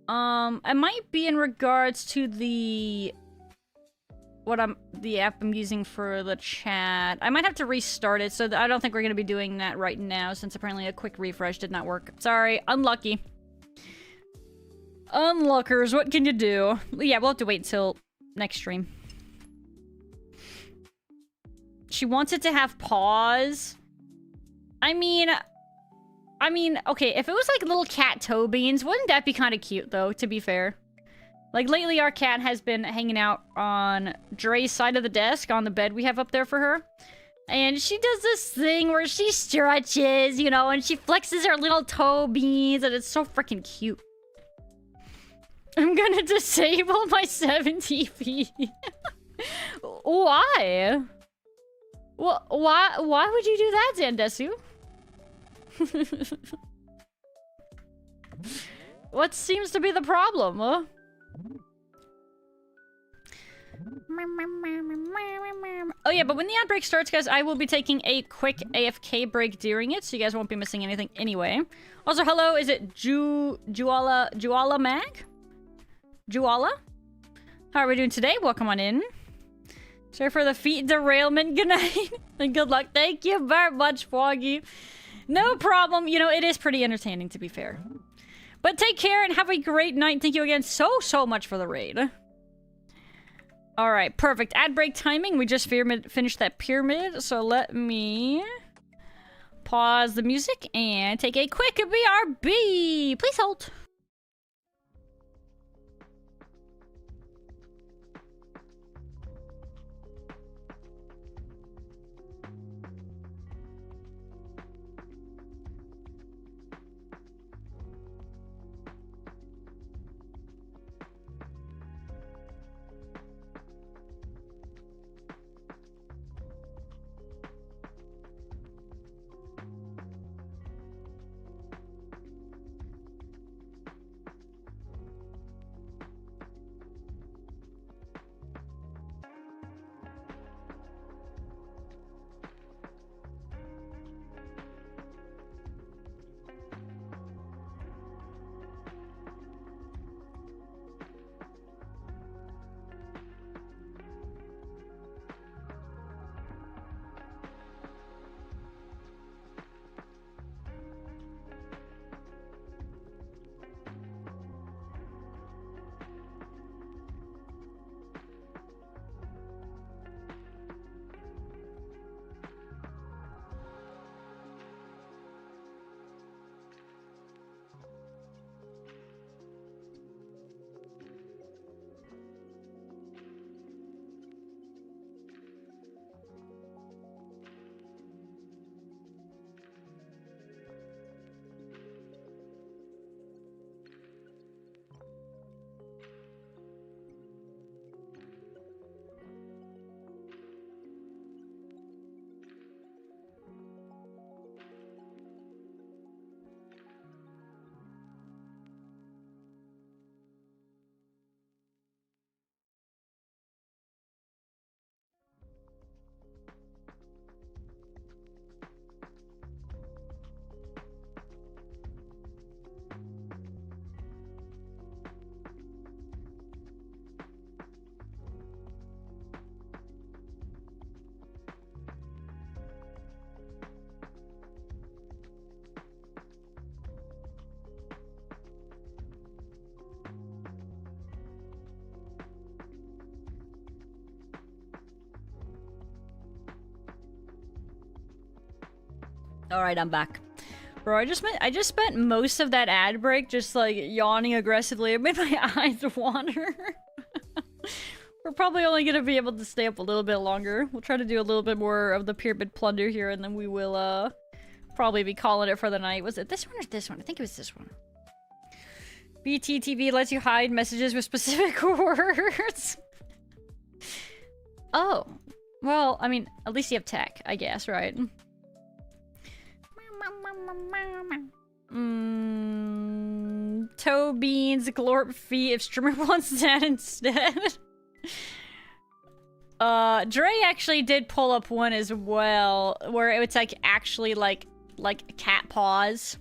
A: it might be in regards to the app I'm using for the chat. I might have to restart it, so I don't think we're gonna be doing that right now, since apparently a quick refresh did not work. Sorry, unlucky. Unluckers, what can you do? Yeah, we'll have to wait until next stream. She wants it to have paws. I mean, okay, if it was like little cat toe beans, wouldn't that be kind of cute, though, to be fair? Like, lately our cat has been hanging out on Dre's side of the desk, on the bed we have up there for her. And she does this thing where she stretches, you know, and she flexes her little toe beans, and it's so freaking cute. I'm gonna disable my 70 feet. Why? Well, why would you do that, Zandesu? What seems to be the problem, huh? Oh yeah, but when the ad break starts, guys, I will be taking a quick AFK break during it, so you guys won't be missing anything anyway. Also, hello, is it Juala Mag? Juala? How are we doing today? Welcome on in. Sorry for the feet derailment. Good night. And good luck. Thank you very much, Foggy. No problem. You know, it is pretty entertaining, to be fair. But take care and have a great night. Thank you again so much for the raid. Alright, perfect. Ad break timing. We just finished that pyramid. So let me pause the music and take a quick BRB. Please hold. Alright, I'm back. Bro, I just spent most of that ad break just like yawning aggressively. It made my eyes water. We're probably only gonna be able to stay up a little bit longer. We'll try to do a little bit more of the pyramid plunder here, and then we will probably be calling it for the night. Was it this one or this one? I think it was this one. BTTV lets you hide messages with specific words. Oh. Well, I mean, at least you have tech, I guess, right? Toe beans, glorp feet, if streamer wants that instead. Dre actually did pull up one as well, where it's like actually like cat paws.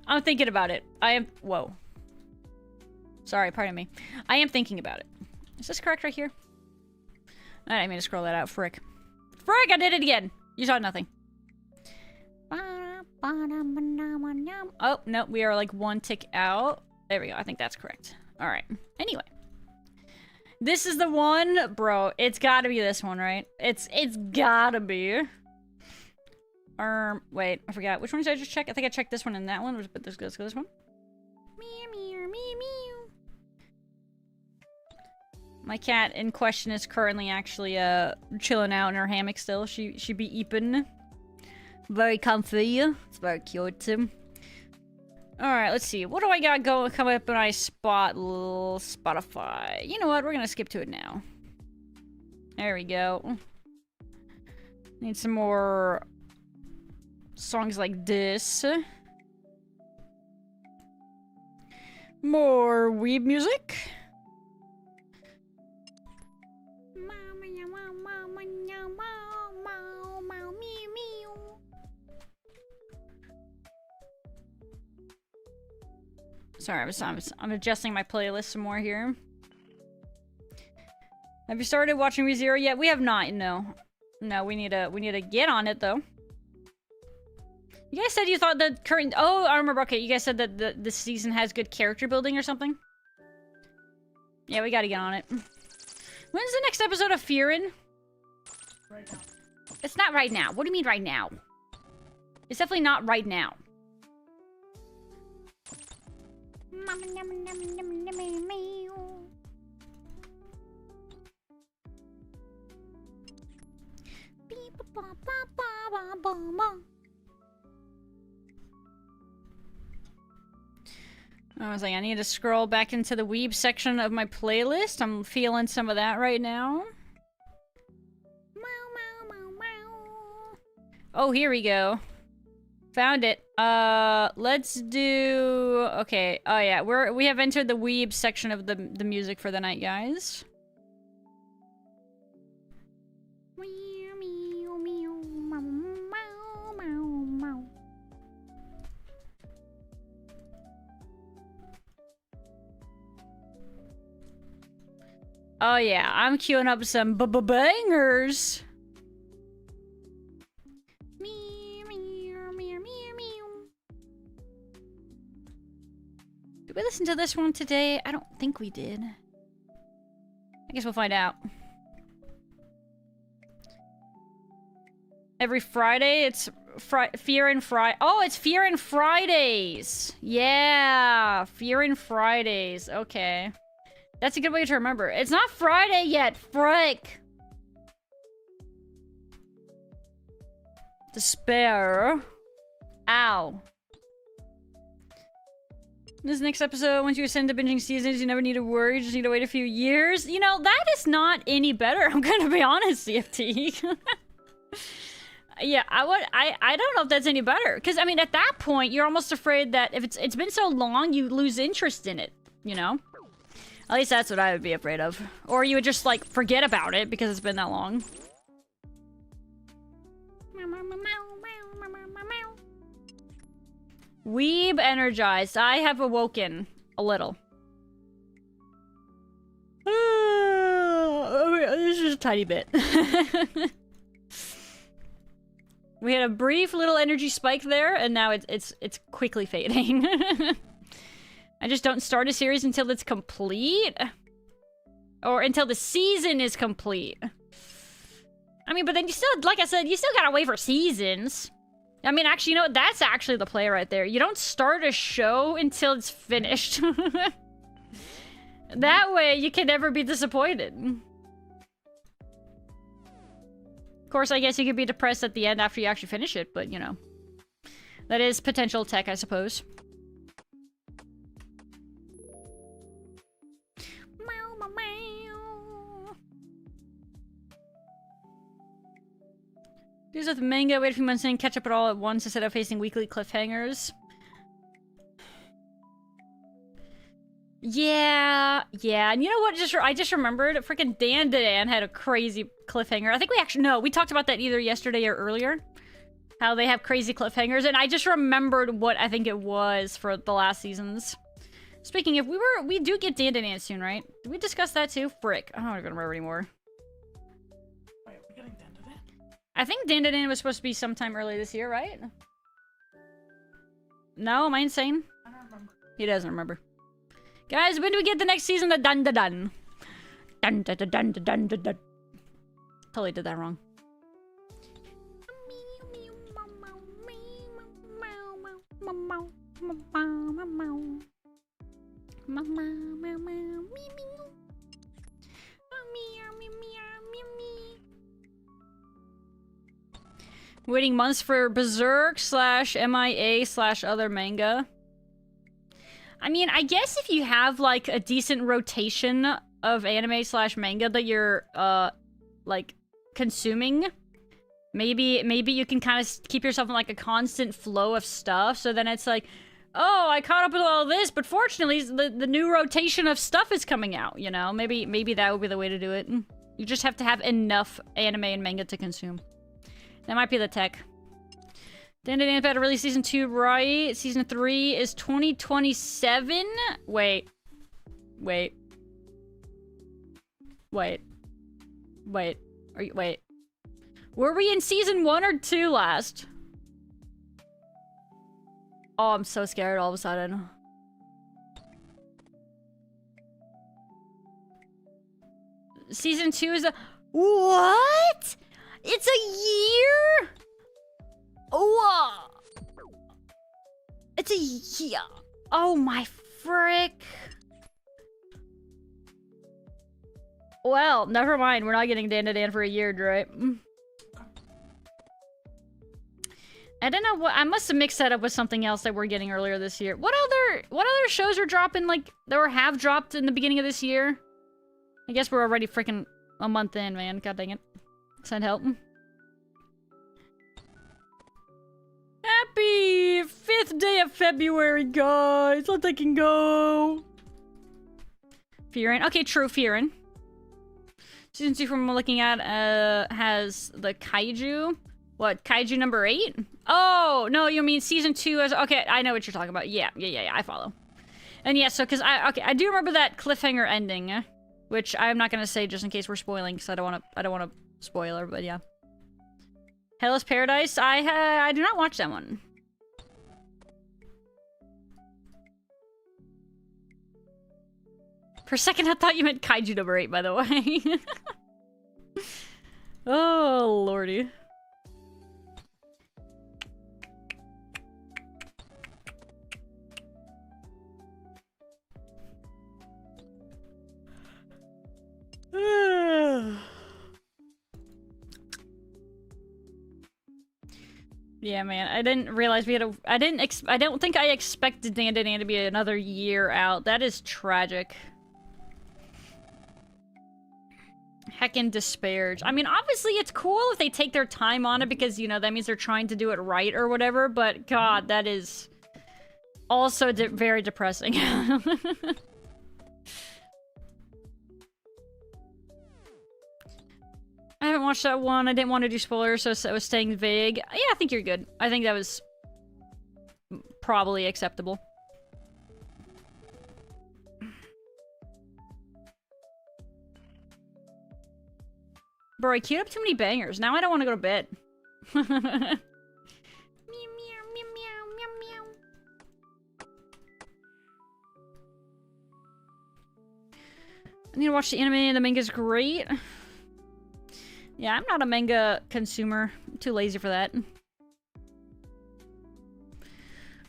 A: I'm thinking about it. Whoa. Sorry, pardon me. I am thinking about it. Is this correct right here? I didn't mean to scroll that out. Frick. Frick, I did it again! You saw nothing. Oh, no, we are like one tick out. There we go, I think that's correct. Alright. Anyway. This is the one, bro. It's gotta be this one, right? It's gotta be. Wait, I forgot. Which one did I just check? I think I checked this one and that one. But let's go this one. Meow, meow, meow, meow. My cat in question is currently actually chilling out in her hammock still. She be eeping. Very comfy. It's very cute. Alright, let's see. What do I got coming up when I spot Spotify? You know what? We're gonna skip to it now. There we go. Need some more songs like this. More weeb music. Sorry, I'm adjusting my playlist some more here. Have you started watching ReZero yet? We have not, no. No, we need to get on it though. You guys said you thought the current... Oh, I remember. Okay, you guys said that the season has good character building or something? Yeah, we gotta get on it. When's the next episode of Fearin'?
B: Right now.
A: It's not right now. What do you mean right now? It's definitely not right now. I was like, I need to scroll back into the weeb section of my playlist. I'm feeling some of that right now. Oh, here we go. Found it. Let's do... Okay. Oh, yeah. We have entered the weeb section of the music for the night, guys. Oh, yeah. I'm queuing up some bangers. Did we listen to this one today? I don't think we did. I guess we'll find out. Every Friday, it's Fearin' Friday. Oh, it's Fearin' Fridays. Yeah, Fearin' Fridays. Okay. That's a good way to remember. It's not Friday yet, frick. Despair. Ow. This next episode, once you ascend to binging seasons, you never need to worry. You just need to wait a few years. You know, that is not any better. I'm gonna be honest, CFT. Yeah, I don't know if that's any better. Because, I mean, at that point, you're almost afraid that if it's been so long, you lose interest in it, you know? At least that's what I would be afraid of. Or you would just, like, forget about it because it's been that long. Weeb energized. I have awoken a little. This is a tiny bit. We had a brief little energy spike there, and now it's quickly fading. I just don't start a series until it's complete. Or until the season is complete. I mean, but then you still, like I said, you still gotta wait for seasons. I mean, actually, you know what? That's actually the play right there. You don't start a show until it's finished. That way, you can never be disappointed. Of course, I guess you could be depressed at the end after you actually finish it, but, you know. That is potential tech, I suppose. These with manga, wait a few months and catch up it all at once instead of facing weekly cliffhangers. Yeah, and you know what? I just remembered, freaking Dan had a crazy cliffhanger. I think we talked about that either yesterday or earlier. How they have crazy cliffhangers, and I just remembered what I think it was for the last seasons. Speaking of, we do get Dan soon, right? Did we discuss that too? Frick, I don't even remember anymore.
B: Wait, are we getting Dan?
A: I think Dan was supposed to be sometime early this year, right? No, am I insane?
B: I don't remember.
A: He doesn't remember. Guys, when do we get the next season of Dun Dun Dun? Dun Dun Dun Dun Dun Dun Dun. Totally did that wrong. Waiting months for Berserk / MIA / other manga. I mean, I guess if you have, like, a decent rotation of anime / manga that you're, like, consuming, maybe you can kind of keep yourself in, like, a constant flow of stuff, so then it's like, oh, I caught up with all this, but fortunately, the new rotation of stuff is coming out, you know? Maybe that would be the way to do it. You just have to have enough anime and manga to consume. That might be the tech. Dan had to release season 2, right? Season 3 is 2027? Wait. Wait. Were we in season 1 or 2 last? Oh, I'm so scared all of a sudden. Season 2 is a... What? It's a year? Whoa. It's a year. Oh my frick. Well, never mind. We're not getting Dan for a year, right? I don't know what... I must have mixed that up with something else that we're getting earlier this year. What other shows are dropping, like, that have dropped in the beginning of this year? I guess we're already freaking a month in, man. God dang it. Send help. Happy 5th day of February, guys. Let's I can go. Fearin. Okay, true, Fearin. Season 2 from looking at has the kaiju. What, kaiju number 8? Oh, no, you mean season 2 as... Okay, I know what you're talking about. Yeah, I follow. And yeah, so, because I do remember that cliffhanger ending, which I'm not going to say just in case we're spoiling, because I don't want to spoiler, but yeah. Hell's Paradise? I do not watch that one. For a second, I thought you meant kaiju number 8, by the way. Oh, lordy. Yeah, man, I didn't realize we had a... I don't think I expected Dan to be another year out. That is tragic. Heckin' despairs. I mean, obviously it's cool if they take their time on it because, you know, that means they're trying to do it right or whatever, but god, that is also very depressing. I haven't watched that one. I didn't want to do spoilers, so I was staying vague. Yeah, I think you're good. I think that was probably acceptable. Bro, I queued up too many bangers. Now I don't want to go to bed. Meow, meow, meow, meow, meow. I need to watch the anime. The manga's great. Yeah, I'm not a manga consumer. I'm too lazy for that.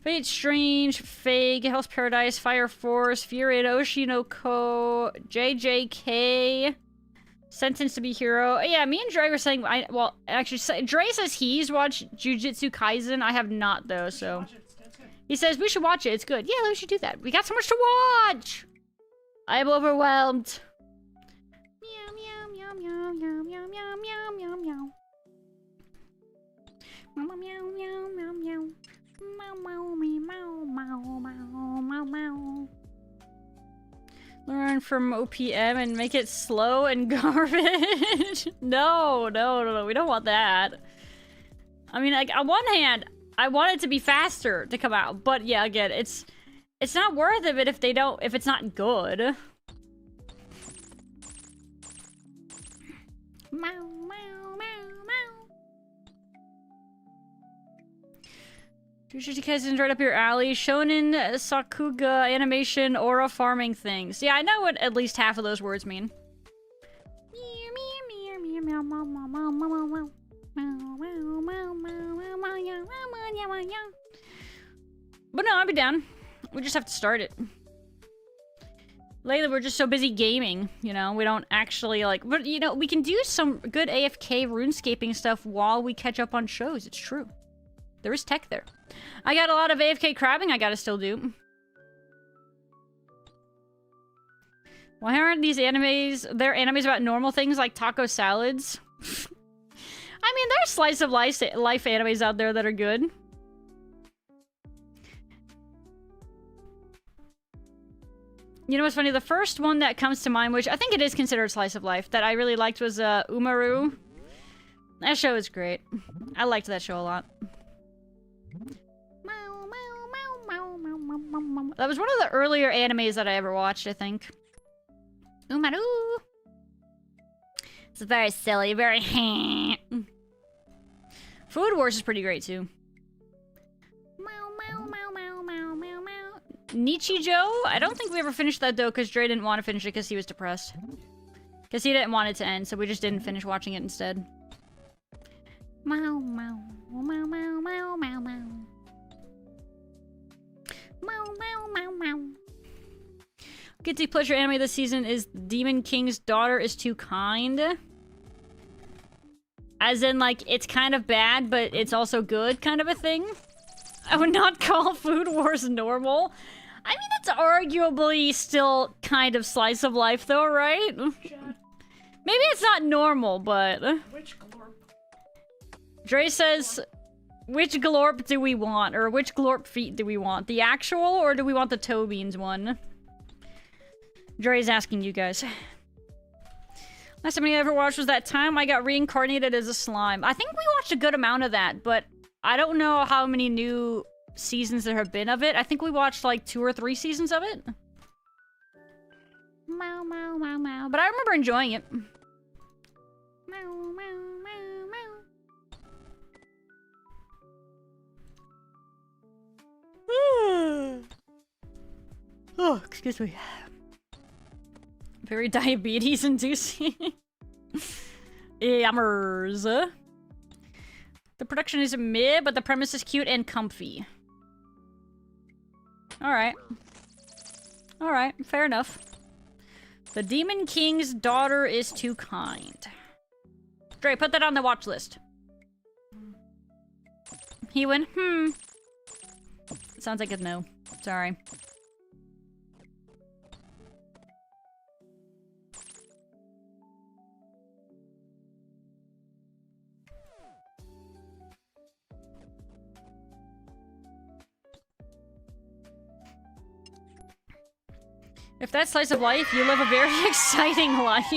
A: Fate Strange, Fake, Hell's Paradise, Fire Force, Fury, Oshinoko, JJK, Sentenced to be Hero. Yeah, me and Dre were saying, well, actually, Dre says he's watched Jujutsu Kaisen. I have not, though, so. He says we should watch it. It's good. Yeah, we should do that. We got so much to watch. I am overwhelmed. Meow, meow, meow, meow, meow, meow, meow, meow, meow. Meow, meow, meow, meow, meow. Meow, meow, meow, meow, meow, meow, meow. Learn from OPM and make it slow and garbage. No, we don't want that. I mean, like, on one hand, I want it to be faster to come out, but yeah, again, it's not worth it if it's not good. Meow, meow, meow, meow. Jujutsu Kaisen's right up your alley. Shonen, Sakuga, animation, aura farming things. Yeah, I know what at least half of those words mean. But no, I'll be down. We just have to start it. Lately, we're just so busy gaming, you know? We don't actually, like... But, you know, we can do some good AFK runescaping stuff while we catch up on shows. It's true. There is tech there. I got a lot of AFK crabbing I gotta still do. Why aren't these animes... They're animes about normal things like taco salads? I mean, there's slice of life animes out there that are good. You know what's funny? The first one that comes to mind, which I think it is considered slice of life, that I really liked was Umaru. That show is great. I liked that show a lot. That was one of the earlier animes that I ever watched, I think. Umaru. It's very silly, very Food Wars is pretty great, too. Nichijou? I don't think we ever finished that, though, because Dre didn't want to finish it because he was depressed. Because he didn't want it to end, so we just didn't finish watching it instead. Meow, meow, meow, meow, meow, meow, meow. Meow, meow, meow, meow. Guilty pleasure anime this season is Demon King's Daughter is Too Kind. As in, like, it's kind of bad, but it's also good kind of a thing. I would not call Food Wars normal. I mean, it's arguably still kind of slice of life, though, right?
B: Chad,
A: Maybe it's not normal, but...
B: which glorp?
A: Dre says, which glorp do we want? Or which glorp feet do we want? The actual, or do we want the toe beans one? Dre's asking you guys. Last time I ever watched was that time I got reincarnated as a slime. I think we watched a good amount of that, but I don't know how many new seasons there have been of it. I think we watched like 2 or 3 seasons of it. Meow, meow, meow, meow. But I remember enjoying it. Meow, meow, meow, meow. Oh, excuse me. Very diabetes-inducing. Yummers. The production is mid, but the premise is cute and comfy. Alright. Alright, fair enough. The Demon King's Daughter is Too Kind. Dre, put that on the watch list. He went, Sounds like a no. Sorry. If that's slice of life, you live a very exciting life.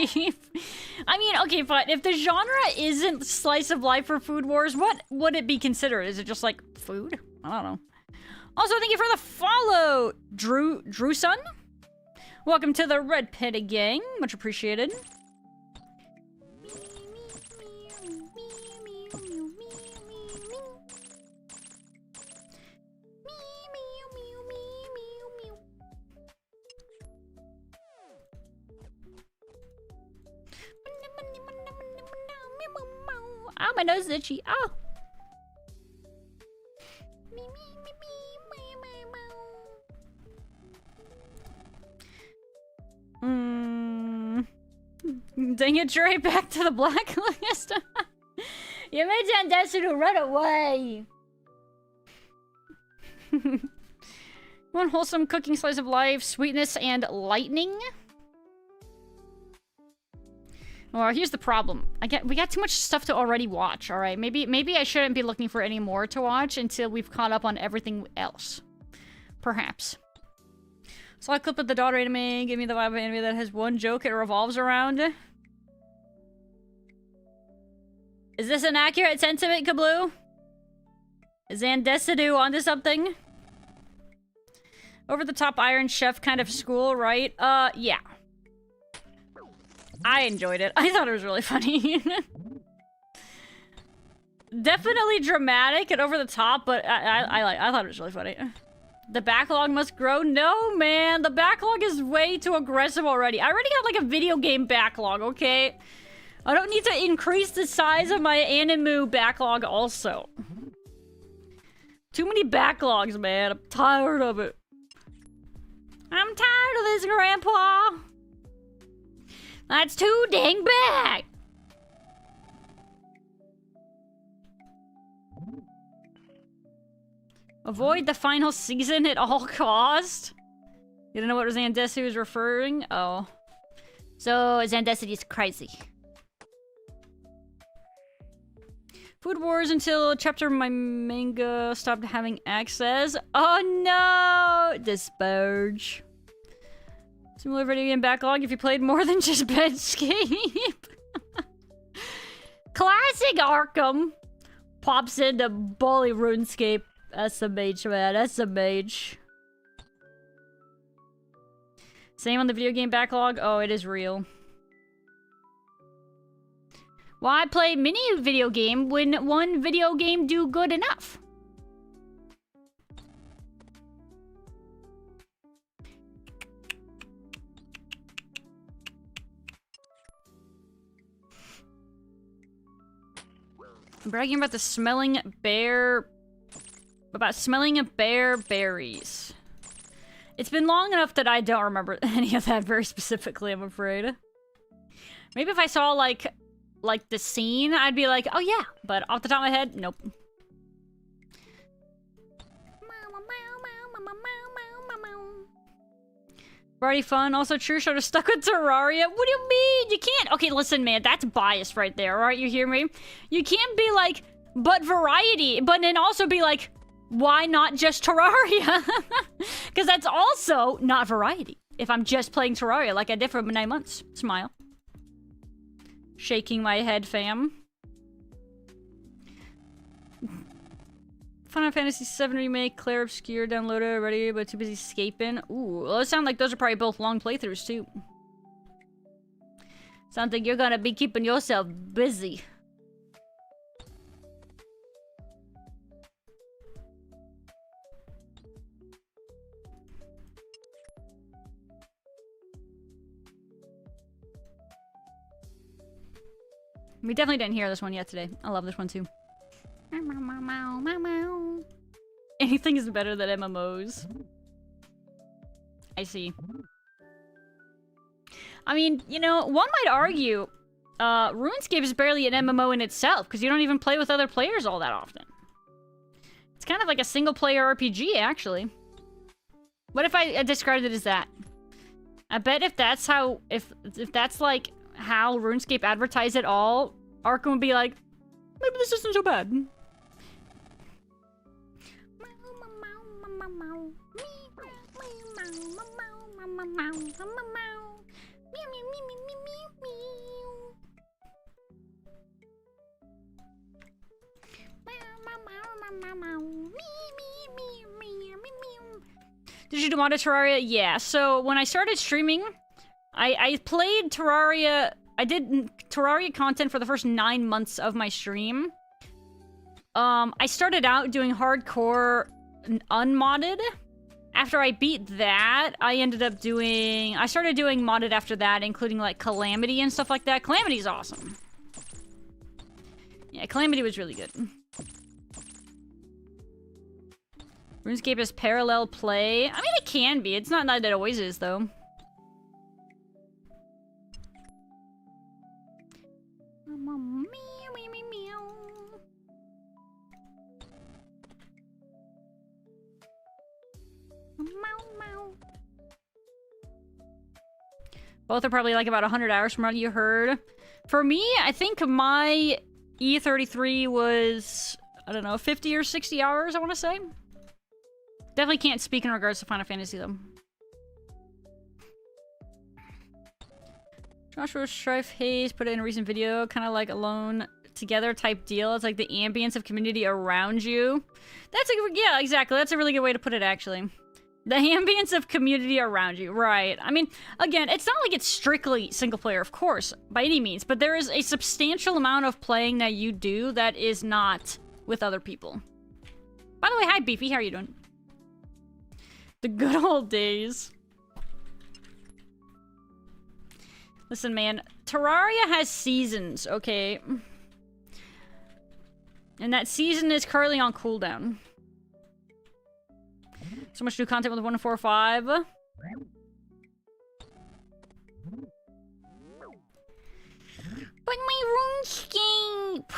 A: I mean, okay, fine. If the genre isn't slice of life for Food Wars, what would it be considered? Is it just like food? I don't know. Also, thank you for the follow, Drew Son. Welcome to the Red Panda Gang. Much appreciated. Oh, my nose is itchy. Oh. Dang it, Dre, back to the blacklist. You made Zandesu run away. One wholesome cooking slice of life, sweetness and lightning. Well, here's the problem. We got too much stuff to already watch, alright? Maybe I shouldn't be looking for any more to watch until we've caught up on everything else. Perhaps. Saw a clip of the daughter anime, gave me the vibe of anime that has one joke it revolves around. Is this an accurate sentiment, Kabloo? Is Zandesu onto something? Over the top Iron Chef kind of school, right? Yeah. I enjoyed it. I thought it was really funny. Definitely dramatic and over the top, but I thought it was really funny. The backlog must grow? No, man. The backlog is way too aggressive already. I already got like a video game backlog, okay? I don't need to increase the size of my anime backlog also. Too many backlogs, man. I'm tired of it. I'm tired of this, Grandpa. That's too dang bad. Avoid the final season at all cost. You don't know what Zandesu is referring? Oh. So, Zandesu is crazy. Food Wars until a chapter of my manga stopped having access. Oh no! Disparage. Similar video game backlog if you played more than just Bedscape. Classic Arkham pops into bully RuneScape. That's a mage, man. That's a mage. Same on the video game backlog. Oh, it is real. Why play mini video game when one video game do good enough? I'm bragging about the smelling bear berries. It's been long enough that I don't remember any of that very specifically, I'm afraid. Maybe if I saw like the scene, I'd be like, oh yeah, but off the top of my head, nope. Party fun, also true, should have stuck with Terraria. What do you mean? You can't. Okay, listen, man, that's bias right there, alright? You hear me? You can't be like, but variety, but then also be like, why not just Terraria? Because that's also not variety. If I'm just playing Terraria like I did for 9 months. Smile. Shaking my head, fam. Final Fantasy VII Remake, Claire Obscure, downloaded already, but too busy escaping. Ooh, those sound like those are probably both long playthroughs, too. Sounds like you're gonna be keeping yourself busy. We definitely didn't hear this one yet today. I love this one too. Anything is better than MMOs. I see. I mean, you know, one might argue RuneScape is barely an MMO in itself because you don't even play with other players all that often. It's kind of like a single-player RPG, actually. What if I described it as that? I bet if that's how, if that's like how RuneScape advertised it all, Arkham would be like, maybe this isn't so bad. Did you do modded Terraria? Yeah, so when I started streaming, I played Terraria. I did Terraria content for the first 9 months of my stream. I started out doing hardcore unmodded. After I beat that, I started doing modded after that, including like Calamity and stuff like that. Calamity's awesome. Yeah, Calamity was really good. RuneScape is parallel play. I mean, it can be. It's not that it always is, though. Both are probably like about 100 hours from what you heard. For me, I think my E33 was, I don't know, 50 or 60 hours, I want to say. Definitely can't speak in regards to Final Fantasy, though. Joshua Strife Hayes put it in a recent video, kind of like Alone Together type deal. It's like the ambience of community around you. That's a, yeah, exactly. That's a really good way to put it, actually. The ambience of community around you, right. I mean, again, it's not like it's strictly single player, of course, by any means, but there is a substantial amount of playing that you do that is not with other people. By the way, hi Beefy, how are you doing? The good old days. Listen, man, Terraria has seasons, okay? And that season is currently on cooldown. So much new content with 1.45. But my RuneScape!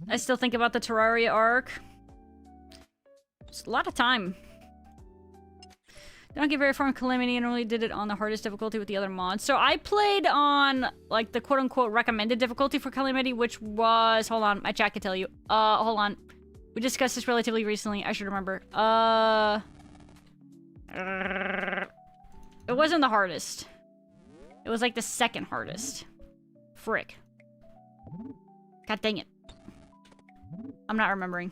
A: I still think about the Terraria arc. It's a lot of time. Don't get very far in Calamity and only did it on the hardest difficulty with the other mods. So I played on, like, the quote-unquote recommended difficulty for Calamity, which was... Hold on, my chat can tell you. Hold on. We discussed this relatively recently. I should remember. It wasn't the hardest. It was, like, the second hardest. Frick. God dang it. I'm not remembering.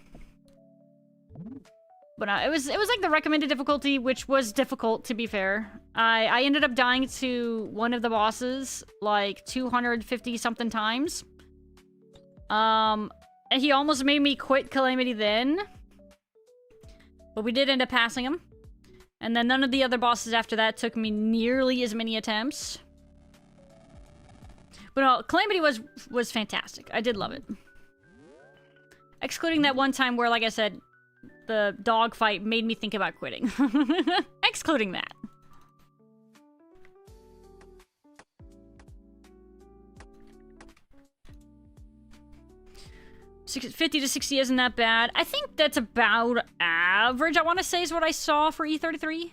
A: But it was like the recommended difficulty, which was difficult, to be fair. I ended up dying to one of the bosses, like, 250-something times. And he almost made me quit Calamity then. But we did end up passing him. And then none of the other bosses after that took me nearly as many attempts. But no, Calamity was fantastic. I did love it. Excluding that one time where, like I said, the dog fight made me think about quitting. Excluding that. $50 to $60 isn't that bad. I think that's about average, I want to say, is what I saw for E33. I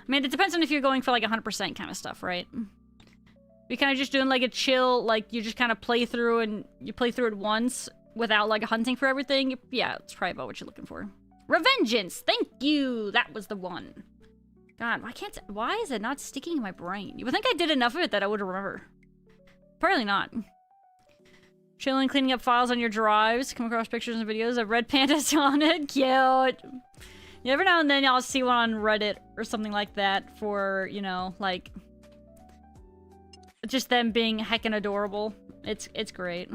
A: mean, it depends on if you're going for, like, 100% kind of stuff, right? You're kind of just doing, like, a chill, like, you just kind of play through and you play through it once without, like, hunting for everything. Yeah, it's probably about what you're looking for. Revengeance! Thank you! That was the one. God, why is it not sticking in my brain? You would think I did enough of it that I would remember. Apparently not. Chilling, cleaning up files on your drives. Come across pictures and videos of red pandas on it. Cute! Every now and then I'll see one on Reddit or something like that for, you know, like... just them being heckin' adorable. It's great.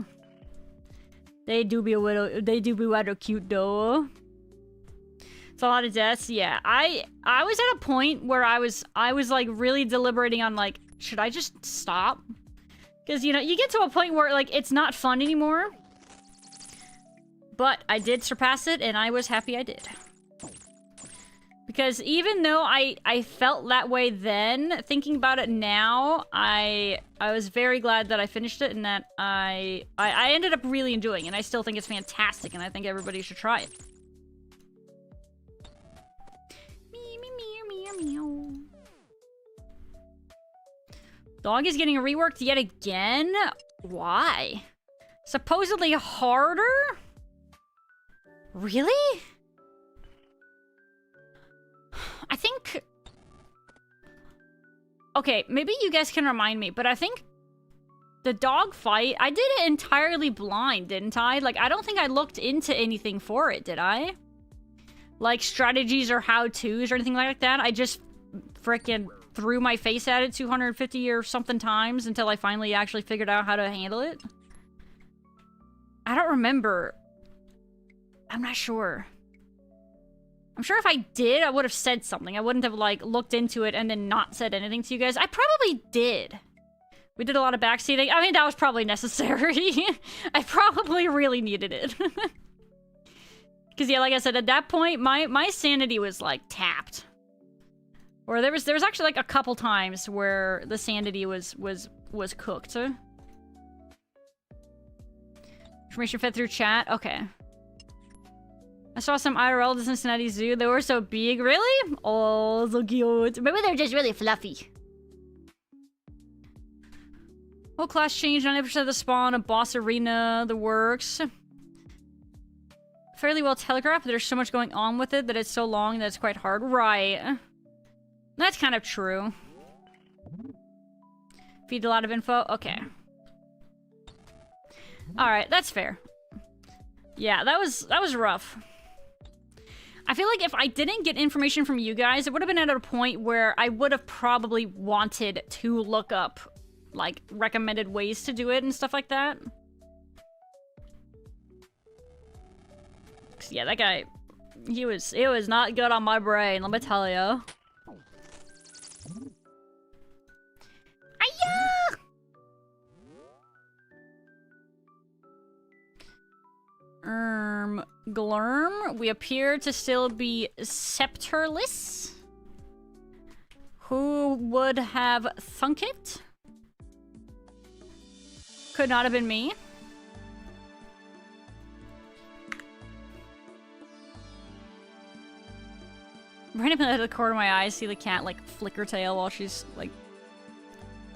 A: They do be rather cute though. It's a lot of deaths. Yeah, I was at a point where I was like really deliberating on like, should I just stop? Because you know, you get to a point where like it's not fun anymore. But I did surpass it and I was happy I did. Because even though I felt that way then, thinking about it now, I was very glad that I finished it and that I ended up really enjoying it. And I still think it's fantastic and I think everybody should try it. Meow. Dog is getting reworked yet again? Why? Supposedly harder? Really? I think... Okay, maybe you guys can remind me, but I think the dog fight, I did it entirely blind, didn't I? Like, I don't think I looked into anything for it, did I? Like, strategies or how-tos or anything like that. I just frickin' threw my face at it 250 or something times until I finally actually figured out how to handle it. I don't remember. I'm not sure. I'm sure if I did, I would have said something. I wouldn't have, like, looked into it and then not said anything to you guys. I probably did. We did a lot of backseating. I mean, that was probably necessary. I probably really needed it. Because, yeah, like I said, at that point, my sanity was, like, tapped. Or there was actually like a couple times where the sanity was cooked. Information fed through chat. Okay. I saw some IRL at the Cincinnati Zoo. They were so big. Really? Oh, so cute. Maybe they're just really fluffy. Whole class changed 90% of the spawn, a boss arena, the works. Fairly well telegraphed, but there's so much going on with it that it's so long that it's quite hard. Right. That's kind of true. Feed a lot of info? Okay. Alright, that's fair. Yeah, that was rough. I feel like if I didn't get information from you guys, it would have been at a point where I would have probably wanted to look up, like, recommended ways to do it and stuff like that. 'Cause, yeah, that guy, it was not good on my brain, let me tell you. Aya! Glurm. We appear to still be scepterless. Who would have thunk it? Could not have been me. Randomly out of the corner of my eye, see the cat like flick her tail while she's like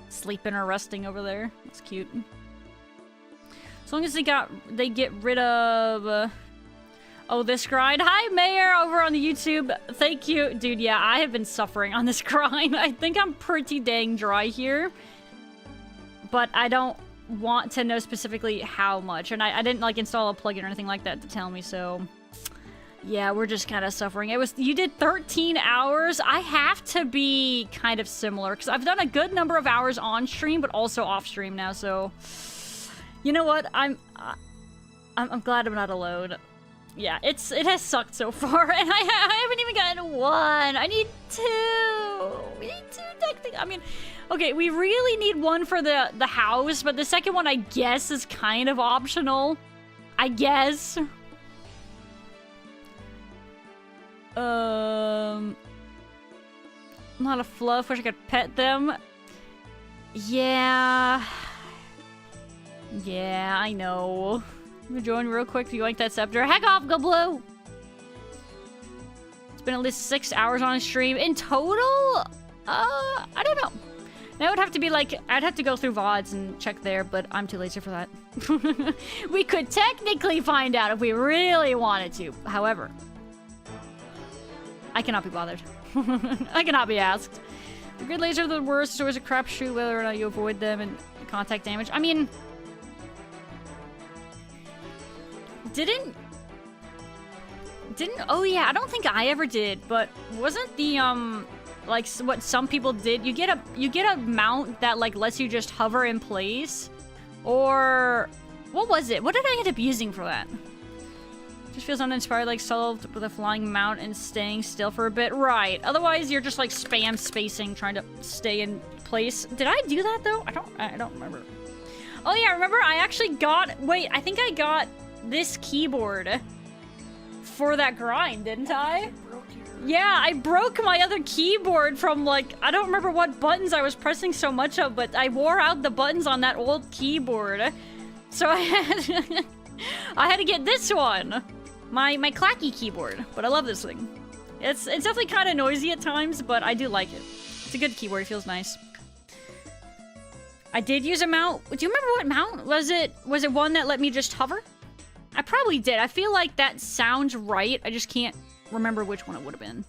A: sleeping or resting over there. That's cute. As long as they get rid of oh, this grind. Hi Mayor over on the YouTube. Thank you. Dude, yeah, I have been suffering on this grind. I think I'm pretty dang dry here. But I don't want to know specifically how much. And I didn't like install a plugin or anything like that to tell me, so yeah, we're just kind of suffering. You did 13 hours. I have to be kind of similar because I've done a good number of hours on stream, but also off stream now. So, you know what? I'm glad I'm not alone. Yeah, it has sucked so far, and I haven't even gotten one. I need two. We need two technically. I mean, okay, we really need one for the house, but the second one I guess is kind of optional. I guess. Not a fluff. Wish I could pet them. Yeah. Yeah, I know. I'm gonna join real quick to yoink that scepter. Heck off, go blue! It's been at least 6 hours on stream. In total? I don't know. That would have to be like, I'd have to go through VODs and check there, but I'm too lazy for that. We could technically find out if we really wanted to. However, I cannot be bothered. I cannot be asked. The grid lasers are the worst. It's always a crapshoot whether or not you avoid them and contact damage. I mean, didn't oh yeah, I don't think I ever did, but wasn't the like what some people did, you get a mount that like lets you just hover in place, or what was it? What did I end up using for that? Just feels uninspired, like solved with a flying mount and staying still for a bit. Right. Otherwise you're just like spam spacing trying to stay in place. Did I do that though? I don't remember. Oh yeah, remember I actually got, wait, I think I got this keyboard for that grind, didn't I? Yeah, I broke my other keyboard from like, I don't remember what buttons I was pressing so much of, but I wore out the buttons on that old keyboard. So I had to get this one. My clacky keyboard, but I love this thing. It's definitely kind of noisy at times, but I do like it. It's a good keyboard, it feels nice. I did use a mount. Do you remember what mount? Was it one that let me just hover? I probably did. I feel like that sounds right. I just can't remember which one it would have been.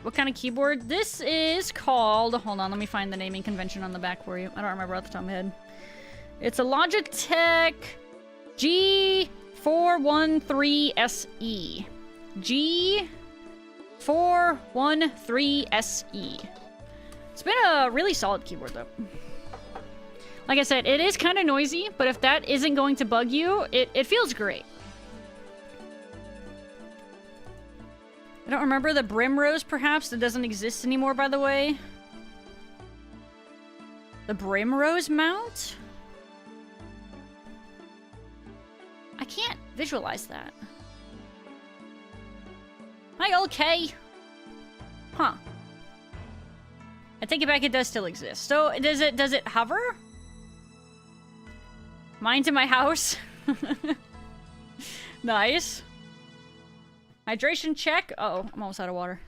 A: What kind of keyboard? This is called... Hold on, let me find the naming convention on the back for you. I don't remember off the top of my head. It's a Logitech G413SE. G413SE. It's been a really solid keyboard, though. Like I said, it is kind of noisy, but if that isn't going to bug you, it feels great. I don't remember the Brimrose, perhaps? That doesn't exist anymore, by the way. The Brimrose mount? I can't visualize that. Hi, okay. Huh. I take it back, it does still exist. So, does it hover? Mine's in my house. Nice. Hydration check. Uh-oh, I'm almost out of water.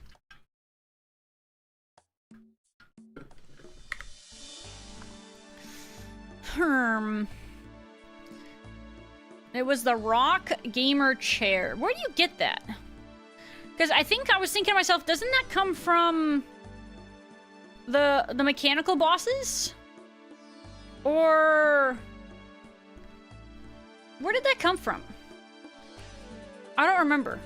A: It was the Rock Gamer Chair. Where do you get that? Because I think I was thinking to myself, doesn't that come from the mechanical bosses? Or where did that come from? I don't remember.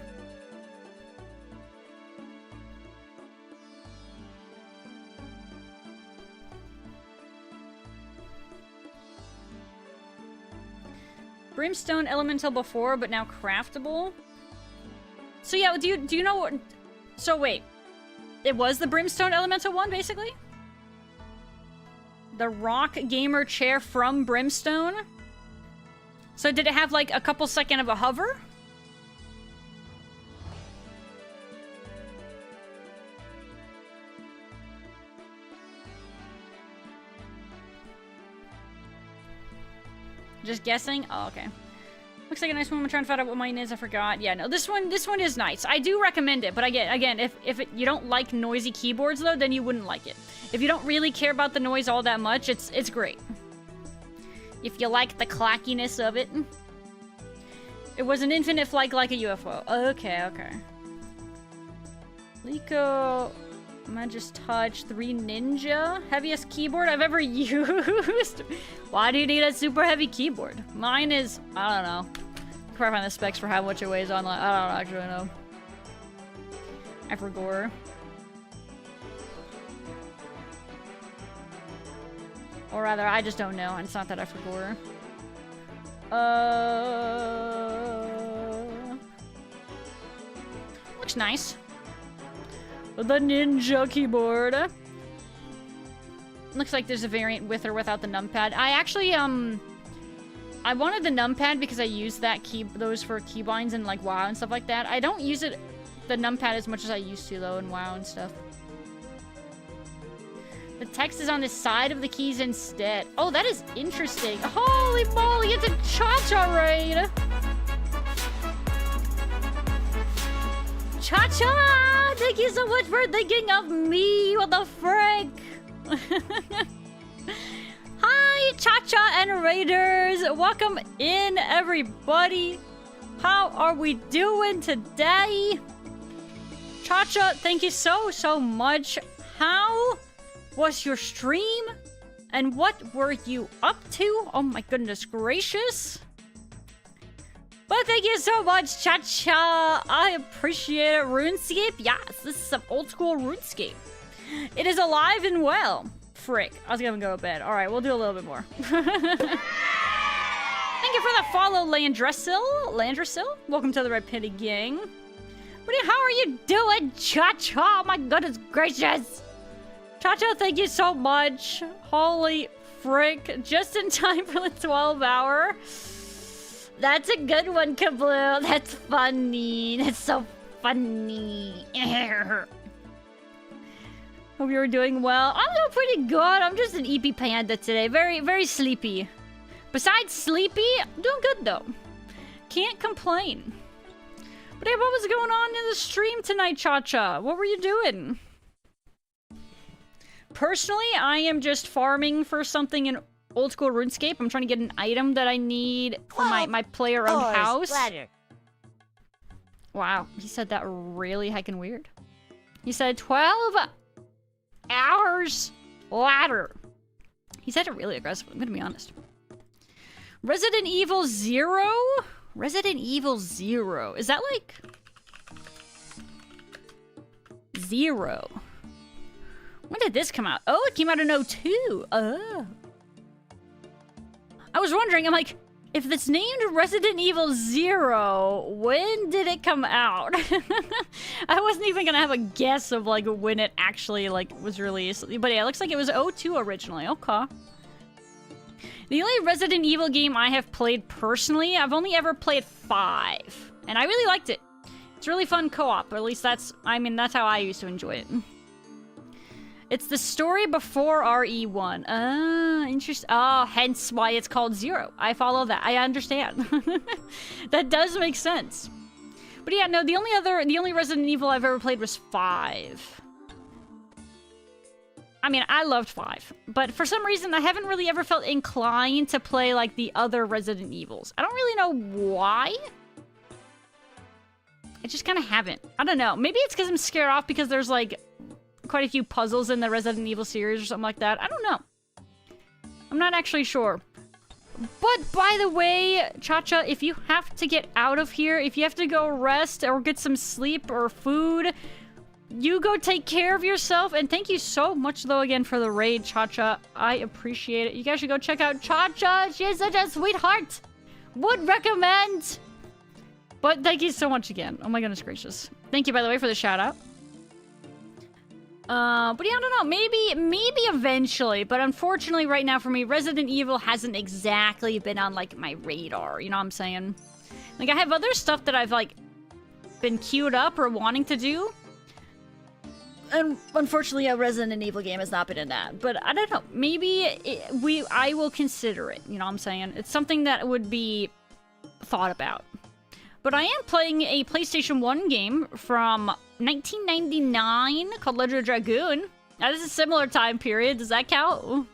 A: Brimstone elemental before, but now craftable. So yeah, do you know what? So wait, it was the Brimstone elemental one, basically. The Rock Gamer Chair from Brimstone. So did it have like a couple second of a hover? Just guessing? Oh, okay. Looks like a nice one. I'm trying to find out what mine is. I forgot. Yeah, no, this one is nice. I do recommend it, but again, if you don't like noisy keyboards though, then you wouldn't like it. If you don't really care about the noise all that much, it's great. If you like the clackiness of it. It was an infinite flight like a UFO. Okay, okay. Lico Magis Touch 3 Ninja. Heaviest keyboard I've ever used. Why do you need a super heavy keyboard? Mine is, I don't know. I can find the specs for how much it weighs online. I don't actually know. I forgot. Or rather, I just don't know. It's not that I forgot. Looks nice. The Ninja keyboard. Looks like there's a variant with or without the numpad. I actually, I wanted the numpad because I use those for keybinds and like WoW and stuff like that. I don't use the numpad as much as I used to though in WoW and stuff. The text is on the side of the keys instead. Oh, that is interesting. Holy moly, it's a Cha-Cha raid! Cha-Cha! Thank you so much for thinking of me! What the frick? Hi, Cha-Cha and Raiders! Welcome in, everybody! How are we doing today? Cha-Cha, thank you so much. How was your stream? And what were you up to? Oh my goodness gracious. But thank you so much, Cha-Cha. I appreciate it. RuneScape? Yes, this is some old school RuneScape. It is alive and well. Frick. I was gonna go to bed. Alright, we'll do a little bit more. Thank you for the follow, Landrasil. Welcome to the Red Panda Gang. But how are you doing, Cha-Cha? Oh my goodness gracious. Cha-Cha, thank you so much. Holy frick. Just in time for the 12 hour. That's a good one, Kabloo. That's funny. That's so funny. Hope you were doing well. I'm doing pretty good. I'm just an EP panda today. Very, very sleepy. Besides sleepy, I'm doing good though. Can't complain. But hey, what was going on in the stream tonight, Cha-Cha? What were you doing? Personally, I am just farming for something in Old School RuneScape. I'm trying to get an item that I need for my player-owned house. Ladder. Wow, he said that really heckin' weird. He said 12 hours ladder. He said it really aggressively, I'm gonna be honest. Resident Evil 0? Resident Evil 0. Is that like... 0? When did this come out? Oh, it came out in 02. Oh. I was wondering, I'm like, if it's named Resident Evil 0, when did it come out? I wasn't even gonna have a guess of like when it actually like was released. But yeah, it looks like it was 02 originally. Okay. The only Resident Evil game I have played personally, I've only ever played 5. And I really liked it. It's really fun co-op, or at least that's how I used to enjoy it. It's the story before RE1. Ah, interesting. Oh, hence why it's called Zero. I follow that. I understand. That does make sense. But yeah, no, the only Resident Evil I've ever played was 5. I mean, I loved 5, but for some reason I haven't really ever felt inclined to play like the other Resident Evils. I don't really know why. I just kind of haven't. I don't know. Maybe it's because I'm scared off because there's like quite a few puzzles in the Resident Evil series or something like that. I don't know. I'm not actually sure. But by the way, Cha-Cha, if you have to get out of here, if you have to go rest or get some sleep or food, you go take care of yourself. And thank you so much, though, again, for the raid, Cha-Cha. I appreciate it. You guys should go check out Cha-Cha. She is such a sweetheart. Would recommend. But thank you so much again. Oh my goodness gracious. Thank you, by the way, for the shout-out. But yeah, I don't know. Maybe eventually. But unfortunately, right now for me, Resident Evil hasn't exactly been on, like, my radar. You know what I'm saying? Like, I have other stuff that I've, like, been queued up or wanting to do. And unfortunately, a Resident Evil game has not been in that. But I don't know. Maybe I will consider it. You know what I'm saying? It's something that would be thought about. But I am playing a PlayStation 1 game from 1999 called Legend of Dragoon. Now, this is a similar time period. Does that count?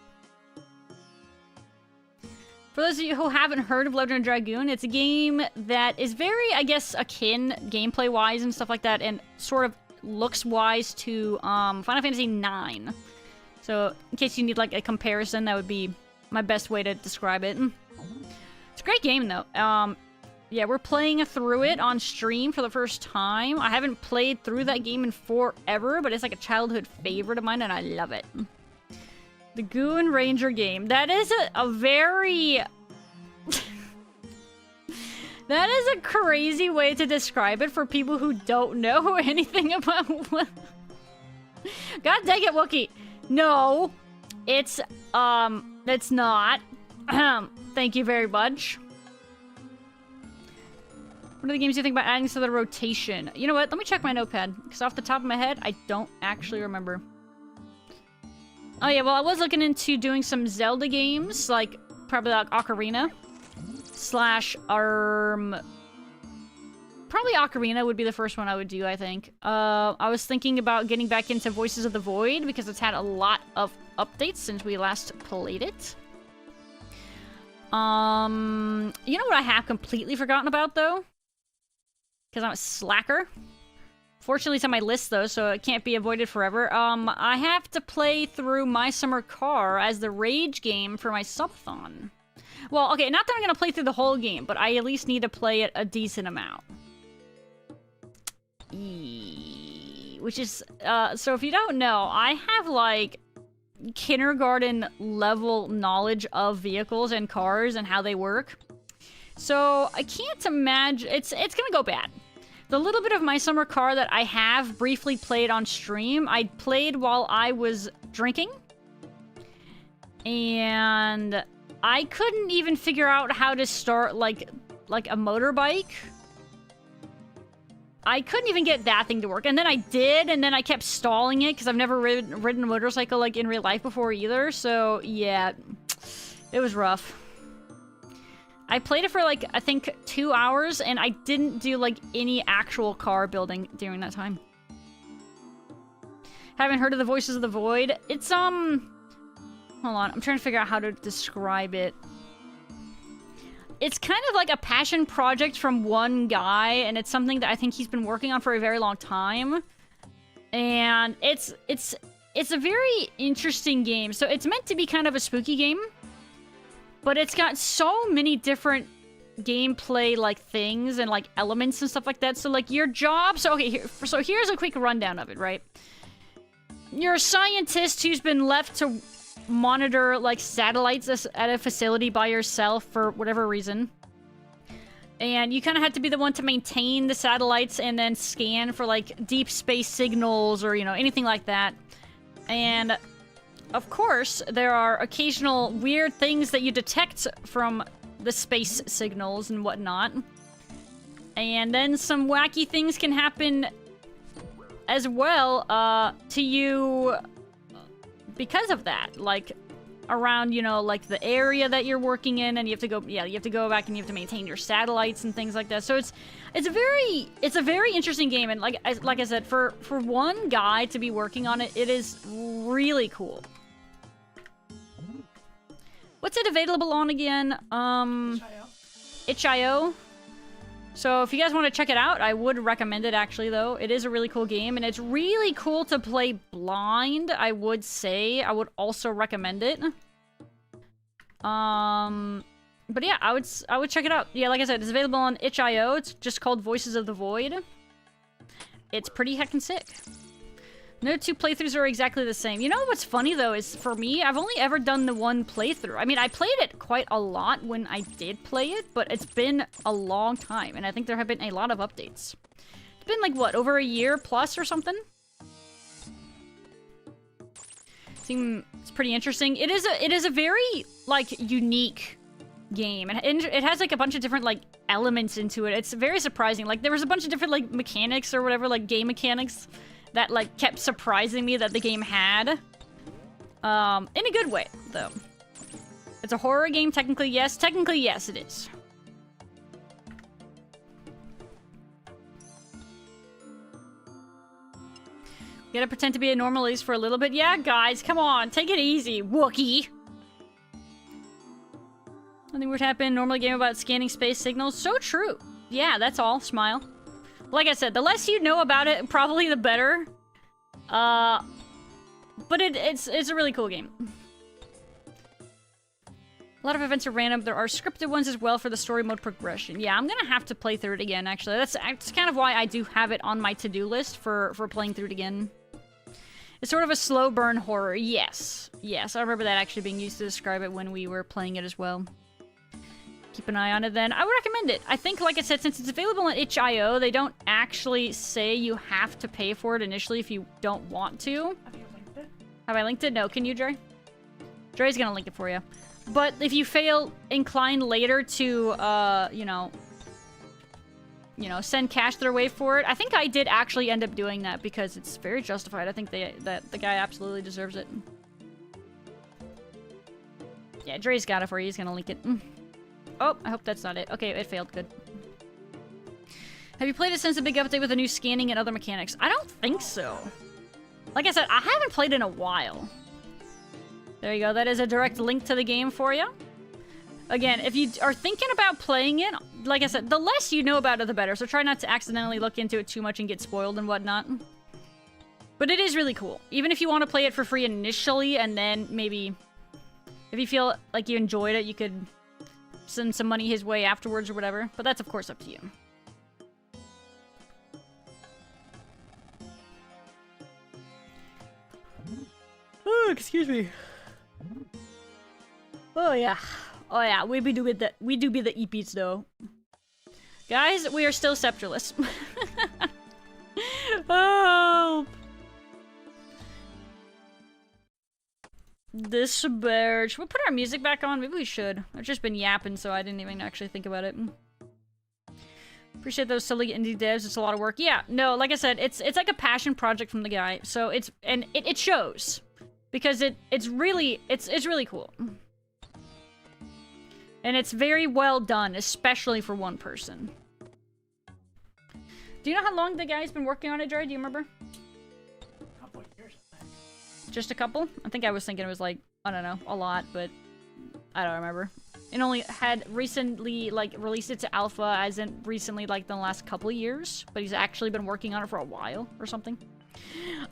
A: For those of you who haven't heard of Legend of Dragoon, it's a game that is very, I guess, akin gameplay-wise and stuff like that, and sort of looks-wise to Final Fantasy IX. So, in case you need, like, a comparison, that would be my best way to describe it. It's a great game, though. Yeah, we're playing through it on stream for the first time. I haven't played through that game in forever, but it's like a childhood favorite of mine, and I love it. The Goon Ranger game. That is a very... That is a crazy way to describe it for people who don't know anything about what... God dang it, Wookie. No, it's not. Thank you very much. What are the games you think about adding to the rotation? You know what? Let me check my notepad. Because off the top of my head, I don't actually remember. Oh yeah, well, I was looking into doing some Zelda games. Like, probably like Ocarina. Probably Ocarina would be the first one I would do, I think. I was thinking about getting back into Voices of the Void. Because it's had a lot of updates since we last played it. You know what I have completely forgotten about, though? Because I'm a slacker. Fortunately, it's on my list, though, so it can't be avoided forever. I have to play through My Summer Car as the rage game for my subathon. Well, okay, not that I'm going to play through the whole game, but I at least need to play it a decent amount. Which is, so if you don't know, I have, like, kindergarten level knowledge of vehicles and cars and how they work. So I can't imagine it's gonna go bad. The little bit of My Summer Car that I have briefly played on stream, I played while I was drinking. And I couldn't even figure out how to start like a motorbike. I couldn't even get that thing to work. And then I did, and then I kept stalling it because I've never ridden a motorcycle like in real life before either. So yeah, it was rough. I played it for like, I think 2 hours, and I didn't do like any actual car building during that time. Haven't heard of the Voices of the Void? It's, hold on, I'm trying to figure out how to describe it. It's kind of like a passion project from one guy, and it's something that I think he's been working on for a very long time. And it's a very interesting game. So it's meant to be kind of a spooky game. But it's got so many different gameplay, like, things and, like, elements and stuff like that. So, like, your job... So, okay, so here's a quick rundown of it, right? You're a scientist who's been left to monitor, like, satellites at a facility by yourself for whatever reason. And you kind of have to be the one to maintain the satellites and then scan for, like, deep space signals or, you know, anything like that. And... of course, there are occasional weird things that you detect from the space signals and whatnot. And then some wacky things can happen as well to you because of that. Like, around, you know, like the area that you're working in, and you have to go, yeah, you have to go back and you have to maintain your satellites and things like that. So it's a very interesting game, and like I said, for one guy to be working on it, it is really cool. What's it available on again? itch.io. So if you guys want to check it out, I would recommend it actually, though. It is a really cool game, and it's really cool to play blind, I would say. I would also recommend it. But yeah, I would check it out. Yeah, like I said, it's available on itch.io. It's just called Voices of the Void. It's pretty heckin' sick. No two playthroughs are exactly the same. You know what's funny, though, is for me, I've only ever done the one playthrough. I mean, I played it quite a lot when I did play it, but it's been a long time, and I think there have been a lot of updates. It's been, like, what, over a year plus or something? It's pretty interesting. It is a very, like, unique game, and it has, like, a bunch of different, like, elements into it. It's very surprising. Like, there was a bunch of different, like, mechanics or whatever, like, game mechanics that, like, kept surprising me that the game had. In a good way, though. It's a horror game, technically, yes. Technically, yes, it is. You gotta pretend to be a normal at least for a little bit. Yeah, guys, come on, take it easy, Wookie. Nothing weird happened. Normally game about scanning space signals. So true. Yeah, that's all. Smile. Like I said, the less you know about it, probably the better. But it's a really cool game. A lot of events are random. There are scripted ones as well for the story mode progression. Yeah, I'm gonna have to play through it again, actually. That's kind of why I do have it on my to-do list for playing through it again. It's sort of a slow burn horror. Yes. Yes, I remember that actually being used to describe it when we were playing it as well. Keep an eye on it then. I would recommend it. I think, like I said, since it's available on itch.io, they don't actually say you have to pay for it initially if you don't want to.
B: Have you linked it?
A: Have I linked it? No. Can you, Dre? Dre's gonna link it for you. But if you feel inclined later to, you know, send cash their way for it, I think I did actually end up doing that because it's very justified. I think that the guy absolutely deserves it. Yeah, Dre's got it for you. He's gonna link it. Oh, I hope that's not it. Okay, it failed. Good. Have you played it since the big update with the new scanning and other mechanics? I don't think so. Like I said, I haven't played in a while. There you go. That is a direct link to the game for you. Again, if you are thinking about playing it, like I said, the less you know about it, the better. So try not to accidentally look into it too much and get spoiled and whatnot. But it is really cool. Even if you want to play it for free initially, and then maybe if you feel like you enjoyed it, you could send some money his way afterwards or whatever. But that's, of course, up to you. Oh, excuse me. Oh, yeah. Oh, yeah. We do be the EPs, though. Guys, we are still scepterless. Oh! This bear. Should we put our music back on? Maybe we should. I've just been yapping, so I didn't even actually think about it. Appreciate those silly indie devs. It's a lot of work. Yeah, no, like I said, it's like a passion project from the guy. So it shows. Because it's really cool. And it's very well done, especially for one person. Do you know how long the guy's been working on it, Dre? Do you remember?
B: A couple of years, I think.
A: Just a couple? I think I was thinking it was like, I don't know, a lot, but I don't remember. It only had recently, like, released it to alpha, as in recently, like, the last couple of years. But he's actually been working on it for a while, or something.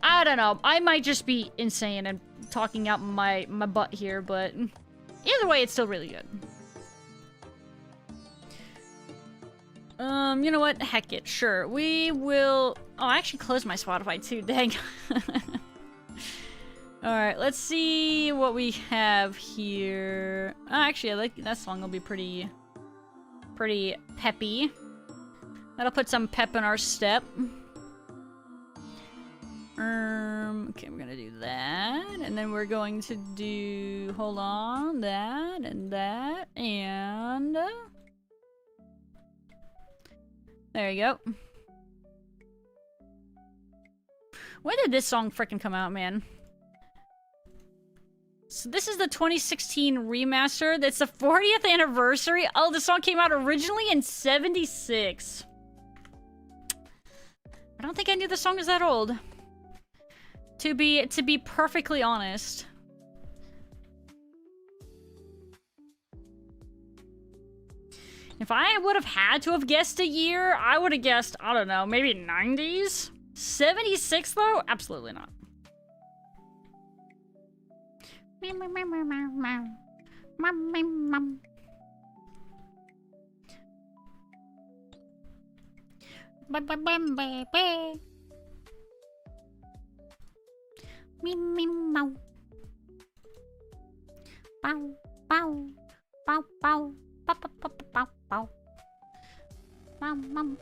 A: I don't know. I might just be insane and talking out my butt here, but either way, it's still really good. You know what? Heck it. Sure. We will... Oh, I actually closed my Spotify too. Dang. Alright, let's see what we have here. Oh, actually, I like that song. Will be pretty peppy. That'll put some pep in our step. Okay, we're gonna do that, and then we're going to do, hold on, that, and that, and There you go. When did this song frickin' come out, man? So this is the 2016 remaster. That's the 40th anniversary. Oh, the song came out originally in 76. I don't think I knew the song was that old. To be perfectly honest. If I would have had to have guessed a year, I would have guessed, I don't know, maybe 90s? 76 though? Absolutely not.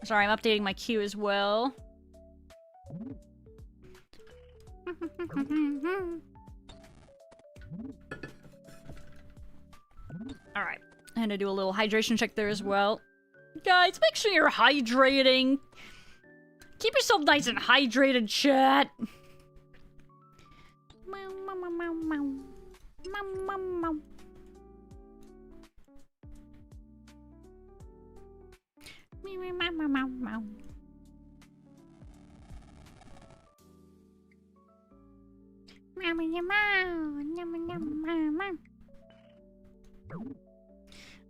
A: Sorry, I'm updating my queue as well. Alright, I'm gonna do a little hydration check there as well. Guys, make sure you're hydrating. Keep yourself nice and hydrated, chat.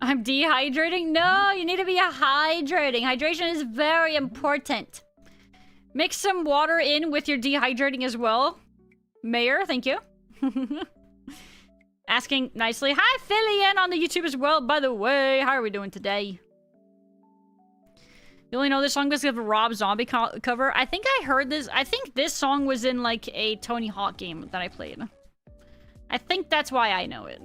A: I'm dehydrating? No, you need to be hydrating. Hydration is very important. Mix some water in with your dehydrating as well. Mayor, thank you. Asking nicely. Hi, Phillian on the YouTube as well, by the way. How are we doing today? You only know this song because of a Rob Zombie cover. I think I heard this. I think this song was in like a Tony Hawk game that I played. I think that's why I know it.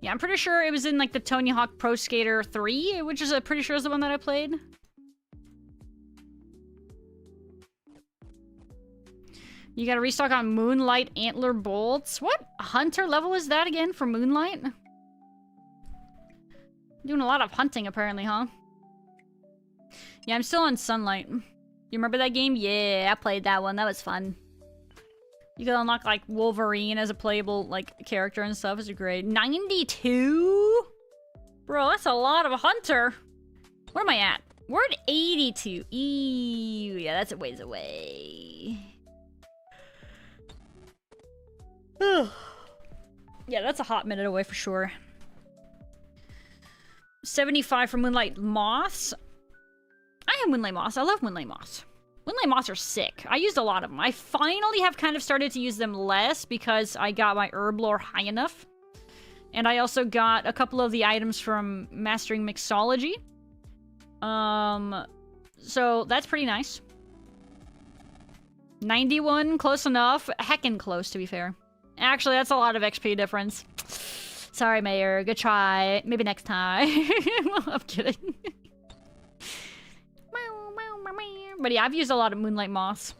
A: Yeah, I'm pretty sure it was in like the Tony Hawk Pro Skater 3, which is pretty sure is the one that I played. You gotta restock on Moonlight Antler Bolts. What hunter level is that again for Moonlight? Doing a lot of hunting apparently, huh? Yeah, I'm still on Sunlight. You remember that game? Yeah, I played that one. That was fun. You can unlock, like, Wolverine as a playable, like, character and stuff. It's great. 92? Bro, that's a lot of a hunter. Where am I at? We're at 82. Ew, yeah, that's a ways away. Yeah, that's a hot minute away for sure. 75 for Moonlight Moths. I have Moonlight Moths. I love Moonlight Moths. Moonlight Moths are sick. I used a lot of them. I finally have kind of started to use them less because I got my herb lore high enough. And I also got a couple of the items from Mastering Mixology. So that's pretty nice. 91, close enough. Heckin' close, to be fair. Actually, that's a lot of XP difference. Sorry, Mayor. Good try. Maybe next time. I'm kidding. But yeah, I've used a lot of Moonlight Moths.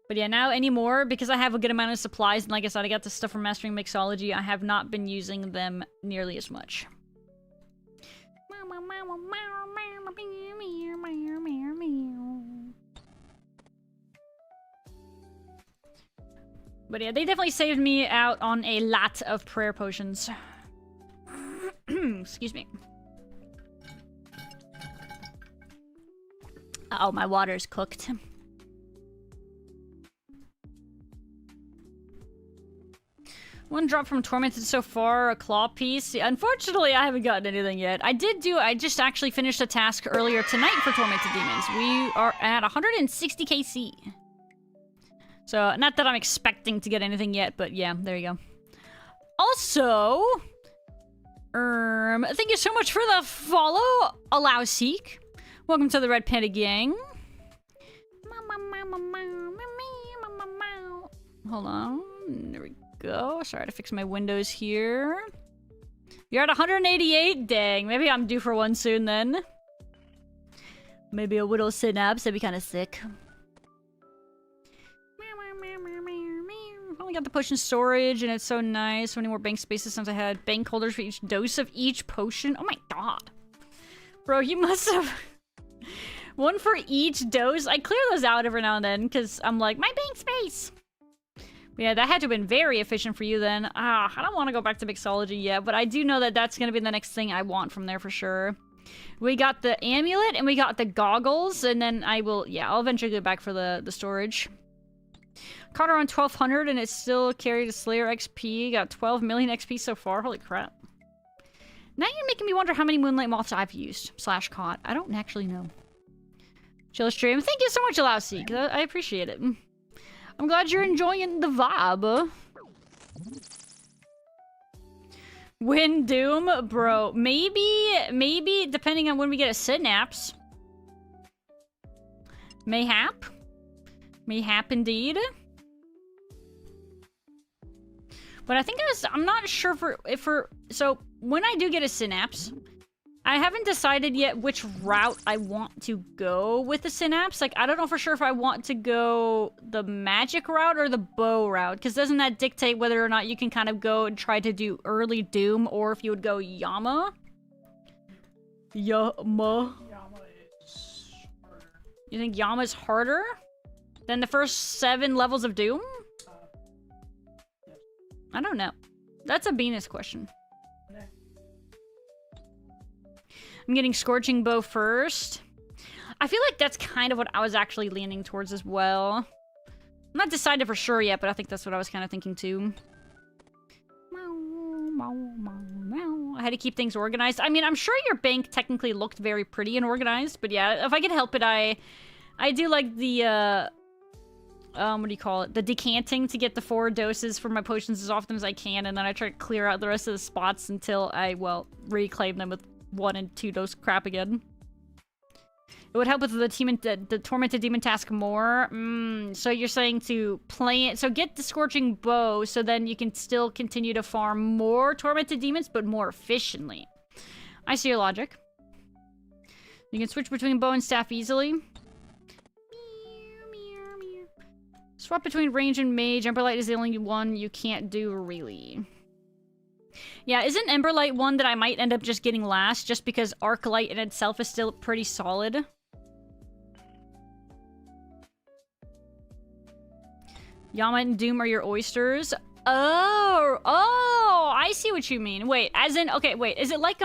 A: But yeah, now anymore, because I have a good amount of supplies, and like I said, I got the stuff from Mastering Mixology, I have not been using them nearly as much. But yeah, they definitely saved me out on a lot of prayer potions. Excuse me. Uh-oh, my water's cooked. One drop from Tormented so far, a claw piece. Unfortunately, I haven't gotten anything yet. I just actually finished a task earlier tonight for Tormented Demons. We are at 160 KC. So, not that I'm expecting to get anything yet, but yeah, there you go. Also, thank you so much for the follow, Allow Seek. Welcome to the Red Panda Gang. Hold on. There we go. Sorry to fix my windows here. You're at 188? Dang, maybe I'm due for one soon then. Maybe a Whittle Synapse, that'd be kind of sick. we got the potion storage, and it's so nice. So many more bank spaces since I had bank holders for each dose of each potion. Oh my god. Bro, you must have... one for each dose. I clear those out every now and then, because I'm like, my bank space! But yeah, that had to have been very efficient for you then. I don't want to go back to mixology yet, but I do know that that's going to be the next thing I want from there for sure. We got the amulet, and we got the goggles, and then I will... yeah, I'll eventually go back for the storage. Caught around 1200, and it still carried a Slayer XP. Got 12 million XP so far. Holy crap. Now you're making me wonder how many Moonlight Moths I've used. / caught. I don't actually know. Chill stream. Thank you so much, Alausi. I appreciate it. I'm glad you're enjoying the vibe. Win Doom? Bro, maybe, depending on when we get a synapse. Mayhap. Mayhap indeed. But I think I'm not sure so when I do get a synapse, I haven't decided yet which route I want to go with the synapse. Like, I don't know for sure if I want to go the magic route or the bow route, because doesn't that dictate whether or not you can kind of go and try to do early Doom, or if you would go Yama?
B: Yama is harder.
A: You think Yama's harder than the first 7 levels of Doom?
B: Yes.
A: I don't know. That's a Venus question. I'm getting Scorching Bow first. I feel like that's kind of what I was actually leaning towards as well. I'm not decided for sure yet, but I think that's what I was kind of thinking too. I had to keep things organized. I mean, I'm sure your bank technically looked very pretty and organized, but yeah, if I could help it, I do like the, what do you call it? The decanting to get the 4 doses for my potions as often as I can, and then I try to clear out the rest of the spots until I, well, reclaim them with 1 and 2 dose crap again. It would help with the Tormented Demon task more. So you're saying to play it... so get the Scorching Bow, so then you can still continue to farm more Tormented Demons, but more efficiently. I see your logic. You can switch between bow and staff easily. Swap between range and mage. Emberlight is the only one you can't do, really. Yeah, isn't Emberlight one that I might end up just getting last, just because Arclight in itself is still pretty solid? Yama and Doom are your oysters? Oh, I see what you mean. Wait, as in, okay, wait, is it like,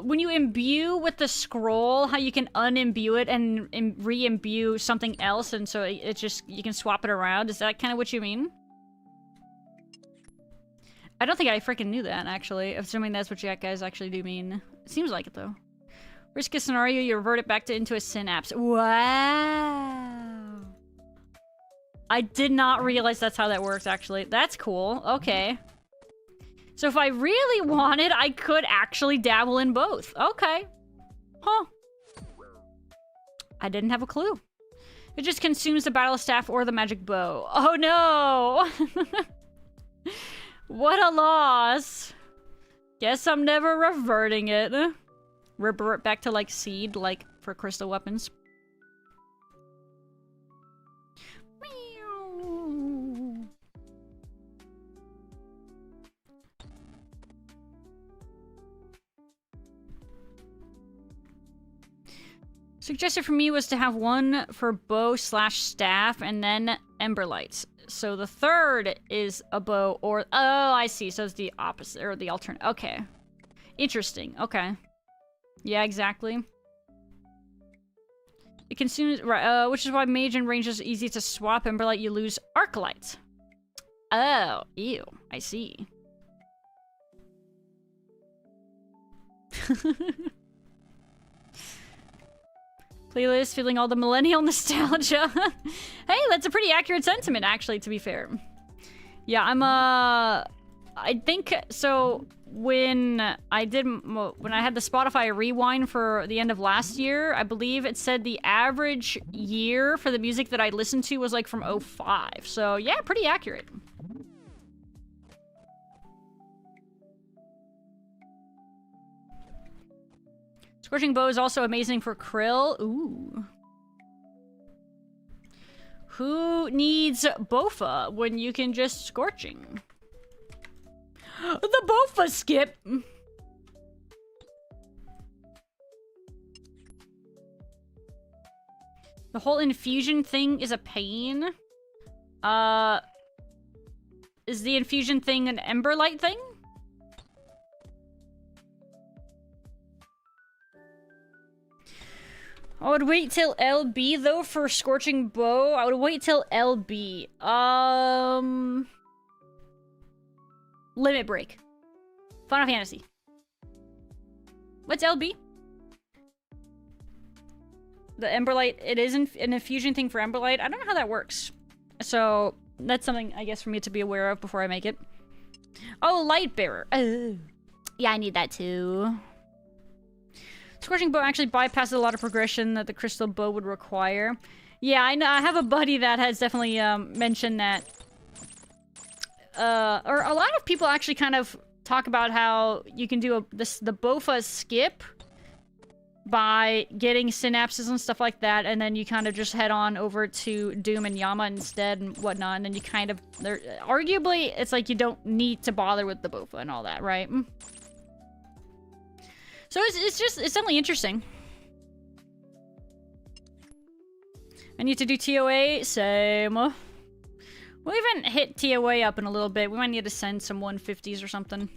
A: when you imbue with the scroll, how you can unimbue it and re-imbue something else, and so it just, you can swap it around? Is that kind of what you mean? I don't think I freaking knew that, actually, assuming that's what you guys actually do mean. It seems like it, though. Risk a scenario, you revert it back into a synapse. Wow. I did not realize that's how that works, actually. That's cool. Okay. So if I really wanted, I could actually dabble in both. Okay. Huh. I didn't have a clue. It just consumes the battle staff or the magic bow. Oh no! What a loss. Guess I'm never reverting it. Revert back to, like, seed, like, for crystal weapons. Suggested for me was to have one for bow / staff and then Emberlights. So the third is a bow or... oh, I see. So it's the opposite, or the alternate. Okay. Interesting. Okay. Yeah, exactly. It consumes... right, which is why mage and range is easy to swap. Emberlight, you lose Arclight. Oh, ew. I see. Playlist, feeling all the millennial nostalgia. Hey, that's a pretty accurate sentiment, actually, to be fair. Yeah, I think, so, when I had the Spotify rewind for the end of last year, I believe it said the average year for the music that I listened to was, like, from 05. So, yeah, pretty accurate. Scorching Bow is also amazing for Krill. Ooh. Who needs Bofa when you can just Scorching? The Bofa skip! The whole infusion thing is a pain. Is the infusion thing an Emberlight thing? I would wait till LB though for Scorching Bow. I would wait till LB. Limit Break. Final Fantasy. What's LB? The Emberlight, it is an infusion thing for Emberlight. I don't know how that works. So, that's something, I guess, for me to be aware of before I make it. Oh, Light Bearer. Oh. Yeah, I need that too. Scorching Bow actually bypasses a lot of progression that the Crystal Bow would require. Yeah, I know. I have a buddy that has definitely mentioned that. Or a lot of people actually kind of talk about how you can do the Bofa skip by getting synapses and stuff like that, and then you kind of just head on over to Doom and Yama instead and whatnot, and then you kind of... Arguably, it's like you don't need to bother with the Bofa and all that, right? So it's definitely interesting. I need to do TOA, same. We haven't hit TOA up in a little bit. We might need to send some 150s or something.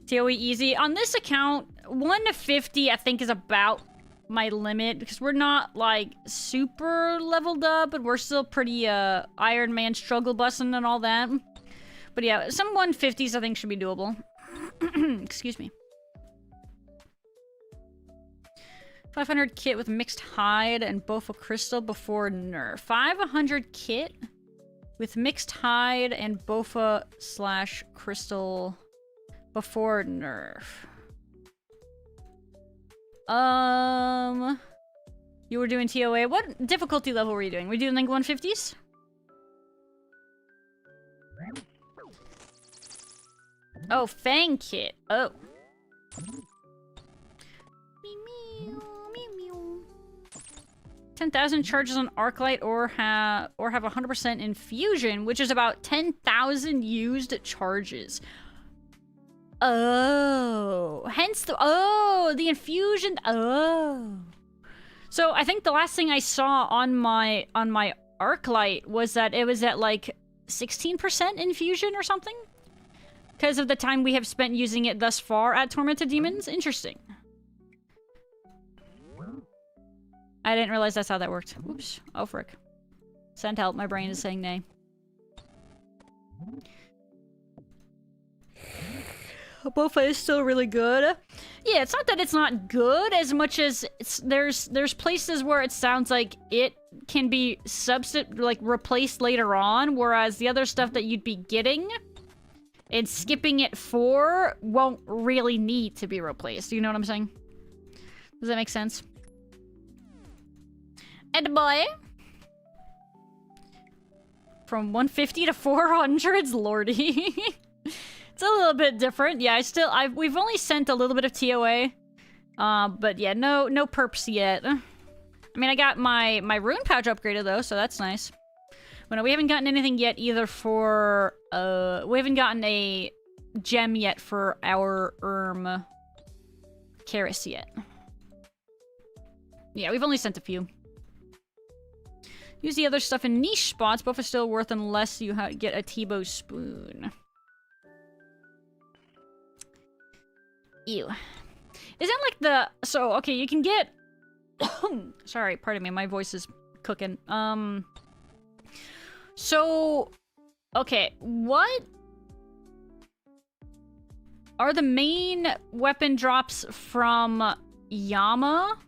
A: TOE easy. On this account, 150 I think is about my limit, because we're not, like, super leveled up, and we're still pretty, Ironman struggle bussing and all that. But yeah, some 150s I think should be doable. Excuse me. 500 kit with mixed hide and Bofa crystal before nerf. 500 kit with mixed hide and Bofa / crystal before nerf. You were doing TOA. What difficulty level were you doing? Were you doing like 150s? Oh, Fang kit. Oh. 10,000 charges on Arclight or have 100% infusion, which is about 10,000 used charges. Oh, hence the infusion. Oh, so I think the last thing I saw on my Arclight was that it was at like 16% infusion or something, because of the time we have spent using it thus far at Tormented Demons. Interesting. I didn't realize that's how that worked. Oops. Oh, frick. Send help. My brain is saying nay. Bofa is still really good. Yeah, it's not that it's not good as much as there's places where it sounds like it can be replaced later on, whereas the other stuff that you'd be getting and skipping it for won't really need to be replaced. You know what I'm saying? Does that make sense? And boy, from 150 to 400s, lordy. It's a little bit different. Yeah, we've only sent a little bit of TOA. But yeah, no perps yet. I mean, I got my rune pouch upgraded though, so that's nice. But no, we haven't gotten anything yet either for, we haven't gotten a gem yet for our Karis yet. Yeah, we've only sent a few. Use the other stuff in niche spots. Both are still worth unless you get a T-bow spoon. Ew. Isn't like the... So, okay, you can get... Sorry, pardon me, my voice is cooking. So... Okay, what are the main weapon drops from Yama?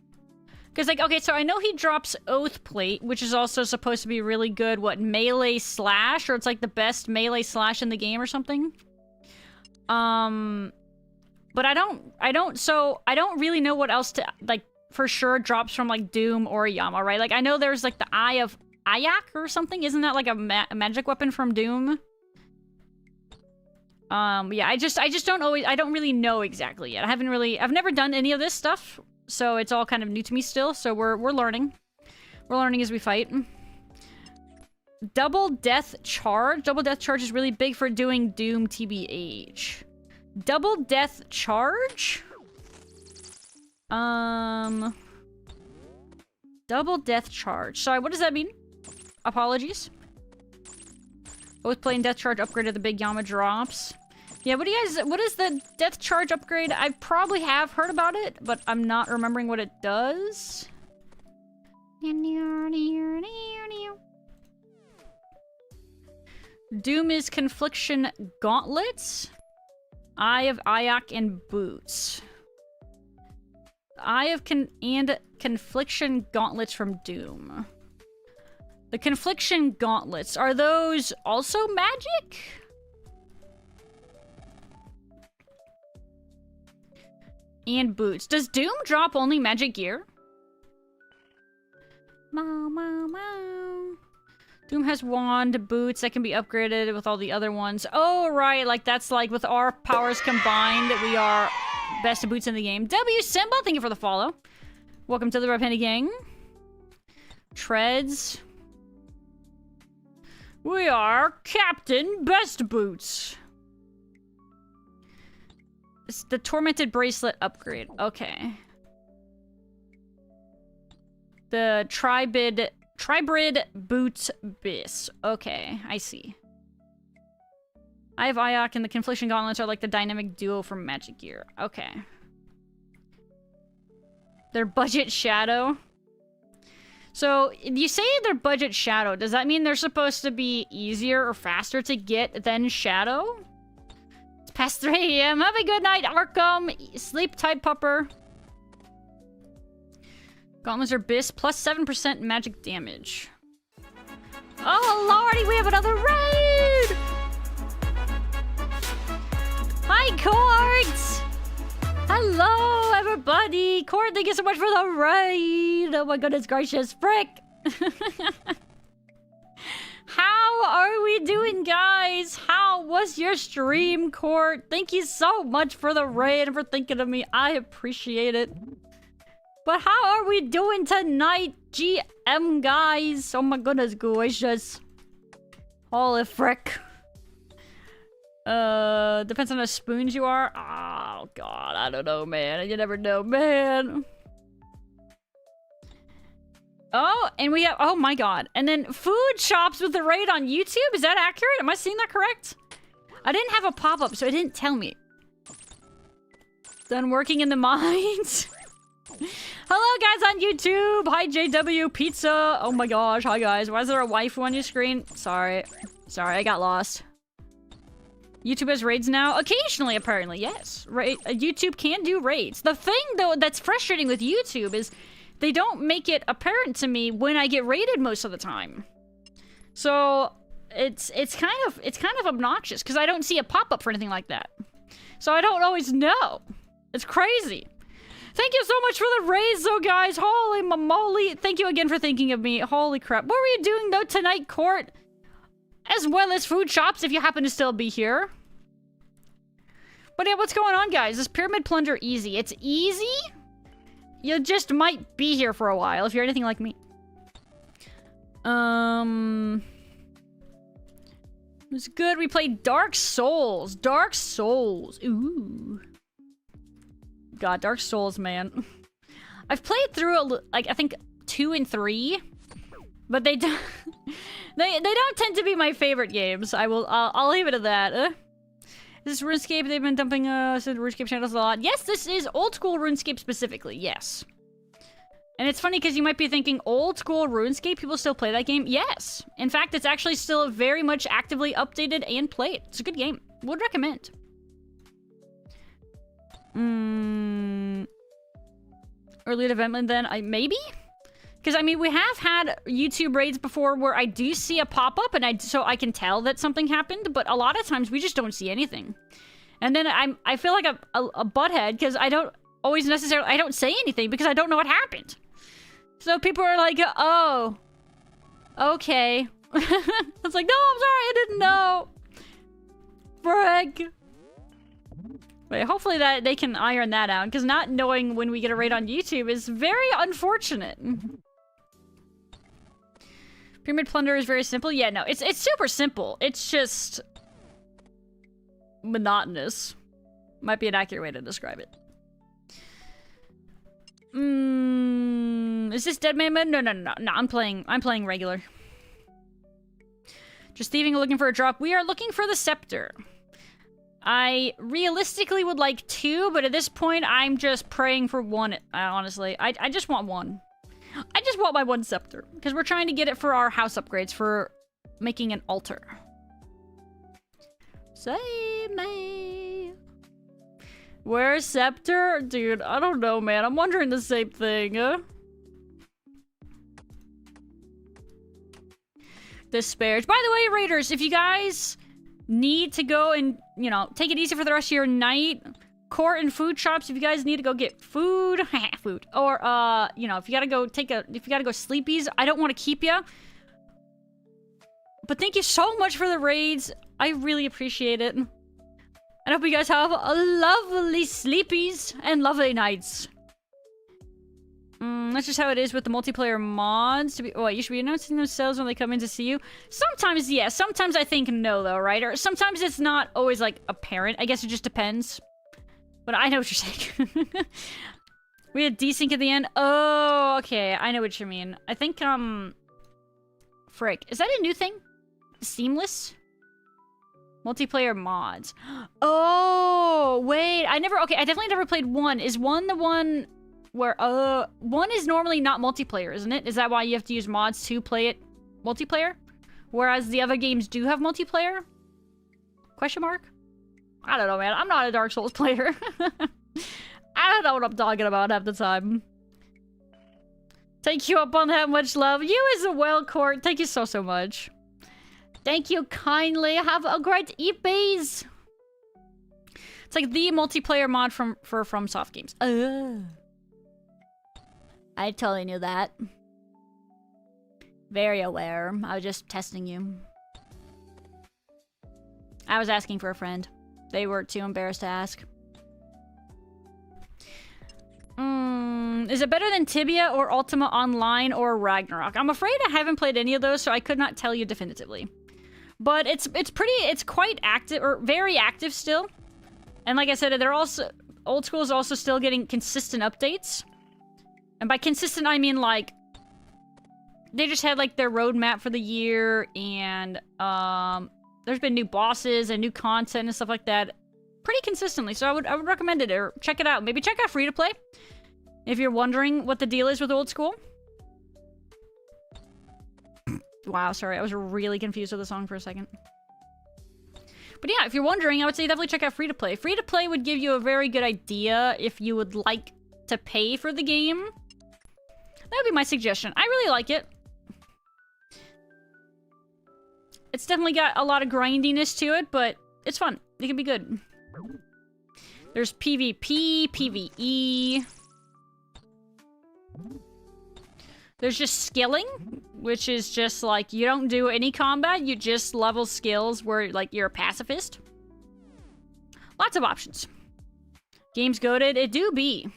A: Because, like, okay, so I know he drops Oath Plate, which is also supposed to be really good, what, melee slash? Or it's like the best melee slash in the game or something? But I don't really know what else to, like, for sure drops from, like, Doom or Yama, right? Like, I know there's, like, the Eye of Ayak or something. Isn't that, like, a magic weapon from Doom? Yeah, I just don't really know exactly yet. I've never done any of this stuff, so it's all kind of new to me still, so we're learning. We're learning as we fight. Double death charge. Double death charge is really big for doing Doom TBH. Double death charge? Double death charge. Sorry, what does that mean? Apologies. I was playing death charge upgrade of the big Yama drops. Yeah, what is the death charge upgrade? I probably have heard about it, but I'm not remembering what it does. Doom is Confliction Gauntlets. Eye of Ayok and Boots. Eye of Confliction Gauntlets from Doom. The Confliction Gauntlets, are those also magic? And boots. Does Doom drop only magic gear? Meow, meow, meow. Doom has wand, boots that can be upgraded with all the other ones. Oh, right. Like, that's like with our powers combined that we are best of boots in the game. W Simba, thank you for the follow. Welcome to the Red Panda Gang. Treads. We are Captain Best Boots. It's the Tormented Bracelet upgrade. Okay. The Tribrid Boots Bis. Okay, I see. I have Ayok and the Confliction Gauntlets are like the dynamic duo from Magic Gear. Okay. They're budget shadow. So, you say they're budget shadow. Does that mean they're supposed to be easier or faster to get than shadow? It's past 3 a.m. Have a good night, Arkham. Sleep tight, pupper. Gauntlets are Bis, plus 7% magic damage. Oh, lordy, we have another raid! Hi, Court! Hello, everybody! Court, thank you so much for the raid! Oh my goodness gracious, frick! How are we doing, guys? How was your stream, Court? Thank you so much for the raid and for thinking of me. I appreciate it. But how are we doing tonight, GM guys? Oh my goodness gracious. Holy frick. Depends on how spoons you are. Oh god, I don't know, man. You never know, man. Oh, and we have, oh my god. And then food shops with the raid on YouTube. Is that accurate? Am I seeing that correct? I didn't have a pop-up, so it didn't tell me. Done working in the mines. Hello guys on YouTube. Hi JW Pizza. Oh my gosh. Hi guys. Why is there a waifu on your screen? Sorry, I got lost. YouTube has raids now? Occasionally, apparently, yes. YouTube can do raids. The thing though that's frustrating with YouTube is they don't make it apparent to me when I get raided most of the time. So it's kind of obnoxious because I don't see a pop-up for anything like that. So I don't always know. It's crazy. Thank you so much for the raise, though, guys. Holy moly. Thank you again for thinking of me. Holy crap. What were you doing, though, tonight, Court? As well as food shops, if you happen to still be here. But yeah, what's going on, guys? This Pyramid Plunder easy. It's easy? You just might be here for a while, if you're anything like me. It was good. We played Dark Souls. Dark Souls. Ooh. God, Dark Souls, man. I've played through like I think 2 and 3, but they don't they don't tend to be my favorite games. I'll leave it at that. This is RuneScape. They've been dumping RuneScape channels a lot. Yes, this is old school RuneScape specifically. Yes. And it's funny because you might be thinking old school RuneScape. People still play that game. Yes. In fact, it's actually still very much actively updated and played. It's a good game. Would recommend. Early development then, maybe? Because, I mean, we have had YouTube raids before where I do see a pop-up and so I can tell that something happened, but a lot of times we just don't see anything. And then I feel like a butthead because I don't always necessarily, I don't say anything because I don't know what happened. So people are like, oh, okay. It's like, no, I'm sorry, I didn't know. Frick. Wait, hopefully that they can iron that out, because not knowing when we get a raid on YouTube is very unfortunate. Pyramid Plunder is very simple. Yeah, no, it's super simple. It's just monotonous. Might be an accurate way to describe it. Is this Dead Man mode? No. I'm playing regular. Just thieving and looking for a drop. We are looking for the scepter. I realistically would like 2, but at this point, I'm just praying for 1, honestly. I just want 1. I just want my 1 scepter. Because we're trying to get it for our house upgrades, for making an altar. Save me. Where's scepter? Dude, I don't know, man. I'm wondering the same thing. Disparage. By the way, Raiders, if you guys need to go and, you know, take it easy for the rest of your night, court and food shops, if you guys need to go get food, food, or, you know, if you gotta go sleepies, I don't want to keep you. But thank you so much for the raids. I really appreciate it. I hope you guys have a lovely sleepies and lovely nights. That's just how it is with the multiplayer mods. You should be announcing themselves when they come in to see you. Sometimes, yes. Sometimes I think no, though, right? Or sometimes it's not always, like, apparent. I guess it just depends. But I know what you're saying. We had desync at the end. Oh, okay. I know what you mean. I think, frick. Is that a new thing? Seamless? Multiplayer mods. Oh, wait. I definitely never played 1. Is 1 the one where, 1 is normally not multiplayer, isn't it? Is that why you have to use mods to play it multiplayer? Whereas the other games do have multiplayer? Question mark? I don't know, man. I'm not a Dark Souls player. I don't know what I'm talking about half the time. Take you up on that much love. You as well, Court. Thank you so much. Thank you kindly. Have a great evening. It's like the multiplayer mod from Soft Games. I totally knew that. Very aware. I was just testing you. I was asking for a friend. They were too embarrassed to ask. Is it better than Tibia or Ultima Online or Ragnarok? I'm afraid I haven't played any of those, so I could not tell you definitively. But it's quite active, or very active still. And like I said, they're also, Old School is also still getting consistent updates. And by consistent, I mean like, they just had like their roadmap for the year, and there's been new bosses and new content and stuff like that pretty consistently. So I would recommend it, or check it out. Maybe check out Free to Play if you're wondering what the deal is with Old School. Wow, sorry, I was really confused with the song for a second. But yeah, if you're wondering, I would say definitely check out Free to Play. Free to Play would give you a very good idea if you would like to pay for the game. That would be my suggestion. I really like it. It's definitely got a lot of grindiness to it, but it's fun. It can be good. There's PvP, PvE. There's just skilling, which is just like, you don't do any combat, you just level skills where, like, you're a pacifist. Lots of options. Game's goated, it do be.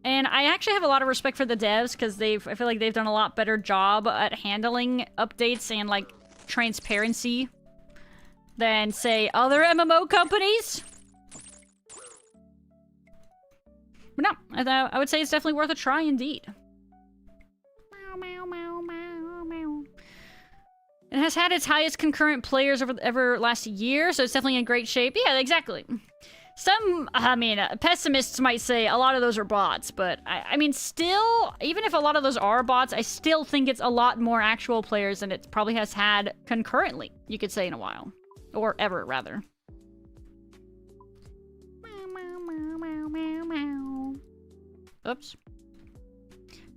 A: And I actually have a lot of respect for the devs, because I feel like they've done a lot better job at handling updates and, like, transparency than, say, other MMO companies. But no, I would say it's definitely worth a try indeed. Meow, meow, meow, meow. It has had its highest concurrent players ever last year, so it's definitely in great shape. Yeah, exactly. Some, I mean, pessimists might say a lot of those are bots, but I mean, still, even if a lot of those are bots, I still think it's a lot more actual players than it probably has had concurrently, you could say, in a while. Or ever, rather. Meow, meow, meow, meow, meow, meow. Oops.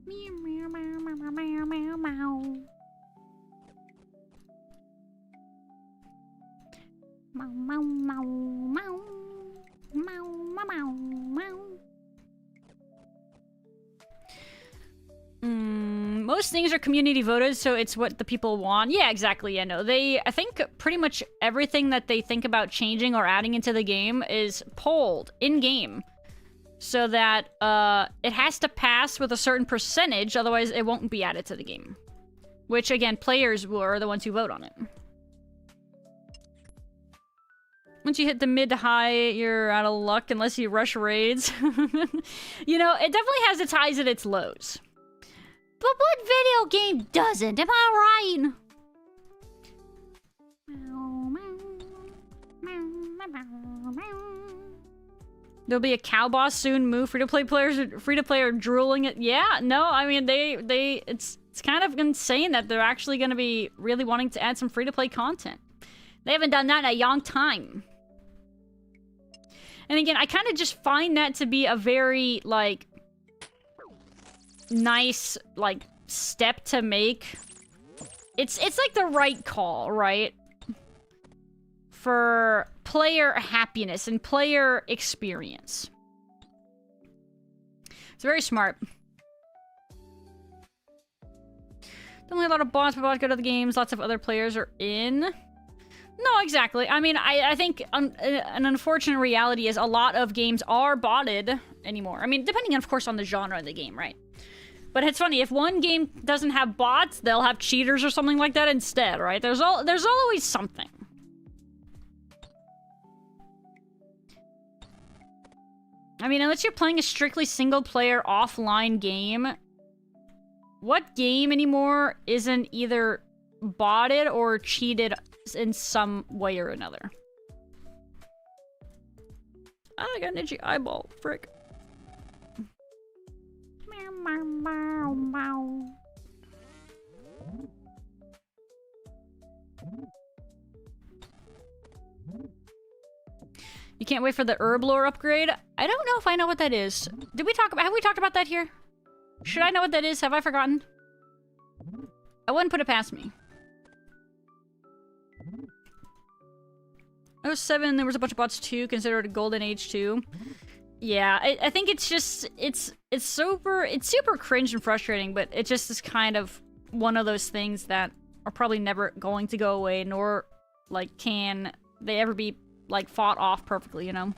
A: Meow, meow, meow, meow, meow, meow, meow. Meow, meow, meow, meow. Meow, meow, meow, meow. Most things are community voted, so it's what the people want. Yeah, exactly, yeah, no. I think pretty much everything that they think about changing or adding into the game is polled in-game. So that, it has to pass with a certain percentage, otherwise it won't be added to the game. Which, again, players are the ones who vote on it. Once you hit the mid to high, you're out of luck unless you rush raids. You know, it definitely has its highs and its lows. But what video game doesn't? Am I right? There'll be a cow boss soon. Move free-to-play are drooling at. Yeah, no, I mean it's kind of insane that they're actually going to be really wanting to add some free-to-play content. They haven't done that in a long time. And again, I kind of just find that to be a very, like, nice, like, step to make. It's like the right call, right? For player happiness and player experience. It's very smart. Definitely a lot of bots, but bots go to the games. Lots of other players are in. No, exactly. I mean, I think an unfortunate reality is a lot of games are botted anymore. I mean, depending, of course, on the genre of the game, right? But it's funny, if one game doesn't have bots, they'll have cheaters or something like that instead, right? There's always something. I mean, unless you're playing a strictly single-player offline game, what game anymore isn't either botted or cheated in some way or another? I got an itchy eyeball. Frick. You can't wait for the herb lore upgrade? I don't know if I know what that is. Have we talked about that here? Should I know what that is? Have I forgotten? I wouldn't put it past me. 07, there was a bunch of bots too, considered a golden age too. Yeah, I think it's just, it's super cringe and frustrating, but it just is kind of one of those things that are probably never going to go away, nor, like, can they ever be, like, fought off perfectly, you know?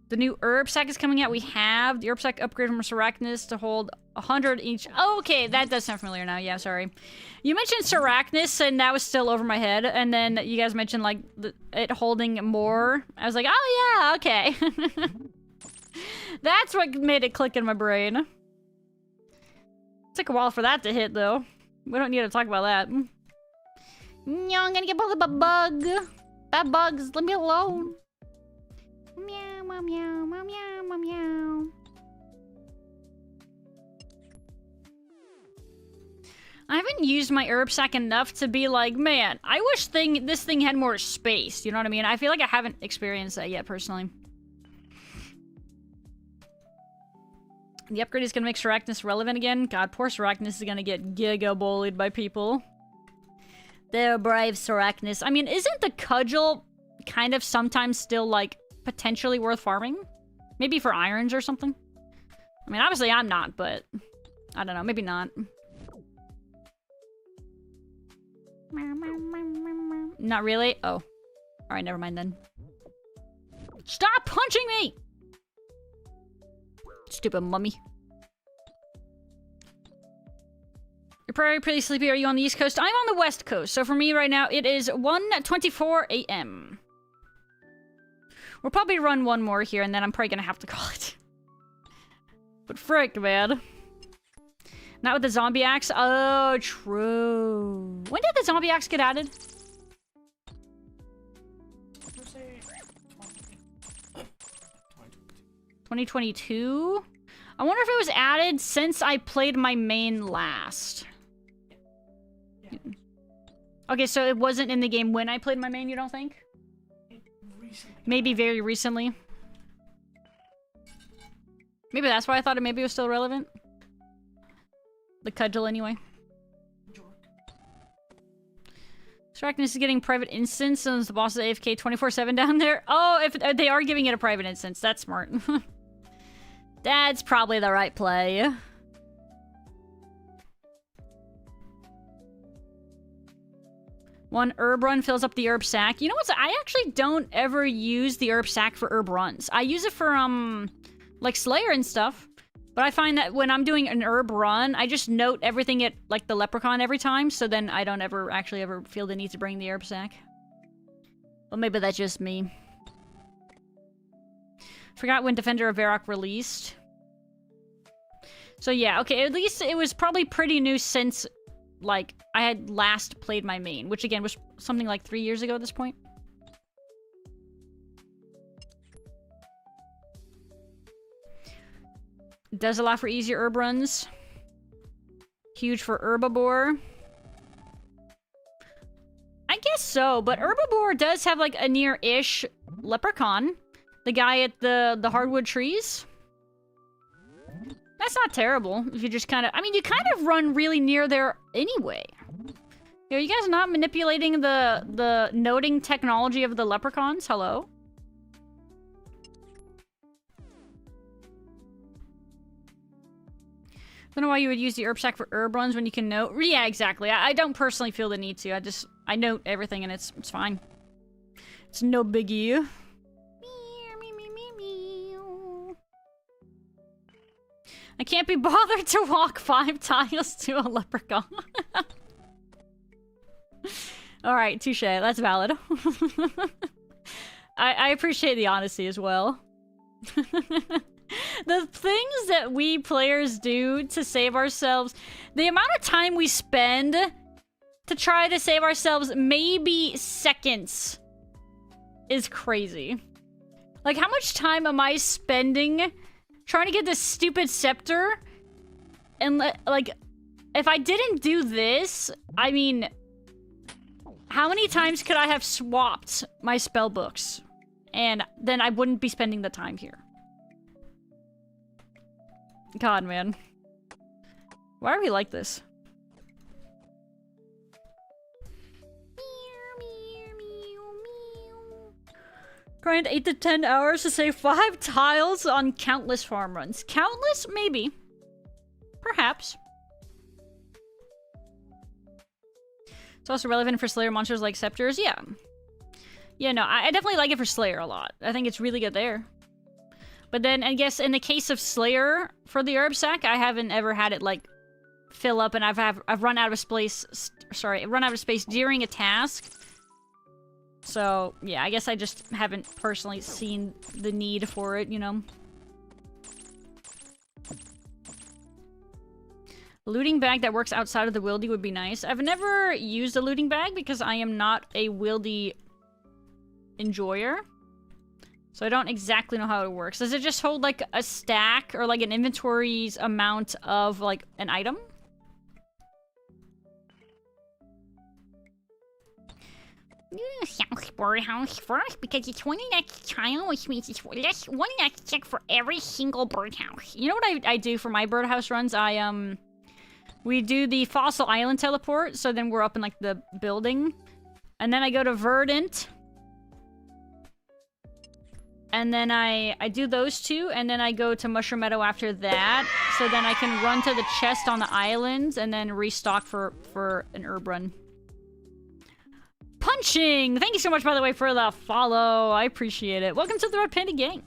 A: The new herb sack is coming out. We have the herb sack upgrade from Sarachnis to hold 100 each. Oh, okay, that does sound familiar now. Yeah, sorry. You mentioned Sarachnis, and that was still over my head. And then you guys mentioned, like, it holding more. I was like, oh, yeah, okay. That's what made it click in my brain. Took a while for that to hit, though. We don't need to talk about that. No, I'm gonna get bothered by bug. Bad bugs, leave me alone. Meow, meow, meow, meow, meow, meow. I haven't used my herb sack enough to be like, man, I wish this thing had more space. You know what I mean? I feel like I haven't experienced that yet, personally. The upgrade is gonna make Sarachnis relevant again. God, poor Sarachnis is gonna get giga-bullied by people. They're brave, Sarachnis. I mean, isn't the cudgel kind of sometimes still, like, potentially worth farming? Maybe for irons or something? I mean, obviously I'm not, but I don't know. Maybe not. Not really? Oh. Alright, never mind then. Stop punching me! Stupid mummy. You're probably pretty sleepy. Are you on the East Coast? I'm on the West Coast. So for me right now, it is 1:24 a.m. We'll probably run one more here, and then I'm probably gonna have to call it. But frick, man. Not with the zombie axe? Oh, true. When did the zombie axe get added? 2022? I wonder if it was added since I played my main last. Yeah. Okay, so it wasn't in the game when I played my main, you don't think? Maybe very recently. Maybe that's why I thought it was still relevant. The cudgel, anyway. Sarachnis is getting private instance since the boss is AFK 24/7 down there. Oh, if they are giving it a private instance, that's smart. That's probably the right play. One herb run fills up the herb sack. You know what? I actually don't ever use the herb sack for herb runs. I use it for, like, Slayer and stuff. But I find that when I'm doing an herb run, I just note everything at, like, the leprechaun every time, so then I don't ever feel the need to bring the herb sack. Well, maybe that's just me. Forgot when Defender of Varrock released. So yeah, okay, at least it was probably pretty new since, like, I had last played my main, which again was something like 3 years ago at this point. Does allow for easier herb runs. Huge for herbivore. I guess so, but herbivore does have like a near-ish leprechaun. The guy at the hardwood trees. That's not terrible. If you just kind of... I mean, you kind of run really near there anyway. Are you guys not manipulating the noting technology of the leprechauns? Hello? I don't know why you would use the herb sack for herb runs when you can note. Yeah, exactly. I don't personally feel the need to. I note everything and it's fine. It's no biggie. I can't be bothered to walk 5 tiles to a leprechaun. Alright, touche. That's valid. I appreciate the honesty as well. The things that we players do to save ourselves, the amount of time we spend to try to save ourselves maybe seconds is crazy. Like, how much time am I spending trying to get this stupid scepter? And, like, if I didn't do this, I mean, how many times could I have swapped my spell books? And then I wouldn't be spending the time here. God, man. Why are we like this? Grind 8 to 10 hours to save 5 tiles on countless farm runs. Countless? Maybe. Perhaps. It's also relevant for Slayer monsters like Scepters. Yeah. Yeah, no, I definitely like it for Slayer a lot. I think it's really good there. But then, I guess, in the case of Slayer, for the herb sack, I haven't ever had it, like, fill up, and I've run out of space, run out of space during a task. So, yeah, I guess I just haven't personally seen the need for it, you know? A looting bag that works outside of the wildy would be nice. I've never used a looting bag because I am not a wildy enjoyer. So I don't exactly know how it works. Does it just hold, like, a stack or, like, an inventory's amount of, like, an item? Birdhouse first because it's one next tile, which means it's one next check for every single birdhouse. You know what I do for my birdhouse runs? We do the Fossil Island teleport, so then we're up in, like, the building. And then I go to Verdant. And then I do those two, and then I go to Mushroom Meadow after that. So then I can run to the chest on the islands, and then restock for an herb run. Punching! Thank you so much, by the way, for the follow. I appreciate it. Welcome to the Red Panda Gang.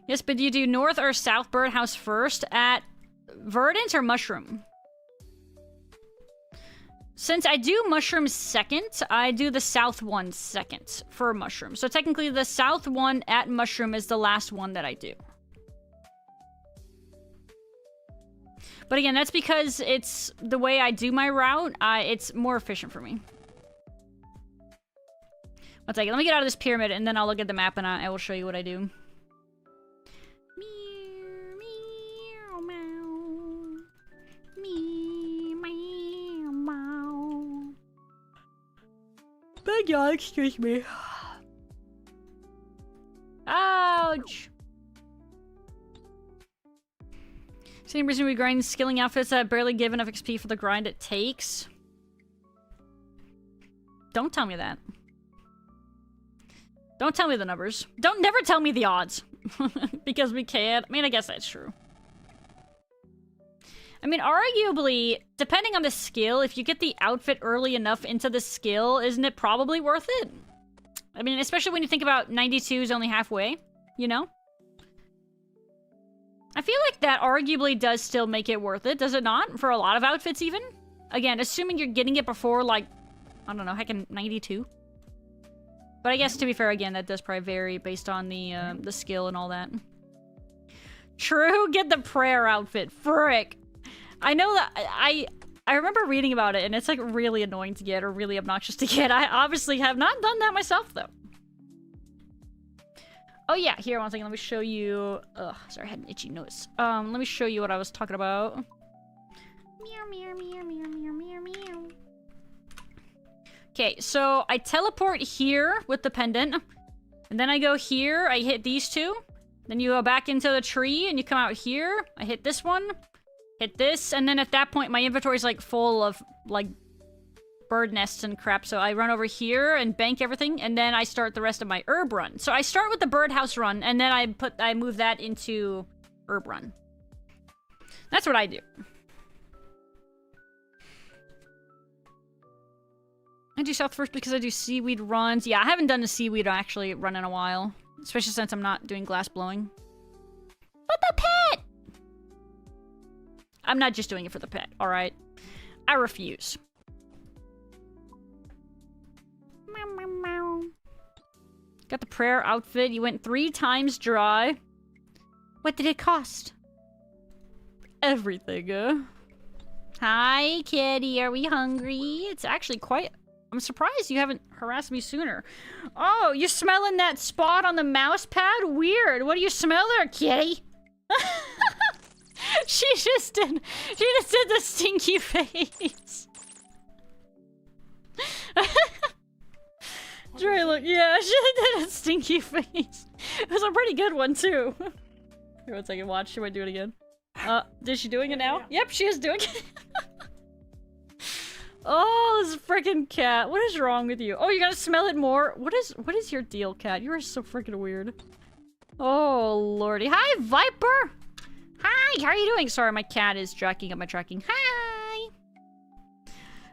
A: Yes, but do you do North or South Birdhouse first? At Verdant or Mushroom? Since I do Mushroom second, I do the South one second for Mushroom. So technically the South one at Mushroom is the last one that I do. But again, that's because it's the way I do my route. It's more efficient for me. One second, let me get out of this pyramid and then I'll look at the map and I will show you what I do. Beg y'all, excuse me. Ouch! Same reason we grind skilling outfits that barely give enough XP for the grind it takes. Don't tell me that. Don't tell me the numbers. Never tell me the odds. Because we can't. I mean, I guess that's true. I mean, arguably, depending on the skill, if you get the outfit early enough into the skill, isn't it probably worth it? I mean, especially when you think about 92 is only halfway, you know? I feel like that arguably does still make it worth it, does it not? For a lot of outfits, even? Again, assuming you're getting it before, like, I don't know, heckin' 92. But I guess, to be fair, again, that does probably vary based on the skill and all that. True, get the prayer outfit. Frick. I know that I remember reading about it, and it's like really annoying to get or really obnoxious to get. I obviously have not done that myself, though. Oh yeah, here, one second, let me show you. Ugh, sorry, I had an itchy nose. Let me show you what I was talking about. Meow, meow, meow, meow, meow, meow, meow. Okay, so I teleport here with the pendant, and then I go here, I hit these two, then you go back into the tree, and you come out here, I hit this one, hit this, and then at that point, my inventory's, like, full of, like, bird nests and crap, so I run over here and bank everything, and then I start the rest of my herb run. So I start with the birdhouse run, and then I move that into herb run. That's what I do. I do south first because I do seaweed runs. Yeah, I haven't done the seaweed actually run in a while, especially since I'm not doing glass blowing. But the pet! I'm not just doing it for the pet, alright? I refuse. Got the prayer outfit. You went 3 times dry. What did it cost? Everything, Hi, kitty. Are we hungry? It's actually quite... I'm surprised you haven't harassed me sooner. Oh, you smelling that spot on the mouse pad? Weird. What do you smell there, kitty? She just did the stinky face. Dre, look, yeah, she did a stinky face. It was a pretty good one, too. Here, 1 second, watch. She might do it again. Is she doing it now?
B: Yeah.
A: Yep, she is doing it. Oh, this freaking cat. What is wrong with you? Oh, you gotta smell it more? What is your deal, cat? You are so freaking weird. Oh, lordy. Hi, Viper! Hi, how are you doing? Sorry, my cat is jacking up my tracking. Hi!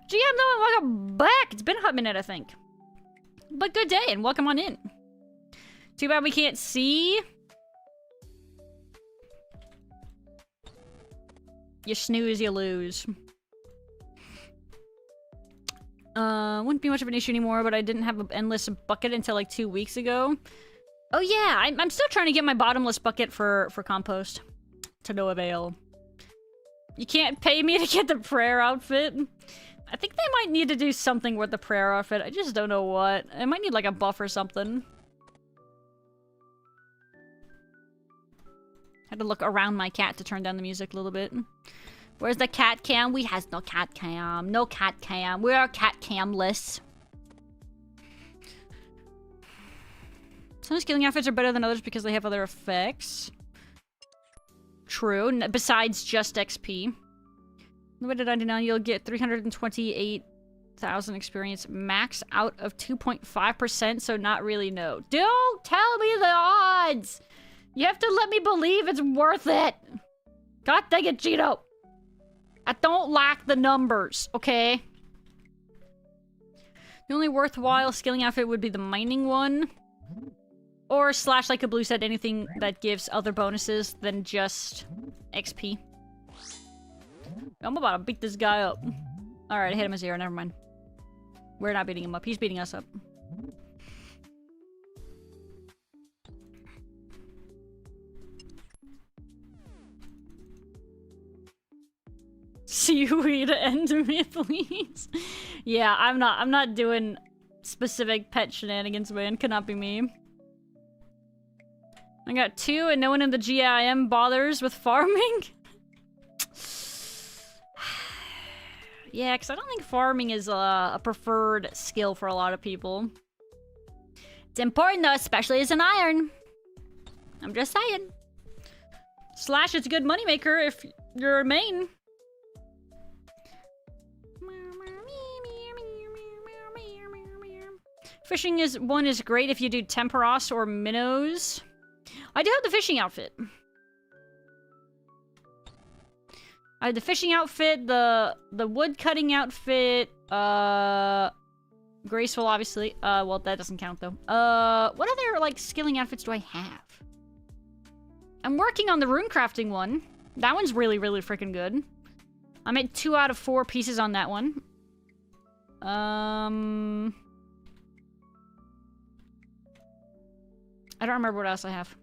A: GM, though, welcome back! It's been a hot minute, I think. But good day, and welcome on in. Too bad we can't see. You snooze, you lose. Wouldn't be much of an issue anymore, but I didn't have an endless bucket until like 2 weeks ago. Oh yeah, I'm still trying to get my bottomless bucket for compost. To no avail. You can't pay me to get the prayer outfit. I think they might need to do something with the prayer outfit. I just don't know what. I might need like a buff or something. Had to look around my cat to turn down the music a little bit. Where's the cat cam? We has no cat cam. No cat cam. We are cat camless. Some skilling outfits are better than others because they have other effects. True. Besides just XP. Limited 99, you'll get 328,000 experience max out of 2.5%, so not really no. Don't tell me the odds! You have to let me believe it's worth it! God dang it, Cheeto! I don't like the numbers, okay? The only worthwhile skilling outfit would be the mining one. Or slash, like a blue said, anything that gives other bonuses than just XP. I'm about to beat this guy up. Alright, I hit him as 0, never mind. We're not beating him up, he's beating us up. Seaweed end me, please. Yeah, I'm not doing specific pet shenanigans, man. Cannot be me. I got 2 and no one in the GIM bothers with farming. Yeah, because I don't think farming is a preferred skill for a lot of people. It's important though, especially as an iron. I'm just saying. Slash, it's a good moneymaker if you're a main. Fishing is great if you do temperos or minnows. I do have the fishing outfit. I had the fishing outfit, the wood cutting outfit, graceful, obviously. Well, that doesn't count, though. What other, like, skilling outfits do I have? I'm working on the rune crafting one. That one's really, really freaking good. I'm at 2 out of 4 pieces on that one. I don't remember what else I have.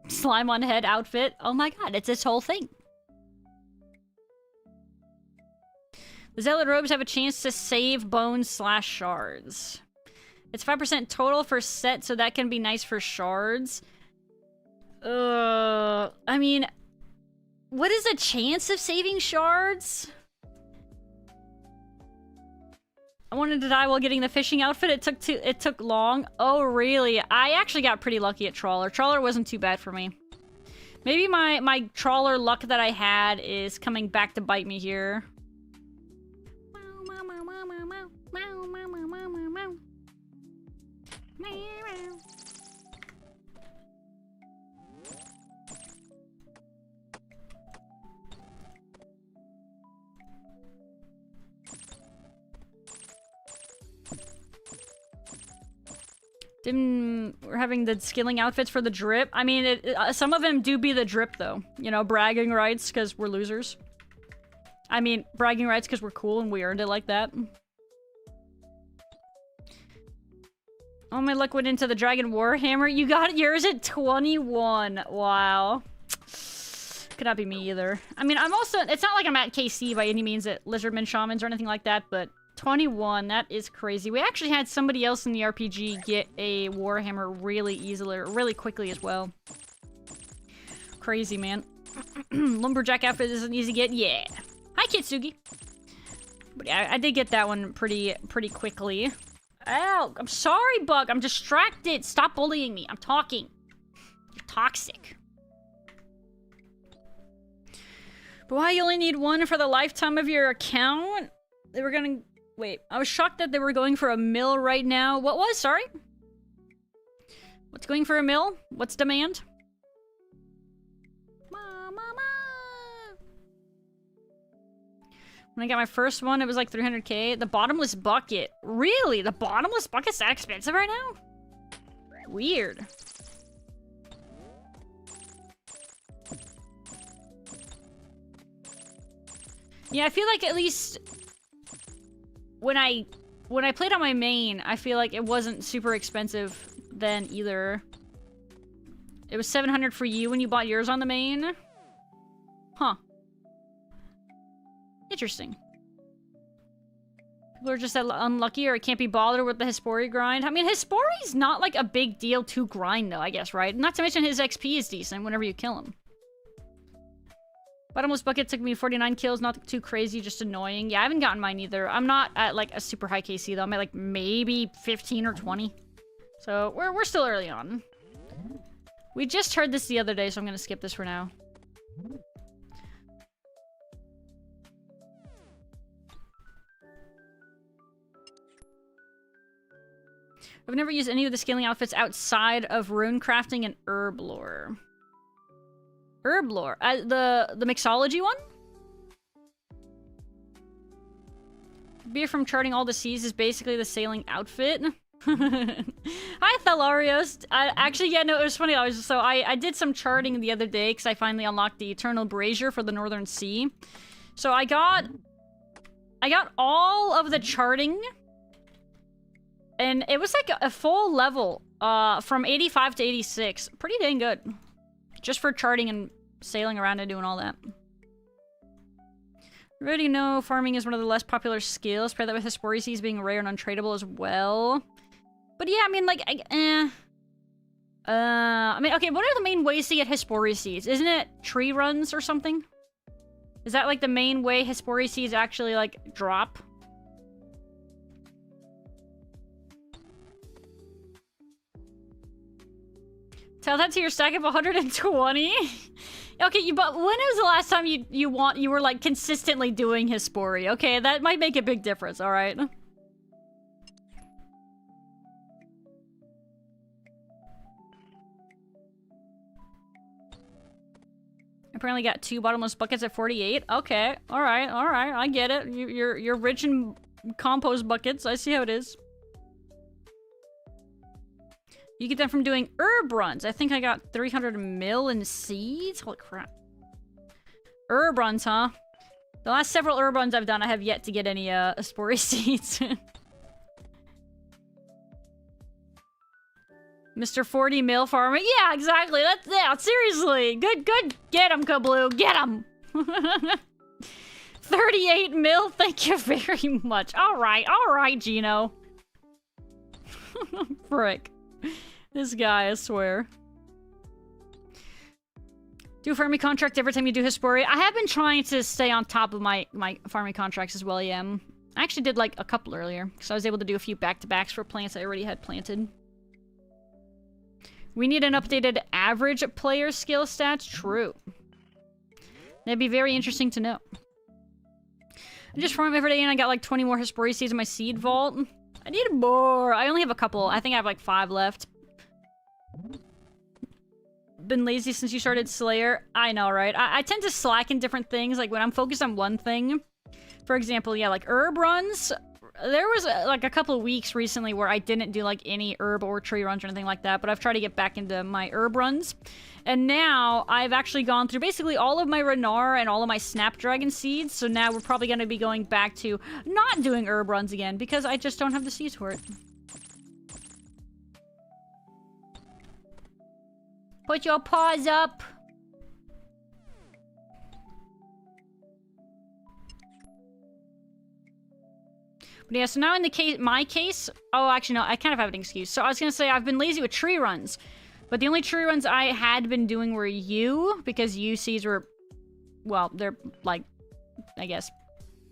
A: Slime on head outfit. Oh my god, it's this whole thing. The Zealot robes have a chance to save bones / shards. It's 5% total for set, so that can be nice for shards. I mean, what is the chance of saving shards? I wanted to die while getting the fishing outfit. It took long. Oh, really? I actually got pretty lucky at trawler. Trawler wasn't too bad for me. Maybe my trawler luck that I had is coming back to bite me here. We're having the skilling outfits for the drip. I mean, some of them do be the drip, though. You know, bragging rights because we're losers. I mean, bragging rights because we're cool and we earned it like that. All my luck went into the Dragon Warhammer. You got yours at 21. Wow. Could not be me either. I mean, I'm also... It's not like I'm at KC by any means at Lizardmen Shamans or anything like that, but... 21, that is crazy. We actually had somebody else in the RPG get a Warhammer really easily, or really quickly as well. Crazy, man. Lumberjack outfit is an easy get. Yeah. Hi, Kitsugi. But yeah, I did get that one pretty quickly. Ow, I'm sorry, Bug. I'm distracted. Stop bullying me. I'm talking. You're toxic. But why you only need one for the lifetime of your account? They were gonna... Wait, I was shocked that they were going for a mill right now. What was? Sorry? What's going for a mill? What's demand? When I got my first one, it was like 300k. The bottomless bucket. Really? The bottomless bucket's that expensive right now? Weird. Yeah, I feel like at least... When I played on my main, I feel like it wasn't super expensive then either. It was 700 for you when you bought yours on the main? Huh. Interesting. People are just unlucky or can't be bothered with the Hespori grind. I mean, Hespori's not like a big deal to grind though, I guess, right? Not to mention his XP is decent whenever you kill him. Bottomless bucket took me 49 kills, not too crazy, just annoying. Yeah, I haven't gotten mine either. I'm not at like a super high KC though. I'm at like maybe 15 or 20. So we're still early on. We just heard this the other day, so I'm gonna skip this for now. I've never used any of the scaling outfits outside of rune crafting and herb lore. Herb lore. The mixology one? Beer from charting all the seas is basically the sailing outfit. Hi, Thalarios. Actually, yeah, no, it was funny. I did some charting the other day because I finally unlocked the Eternal Brazier for the Northern Sea. So I got all of the charting, and it was like a full level from 85 to 86. Pretty dang good. Just for charting and sailing around and doing all that. You already know farming is one of the less popular skills. Pair that with Hespori seeds being rare and untradeable as well. But yeah, I mean, like, I mean, okay, what are the main ways to get Hespori seeds? Isn't it tree runs or something? Is that, like, the main way Hespori seeds actually, like, drop? Tell that to your stack of 120? Okay, but when was the last time you were, like, consistently doing Hespori? Okay, that might make a big difference, alright? apparently got 2 bottomless buckets at 48. Okay, all right, I get it. You're rich in compost buckets. I see how it is. You get them from doing herb runs. I think I got 300 mil in seeds. Holy crap. Herb runs, huh? The last several herb runs I've done, I have yet to get any Aspori seeds. Mr. 40 mil farmer. Yeah, exactly. That's yeah, seriously. Good. Get him, Kabloo. Get him. 38 mil. Thank you very much. All right, Gino. Frick. This guy, I swear. Do a farming contract every time you do Hespori. I have been trying to stay on top of my farming contracts as well, yeah. I actually did like a couple earlier, because I was able to do a few back-to-backs for plants I already had planted. We need an updated average player skill stats. True. That'd be very interesting to know. I just farm every day and I got like 20 more Hespori seeds in my seed vault. I need more. I only have a couple. I think I have like 5 left. Been lazy since you started Slayer. I know, right? I tend to slack in different things. Like when I'm focused on one thing. For example, yeah, like herb runs. There was like a couple of weeks recently where I didn't do like any herb or tree runs or anything like that, but I've tried to get back into my herb runs. And now I've actually gone through basically all of my Renar and all of my Snapdragon seeds, so now we're probably going to be going back to not doing herb runs again because I just don't have the seeds for it. Put your paws up. But yeah, so now in the case, my case, oh, actually, no, I kind of have an excuse. So I was going to say I've been lazy with tree runs, but the only tree runs I had been doing were because seeds were, well, they're like, I guess,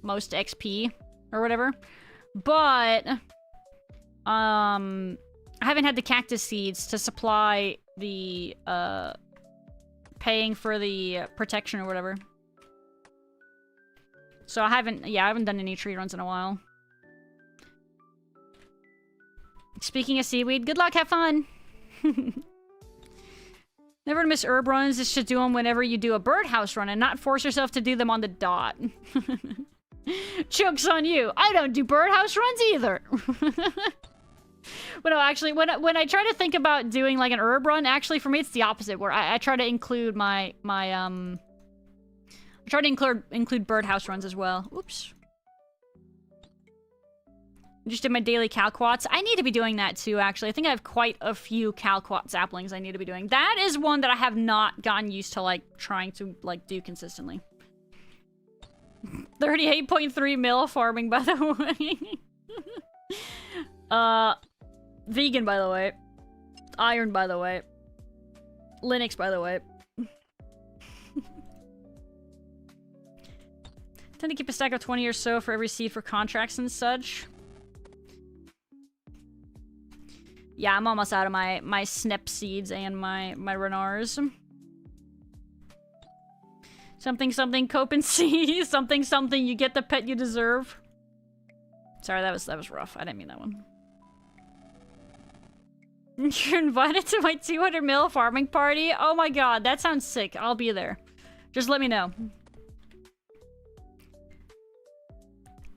A: most XP or whatever. But, I haven't had the cactus seeds to supply the, paying for the protection or whatever. So I haven't done any tree runs in a while. Speaking of seaweed, good luck, have fun! Never miss herb runs, just should do them whenever you do a birdhouse run and not force yourself to do them on the dot. Joke's on you, I don't do birdhouse runs either! But no, actually, when I try to think about doing like an herb run, actually for me it's the opposite, where I try to include I try to include birdhouse runs as well. Oops. Just did my daily calquats. I need to be doing that too, actually. I think I have quite a few calquat saplings I need to be doing. That is one that I have not gotten used to, like, trying to, like, do consistently. 38.3 mil farming, by the way. Vegan, by the way. Iron, by the way. Linux, by the way. Tend to keep a stack of 20 or so for every seed for contracts and such. Yeah, I'm almost out of my snip seeds and my Renars. Something cope and see. something you get the pet you deserve. Sorry, that was rough. I didn't mean that one. You're invited to my 200 mil farming party? Oh my god, that sounds sick. I'll be there. Just let me know.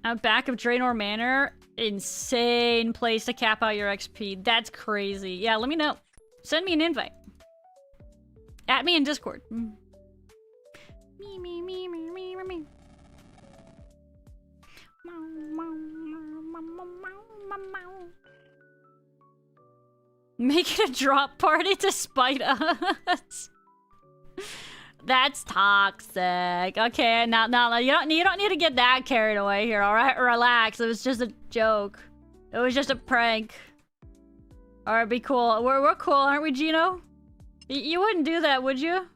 A: Out back of Draenor Manor. Insane place to cap out your XP. That's crazy. Yeah, let me know. Send me an invite. At me in Discord. Me. Make it a drop party to spite us. That's toxic. Okay, now you don't need to get that carried away here, alright? Relax. It was just a joke. It was just a prank. Alright, be cool. We're cool, aren't we, Gino? You wouldn't do that, would you?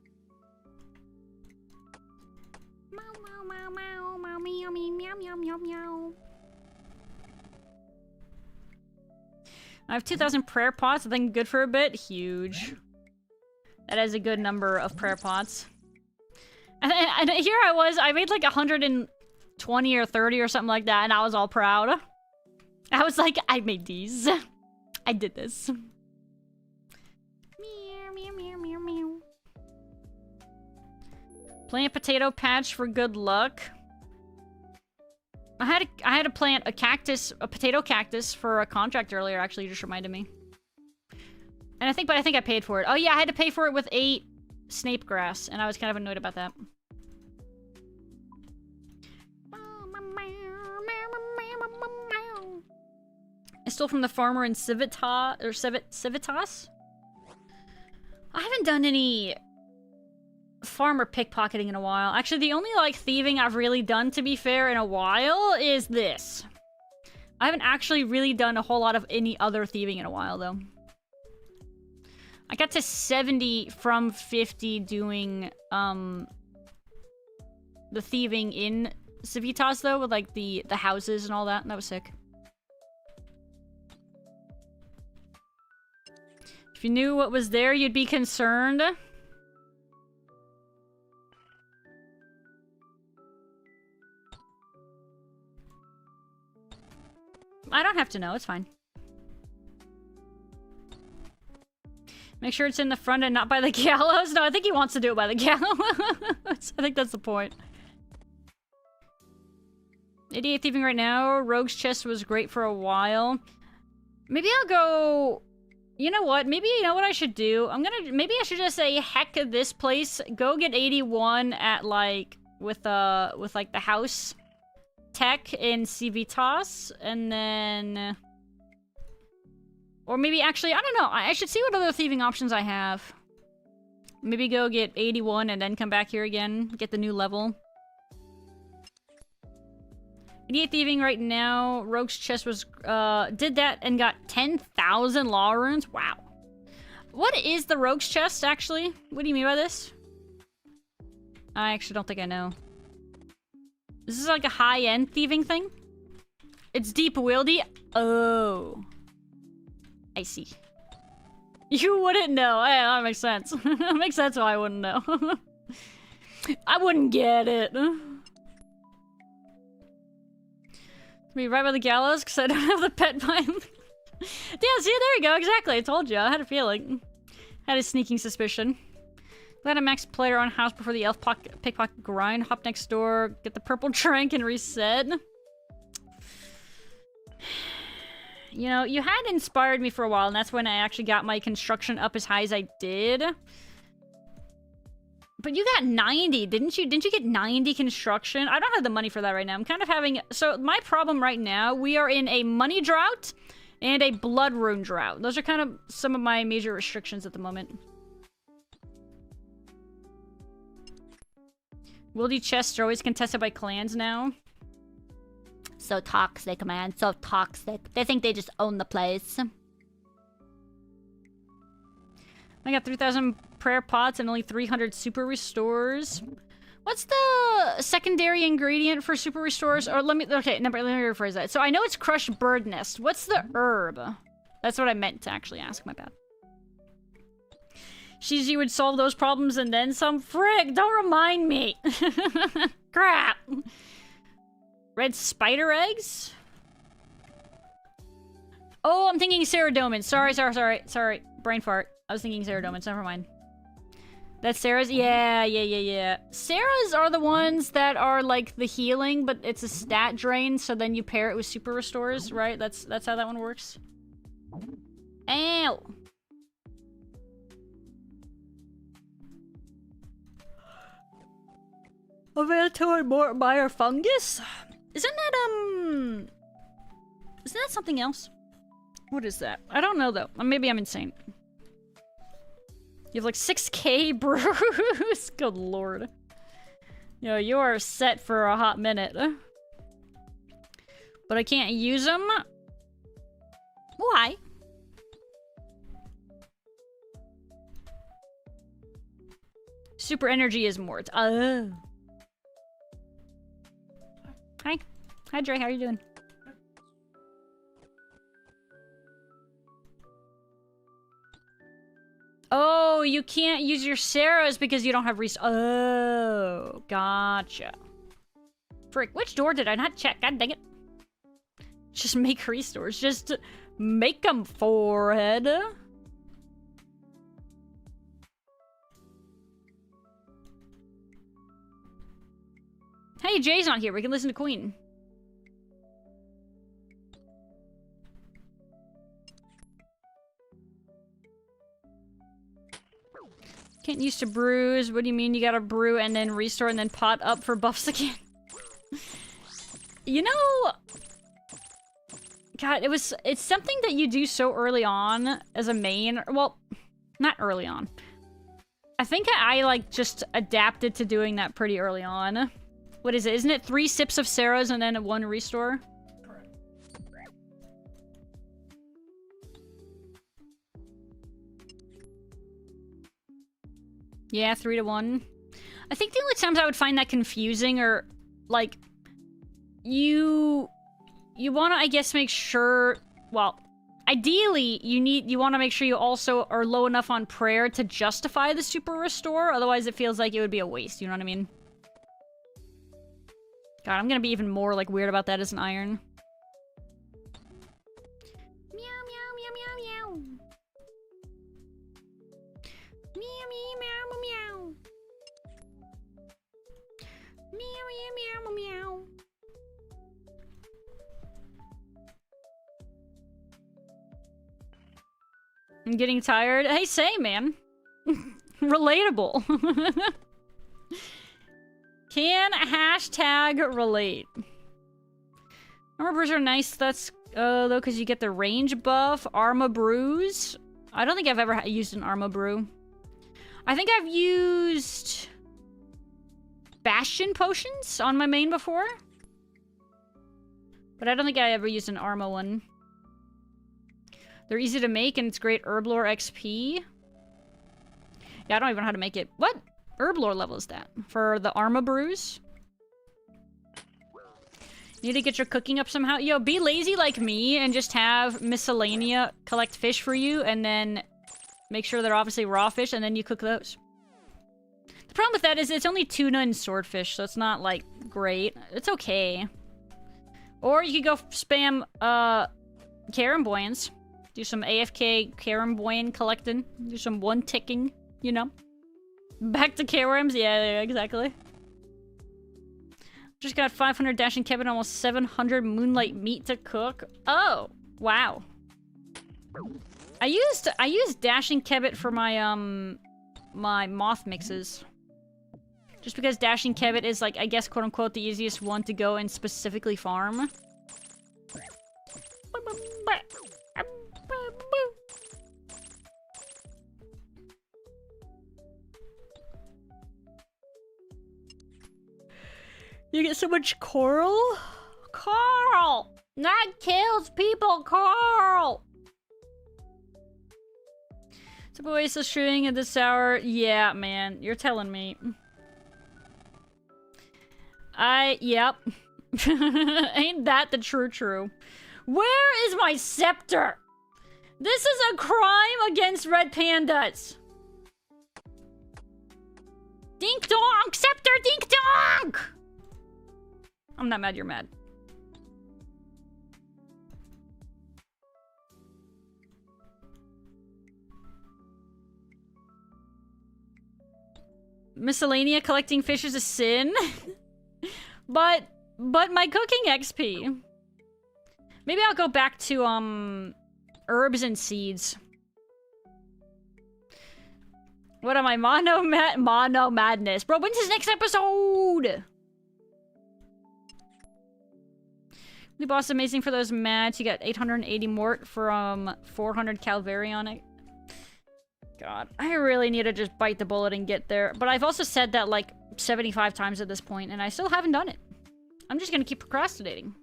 A: I have 2,000 prayer pots. I think good for a bit. Huge. That is a good number of prayer pots. And here I made like 120 or 30 or something like that, and I was all proud. I was like, I made these. I did this. Meow, meow, meow, meow, meow. Plant potato patch for good luck. I had to plant a cactus, a potato cactus for a contract earlier, actually, you just reminded me. And I think I paid for it. Oh yeah, I had to pay for it with 8 snape grass, and I was kind of annoyed about that. I stole from the farmer in Civitas? I haven't done any farmer pickpocketing in a while. Actually, the only, like, thieving I've really done, to be fair, in a while is this. I haven't actually really done a whole lot of any other thieving in a while, though. I got to 70 from 50 doing, the thieving in Civitas, though, with, like, the houses and all that, and that was sick. If you knew what was there, you'd be concerned. I don't have to know, it's fine. Make sure it's in the front and not by the gallows. No, I think he wants to do it by the gallows. I think that's the point. 88 thieving right now. Rogue's chest was great for a while. Maybe I'll go... You know what? Maybe you know what I should do? Maybe I should just say, heck this place. Go get 81 at, like, with like, the house tech in Civitas. And then... Or maybe, actually, I don't know. I should see what other thieving options I have. Maybe go get 81 and then come back here again. Get the new level. 88 thieving right now. Rogue's chest was, did that and got 10,000 law runes. Wow. What is the Rogue's chest, actually? What do you mean by this? I actually don't think I know. This is like a high-end thieving thing? It's deep wieldy? Oh. I see. You wouldn't know. Yeah, that makes sense. That makes sense why I wouldn't know. I wouldn't get it. Be right by the gallows because I don't have the pet vine. Yeah, see, there you go. Exactly. I told you. I had a feeling. Had a sneaking suspicion. Glad I maxed player on house before the elf pickpocket grind. Hop next door. Get the purple drink and reset. You know, you had inspired me for a while, and that's when I actually got my construction up as high as I did. But you got 90, didn't you? Didn't you get 90 construction? I don't have the money for that right now. I'm kind of having... So, my problem right now, we are in a money drought and a blood rune drought. Those are kind of some of my major restrictions at the moment. Wildy chests are always contested by clans now. So toxic, man. So toxic. They think they just own the place. I got 3,000 prayer pots and only 300 super restores. What's the secondary ingredient for super restores? Or let me rephrase that. So I know it's crushed bird nest. What's the herb? That's what I meant to actually ask, my bad. Shizi would solve those problems and then some. Frick, don't remind me. Crap. Red spider eggs? Oh, I'm thinking Ceradomans. Sorry. Brain fart. I was thinking Ceradomans. Never mind. That's Sarah's? Yeah. Sarah's are the ones that are like the healing, but it's a stat drain, so then you pair it with super restores, right? That's how that one works. Ow! Vtuber Meyer fungus? Isn't that something else? What is that? I don't know though. Maybe I'm insane. You have like 6k brews? Good lord. Yo, you are set for a hot minute. But I can't use them? Why? Super energy is more. Oh. Hi Dre, how are you doing? Oh, you can't use your Sarah's because you don't have Oh, gotcha. Frick, which door did I not check? God dang it. Just make restores. Just make them, forehead. Hey, Jay's not here. We can listen to Queen. Can't use to bruise. What do you mean you gotta brew and then restore and then pot up for buffs again? You know... God, it's something that you do so early on as a main. Well, not early on. I think I like, just adapted to doing that pretty early on. What is it? Isn't it 3 sips of Sarah's and then 1 restore?
B: Correct.
A: Yeah, 3 to 1. I think the only times I would find that confusing are, like, you want to, I guess, make sure, well, ideally, you want to make sure you also are low enough on prayer to justify the super restore, otherwise it feels like it would be a waste, you know what I mean? God, I'm gonna be even more, like, weird about that as an iron. Meow, meow, meow, meow, meow. Meow, meow, meow, meow. Meow, meow, meow, meow. I'm getting tired. Hey, say, man. Relatable. Can hashtag relate. Armor brews are nice. That's though, because you get the range buff. Armor brews. I don't think I've ever used an armor brew. I think I've used Bastion potions on my main before, but I don't think I ever used an armor one. They're easy to make, and it's great herblore XP. Yeah, I don't even know how to make it. What herblore level is that? For the armor brews? Need to get your cooking up somehow. Yo, be lazy like me and just have Miscellanea collect fish for you, and then make sure they're obviously raw fish, and then you cook those. The problem with that is it's only tuna and swordfish, so it's not, like, great. It's okay. Or you could go spam, Caramboyans. Do some AFK Caramboyan collecting. Do some one ticking, you know? Back to Carams? Yeah, exactly. Just got 500 dashing kebab, almost 700 moonlight meat to cook. Oh, wow. I used dashing kebab for my my moth mixes. Just because dashing kebab is, like, I guess, quote unquote, the easiest one to go and specifically farm. You get so much coral? Carl! That kills people, Carl! So boys still shooting at this hour? Yeah, man. You're telling me. Yep. Ain't that the true? Where is my scepter? This is a crime against red pandas. Dink donk! Scepter dink donk! I'm not mad, you're mad. Miscellanea collecting fish is a sin. but my cooking XP. Maybe I'll go back to herbs and seeds. What am I? Mono madness. Bro, when's his next episode? The boss is amazing for those mats. You got 880 mort for 400 Calvary on it. God, I really need to just bite the bullet and get there. But I've also said that like 75 times at this point, and I still haven't done it. I'm just gonna keep procrastinating.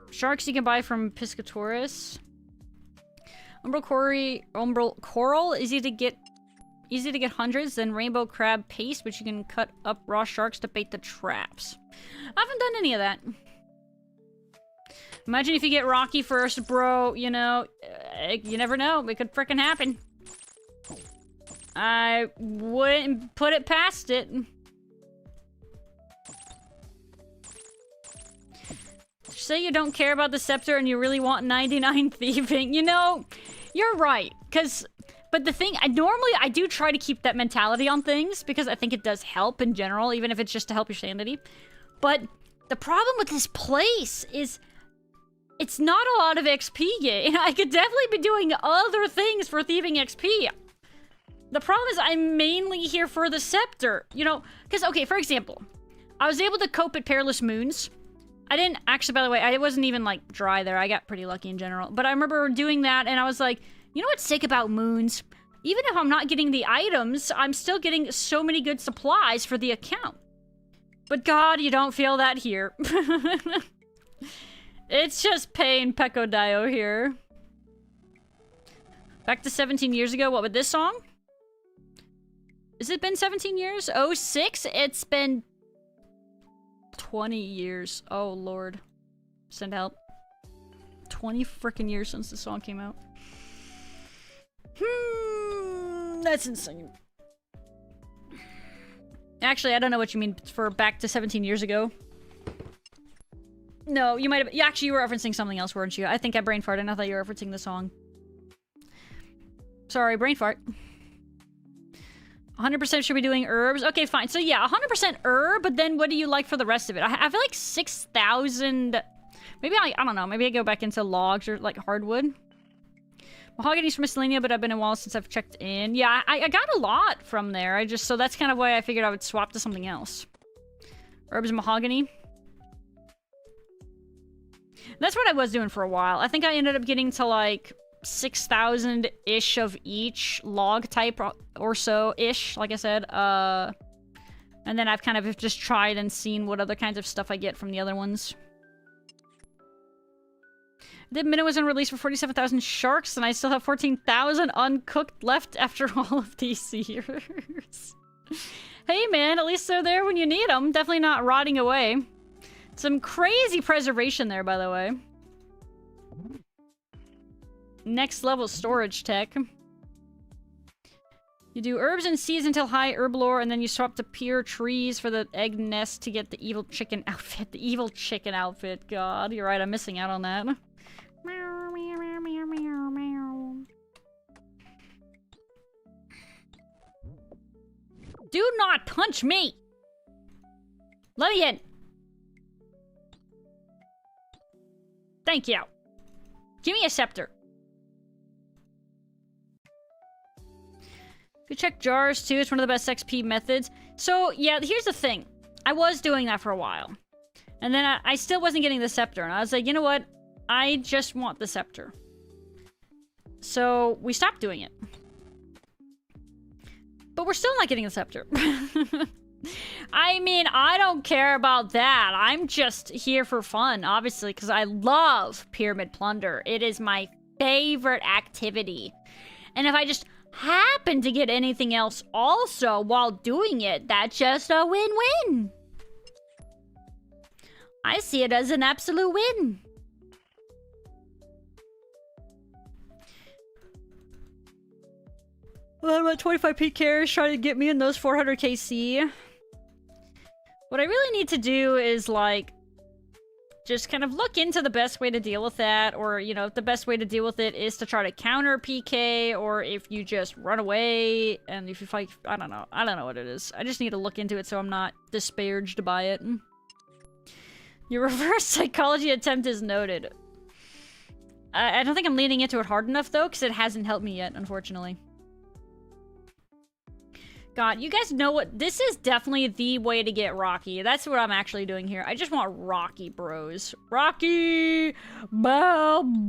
A: Sharks you can buy from Piscatoris. Umbral coral, easy to get hundreds. Then rainbow crab paste, which you can cut up raw sharks to bait the traps. I haven't done any of that. Imagine if you get Rocky first, bro, you know, you never know. It could frickin' happen. I wouldn't put it past it. Say you don't care about the scepter and you really want 99 thieving. You know, you're right. Because But the thing, normally I do try to keep that mentality on things because I think it does help in general, even if it's just to help your sanity. But the problem with this place is it's not a lot of XP gain. I could definitely be doing other things for thieving XP. The problem is I'm mainly here for the scepter, you know, because, okay, for example, I was able to cope at Perilous Moons. I didn't, actually, by the way, I wasn't even, like, dry there. I got pretty lucky in general. But I remember doing that, and I was like, you know what's sick about moons? Even if I'm not getting the items, I'm still getting so many good supplies for the account. But God, you don't feel that here. It's just pain, Pecco Dio here. Back to 17 years ago, what with this song? Has it been 17 years? 06? It's been 20 years. Oh, Lord. Send help. 20 freaking years since the song came out. That's insane. Actually, I don't know what you mean for back to 17 years ago. No, you might have... Actually, you were referencing something else, weren't you? I think I brain farted and I thought you were referencing the song. Sorry, brain fart. 100% should be doing herbs. Okay, fine. So yeah, 100% herb, but then what do you like for the rest of it? I feel like 6,000... Maybe I don't know. Maybe I go back into logs or like hardwood. Mahogany's from Miscellanea, but I've been a while since I've checked in. Yeah, I got a lot from there. So that's kind of why I figured I would swap to something else. Herbs and mahogany. That's what I was doing for a while. I think I ended up getting to like 6,000-ish of each log type or so-ish, like I said. And then I've kind of just tried and seen what other kinds of stuff I get from the other ones. The minnow was released for 47,000 sharks, and I still have 14,000 uncooked left after all of these years. Hey man, at least they're there when you need them. Definitely not rotting away. Some crazy preservation there, by the way. Next level storage tech. You do herbs and seeds until high herb lore, and then you swap to pure trees for the egg nest to get the evil chicken outfit. The evil chicken outfit. God, you're right, I'm missing out on that. Meow, meow, meow, meow, meow, meow. Do not punch me! Let me in! Thank you. Give me a scepter. You check jars too. It's one of the best XP methods. So yeah, here's the thing. I was doing that for a while. And then I still wasn't getting the scepter. And I was like, you know what? I just want the scepter. So we stopped doing it. But we're still not getting the scepter. I mean, I don't care about that. I'm just here for fun, obviously, because I love Pyramid Plunder. It is my favorite activity. And if I just happen to get anything else also while doing it, that's just a win-win. I see it as an absolute win. Well, I'm at 25 PKs trying to get me in those 400 KC. What I really need to do is, like, just kind of look into the best way to deal with that, or, you know, if the best way to deal with it is to try to counter PK, or if you just run away, and if you fight, I don't know what it is. I just need to look into it so I'm not disparaged by it. Your reverse psychology attempt is noted. I don't think I'm leaning into it hard enough, though, because it hasn't helped me yet, unfortunately. God, you guys know what? This is definitely the way to get Rocky. That's what I'm actually doing here. I just want Rocky, bros. Rocky Balboa.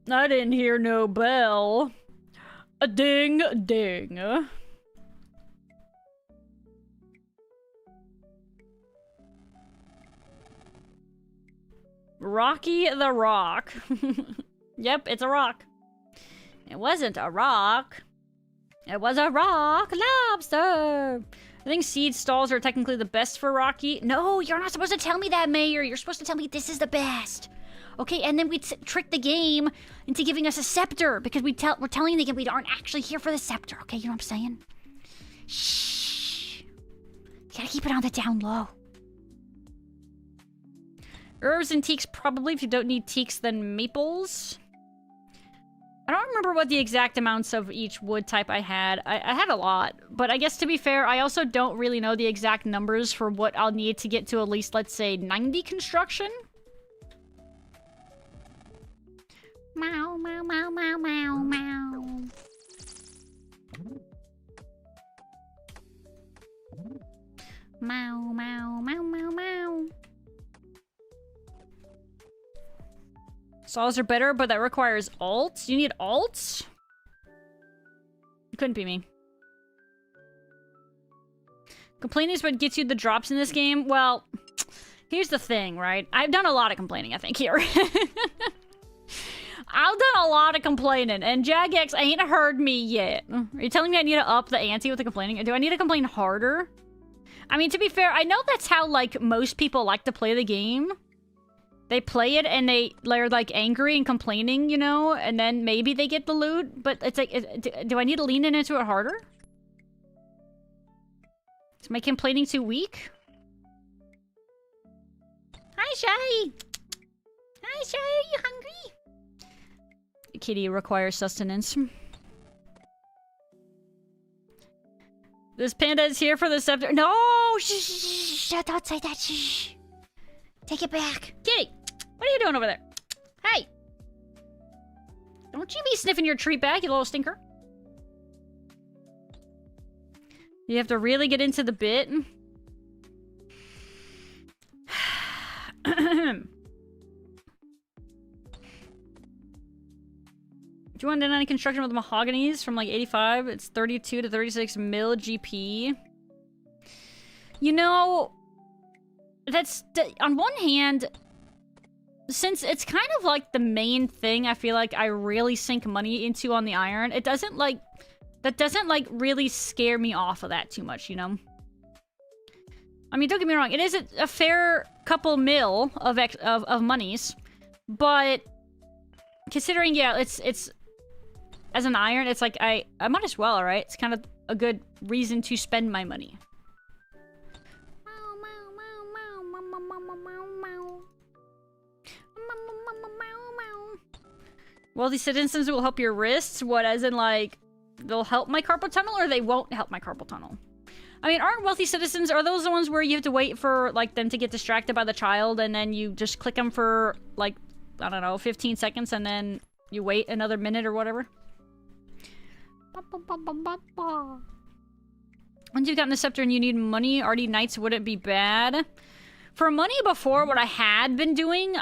A: I didn't hear no bell. A ding, ding. Rocky the Rock. Yep, it's a rock. It wasn't a rock. It was a rock lobster. I think seed stalls are technically the best for Rocky. No, you're not supposed to tell me that, Mayor. You're supposed to tell me this is the best. Okay, and then we trick the game into giving us a scepter because we're telling the game we aren't actually here for the scepter. Okay, you know what I'm saying? Shh. You gotta keep it on the down low. Herbs and teaks probably. If you don't need teaks, then maples. I don't remember what the exact amounts of each wood type I had. I had a lot, but I guess to be fair, I also don't really know the exact numbers for what I'll need to get to at least, let's say, 90 construction. Meow, meow, meow, meow, meow, meow. Meow, meow, meow, meow, meow. Saws are better, but that requires alts. You need alts? It couldn't be me. Complaining is what gets you the drops in this game. Well, here's the thing, right? I've done a lot of complaining, I think, here. I've done a lot of complaining, and Jagex ain't heard me yet. Are you telling me I need to up the ante with the complaining? Do I need to complain harder? I mean, to be fair, I know that's how, like, most people like to play the game. They play it and they're like angry and complaining, you know, and then maybe they get the loot. But it's like, do I need to lean into it harder? Is my complaining too weak? Hi, Shy. Hi, Shy. Are you hungry? Kitty requires sustenance. This panda is here for the scepter. No! Shh! Don't say that. Shh! Take it back. Kitty! What are you doing over there? Hey! Don't you be sniffing your treat bag, you little stinker. You have to really get into the bit. 290 construction with mahoganies from like 85. It's 32 to 36 mil GP. You know, that's on one hand, since it's kind of like the main thing I feel like I really sink money into on the iron, it doesn't like, that doesn't like really scare me off of that too much, you know? I mean, don't get me wrong, it is a fair couple mil of monies, but considering, yeah, it's as an iron, it's like I might as well, right? It's kind of a good reason to spend my money. Wealthy citizens will help your wrists. What, as in, like, they'll help my carpal tunnel, or they won't help my carpal tunnel? I mean, aren't wealthy citizens, are those the ones where you have to wait for, like, them to get distracted by the child, and then you just click them for, like, I don't know, 15 seconds, and then you wait another minute or whatever? Once you've gotten the scepter and you need money, Artie Knights wouldn't be bad. For money before, what I had been doing,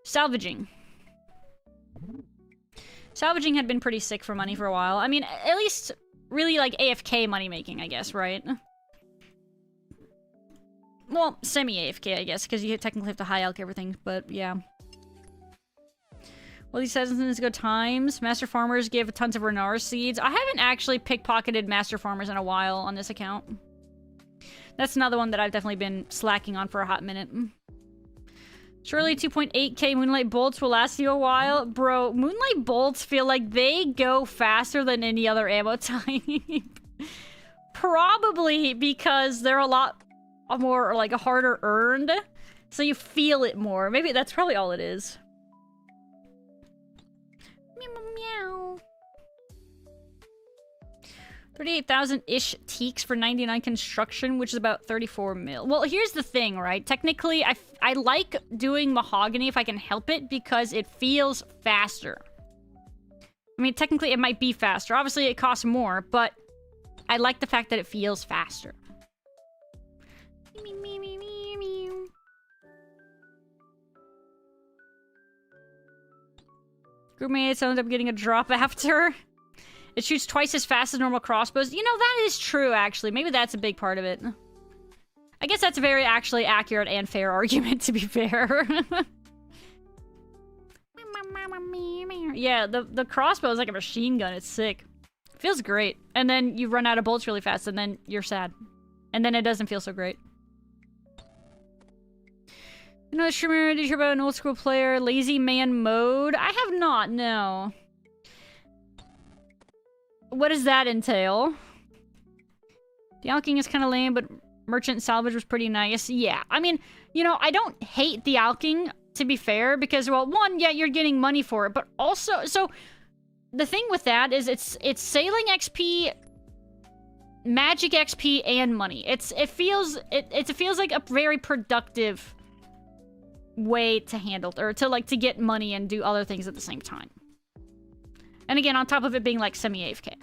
A: salvaging. Salvaging had been pretty sick for money for a while. I mean, at least really like AFK money making, I guess, right? Well, semi-AFK, I guess, because you technically have to high elk everything, but yeah. Well, he says it's good times. Master Farmers give tons of Renar seeds. I haven't actually pickpocketed Master Farmers in a while on this account. That's another one that I've definitely been slacking on for a hot minute. Surely 2.8k Moonlight Bolts will last you a while. Bro, Moonlight Bolts feel like they go faster than any other ammo type. Probably because they're a lot more, like, harder earned. So you feel it more. Maybe that's probably all it is. Meow, meow. 38,000-ish teaks for 99 construction, which is about 34 mil. Well, here's the thing, right? Technically, I like doing mahogany if I can help it because it feels faster. I mean, technically, it might be faster. Obviously, it costs more, but I like the fact that it feels faster. Groupmates ended up getting a drop after. It shoots twice as fast as normal crossbows. You know, that is true, actually. Maybe that's a big part of it. I guess that's a very actually accurate and fair argument, to be fair. Yeah, the crossbow is like a machine gun. It's sick. It feels great. And then you run out of bullets really fast, and then you're sad. And then it doesn't feel so great. You know, Shrimmer, did you hear about an old school player, Lazy Man mode? I have not, no. What does that entail? The alking is kind of lame, but Merchant salvage was pretty nice. Yeah, I mean, you know, I don't hate the alking, to be fair, because, well, one, yeah, you're getting money for it, but also, so, the thing with that is it's sailing XP, magic XP, and money. It feels like a very productive way to handle, or to, like, to get money and do other things at the same time. And again, on top of it being, like, semi-AFK.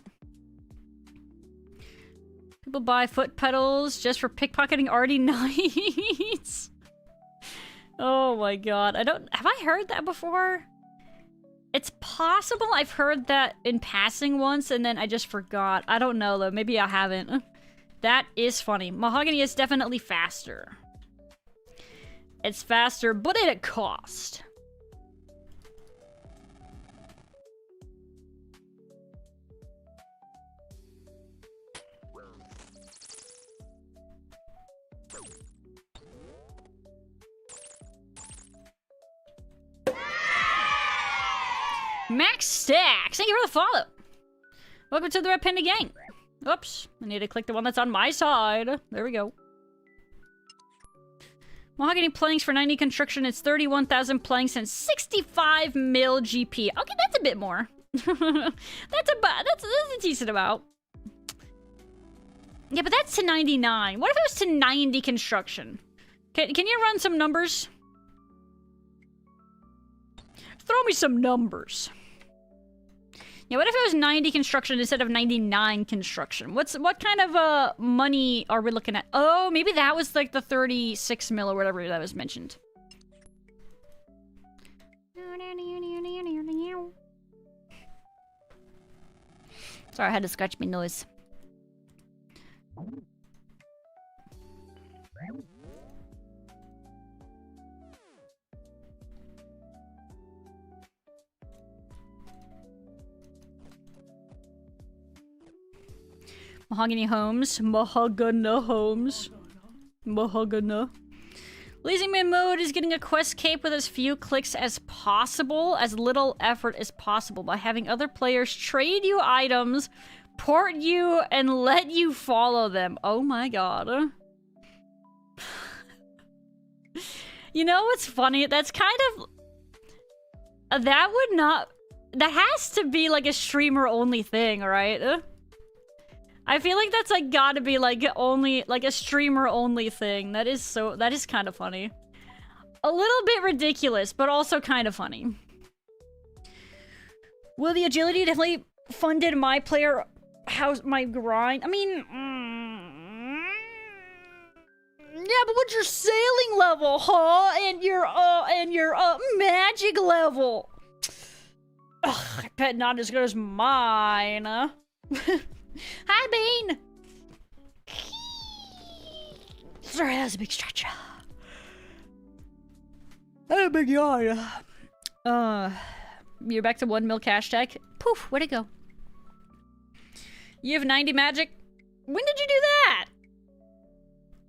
A: People buy foot pedals just for pickpocketing arty knights. Oh my god. Have I heard that before? It's possible I've heard that in passing once and then I just forgot. I don't know though. Maybe I haven't. That is funny. Mahogany is definitely faster. It's faster, but at a cost. Max Stacks, thank you for the follow. Welcome to the Red Panda Gang. Oops, I need to click the one that's on my side. There we go. Mahogany planks for 90 construction. It's 31,000 planks and 65 mil GP. Okay, that's a bit more. that's a decent amount. Yeah, but that's to 99. What if it was to 90 construction? Can you run some numbers? Throw me some numbers. Yeah, what if it was 90 construction instead of 99 construction? What kind of money are we looking at? Oh, maybe that was like the 36 mil or whatever that was mentioned. Sorry, I had to scratch my nose. Mahogany Homes. Mahogany Homes. Mahogany. Lazy Man mode is getting a quest cape with as few clicks as possible, as little effort as possible, by having other players trade you items, port you, and let you follow them. Oh my god. You know what's funny? That's kind of... That would not... That has to be like a streamer-only thing, right? I feel like that's like gotta be like only like a streamer only thing. That is kind of funny. A little bit ridiculous, but also kind of funny. Will the agility definitely funded my player house my grind? I mean, yeah, but what's your sailing level, huh? And your magic level? Ugh, I bet not as good as mine. Hi, Bean! Sorry, that was a big stretch. Oh, big yawn. You're back to 1 mil cash tag. Poof, where'd it go? You have 90 magic? When did you do that?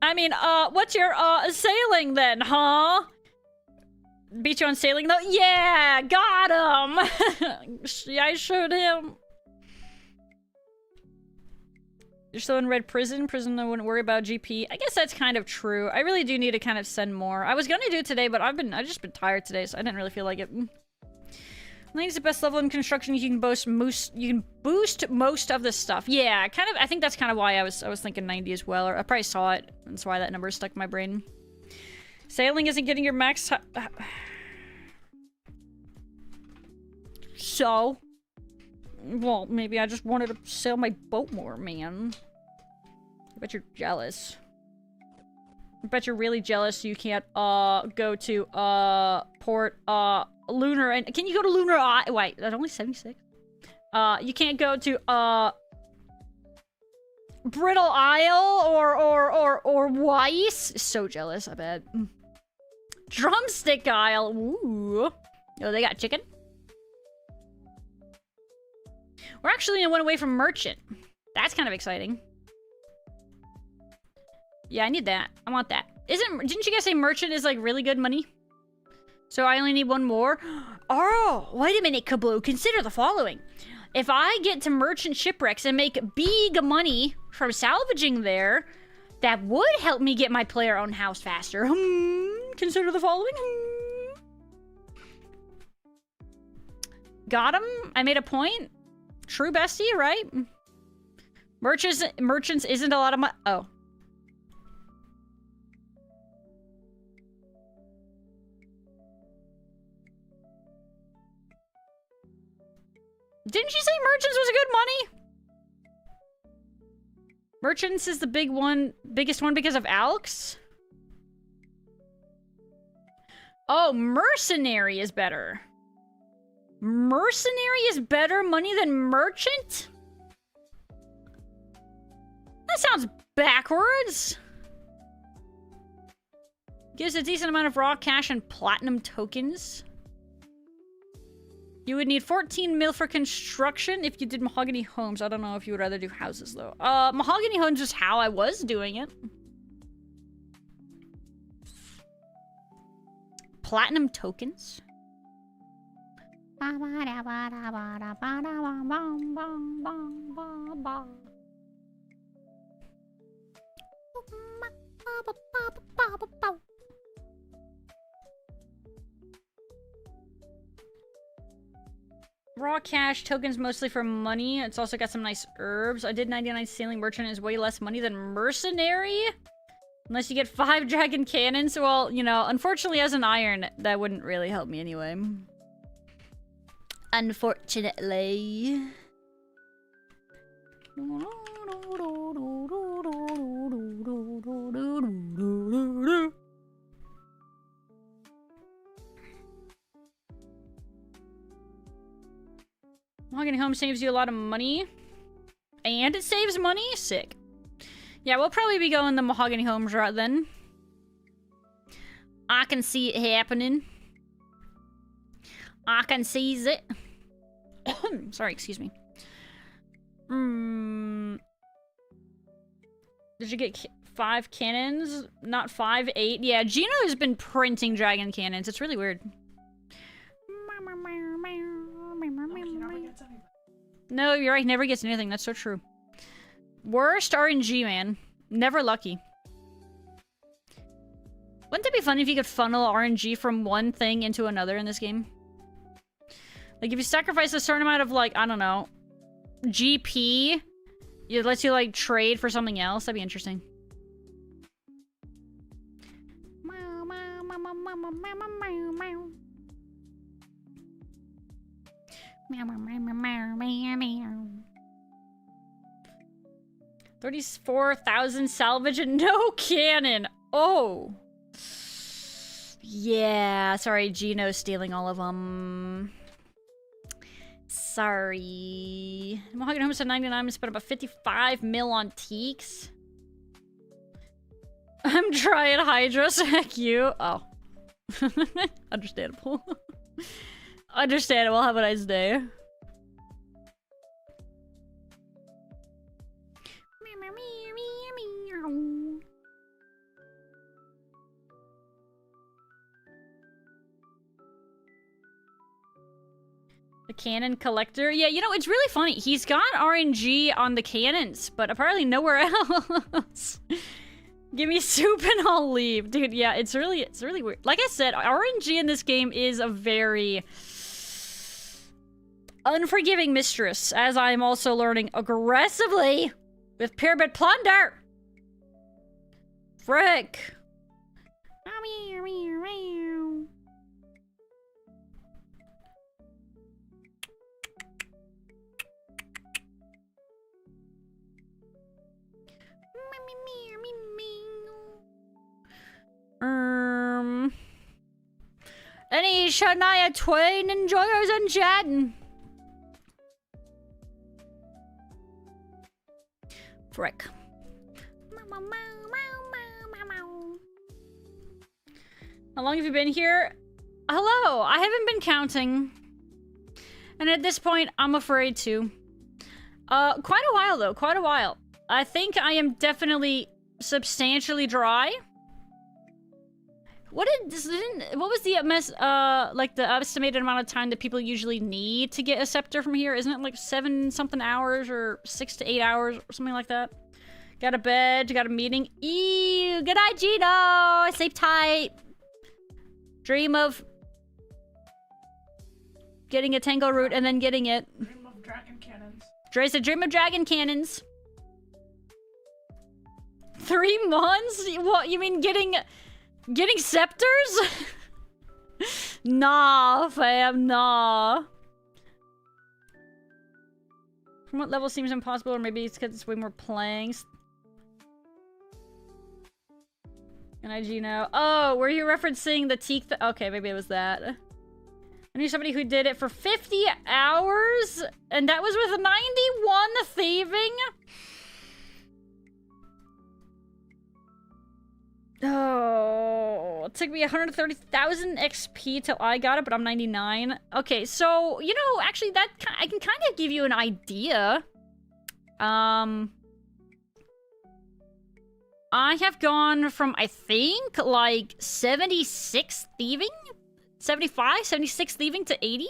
A: I mean, what's your, sailing then, huh? Beat you on sailing though? Yeah, got him! Yeah, I showed him. You're still in red prison? Prison, I wouldn't worry about GP. I guess that's kind of true. I really do need to kind of send more. I was gonna do it today, but I've just been tired today, so I didn't really feel like it. 90 is the best level in construction. You can boost most of the stuff. Yeah, kind of. I think that's kind of why I was thinking 90 as well. Or I probably saw it. That's why that number stuck in my brain. Sailing isn't getting your max. So. Well, maybe I just wanted to sail my boat more, man. I bet you're jealous. I bet you're really jealous you can't, go to, port, Lunar, and can you go to Lunar wait, that's only 76? You can't go to, Brittle Isle or Weiss? So jealous, I bet. Drumstick Isle, ooh. Oh, they got chicken? We're actually one away from Merchant. That's kind of exciting. Yeah, I need that. I want that. Didn't you guys say Merchant is like really good money? So I only need one more? Oh, wait a minute, Kabloo. Consider the following. If I get to Merchant Shipwrecks and make big money from salvaging there, That would help me get my player-owned house faster. Consider the following. Got him. I made a point. True bestie, right? Merchants isn't a lot of money. Oh. Didn't she say merchants was a good money? Merchants is the biggest one because of Alex? Oh, mercenary is better. Mercenary is better money than merchant? That sounds backwards. Gives a decent amount of raw cash and platinum tokens. You would need 14 mil for construction if you did mahogany homes. I don't know if you would rather do houses, though. Mahogany homes is how I was doing it. Platinum tokens? Raw cash, tokens mostly for money. It's also got some nice herbs. I did 99 sailing merchant is way less money than mercenary. Unless you get 5 dragon cannons. Well, you know, unfortunately as an iron, that wouldn't really help me anyway. Unfortunately. Mahogany home saves you a lot of money. And it saves money? Sick. Yeah, we'll probably be going the mahogany homes route then. I can see it happening. I can seize it. Sorry, excuse me. Did you get 5 cannons? Not 5, 8. Yeah, Gino has been printing dragon cannons. It's really weird. No, you're right. He never gets anything. That's so true. Worst RNG, man. Never lucky. Wouldn't it be funny if you could funnel RNG from one thing into another in this game? Like, if you sacrifice a certain amount of, like, I don't know, GP, it lets you, like, trade for something else. That'd be interesting. Meow, meow, meow, meow, meow, meow. 34,000 salvage and no cannon. Oh. Yeah, sorry, Gino's stealing all of them. Sorry. Mahogany Homes at 99 and spent about 55 mil on teaks. I'm trying Hydra, so heck you. Oh. Understandable. Understandable. Have a nice day. The cannon collector. Yeah, you know, it's really funny. He's got RNG on the cannons, but apparently nowhere else. Give me soup and I'll leave. Dude, yeah, it's really weird. Like I said, RNG in this game is a very unforgiving mistress, as I am also learning aggressively with Pyramid Plunder. Frick. Any Shania Twain enjoyers in chat? Frick. How long have you been here? Hello, I haven't been counting. And at this point, I'm afraid to. Quite a while though, quite a while. I think I am definitely substantially dry. What was the like the estimated amount of time that people usually need to get a scepter from here? Isn't it like 7-something hours or 6 to 8 hours or something like that? Got a bed, got a meeting. Ew, good night, Gino. Sleep tight. Dream of getting a tango root and then getting it.
B: Dream of dragon cannons.
A: Dre said, dream of dragon cannons. 3 months? What, you mean getting scepters? Nah, fam, nah. From what level seems impossible, or maybe it's because it's way more playing. And I Gino. Oh, were you referencing the teak? Okay, maybe it was that. I knew somebody who did it for 50 hours, and that was with 91 thieving. Oh, it took me 130,000 XP till I got it, but I'm 99. Okay, so, you know, actually, that I can kind of give you an idea. I have gone from, I think, like 76 thieving? 75, 76 thieving to 80?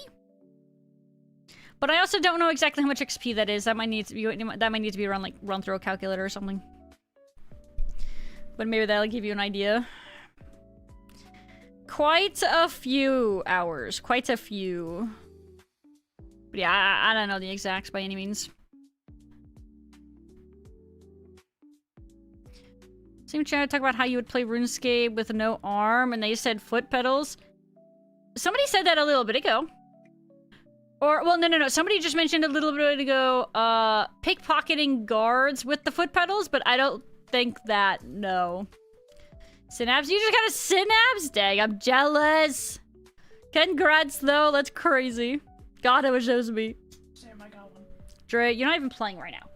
A: But I also don't know exactly how much XP that is. That might need to be run, like, run through a calculator or something. But maybe that'll give you an idea. Quite a few hours. Quite a few. But yeah, I don't know the exacts by any means. Seemed trying to talk about how you would play RuneScape with no arm, and they said foot pedals. Somebody said that a little bit ago. Or, well, no. Somebody just mentioned a little bit ago, pickpocketing guards with the foot pedals, but I don't think that, no. Synapse? You just got a synapse? Dang, I'm jealous. Congrats, though. That's crazy. God, it was just me.
B: Sam, I got one.
A: Dre, you're not even playing right now.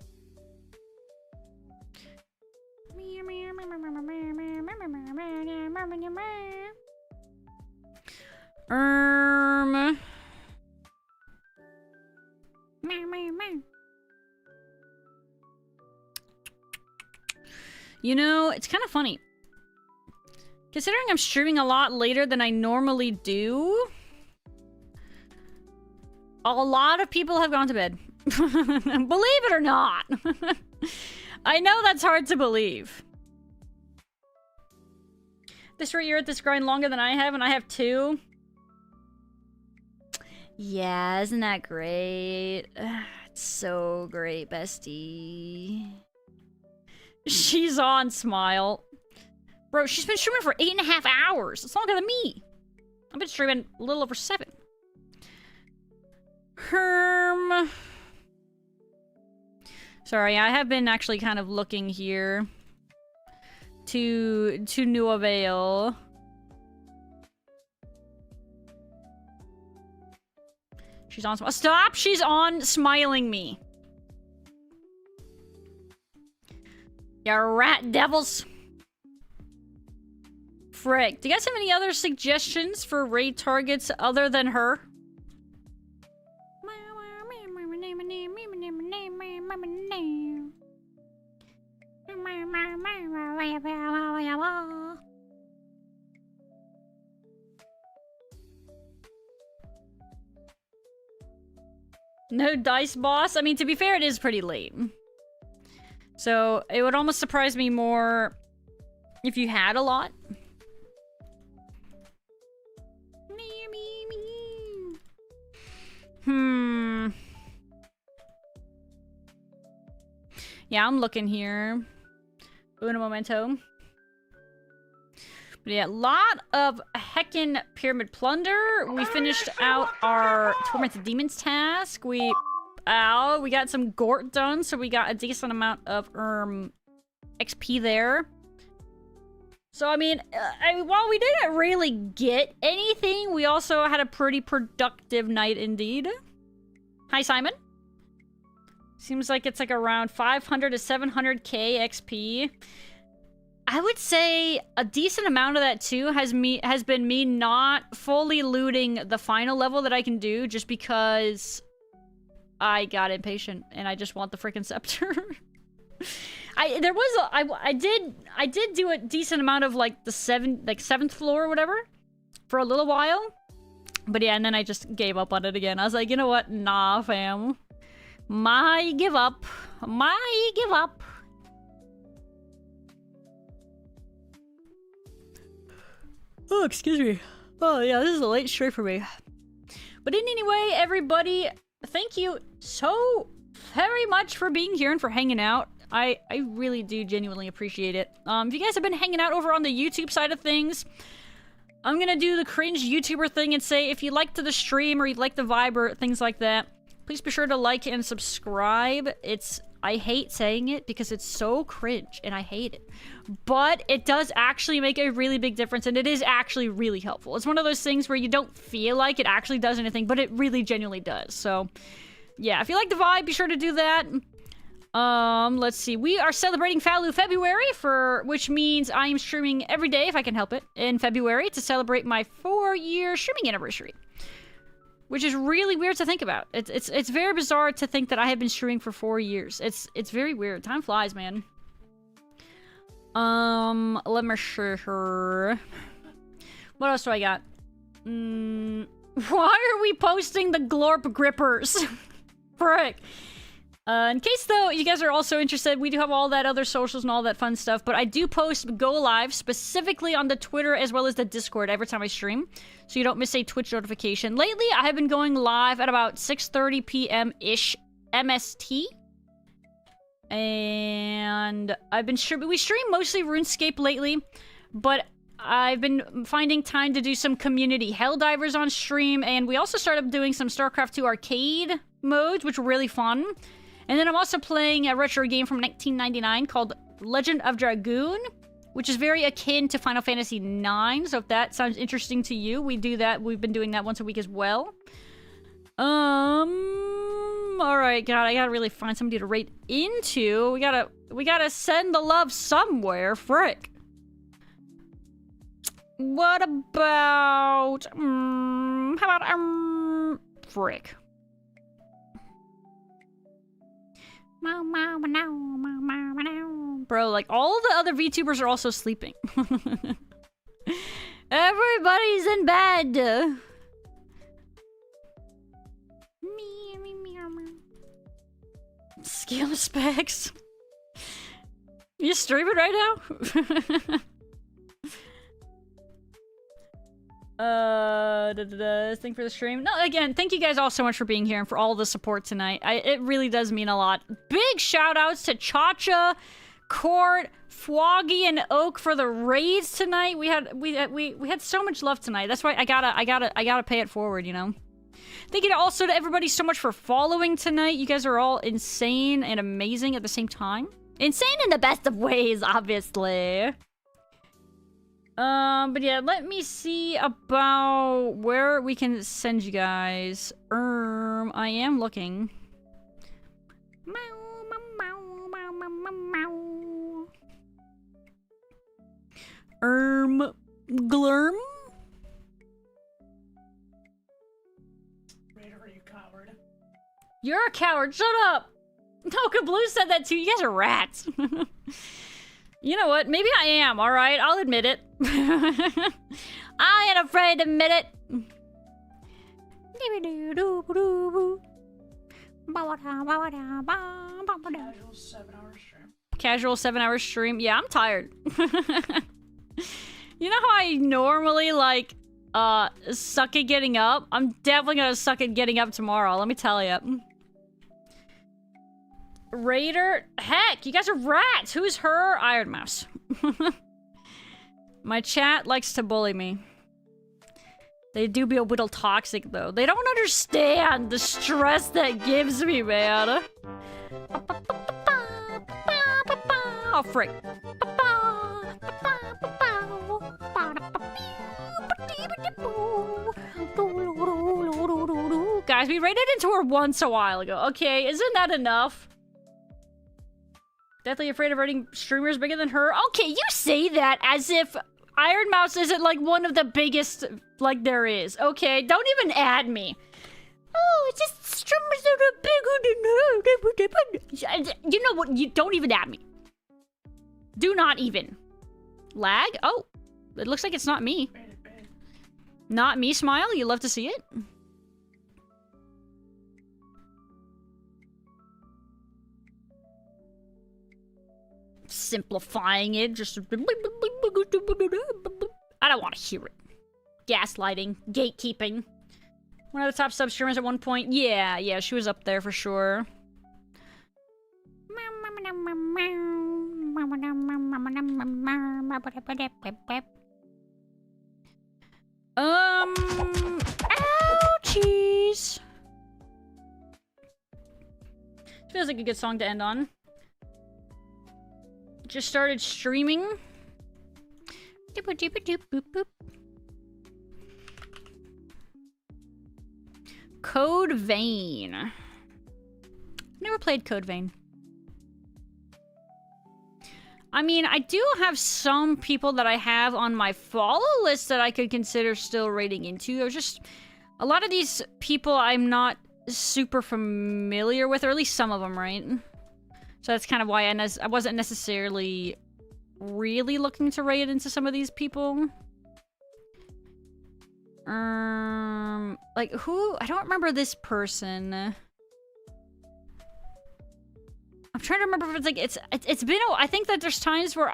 A: You know, it's kind of funny. Considering I'm streaming a lot later than I normally do, a lot of people have gone to bed. Believe it or not. I know that's hard to believe. This rate, you're at this grind longer than I have, and I have 2. Yeah, isn't that great? It's so great, bestie. She's on, smile. Bro, she's been streaming for 8.5 hours. It's longer than me. I've been streaming a little over 7. Sorry, I have been actually kind of looking here to no avail. She's on. Stop! She's on smiling me. You rat devils. Frick. Do you guys have any other suggestions for raid targets other than her? No dice boss? I mean, to be fair, it is pretty late. So, it would almost surprise me more if you had a lot. Yeah, I'm looking here. Uno momento. But yeah, a lot of heckin' pyramid plunder. We finished out our Tormented Demons task. We got some Gort done, so we got a decent amount of XP there. So I mean, while we didn't really get anything, we also had a pretty productive night indeed. Hi, Simon. Seems like it's like around 500 to 700k XP. I would say a decent amount of that too has been me not fully looting the final level that I can do just because I got impatient and I just want the freaking scepter. I did do a decent amount of like the 7th floor or whatever for a little while. But yeah, and then I just gave up on it again. I was like, you know what? Nah, fam. My give up. Oh, excuse me. Oh, yeah, this is a late stream for me. But anyway, everybody, thank you so very much for being here and for hanging out. I really do genuinely appreciate it. If you guys have been hanging out over on the YouTube side of things, I'm gonna do the cringe YouTuber thing and say if you liked the stream or you like the vibe or things like that, please be sure to like and subscribe. I hate saying it because it's so cringe and I hate it. But it does actually make a really big difference and it is actually really helpful. It's one of those things where you don't feel like it actually does anything, but it really genuinely does. So, yeah, if you like the vibe, be sure to do that. Let's see. We are celebrating Faloo February, which means I am streaming every day if I can help it in February to celebrate my 4-year streaming anniversary. Which is really weird to think about. It's very bizarre to think that I have been streaming for 4 years. It's very weird. Time flies, man. Let me show her. What else do I got? Why are we posting the Glorp Grippers? Frick. In case, though, you guys are also interested, we do have all that other socials and all that fun stuff, but I do post Go Live specifically on the Twitter as well as the Discord every time I stream, so you don't miss a Twitch notification. Lately, I have been going live at about 6:30 p.m.-ish MST, and I've been we stream mostly RuneScape lately, but I've been finding time to do some community Helldivers on stream, and we also started doing some StarCraft 2 arcade modes, which were really fun. And then I'm also playing a retro game from 1999 called Legend of Dragoon, which is very akin to Final Fantasy IX. So if that sounds interesting to you, we do that. We've been doing that once a week as well. All right, God, I gotta really find somebody to rate into. We gotta send the love somewhere. Frick. What about? How about frick? Bro, like, all the other VTubers are also sleeping. Everybody's in bed. Skill specs. You streaming right now? Thing for the stream. No, again, thank you guys all so much for being here and for all the support tonight. It really does mean a lot. Big shout outs to Chacha, Court, Fwoggy, and Oak for the raids tonight. We had so much love tonight. That's why I gotta pay it forward, you know. Thank you also to everybody so much for following tonight. You guys are all insane and amazing at the same time. Insane in the best of ways, obviously. But yeah, let me see about where we can send you guys. I am looking. Glurm?
B: Raider, you coward.
A: You're a coward, shut up! No, Kabloo said that too, you guys are rats. You know what? Maybe I am, alright? I'll admit it. I ain't afraid to admit it.
B: Casual 7-hour stream.
A: Casual 7-hour stream? Yeah, I'm tired. You know how I normally, like, suck at getting up? I'm definitely gonna suck at getting up tomorrow, let me tell you. Raider? Heck, you guys are rats! Who's her? Iron Mouse. My chat likes to bully me. They do be a little toxic, though. They don't understand the stress that gives me, man. Oh, frick. Guys, we raided into her once a while ago. Okay, isn't that enough? Deathly afraid of rating streamers bigger than her? Okay, you say that as if Iron Mouse isn't, like, one of the biggest, like, there is. Okay, don't even add me. Oh, it's just streamers that are bigger than her. You know what? You don't even add me. Do not even. Lag? Oh, it looks like it's not me. Not me, Smile? You love to see it? Simplifying it, just... I don't want to hear it. Gaslighting. Gatekeeping. One of the top sub streamers at one point. Yeah, she was up there for sure. Ouchies. Feels like a good song to end on. Just started streaming. Code Vein. Never played Code Vein. I mean, I do have some people that I have on my follow list that I could consider still raiding into. I was just... A lot of these people I'm not super familiar with, or at least some of them, right? So that's kind of why I wasn't necessarily really looking to raid into some of these people. Like, who? I don't remember this person. I'm trying to remember if it's like, it's been, I think that there's times where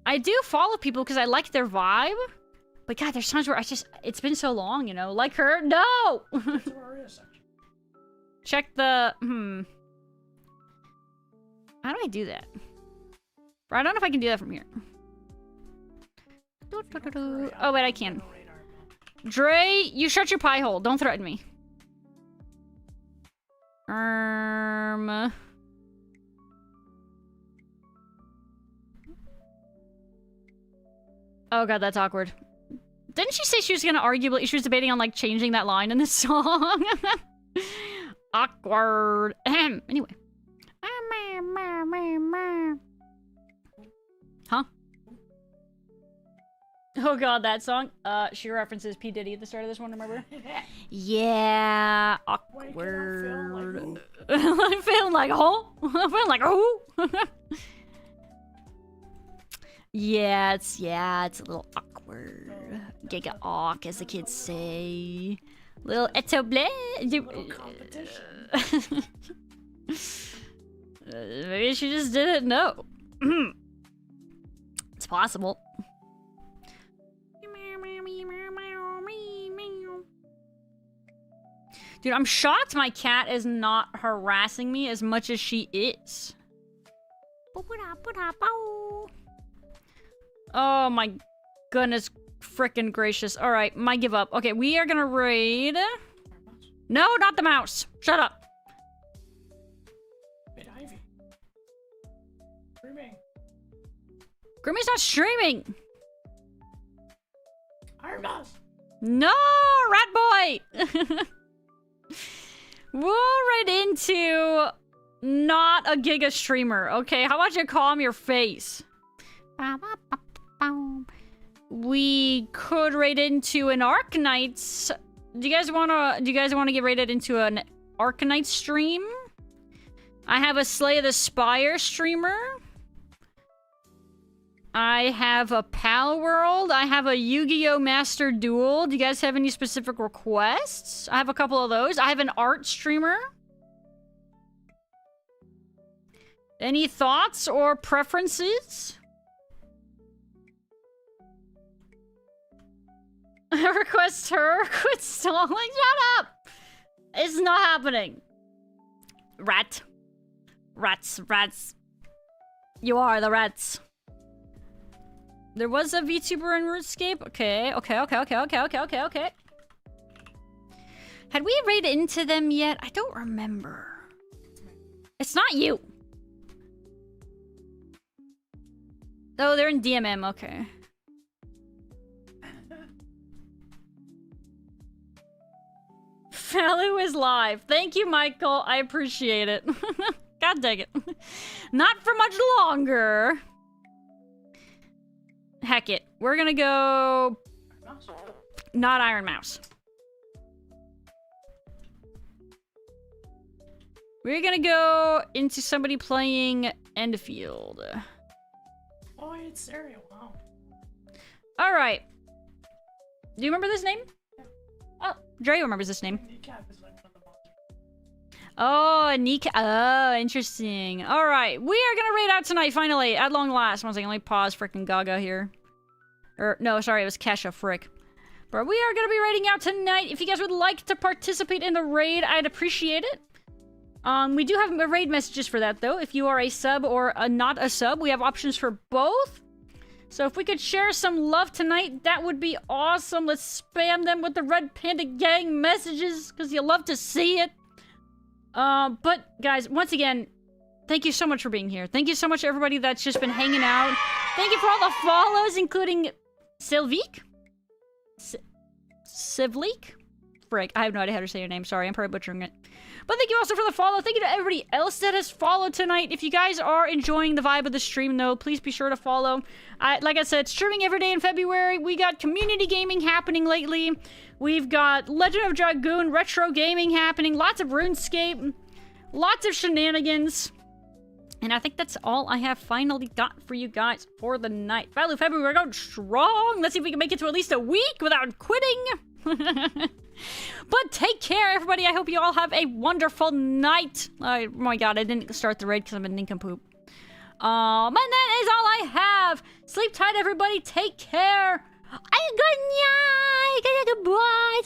A: I do follow people because I like their vibe. But God, there's times where it's been so long, you know? Like her? No! Check the, How do I do that? I don't know if I can do that from here. Oh, wait, I can. Dre, you shut your pie hole. Don't threaten me. Oh God, that's awkward. Didn't she say she was gonna arguably, she was debating on like changing that line in this song? Awkward. Anyway. Huh? Oh God, that song. She references P. Diddy at the start of this one, remember? Yeah, awkward. I'm feeling like, oh? I'm feeling like, oh? Yeah, it's a little awkward. Giga awk, as the kids say. Little etoble. Maybe she just didn't know. It's possible. Dude, I'm shocked my cat is not harassing me as much as she is. Oh my goodness frickin' gracious. Alright, my give up. Okay, we are gonna raid. No, not the mouse. Shut up.
B: Bit Ivy. Streaming.
A: Grimmy's not streaming.
B: Iron Mouse.
A: No, rat boy. We'll raid into not a Giga streamer. Okay, how about you calm your face? We could raid into an Arcanite. Do you guys wanna get raided into an Arcanite stream? I have a Slay the Spire streamer. I have a Pal World. I have a Yu-Gi-Oh! Master Duel. Do you guys have any specific requests? I have a couple of those. I have an art streamer. Any thoughts or preferences? Request her. Quit stalling. Shut up. It's not happening. Rat. Rats. Rats. You are the rats. There was a VTuber in RuneScape? Okay. Had we raided into them yet? I don't remember. It's not you. Oh, they're in DMM. Okay. Faloo is live. Thank you, Michael. I appreciate it. God dang it. Not for much longer. Heck it. We're gonna go... Not Iron Mouse. We're gonna go into somebody playing Endfield.
B: Oh, it's Cereal. Wow.
A: Alright. Do you remember this name? Oh, Dre remembers this name. Oh, Nika. Oh, interesting. All right, we are gonna raid out tonight finally at long last. One second, let me pause. Frickin' Gaga here. Or no, sorry, it was Kesha. Frick. But we are gonna be raiding out tonight. If you guys would like to participate in the raid, I'd appreciate it. We do have raid messages for that though. If you are a sub or not a sub, we have options for both. So if we could share some love tonight, that would be awesome. Let's spam them with the Red Panda Gang messages, because you love to see it. But, guys, once again, thank you so much for being here. Thank you so much to everybody that's just been hanging out. Thank you for all the follows, including Sylvique? Sivleek? Frick, I have no idea how to say your name. Sorry, I'm probably butchering it. But thank you also for the follow. Thank you to everybody else that has followed tonight. If you guys are enjoying the vibe of the stream, though, please be sure to follow. Like I said, streaming every day in February. We got community gaming happening lately. We've got Legend of Dragoon retro gaming happening. Lots of RuneScape. Lots of shenanigans. And I think that's all I have finally got for you guys for the night. Faloo February, we're going strong. Let's see if we can make it to at least a week without quitting. But take care, everybody. I hope you all have a wonderful night. Oh my god, I didn't start the raid because I'm a nincompoop. And that is all I have. Sleep tight, everybody. Take care. Good night. Goodbye.